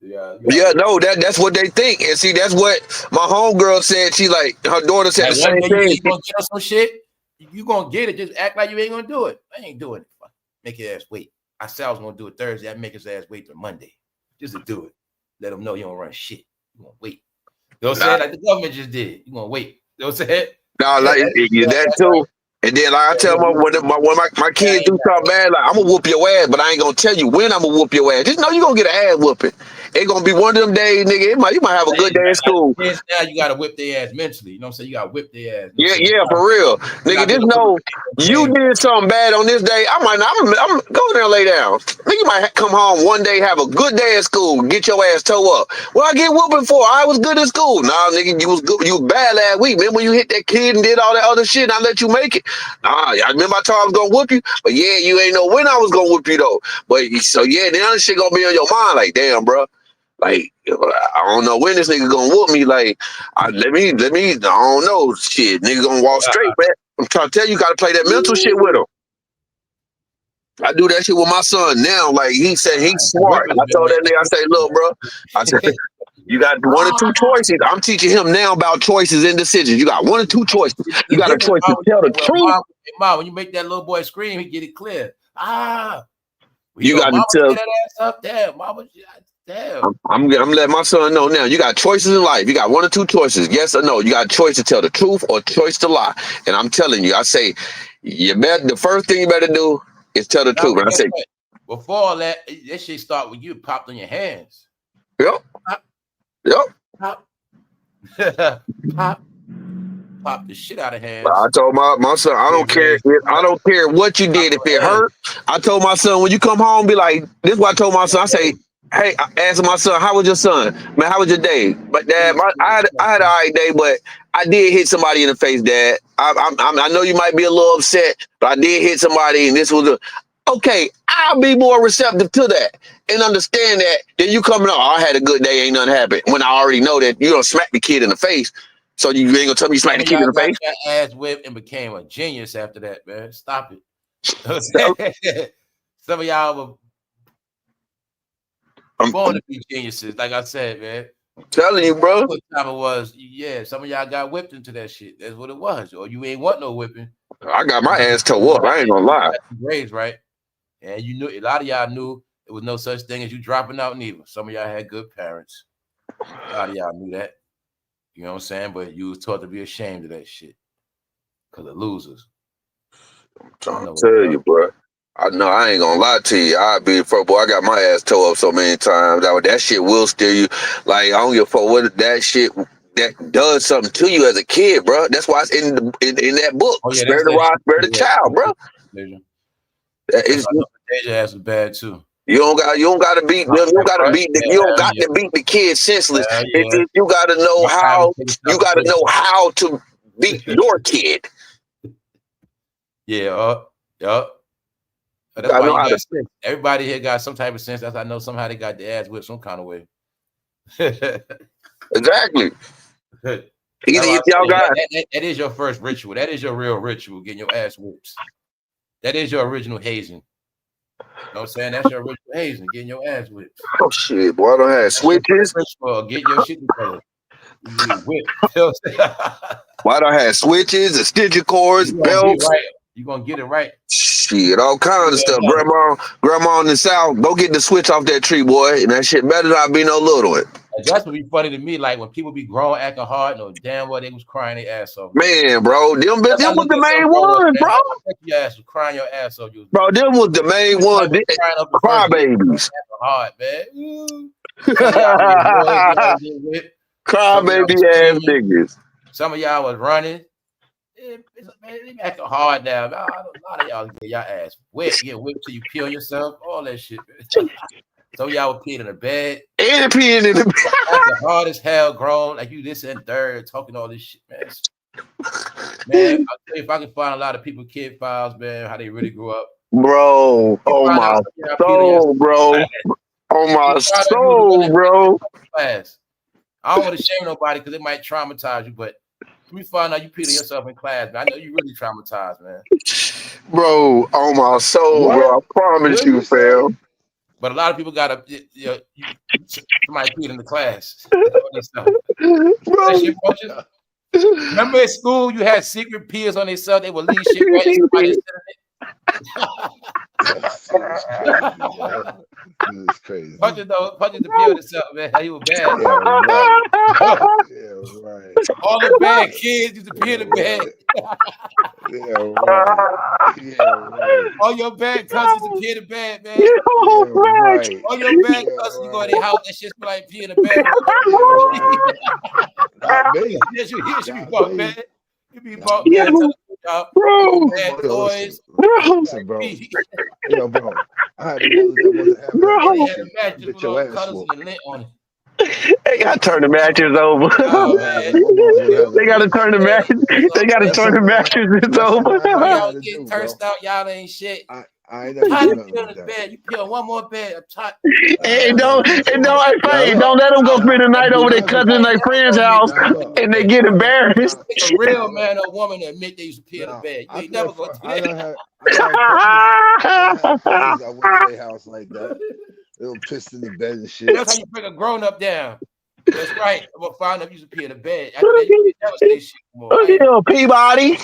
Yeah, no, that's what they think. And see, that's what my homegirl said. She like her daughter said the same thing. You gonna get us some shit? You gonna get it, just act like you ain't gonna do it. I ain't doing it. Make your ass wait. I said I was gonna do it Thursday. I make his ass wait till Monday. Just to do it. Let him know you don't run shit. You gonna wait. You know what I'm saying? Like the government just did. You gonna wait. You know what I'm saying? No, like that too. And then like I tell my kids do something bad, like I'm gonna whoop your ass, but I ain't gonna tell you when I'm gonna whoop your ass. Just know you gonna get an ass whooping. It's gonna be one of them days, nigga. You might have a good day at school. Now you gotta whip their ass mentally. You know what I'm saying? You gotta whip their ass. Yeah, for real. Nigga, just know you did something bad on this day. I'm go there and lay down. Nigga, you might come home one day, have a good day at school, get your ass toe up. Well, I get whooping for? I was good at school. Nah, nigga, you was good. You was bad last week. Remember when you hit that kid and did all that other shit and I let you make it? Nah, I remember I told I was gonna whoop you, but yeah, you ain't know when I was gonna whoop you though. But so yeah, the other shit gonna be on your mind, like, damn, bro. Like, I don't know when this nigga gonna whoop me. Like, let me. I don't know. Shit, nigga gonna walk straight, man. I'm trying to tell you, gotta play that mental shit with him. I do that shit with my son now. Like, he said he's smart. I told that nigga, I say, look, bro. I said, you got one or two choices. I'm teaching him now about choices and decisions. You got one or two choices. You got a choice to tell the truth. Mom, when you make that little boy scream, he get it clear. You got to tell that ass up. Damn, mama. Damn. I'm letting my son know now. You got choices in life. You got one or two choices, yes or no. You got a choice to tell the truth or a choice to lie. And I'm telling you, I say, the first thing you better do is tell the truth. And I say, before all that shit start with you popped on your hands. Yep. Pop the shit out of hands. I told my son, I don't care what you did if it hurt. I told my son, when you come home, be like, this is what I told my son. I say, hey, I asked my son, how was your son? Man, how was your day? But Dad, I had an all right day, but I did hit somebody in the face, Dad. I know you might be a little upset, but I did hit somebody, and this was okay. I'll be more receptive to that and understand that. Then you coming up, I had a good day, ain't nothing happened. When I already know that you don't smack the kid in the face, so you ain't gonna tell me you smack the kid in the face. Got ass whipped and became a genius after that, man. Stop it. Some of y'all were born to be geniuses, like I said, man. I'm telling you, bro. What time it was? Yeah, some of y'all got whipped into that shit. That's what it was. Or you ain't want no whipping. I got my ass toe up. I ain't gonna lie. Grades, right? And you knew, a lot of y'all knew there was no such thing as you dropping out neither. Some of y'all had good parents. A lot of y'all knew that. You know what I'm saying? But you was taught to be ashamed of that shit because of losers. I'm trying to tell you, bro. I know I ain't gonna lie to you. I be for boy. I got my ass toe up so many times. That shit will steer you. Like, I don't give a fuck what that shit that does something to you as a kid, bro. That's why it's in that book. Oh, yeah, spare the rod, spare the child, bro. Deja ass was bad too. You don't got to beat the kid senseless. Yeah. You got to know how to beat your kid. Yeah. That's why you got sense. Everybody here got some type of sense. That's I know somehow they got their ass whipped some kind of way. Exactly. Either y'all got that is your first ritual. That is your real ritual, getting your ass whipped. That is your original hazing. You know what I'm saying? That's your original hazing, getting your ass whipped. Oh shit, boy, I don't have switches. Get your shit together. Why don't have switches, extension cords, belts? You gonna get it right. Shit, all kinds of stuff. Grandma in the South, go get the switch off that tree, boy. And that shit better not be no little one. That's what be funny to me. Like when people be grown acting hard, no damn well they was crying their ass off. Man, bro, them was the main ones, bro. Your ass was crying your ass off. Bro, them was the main ones. Crybabies. Hard, man. Crybaby ass niggas. Some of y'all was running. They acting hard now. A lot of y'all get y'all ass wet. You get whipped till you pee on yourself. All that shit. So y'all were peeing in the bed. And peeing in the bed. Hard as hell, grown. Like you this and third, talking all this shit, man. Man, I'll tell you, if I can find a lot of people kid files, man, how they really grew up. Bro, oh my soul, bro. Oh my soul, bro. Class. I don't want to shame nobody because it might traumatize you, but let me find out you peed on yourself in class, man. I know you really traumatized, man. Bro, oh my soul, bro. I promise you, fam. But a lot of people got somebody peed in the class. Remember in school, you had secret peers on themselves. They would leave shit right in somebody's It's crazy. Punches to peel this up, man. You were bad. Yeah, right. Yeah, right. All the bad kids used to pee in the bed. Yeah, right. Yeah, right. All your bad cousins used to pee in the bed, man. Yeah, right. All your bad cousins, you go in their house, that shit smell like pee in the bed. Not me. Yes, you be bought bad. You be bought Yeah, bad. bro. Bad toys. Listen, bro. Yo, bro. I had a mother that wasn't having Bro. They had a mattress Get with your all ass colors whooped. and the lint on it. They gotta turn the mattress over. Oh, man. They gotta turn the mattress. They gotta turn the mattresses over. While y'all was getting cursed out, y'all ain't shit. I ain't never Tired done of nothing peeling like the that. bed. You peel one more bed. I'm tired. And don't let them go spend the night over their cousin and their friend's house and they get embarrassed. It's a real man or woman to admit they used to peel the bed. You ain't never gonna do I that. don't have cousins I went to their house like that. They were pissed in the bed and shit. That's how you bring a grown up down. That's right. I'm gonna find them used to pee in the bed. I bet you never say shit more. Peabody.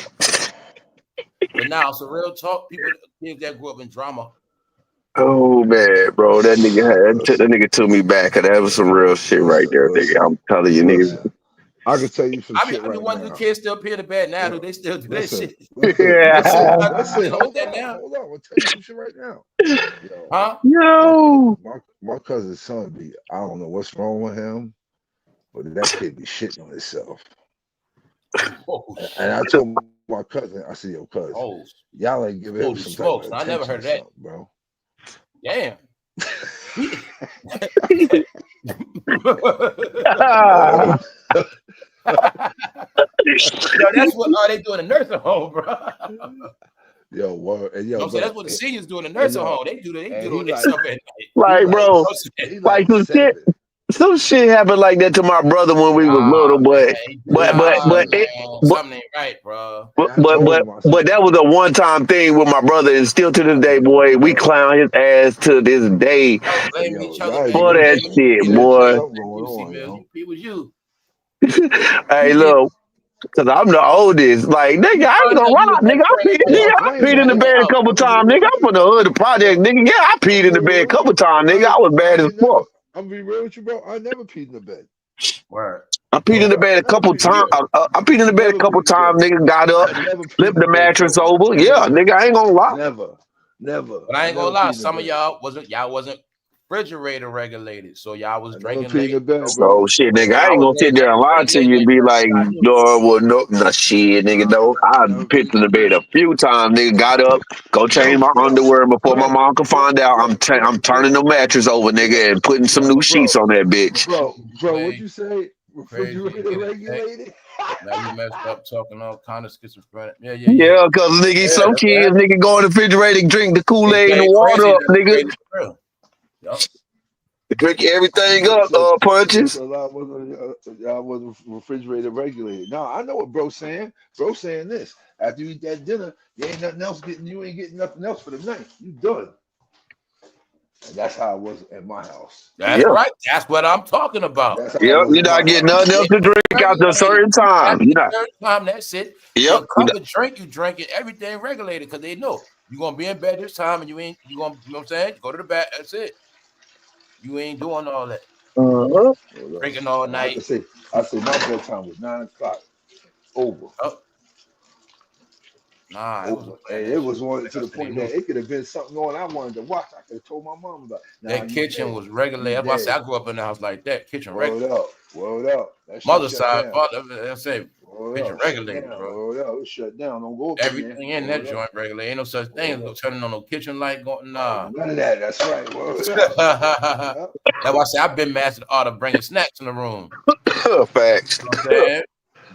But now it's a real talk. People, kids that grew up in drama. Oh man, bro, that nigga took me back. That was some real shit right there, nigga. I'm telling you, niggas. I can tell you some I mean, shit right one of now. the kids still pee in the bed now. Do they still do that shit? Listen, hold on. Hold I'm gonna tell you some shit right now. Yo, huh? Yo, my cousin's son be, I don't know what's wrong with him, but that kid be shitting on himself. And I told my cousin, I said, yo, cuz, y'all ain't giving him some type of I never heard of that, bro. Damn. Yo, that's what they do in a nursing home, bro. Yo, word. And yo, so that's what the seniors do in a nursing home. They do themselves at night. Like, bro, like some shit happened like that to my brother when we was little, but something ain't right, bro. But that was a one-time thing with my brother, and still to this day, boy, we clown his ass to this day Blame each other for that shit, boy. It was you. Hey, look, cause I'm the oldest. Like, nigga, I ain't gonna lie, nigga. I peed in the bed a couple times, nigga. I'm from the hood, the project, nigga. Yeah, I peed in the bed a couple times, nigga. I was bad as fuck. I'm gonna be real with you, bro. I never peed in the bed. Word. I peed in the bed a couple times. I peed in the bed a couple times, nigga. Got up, flipped the mattress over. Yeah, nigga, I ain't gonna lie. Never. But I ain't gonna lie. Some of y'all wasn't refrigerator regulated, so y'all was drinking late. So shit, nigga, I ain't gonna sit there and lie to you and be like, well, no, shit, nigga, no. I picked in the bed a few times, nigga. Got up, go change my underwear before my mom can find out. I'm turning the mattress over, nigga, and putting some new sheets on that bitch. Bro, what'd you say? Refrigerator regulated? Now you messed up talking all kind of schizophrenic. Yeah, cause nigga, some kids, nigga, go in the refrigerator and drink the Kool-Aid and the water up, nigga. Yep. Drink everything up, punches. Y'all wasn't refrigerator regulated. No, I know what bro's saying. Bro's saying this. After you eat that dinner, you ain't getting nothing else for the night. You done. And that's how it was at my house. That's right. That's what I'm talking about. Yep, you're not getting nothing else to drink after a certain time. That's it. Yep. The drink, you drink it, everything regulated because they know you're gonna be in bed this time and you gonna, you know what I'm saying? Go to the bed, that's it. You ain't doing all that. Drinking all night. I say my bedtime was 9 o'clock. Over. Oh. Nah, it was one to the point that it could have been something on I wanted to watch. I could have told my mom about it. That kitchen was regulated. That's why I grew up in the house like that. Kitchen regulated. Word up. Mother side, father, I say kitchen regulated, bro. It was shut down. Don't go up everything in that joint regulated. Ain't no such thing as no turning on no kitchen light going. Nah. None of that. That's right. That's why I say I've been mastered the art of bringing snacks in the room. Facts. You know what I'm saying?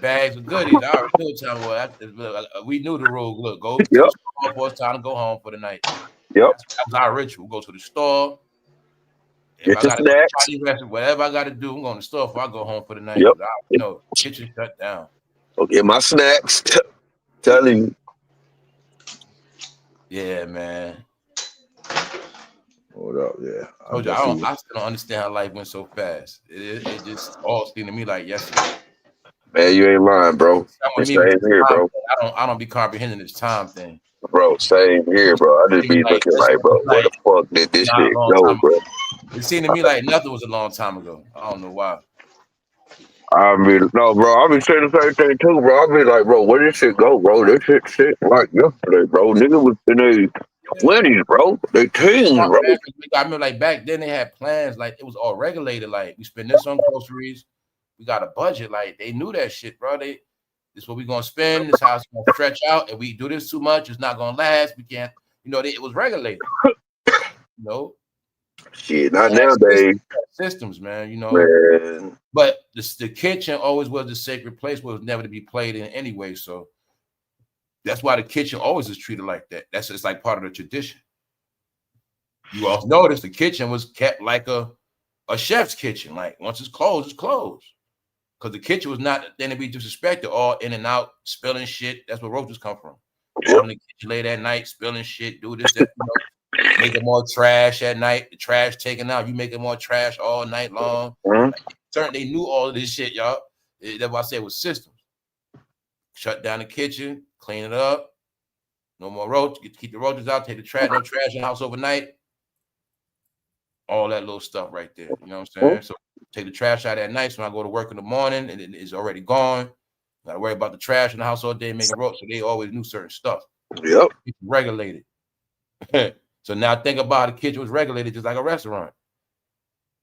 Bags of goodies. I already knew we knew the rule. Look, go to the store before it's time to go home for the night. Yep. That was our ritual. Go to the store. Get your snacks. Whatever I got to do, I'm going to the store before I go home for the night. Yep. Kitchen shut down. Go get my snacks. Telling you. Yeah, man. Hold up, yeah. I still don't understand how life went so fast. It just all seemed to me like yesterday. Man, you ain't lying, bro. It's same here, bro. I don't be comprehending this time thing. Bro, same here, bro. I just be looking like, bro, where the fuck did this shit go, bro? It seemed to me like nothing was a long time ago. I don't know why. I mean, no, bro. I be saying the same thing too, bro. I be like, bro, where this shit go, bro? This shit like yesterday, bro. Nigga was in their 20s, bro. They teens, bro. I remember like back then they had plans, like it was all regulated. Like we spend this on groceries, we got a budget. Like they knew that shit, bro. This is what we gonna spend. This how it's gonna stretch out. If we do this too much, it's not gonna last. We can't, it was regulated. Shit, not nowadays. Systems, man. Man. But the kitchen always was the sacred place where it was never to be played in anyway. So that's why the kitchen always is treated like that. It's like part of the tradition. You all notice the kitchen was kept like a chef's kitchen. Like once it's closed, it's closed. Because the kitchen was not then to be disrespected, all in and out, spilling shit. That's where roaches come from. All in the kitchen late at night, spilling shit, do this, that, making more trash at night, the trash taken out, you making more trash all night long. They knew all of this shit, y'all. That's why I say it was systems. Shut down the kitchen, clean it up, no more roaches, keep the roaches out, take the trash, no trash in the house overnight. All that little stuff right there. You know what I'm saying? So take the trash out at night. So when I go to work in the morning and it's already gone. Gotta worry about the trash in the house all day, making roaches. So they always knew certain stuff. Yep. It's regulated. So now think about the kitchen was regulated just like a restaurant.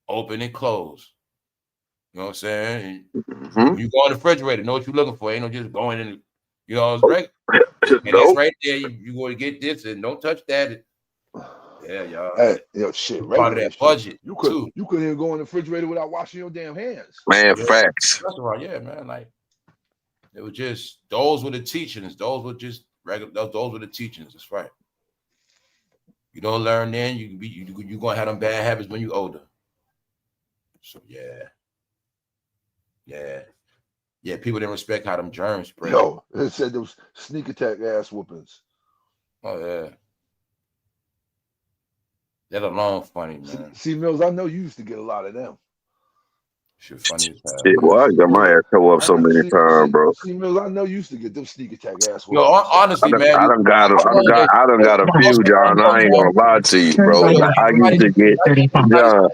Open and close. You know what I'm saying? When you go in the refrigerator, know what you're looking for. Ain't no just going in, it's regular. And it's right there. You go to get this and don't touch that. Yeah, y'all. Hey, shit. Part of that budget. You couldn't even go in the refrigerator without washing your damn hands. Man, facts. Restaurant, yeah, man. Like it was just those were the teachings. Those were just regular. Those were the teachings. That's right. You don't learn then, you gonna have them bad habits when you older. So yeah. People didn't respect how them germs spread. Yo, it said those sneak attack ass whoopings. Oh yeah. That alone funny, man. See, Mills, I know you used to get a lot of them. Shit funny as hell. Shit, well, I got my ass toe up so many times, bro. See, Mills, I know you used to get them sneak attack ass whoopings. Yo, honestly, man. I done got a few, John. I ain't gonna lie to you, bro. I used to get, John,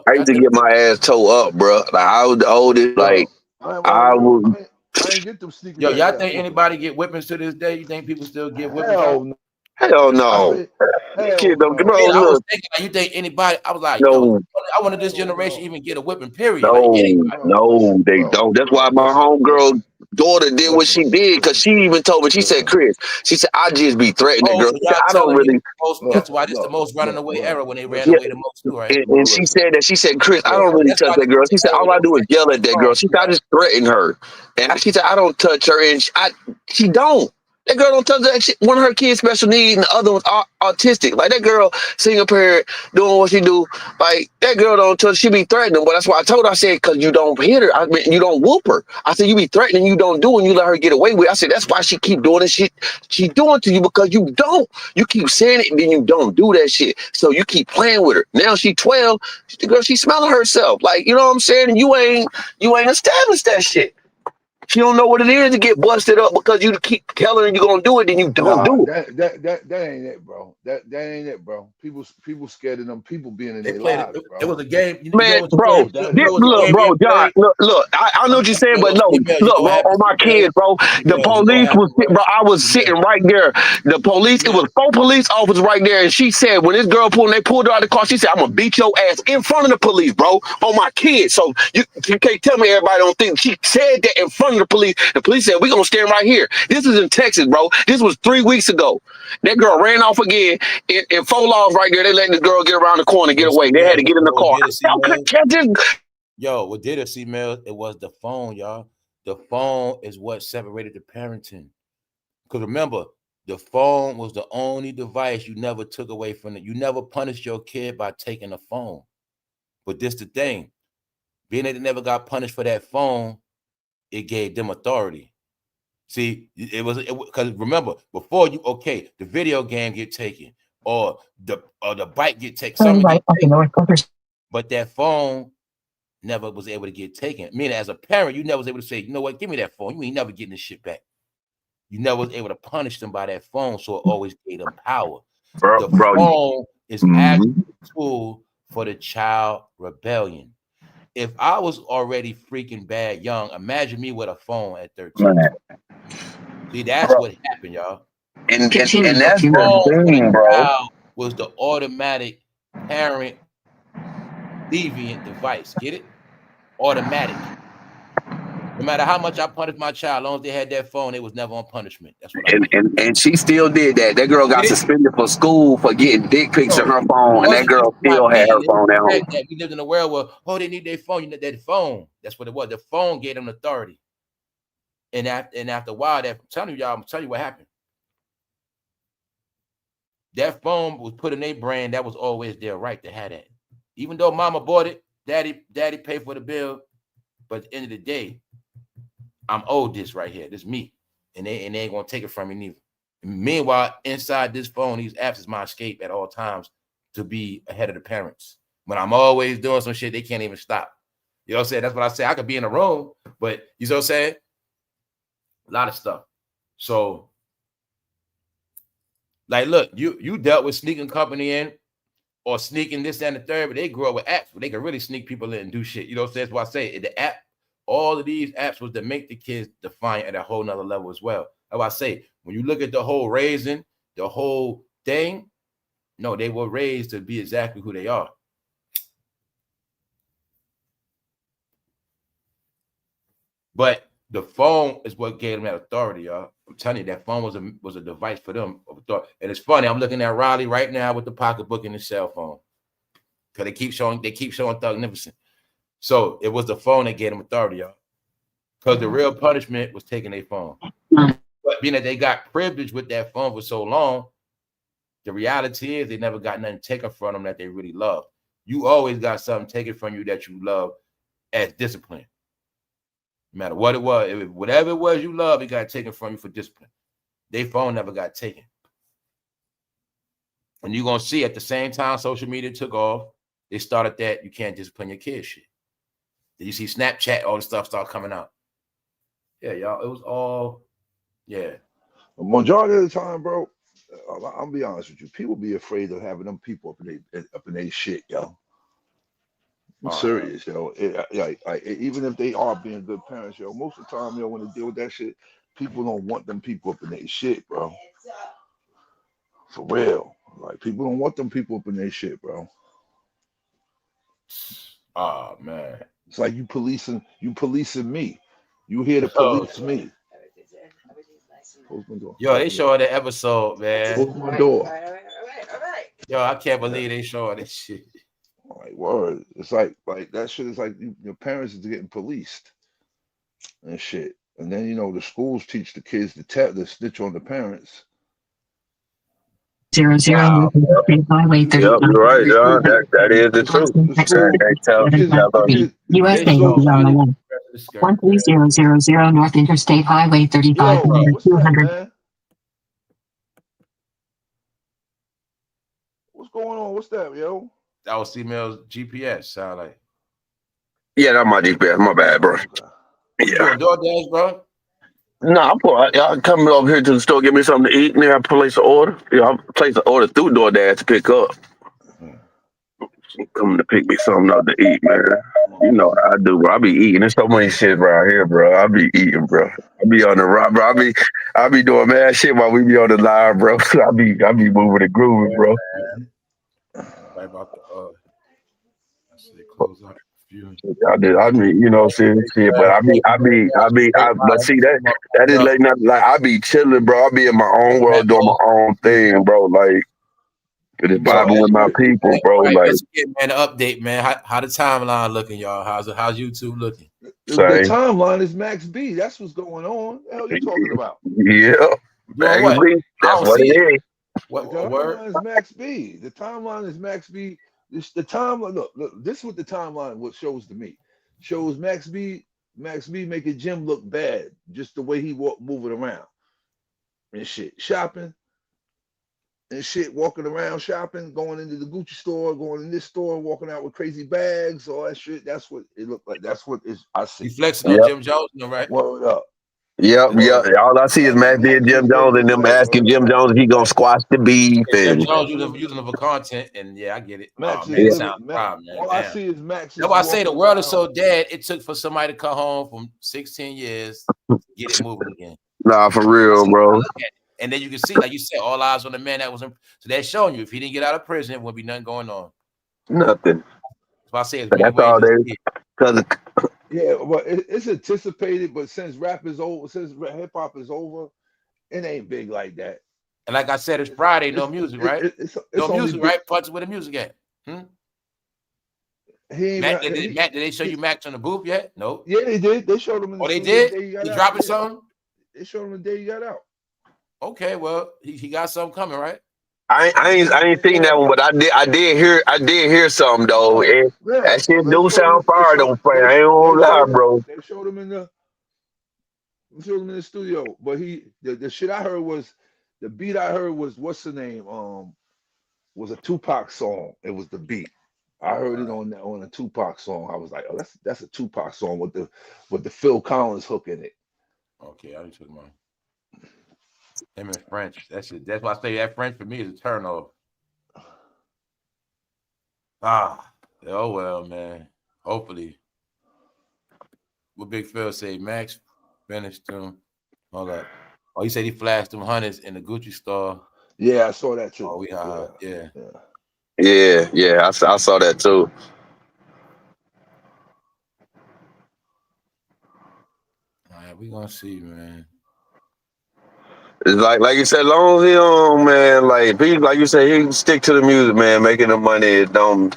I used to get my ass toe up, bro. Like I was the oldest, like I ain't get them sneak attack. Yo, y'all think anybody get whippings to this day? You think people still get whippings? Hell no. Kid, bro, I was thinking, like, you think anybody? I was like, no. I wanted this generation even get a whipping. Period. No, they don't. That's why my homegirl daughter did what she did, because she even told me. She said, "Chris," she said, "I just be threatening girl." So I don't really. That's why this is the most running away era when they ran away the most too, right? And she said that. She said, "Chris, I don't really touch that girl." She said, "All I do is yell at that girl." She said, "I just threaten her," and she said, "I don't touch her," and she don't. That girl don't touch that shit. One of her kids special needs and the other one's autistic. Like that girl sitting up here doing what she do. Like that girl don't touch, she be threatening. But that's why I told her, I said, because you don't hit her. I mean, you don't whoop her. I said, you be threatening, you don't do, and you let her get away with it. I said, that's why she keep doing this shit she doing to you, because you don't. You keep saying it and then you don't do that shit. So you keep playing with her. Now she 12. The girl, she smelling herself. Like, you know what I'm saying? And you ain't established that shit. She don't know what it is to get busted up because you keep telling her you're gonna do it, and you don't do it. That ain't it, bro. That ain't it, bro. People scared of them people being in their lives, bro. It was a game, man, bro. Bro, John. Look. I know what you're saying, but no, look, bro. On my kids, bro. The police was, bro. I was sitting right there. The police. It was 4 police officers right there, and she said when this girl they pulled her out of the car. She said, "I'm gonna beat your ass in front of the police, bro, on my kids." So you can't tell me everybody don't think she said that in front of the police. The police said, "We're gonna stand right here." This is in Texas, bro. This was 3 weeks ago. That girl ran off again in 4 laws right there. They let this girl get around the corner and get away. They had to get in the car. Yo, what did it, see, Mel? It was the phone, y'all. The phone is what separated the parenting. Because remember, the phone was the only device you never took away from it. You never punished your kid by taking a phone. But this the thing. Being that they never got punished for that phone, it gave them authority. See, it was because remember, before the video game get taken or the bike get taken. But that phone never was able to get taken. Meaning, as a parent, you never was able to say, you know what, give me that phone. You ain't never getting this shit back. You never was able to punish them by that phone, so it always gave them power. The phone is actually a tool for the child rebellion. If I was already freaking bad young, imagine me with a phone at 13. See, that's what happened, y'all. And that's the thing, bro. Was the automatic parent deviant device. Get it? Automatic. No matter how much I punished my child, as long as they had that phone, it was never on punishment. That's what I mean. And she still did that. That girl got suspended for school for getting dick pics on her phone, and that girl still had her phone at home. We lived in a world where, they need their phone. You need that phone. That's what it was. The phone gave them authority. And after a while, I'm telling you what happened. That phone was put in their brain. That was always their right to have that. Even though mama bought it, daddy paid for the bill. But at the end of the day, I'm owed this right here. This is me. And they ain't gonna take it from me neither. And meanwhile, inside this phone, these apps is my escape at all times to be ahead of the parents. When I'm always doing some shit, they can't even stop. You know what I'm saying? That's what I say. I could be in a room, but you know what I'm saying? A lot of stuff. So, like, look, you dealt with sneaking company in or sneaking this and the third, but they grew up with apps where they can really sneak people in and do shit. You know what I'm saying? That's why I say the app, all of these apps was to make the kids defiant at a whole nother level as well. That's why I say, when you look at the whole raising, the whole thing, no, they were raised to be exactly who they are. But the phone is what gave them that authority, y'all. I'm telling you, that phone was a device for them of authority. And it's funny, I'm looking at Riley right now with the pocketbook and his cell phone. Because they keep showing Thugnificent. So it was the phone that gave them authority, y'all. Because the real punishment was taking their phone. But being that they got privilege with that phone for so long, the reality is they never got nothing taken from them that they really love. You always got something taken from you that you love as discipline. No matter what it was, whatever it was you love, it got taken from you for discipline. Their phone never got taken. And you're going to see at the same time social media took off, they started that you can't discipline your kids shit. Did you see Snapchat, all the stuff start coming out? Yeah, y'all, it was all, yeah. The majority of the time, bro, I'll be honest with you, people be afraid of having them people up in their shit, yo. I'm serious, yo. Even if they are being good parents, yo, most of the time, yo, when they deal with that shit, people don't want them people up in their shit, bro. For real. Like, people don't want them people up in their shit, bro. Oh, man. It's like you policing me. You here to police me. Close my door. Yo, they showing the episode, man. Close my door. All right. Yo, I can't believe they showing this shit. Like, word. It's like that shit is like your parents is getting policed and shit. And then, you know, the schools teach the kids to snitch on the parents. 00 Highway 39. Yep, you're right, John. That is the truth. USA will be on the way. 13000 North Interstate Highway 35. Yo, what's that, man? What's going on? What's that, yo? That was female's GPS, sound like. Yeah, that's my GPS. My bad, bro. Yeah. DoorDash, bro? No, I'm coming over here to the store, get me something to eat, and then I place an order. I place an order through DoorDash to pick up. Coming to pick me something up to eat, man. You know how I do, bro. I be eating. There's so many shit around here, bro. I be eating, bro. I be on the rock, bro. I be doing mad shit while we be on the live, bro. I be moving and grooving, bro. Right about the close out. I mean, you know, shit, but but see that is like not like I be chilling, bro. I be in my own world doing my own thing, bro. Like just vibing with my people, bro. Right, like, let's get, man, an update, man. How the timeline looking, y'all? How's YouTube looking? The timeline is maxb. That's what's going on. What the hell are you talking about? Yeah, what? That's what it is. The timeline is maxb. The timeline is maxb. The timeline. Look. This is what the timeline shows to me. Shows maxb making Jim look bad, just the way he moving around and shit, shopping. and shit, walking around shopping, going into the Gucci store, going in this store, walking out with crazy bags, all that shit. That's what it looked like. That's what I see. You flexing on Jim Jones, right? Word up. Yep. All I see is Max B and Jim Jones and them asking Jim Jones if he gonna squash the beef. Jim And Jones using them for content, and yeah, I get it. Max man, it sounds prime, man. All I see is Max. That's why I say the world is so dead. It took for somebody to come home from 16 years to get it moving again. Nah, for real, bro. And then you can see, like you said, all eyes on the man that was in. So they're showing you if he didn't get out of prison, there would be nothing going on. Nothing. So I say that's all they. Yeah, but it's anticipated. But since rap is over, since hip hop is over, it ain't big like that. And like I said, it's Friday, no music, right? No music, right? Punch with the music at. Matt, did they show you Max on the booth yet? No. Yeah, they did. They showed him. They did. He dropping something. They showed him the day he got out. Okay, well, he got something coming, right? I ain't seen that one, but I did hear something though. And that shit do sound fire though, friend. I ain't gonna lie, bro. They showed him in the studio, but the shit I heard was the beat I heard was what's the name? Was a Tupac song. It was the beat. I heard it on a Tupac song. I was like, oh, that's a Tupac song with the Phil Collins hook in it. Okay, I took mine. Him in French. That's why I say that French for me is a turn off. Oh well, man. Hopefully. What Big Phil say? Max finished him. Hold up. Oh, he said he flashed them hundreds in the Gucci store. Yeah, I saw that too. Oh, yeah. I saw that too. All right, we gonna see, man. It's like you said, long as he on, man, like you say, he can stick to the music, man, making the money. Don't,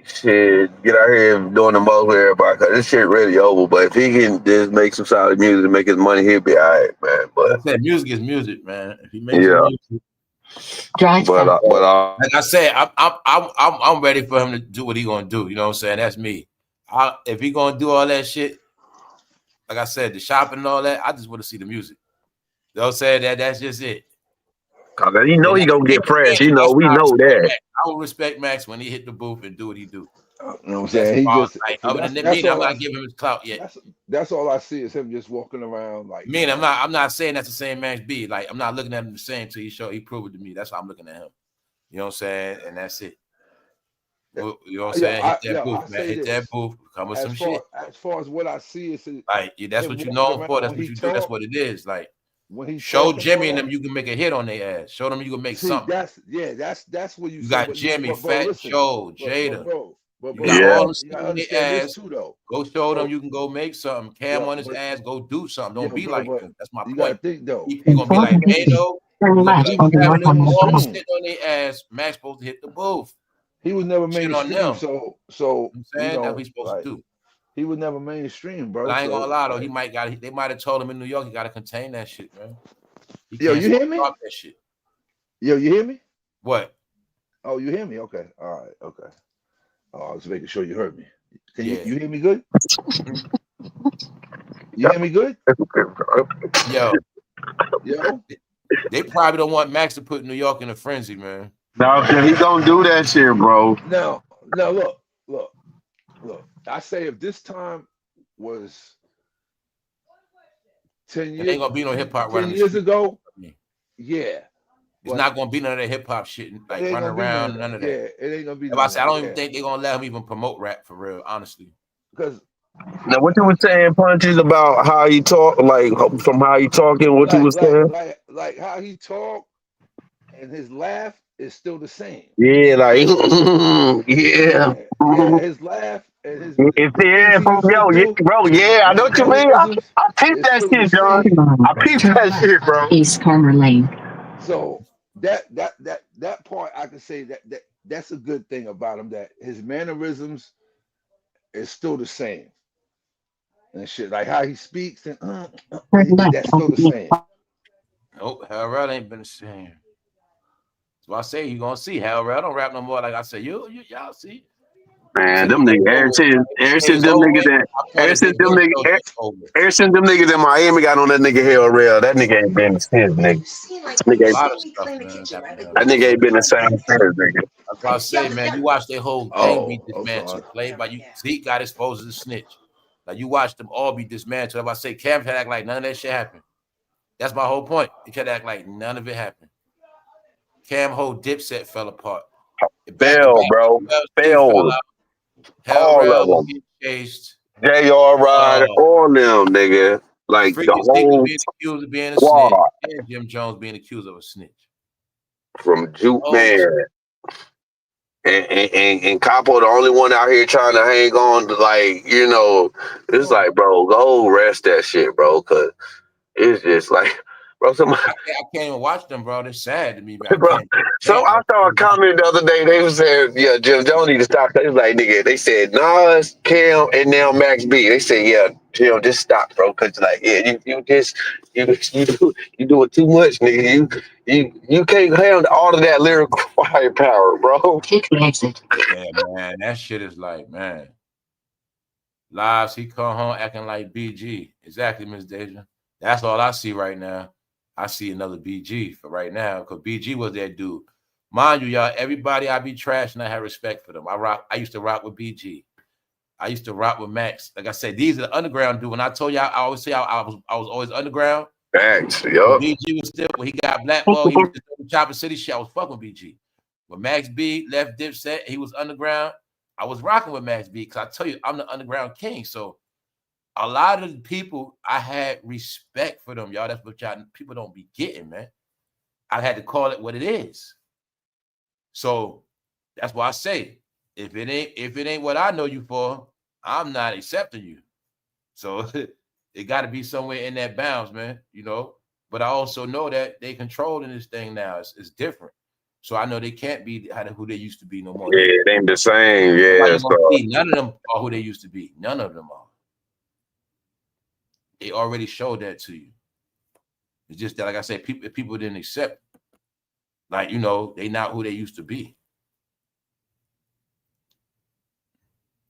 shit, get out here and doing the most with everybody. Cause this shit really over. But if he can just make some solid music and make his money, he'll be all right, man. But I said, music is music, man. If he makes music. But like I said, I'm ready for him to do what he gonna do. You know what I'm saying? That's me. If he gonna do all that shit. Like I said, the shopping and all that, I just want to see the music. You know what I'm saying? That's just it. You know he gonna get fresh. We know that. I will respect Max when he hit the booth and do what he do. You know what I'm saying? He just other than me, I'm not giving him his clout yet. That's all I see is him just walking around like. I'm not saying that's the same Max B. Like I'm not looking at him the same till he proved it to me. That's why I'm looking at him. You know what I'm saying? And that's it. You know what I'm saying? Hit that booth, man. Hit that booth. Come with some shit. As far as what I see, is like that's what you know for. That's what you do. That's what it is. Like when he show Jimmy and them, you can make a hit on their ass. Show them you can make something. That's what you got Jimmy, Fat Joe, Jada. But you got all them on their ass. Go show them you can go make something. Cam on his ass. Go do something. Don't be like them. That's my point. You gotta think though. People gonna be like, hey, no. All sitting on their ass. Max supposed to hit the booth. He was never mainstream, so I'm saying that's what he's supposed to do. He was never mainstream, bro. But I ain't gonna lie though, they might have told him in New York he gotta contain that shit, man. Yo, you hear me? That shit. Yo, you hear me? What? Oh, you hear me? Okay, all right, okay. Oh, I was making sure you heard me. Can you hear me good? You hear me good? Yo, they probably don't want Max to put New York in a frenzy, man. No, he don't do that shit, bro. No, look. I say if this time was 10 years, it ain't gonna be no hip hop running 10 years ago. Yeah, it's not gonna be none of that hip hop shit like running around. None of that. Yeah, it ain't gonna be. I don't even think they're gonna let him even promote rap for real, honestly. Because now, what you were saying, Punches, about how he talk, like from how he talking, what you was saying, like how he talk and his laugh is still the same. Yeah, like yeah, his laugh and his bro. Yeah, I know what you mean. I peeped that shit, John. I peeped that shit, bro. East Corner Lane. So that part I can say that's a good thing about him, that his mannerisms is still the same and shit, like how he speaks and that's still the same. Nope, Harold ain't been the same. So I say you gonna see Harold. I don't rap no more. Like I said, y'all see. Man, them niggas, ever since them niggas in Miami got on that nigga hell rail, that nigga ain't been the same, nigga. A lot of stuff, man. That nigga ain't been the same since, nigga. That's why I say, man, you watch their whole thing be dismantled, played by you. Zeke got exposed as a snitch. Like you watch them all be dismantled. If I say Cam had act like none of that shit happened. That's my whole point. He tried to act like none of it happened. Cam whole Dipset fell apart. Fell, bro. Fell. All of them. Chased. J.R. Rod, all them, nigga. Like the whole being accused of being a snitch, and Jim Jones being accused of a snitch. From Juke Man. And Capo, the only one out here trying to hang on to, like, you know, it's like, bro, go rest that shit, bro, because it's just like, bro, somebody, I can't even watch them, bro. They're sad to me, bro. So I saw a comment the other day. They was saying, yeah, Jim Jones need to stop. They was like, nigga, they said Nas, Cam, and now maxb. They said, yeah, Jim, just stop, bro, because like, yeah, you doing too much, nigga. You can't handle all of that lyrical firepower, bro. Take the exit. Yeah, man, that shit is like, man. Lives, he come home acting like BG. Exactly, Miss Deja. That's all I see right now. I see another BG for right now because BG was that dude. Mind you, y'all, everybody I be trashing, I have respect for them. I used to rock with BG. I used to rock with Max. Like I said, these are the underground dude. When I told y'all, I always say I was always underground. Max, yo. BG was still when he got blackballed. He was in Chopper City shit. I was fucking with BG. When maxb left Dipset, he was underground. I was rocking with maxb because I tell you, I'm the underground king. So a lot of the people, I had respect for them, y'all. That's what y'all people don't be getting, man. I had to call it what it is. So that's why I say, if it ain't what I know you for, I'm not accepting you. So it got to be somewhere in that bounds, man. You know. But I also know that they controlling this thing now. It's different. So I know they can't be who they used to be no more. Yeah, it ain't the same. Yeah, so. None of them are who they used to be. None of them are. They already showed that to you. It's just that, like I said, people didn't accept, like, you know, they not who they used to be.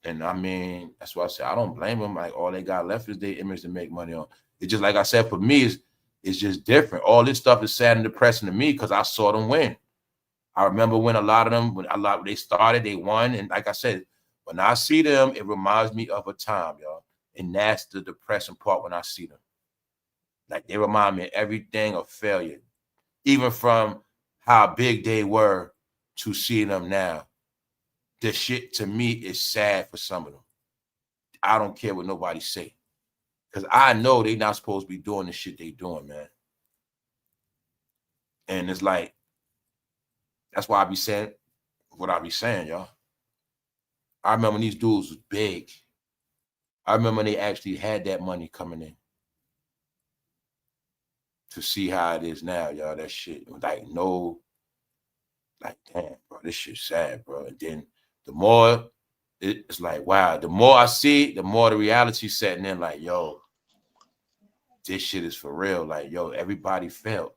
And I mean, that's why I say I don't blame them. Like, all they got left is their image to make money on. It's just like I said, for me, it's just different. All this stuff is sad and depressing to me because I saw them win. I remember when they started, they won. And like I said, when I see them, it reminds me of a time, y'all. And that's the depressing part when I see them. Like, they remind me of everything of failure. Even from how big they were to seeing them now. The shit, to me, is sad for some of them. I don't care what nobody say. Because I know they not supposed to be doing the shit they doing, man. And it's like, that's why I be saying what I be saying, y'all. I remember when these dudes was big. I remember when they actually had that money coming in. To see how it is now, y'all, that shit. Like, no, like, damn, bro, this shit's sad, bro. And then the more, it's like, wow, the more I see, the more the reality setting in, like, yo, this shit is for real. Like, yo, everybody failed.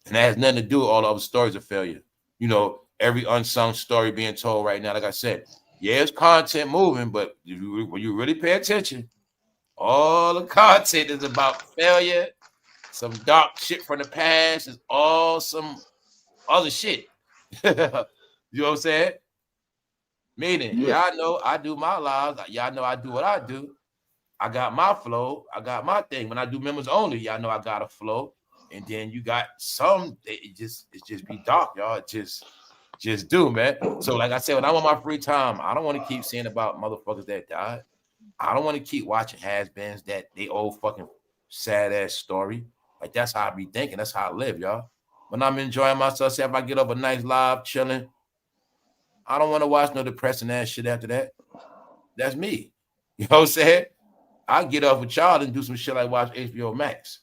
And that has nothing to do with all the other stories of failure. You know, every unsung story being told right now, like I said, yeah, it's content moving, but when you really pay attention, all the content is about failure, some dark shit from the past, is all some other shit. You know what I'm saying? Meaning, y'all know I do my lives. Y'all know I do what I do. I got my flow. I got my thing. When I do members only, y'all know I got a flow. And then you got some, it just be dark, y'all. It just do, man. So like I said, when I'm on my free time, I don't want to keep seeing about motherfuckers that died. I don't want to keep watching has-beens that they old fucking sad-ass story. Like, that's how I be thinking. That's how I live, y'all. When I'm enjoying myself, say if I get up a nice live, chilling, I don't want to watch no depressing-ass shit after that. That's me. You know what I'm saying? I get up with y'all and do some shit like watch HBO Max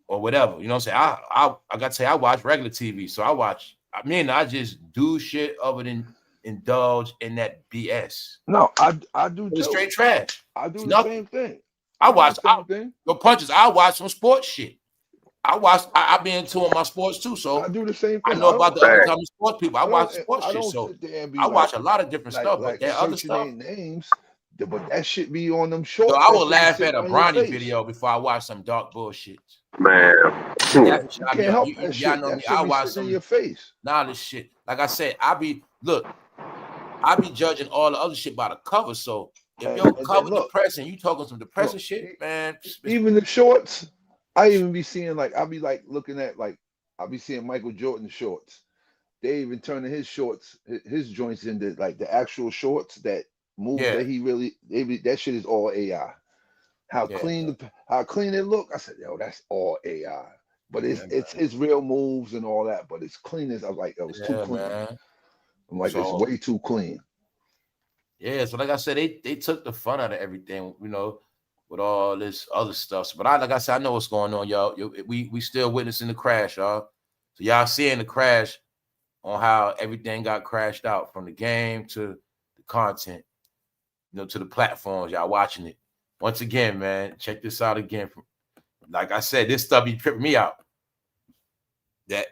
or whatever. You know what I'm saying? I got to say, I watch regular TV. So I just do shit other than indulge in that BS. No, I do too. Straight trash. I do the same thing. I watch your punches. I watch some sports shit. I be into on my sports too, so I do the same I thing. know about the other kind of sports people. I watch sports I shit, don't so sit there and be I watch a lot of different stuff. But like that other searching stuff, their names, but that shit be on them so shorts. I That will shit be laugh at sitting a on your Bronny face. video before I watch some dark bullshit. Man, That's You what I be can't on. help that Y'all shit. know That me. shit I be watch sitting in some your face. knowledge shit. Like I said, I be judging all the other shit by the cover. So if your cover depressing, you talking some depressing shit, man. Even the shorts, I even be seeing I be looking at I be seeing Michael Jordan shorts. They even turning his shorts, his joints into the actual shorts that moves that he really. That shit is all AI. How clean it look. I said, yo, that's all AI. But it's real moves and all that. But it's clean as I was like, it was too clean. Man. I'm like, it's way too clean. Yeah, so like I said, they took the fun out of everything, with all this other stuff. But like I said, I know what's going on, y'all. We still witnessing the crash, y'all. So y'all seeing the crash on how everything got crashed out, from the game to the content, to the platforms. Y'all watching it. Once again, man, check this out again. Like I said, this stuff be tripping me out. That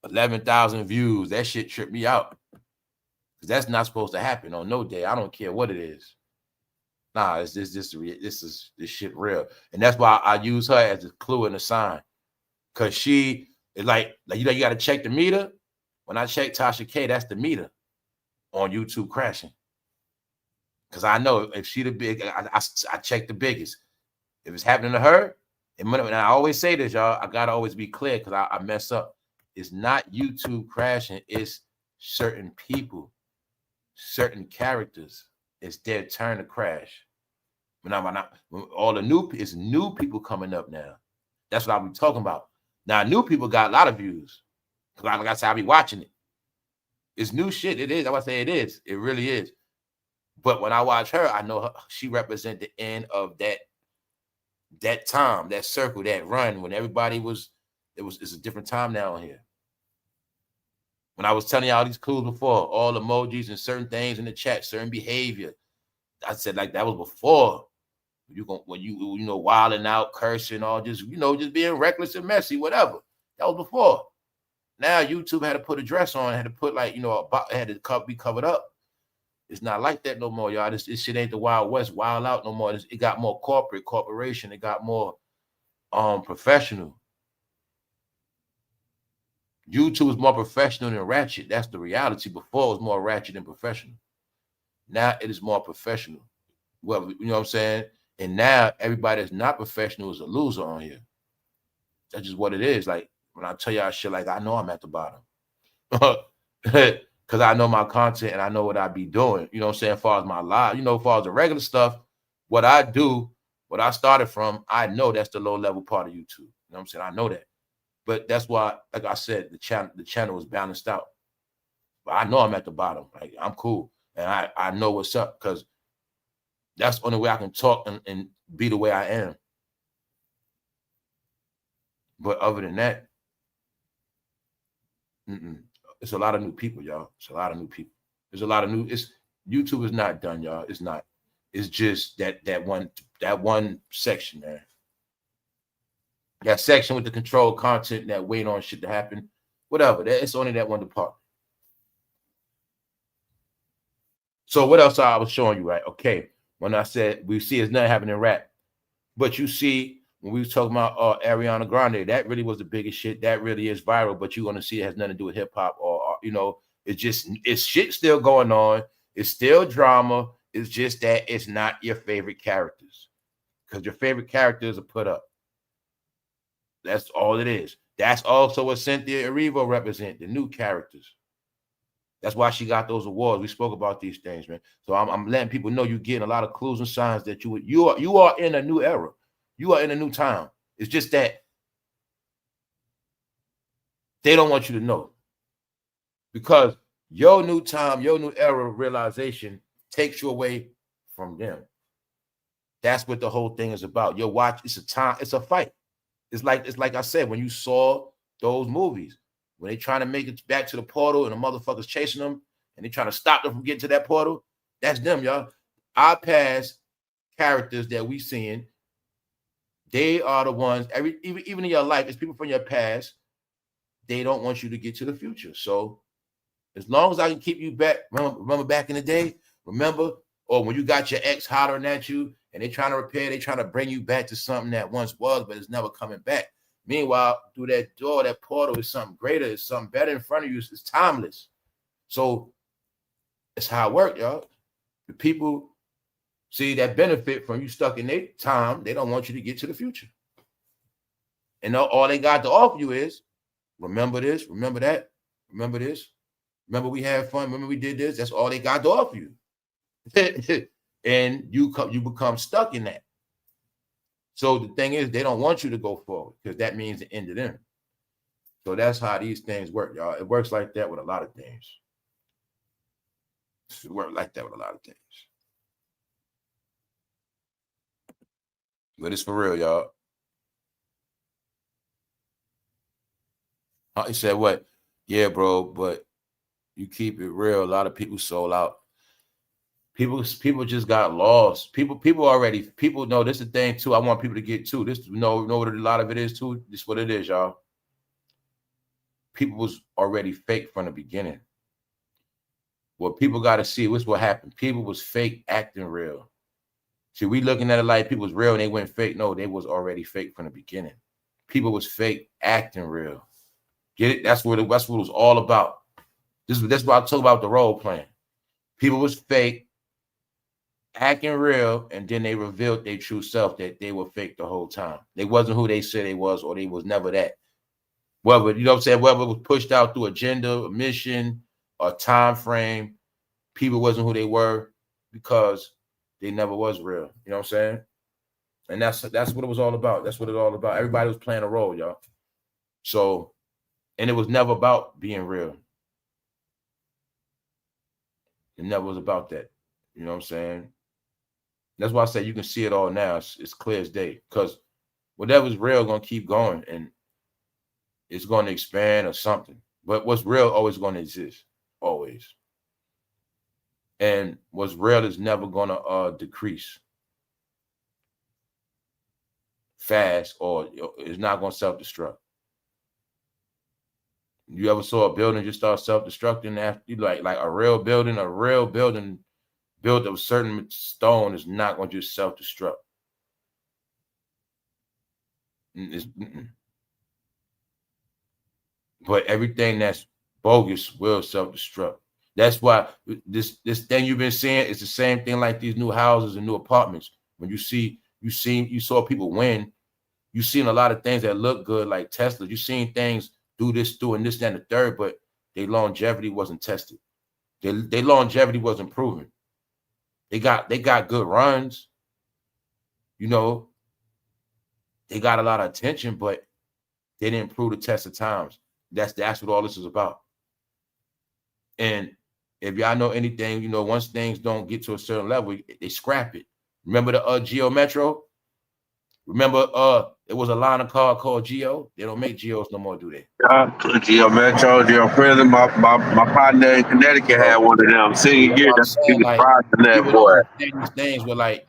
11,000 views, that shit tripped me out. Because that's not supposed to happen on no day. I don't care what it is. Nah, this shit real. And that's why I use her as a clue and a sign. Because she is you got to check the meter. When I check Tasha K, that's the meter on YouTube crashing. Because I know if she the big, I check the biggest. If it's happening to her, and I always say this, y'all, I got to always be clear because I mess up. It's not YouTube crashing. It's certain people, certain characters. It's their turn to crash. When all the new people coming up now. That's what I'm talking about. Now, new people got a lot of views. Like I said, I be watching it. It's new shit. It is. I would say it is. It really is. But when I watch her, I know she represents the end of that time, that circle, that run when everybody it's a different time now on here. When I was telling y'all these clues before, all emojis and certain things in the chat, certain behavior, I said that was before. When you wilding out, cursing, all just being reckless and messy, whatever. That was before. Now YouTube had to put a dress on, had to put had to be covered up. It's not like that no more, y'all. This shit ain't the Wild West, wild out no more. It got more corporation. It got more professional. YouTube is more professional than ratchet. That's the reality. Before it was more ratchet than professional. Now it is more professional. Well, you know what I'm saying? And now everybody that's not professional is a loser on here. That's just what it is. Like when I tell y'all shit, I know I'm at the bottom. Because I know my content and I know what I be doing. You know what I'm saying? As far as my live, as far as the regular stuff, what I do, what I started from, I know that's the low level part of YouTube. You know what I'm saying? I know that. But that's why, like I said, the channel is balanced out. But I know I'm at the bottom. I'm cool. And I know what's up because that's the only way I can talk and be the way I am. But other than that, it's a lot of new people, y'all. It's a lot of new people. There's a lot of YouTube is not done, y'all. It's not. It's just that one section, man. That section with the controlled content that wait on shit to happen. Whatever. It's only that one department. So what else I was showing you, right? Okay. When I said we see it's nothing happening in rap. But you see, when we was talking about Arianagrande, that really was the biggest shit. That really is viral, but you're gonna see it has nothing to do with hip hop or it's shit still going on. It's still drama. It's just that it's not your favorite characters. Because your favorite characters are put up. That's all it is. That's also what Cynthia Erivo represent, the new characters. That's why she got those awards. We spoke about these things, man. So I'm letting people know you're getting a lot of clues and signs that you are in a new era. You are in a new time. It's just that they don't want you to know. Because your new time, your new era realization takes you away from them. That's what the whole thing is about. Your watch, it's a time, it's a fight. It's like I said, when you saw those movies, when they trying to make it back to the portal and the motherfuckers chasing them and they trying to stop them from getting to that portal, that's them, y'all. Our past characters that we seeing, They are the ones, even in your life, it's people from your past. They don't want you to get to the future. So as long as I can keep you back, remember back in the day, or when you got your ex hollering at you and they trying to repair, they trying to bring you back to something that once was, but it's never coming back. Meanwhile, through that door, that portal is something greater, it's something better in front of you. It's timeless. So it's how it works, y'all. The people see that benefit from you stuck in their time. They don't want you to get to the future. And all they got to offer you is, remember this, remember that, remember this. Remember we had fun, remember we did this. That's all they got to offer you. And you become stuck in that. So the thing is, they don't want you to go forward because that means the end of them. So that's how these things work, y'all. It works like that with a lot of things. It works like that with a lot of things. But it's for real, y'all. He said, what? Yeah, bro, but you keep it real. A lot of people sold out. People just got lost. People know this is the thing too. I want people to get too. This know what a lot of it is too. This is what it is, y'all. People was already fake from the beginning. What people got to see, what's what happened. People was fake acting real. See, we looking at it like people was real and they went fake. No, they was already fake from the beginning. People was fake acting real. Get it? That's what it was all about. That's what I talk about the role playing. People was fake, acting real, and then they revealed their true self that they were fake the whole time. They wasn't who they said they was, or they was never that. Whether, you know what I'm saying, whether it was pushed out through agenda, a mission, or time frame, people wasn't who they were because they never was real. You know what I'm saying? And that's what it was all about. That's what it's all about. Everybody was playing a role, y'all. So, and it was never about being real. It never was about that. You know what I'm saying? That's why I say you can see it all now. It's clear as day. Because whatever's real going to keep going and it's going to expand or something. But what's real always going to exist. Always. And what's real is never going to decrease fast, or it's not going to self-destruct. You ever saw a building just start self-destructing after you like a real building built of certain stone is not going to just self-destruct. But everything that's bogus will self-destruct. That's why this thing you've been seeing is the same thing like these new houses and new apartments. When you saw people win, you've seen a lot of things that look good like Tesla. You've seen things do this, and this, that, and the third, but their longevity wasn't tested. Their longevity wasn't proven. They got good runs. You know, they got a lot of attention, but they didn't prove the test of times. That's what all this is about. And if y'all know anything, you know, once things don't get to a certain level, they scrap it. Remember the Geo Metro? Remember it was a line of car called Geo? They don't make Geos no more, do they? Geo Metro, Geo Prison. My partner in Connecticut had one of them. Senior year, that's saying, like, that people boy. don't understand these things where like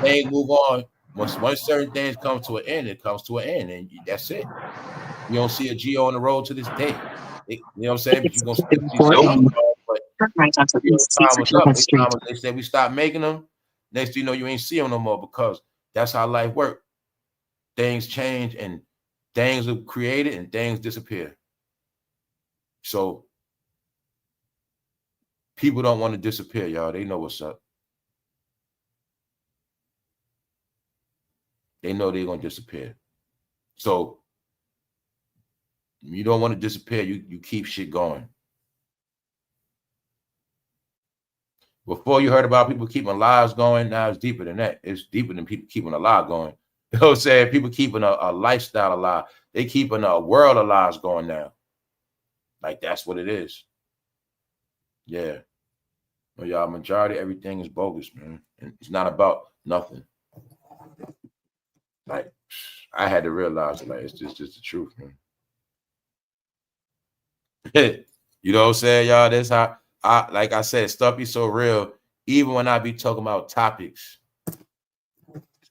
things move on. Once certain things come to an end, it comes to an end, and that's it. You don't see a Geo on the road to this day. You know what I'm saying? But you're gonna see they said we stopped making them. Next thing you know, you ain't see them no more because that's how life works. Things change and things are created and things disappear. So people don't want to disappear, y'all. They know what's up. They know they're gonna disappear. So you don't want to disappear. You keep shit going. Before you heard about people keeping lives going, now it's deeper than that. It's deeper than people keeping a lie going. You know what I'm saying? People keeping a lifestyle alive. They keeping a world of lives going now. Like that's what it is. Yeah. Well, y'all, majority everything is bogus, man. And it's not about nothing. Like I had to realize like it's just the truth, man. You know what I'm saying, y'all? That's how like I said, stuff be so real. Even when I be talking about topics,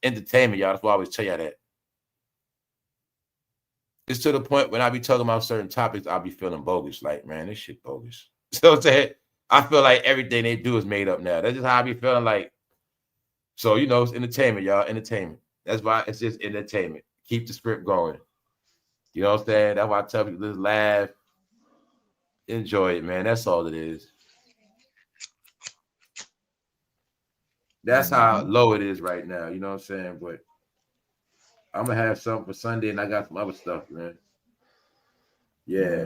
entertainment, y'all. That's why I always tell y'all that. It's to the point when I be talking about certain topics, I'll be feeling bogus. Like, man, this shit bogus. So I'm saying, I feel like everything they do is made up now. That's just how I be feeling like. So, you know, it's entertainment, y'all. Entertainment. That's why it's just entertainment. Keep the script going. You know what I'm saying? That's why I tell people, just laugh. Enjoy it, man. That's all it is. That's how low it is right now. You know what I'm saying? But I'm going to have something for Sunday, and I got some other stuff, man. Yeah.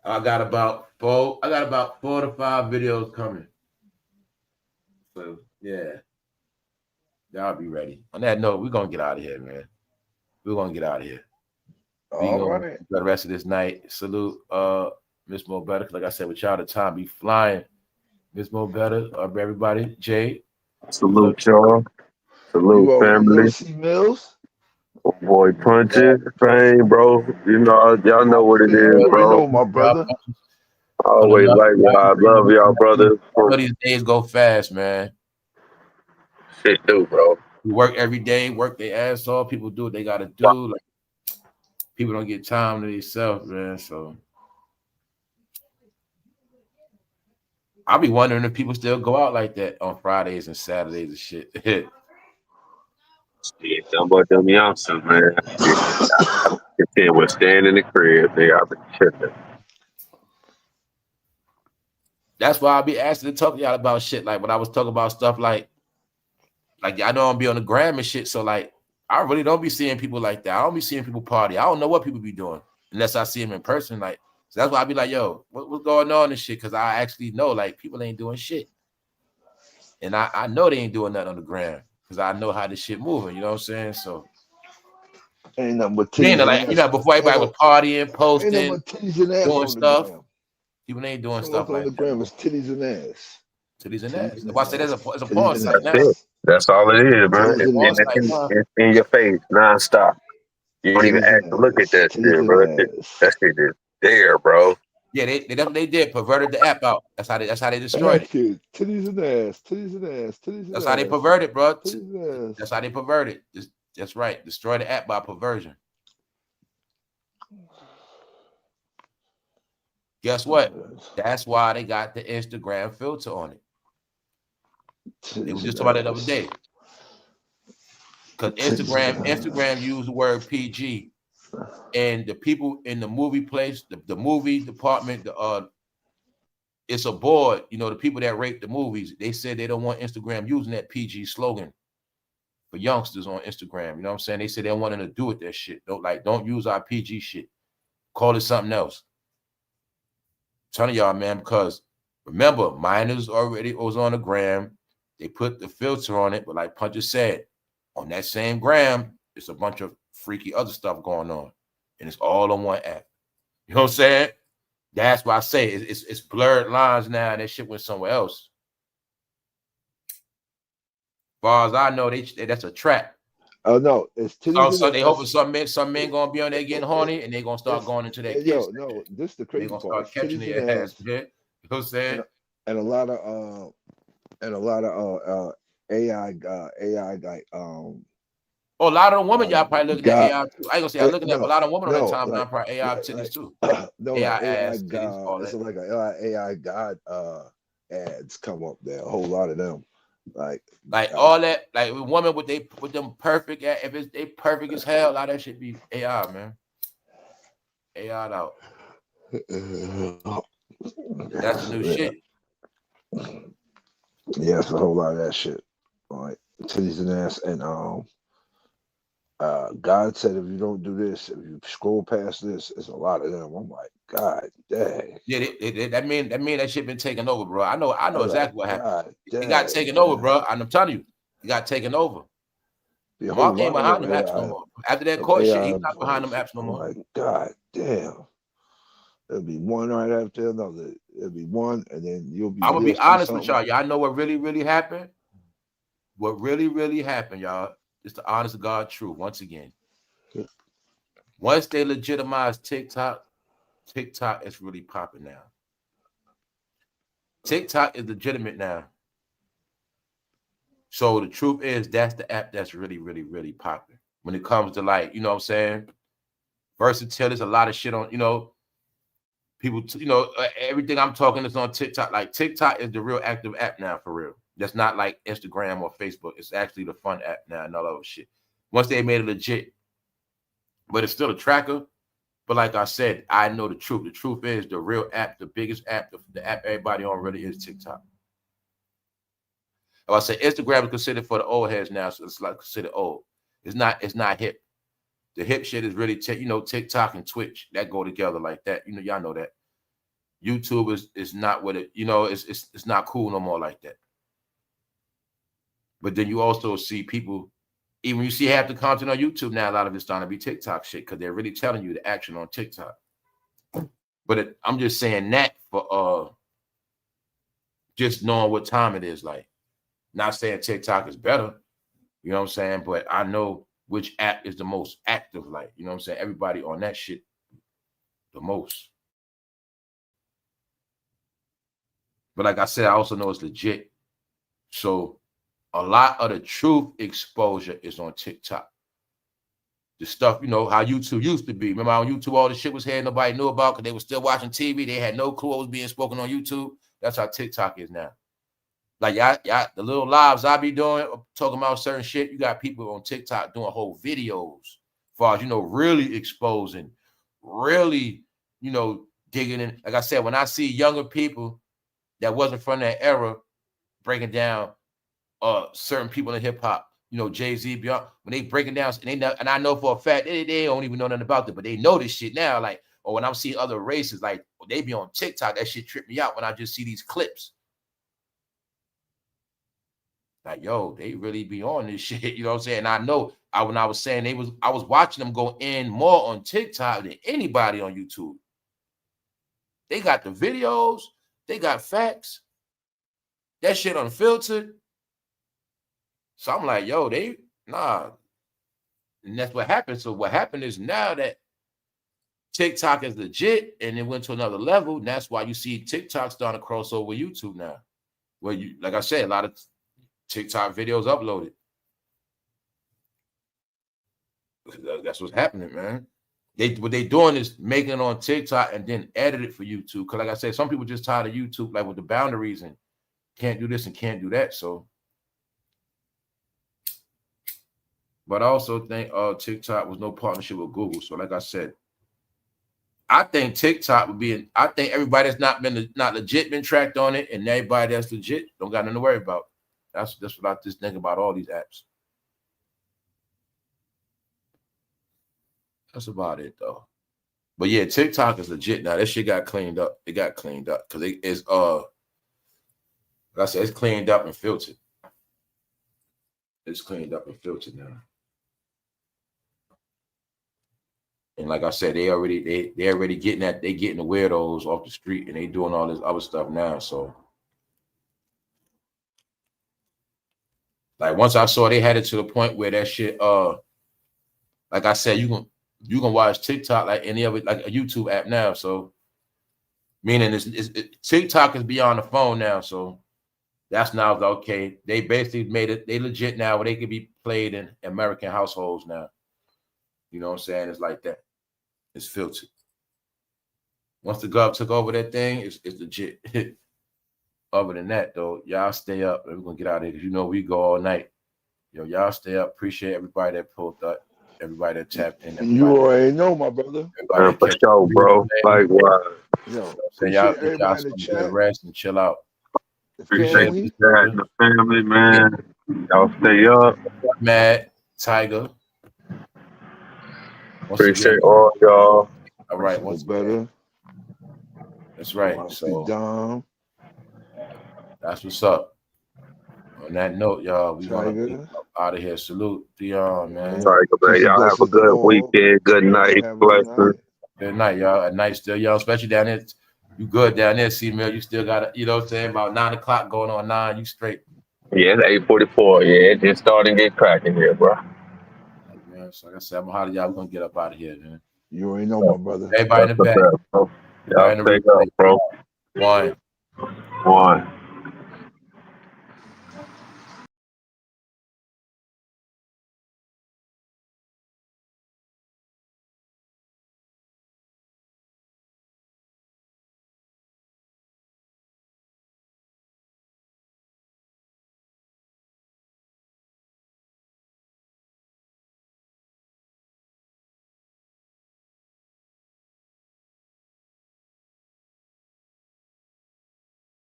I got about 4 to 5 videos coming. So, yeah. Y'all be ready. On that note, we're going to get out of here, man. We're going to get out of here. All right. For the rest of this night. Salute Miss Mo Better. Like I said, with y'all, the time be flying. Miss Mo Better, everybody. Jay. Salute y'all. Salute family. C Mills. Boy, punching, fame, bro. You know, y'all know what it is, bro. Know, my brother. Always like y'all. I love y'all, brother. These days go fast, man. Shit do, bro. We work every day, work their ass off. People do what they got to do. Like, people don't get time to themselves, man. So I'll be wondering if people still go out like that on Fridays and Saturdays and shit. Yeah, something about them youngsters, man. If they were staying in the crib, they are tripping. That's why I'll be asking to talk to y'all about shit. Like when I was talking about stuff like I know I'm be on the gram and shit. So like I really don't be seeing people like that. I don't be seeing people party. I don't know what people be doing unless I see them in person. Like, so that's why I be like, yo, what's going on and shit? Because I actually know like people ain't doing shit. And I know they ain't doing nothing on the gram because I know how this shit moving. You know what I'm saying? So ain't nothing but like, you know, before everybody was partying, posting, doing stuff. People ain't doing stuff like that. On the gram is titties and ass. Titties and ass. That's why I said it's a porn site now. That's all it is, bro. It's in your face, nonstop. You don't even have to look at that shit, bro. That shit is there, bro. Yeah, that's what they did. Perverted the app out. That's how they destroyed it. Titties and ass. Titties and ass. Titties and that's how they perverted, bro. That's how they perverted. That's right. Destroy the app by perversion. Guess what? That's why they got the Instagram filter on it. They were just talking about it the other day. Because Instagram used the word PG. And the people in the movie place, the movie department, it's a board, you know, the people that rate the movies, they said they don't want Instagram using that PG slogan for youngsters on Instagram. You know what I'm saying? They said they don't want them to do with that shit. Don't use our PG shit. Call it something else. I'm telling y'all, man, because remember, minors already was on the gram. They put the filter on it, but like Puncher said, on that same gram, it's a bunch of freaky other stuff going on. And it's all on one app. You know what I'm saying? That's why I say it's blurred lines now, and that shit went somewhere else. As far as I know, that's a trap. Oh no, it's so they hoping some men gonna be on there getting horny, and they gonna start going into that. Yo, no, this is the crazy part. They gonna start catching their ass. Yeah, you know what I'm saying? And a lot of AI like Oh, a lot of the women y'all probably looking at AI too. I ain't gonna say I'm looking at a lot of women on that time, but I'm probably AI titties too. No, AI ass titties, all that. It's like a AI God ads come up there, a whole lot of them. Like all that, like women with them perfect, if they perfect as hell, a lot of that shit be AI, man. AI out. That's the new shit. Yeah, it's a whole lot of that shit. Like titties and ass, and God said if you don't do this, if you scroll past this, it's a lot of them. I'm like, God dang. Yeah, that mean that shit been taken over, bro. I know exactly what happened. It got taken man. over, bro. I'm telling you, it got taken over. Mark ain't behind them apps no more. After that court shit, he's not behind them apps no more. Like, God damn. It'll be one right after another. It'll be one, and then you'll be. I'm gonna be honest with y'all. Y'all know what really, really happened? What really, really happened, y'all? It's the honest to God truth. Once again, once they legitimize TikTok is really popping now. TikTok is legitimate now. So the truth is that's the app that's really, really, really popular when it comes to like, you know what I'm saying? Versatile. There's a lot of shit on, you know, people, you know, everything I'm talking is on TikTok. Like TikTok is the real active app now for real. That's not like Instagram or Facebook. It's actually the fun app now and all that other shit. Once they made it legit, but it's still a tracker. But like I said, I know the truth. The truth is the real app, the biggest app, the app everybody on really is TikTok. I say Instagram is considered for the old heads now, so it's like considered old. It's not hip. The hip shit is really, you know, TikTok and Twitch that go together like that. You know, y'all know that. YouTube is not what it, you know, it's not cool no more like that. But then you also see people, even you see half the content on YouTube now, a lot of it's starting to be TikTok shit because they're really telling you the action on TikTok. But I'm just saying that for just knowing what time it is like. Not saying TikTok is better, you know what I'm saying? But I know which app is the most active, like, you know what I'm saying? Everybody on that shit the most. But like I said, I also know it's legit. So a lot of the truth exposure is on TikTok. The stuff, you know, how YouTube used to be. Remember on YouTube, all the shit was here nobody knew about because they were still watching TV. They had no clue what was being spoken on YouTube. That's how TikTok is now. Like y'all, the little lives I be doing, talking about certain shit, you got people on TikTok doing whole videos as far as, you know, really exposing, really, you know, digging in. Like I said, when I see younger people that wasn't from that era breaking down certain people in hip hop, you know, Jay-Z, Beyonce, when they breaking down, and I know for a fact they don't even know nothing about it, but they know this shit now. Like, or when I'm seeing other races, like they be on TikTok, that shit trip me out when I just see these clips. Like, yo, they really be on this shit, you know what I'm saying? And I know when I was saying I was watching them go in more on TikTok than anybody on YouTube. They got the videos, they got facts, that shit unfiltered. So I'm like, yo, nah. And that's what happened. So what happened is now that TikTok is legit and it went to another level, and that's why you see TikTok starting to cross over YouTube now. Where you, like I said, a lot of TikTok videos uploaded. That's what's happening, man. What they doing is making it on TikTok and then edit it for YouTube. Because like I said, some people just tired of YouTube, like with the boundaries and can't do this and can't do that. So, but I also think TikTok was no partnership with Google. So like I said, I think TikTok would be, I think everybody that's not legit been tracked on it, and everybody that's legit don't got nothing to worry about. That's what I just think about all these apps. That's about it though. But yeah, TikTok is legit now. That shit got cleaned up. It got cleaned up because it's like I said, it's cleaned up and filtered. It's cleaned up and filtered now. And like I said, they already getting that, they getting the weirdos off the street and they doing all this other stuff now. So like once I saw they had it to the point where that shit, like I said, you can watch TikTok like any other, like a YouTube app now. So meaning TikTok is beyond the phone now. So that's now okay. They basically made it, they legit now where they can be played in American households now. You know what I'm saying? It's like that. It's filtered. Once the gov took over that thing, it's legit. Other than that, though, y'all stay up. We're gonna get out of here because you know we go all night. Yo, y'all stay up. Appreciate everybody that pulled up, everybody that tapped in. You already know, my brother. For sure, bro. Likewise. Yo, so y'all rest and chill out. Appreciate the family, man. Y'all stay up. Matt, Tiger. Appreciate all y'all. All right, once better. That's right. So that's what's up. On that note, y'all, we gonna be out of here. Salute Dion, man. Tiger, man. Y'all have a good weekend. Good night. Blessings. Good night, y'all. At night still, y'all, especially down there. You good down there, C-Mill. You still got it, you know what I'm saying? About 9 o'clock going on 9. You straight. Yeah, it's 8:44. Yeah, it just starting to get cracking here, bro. Man, so like I said, I'm gonna holler y'all. We're gonna get up out of here, man. You already know, my brother. Everybody in the back. Y'all stay up, bro. One.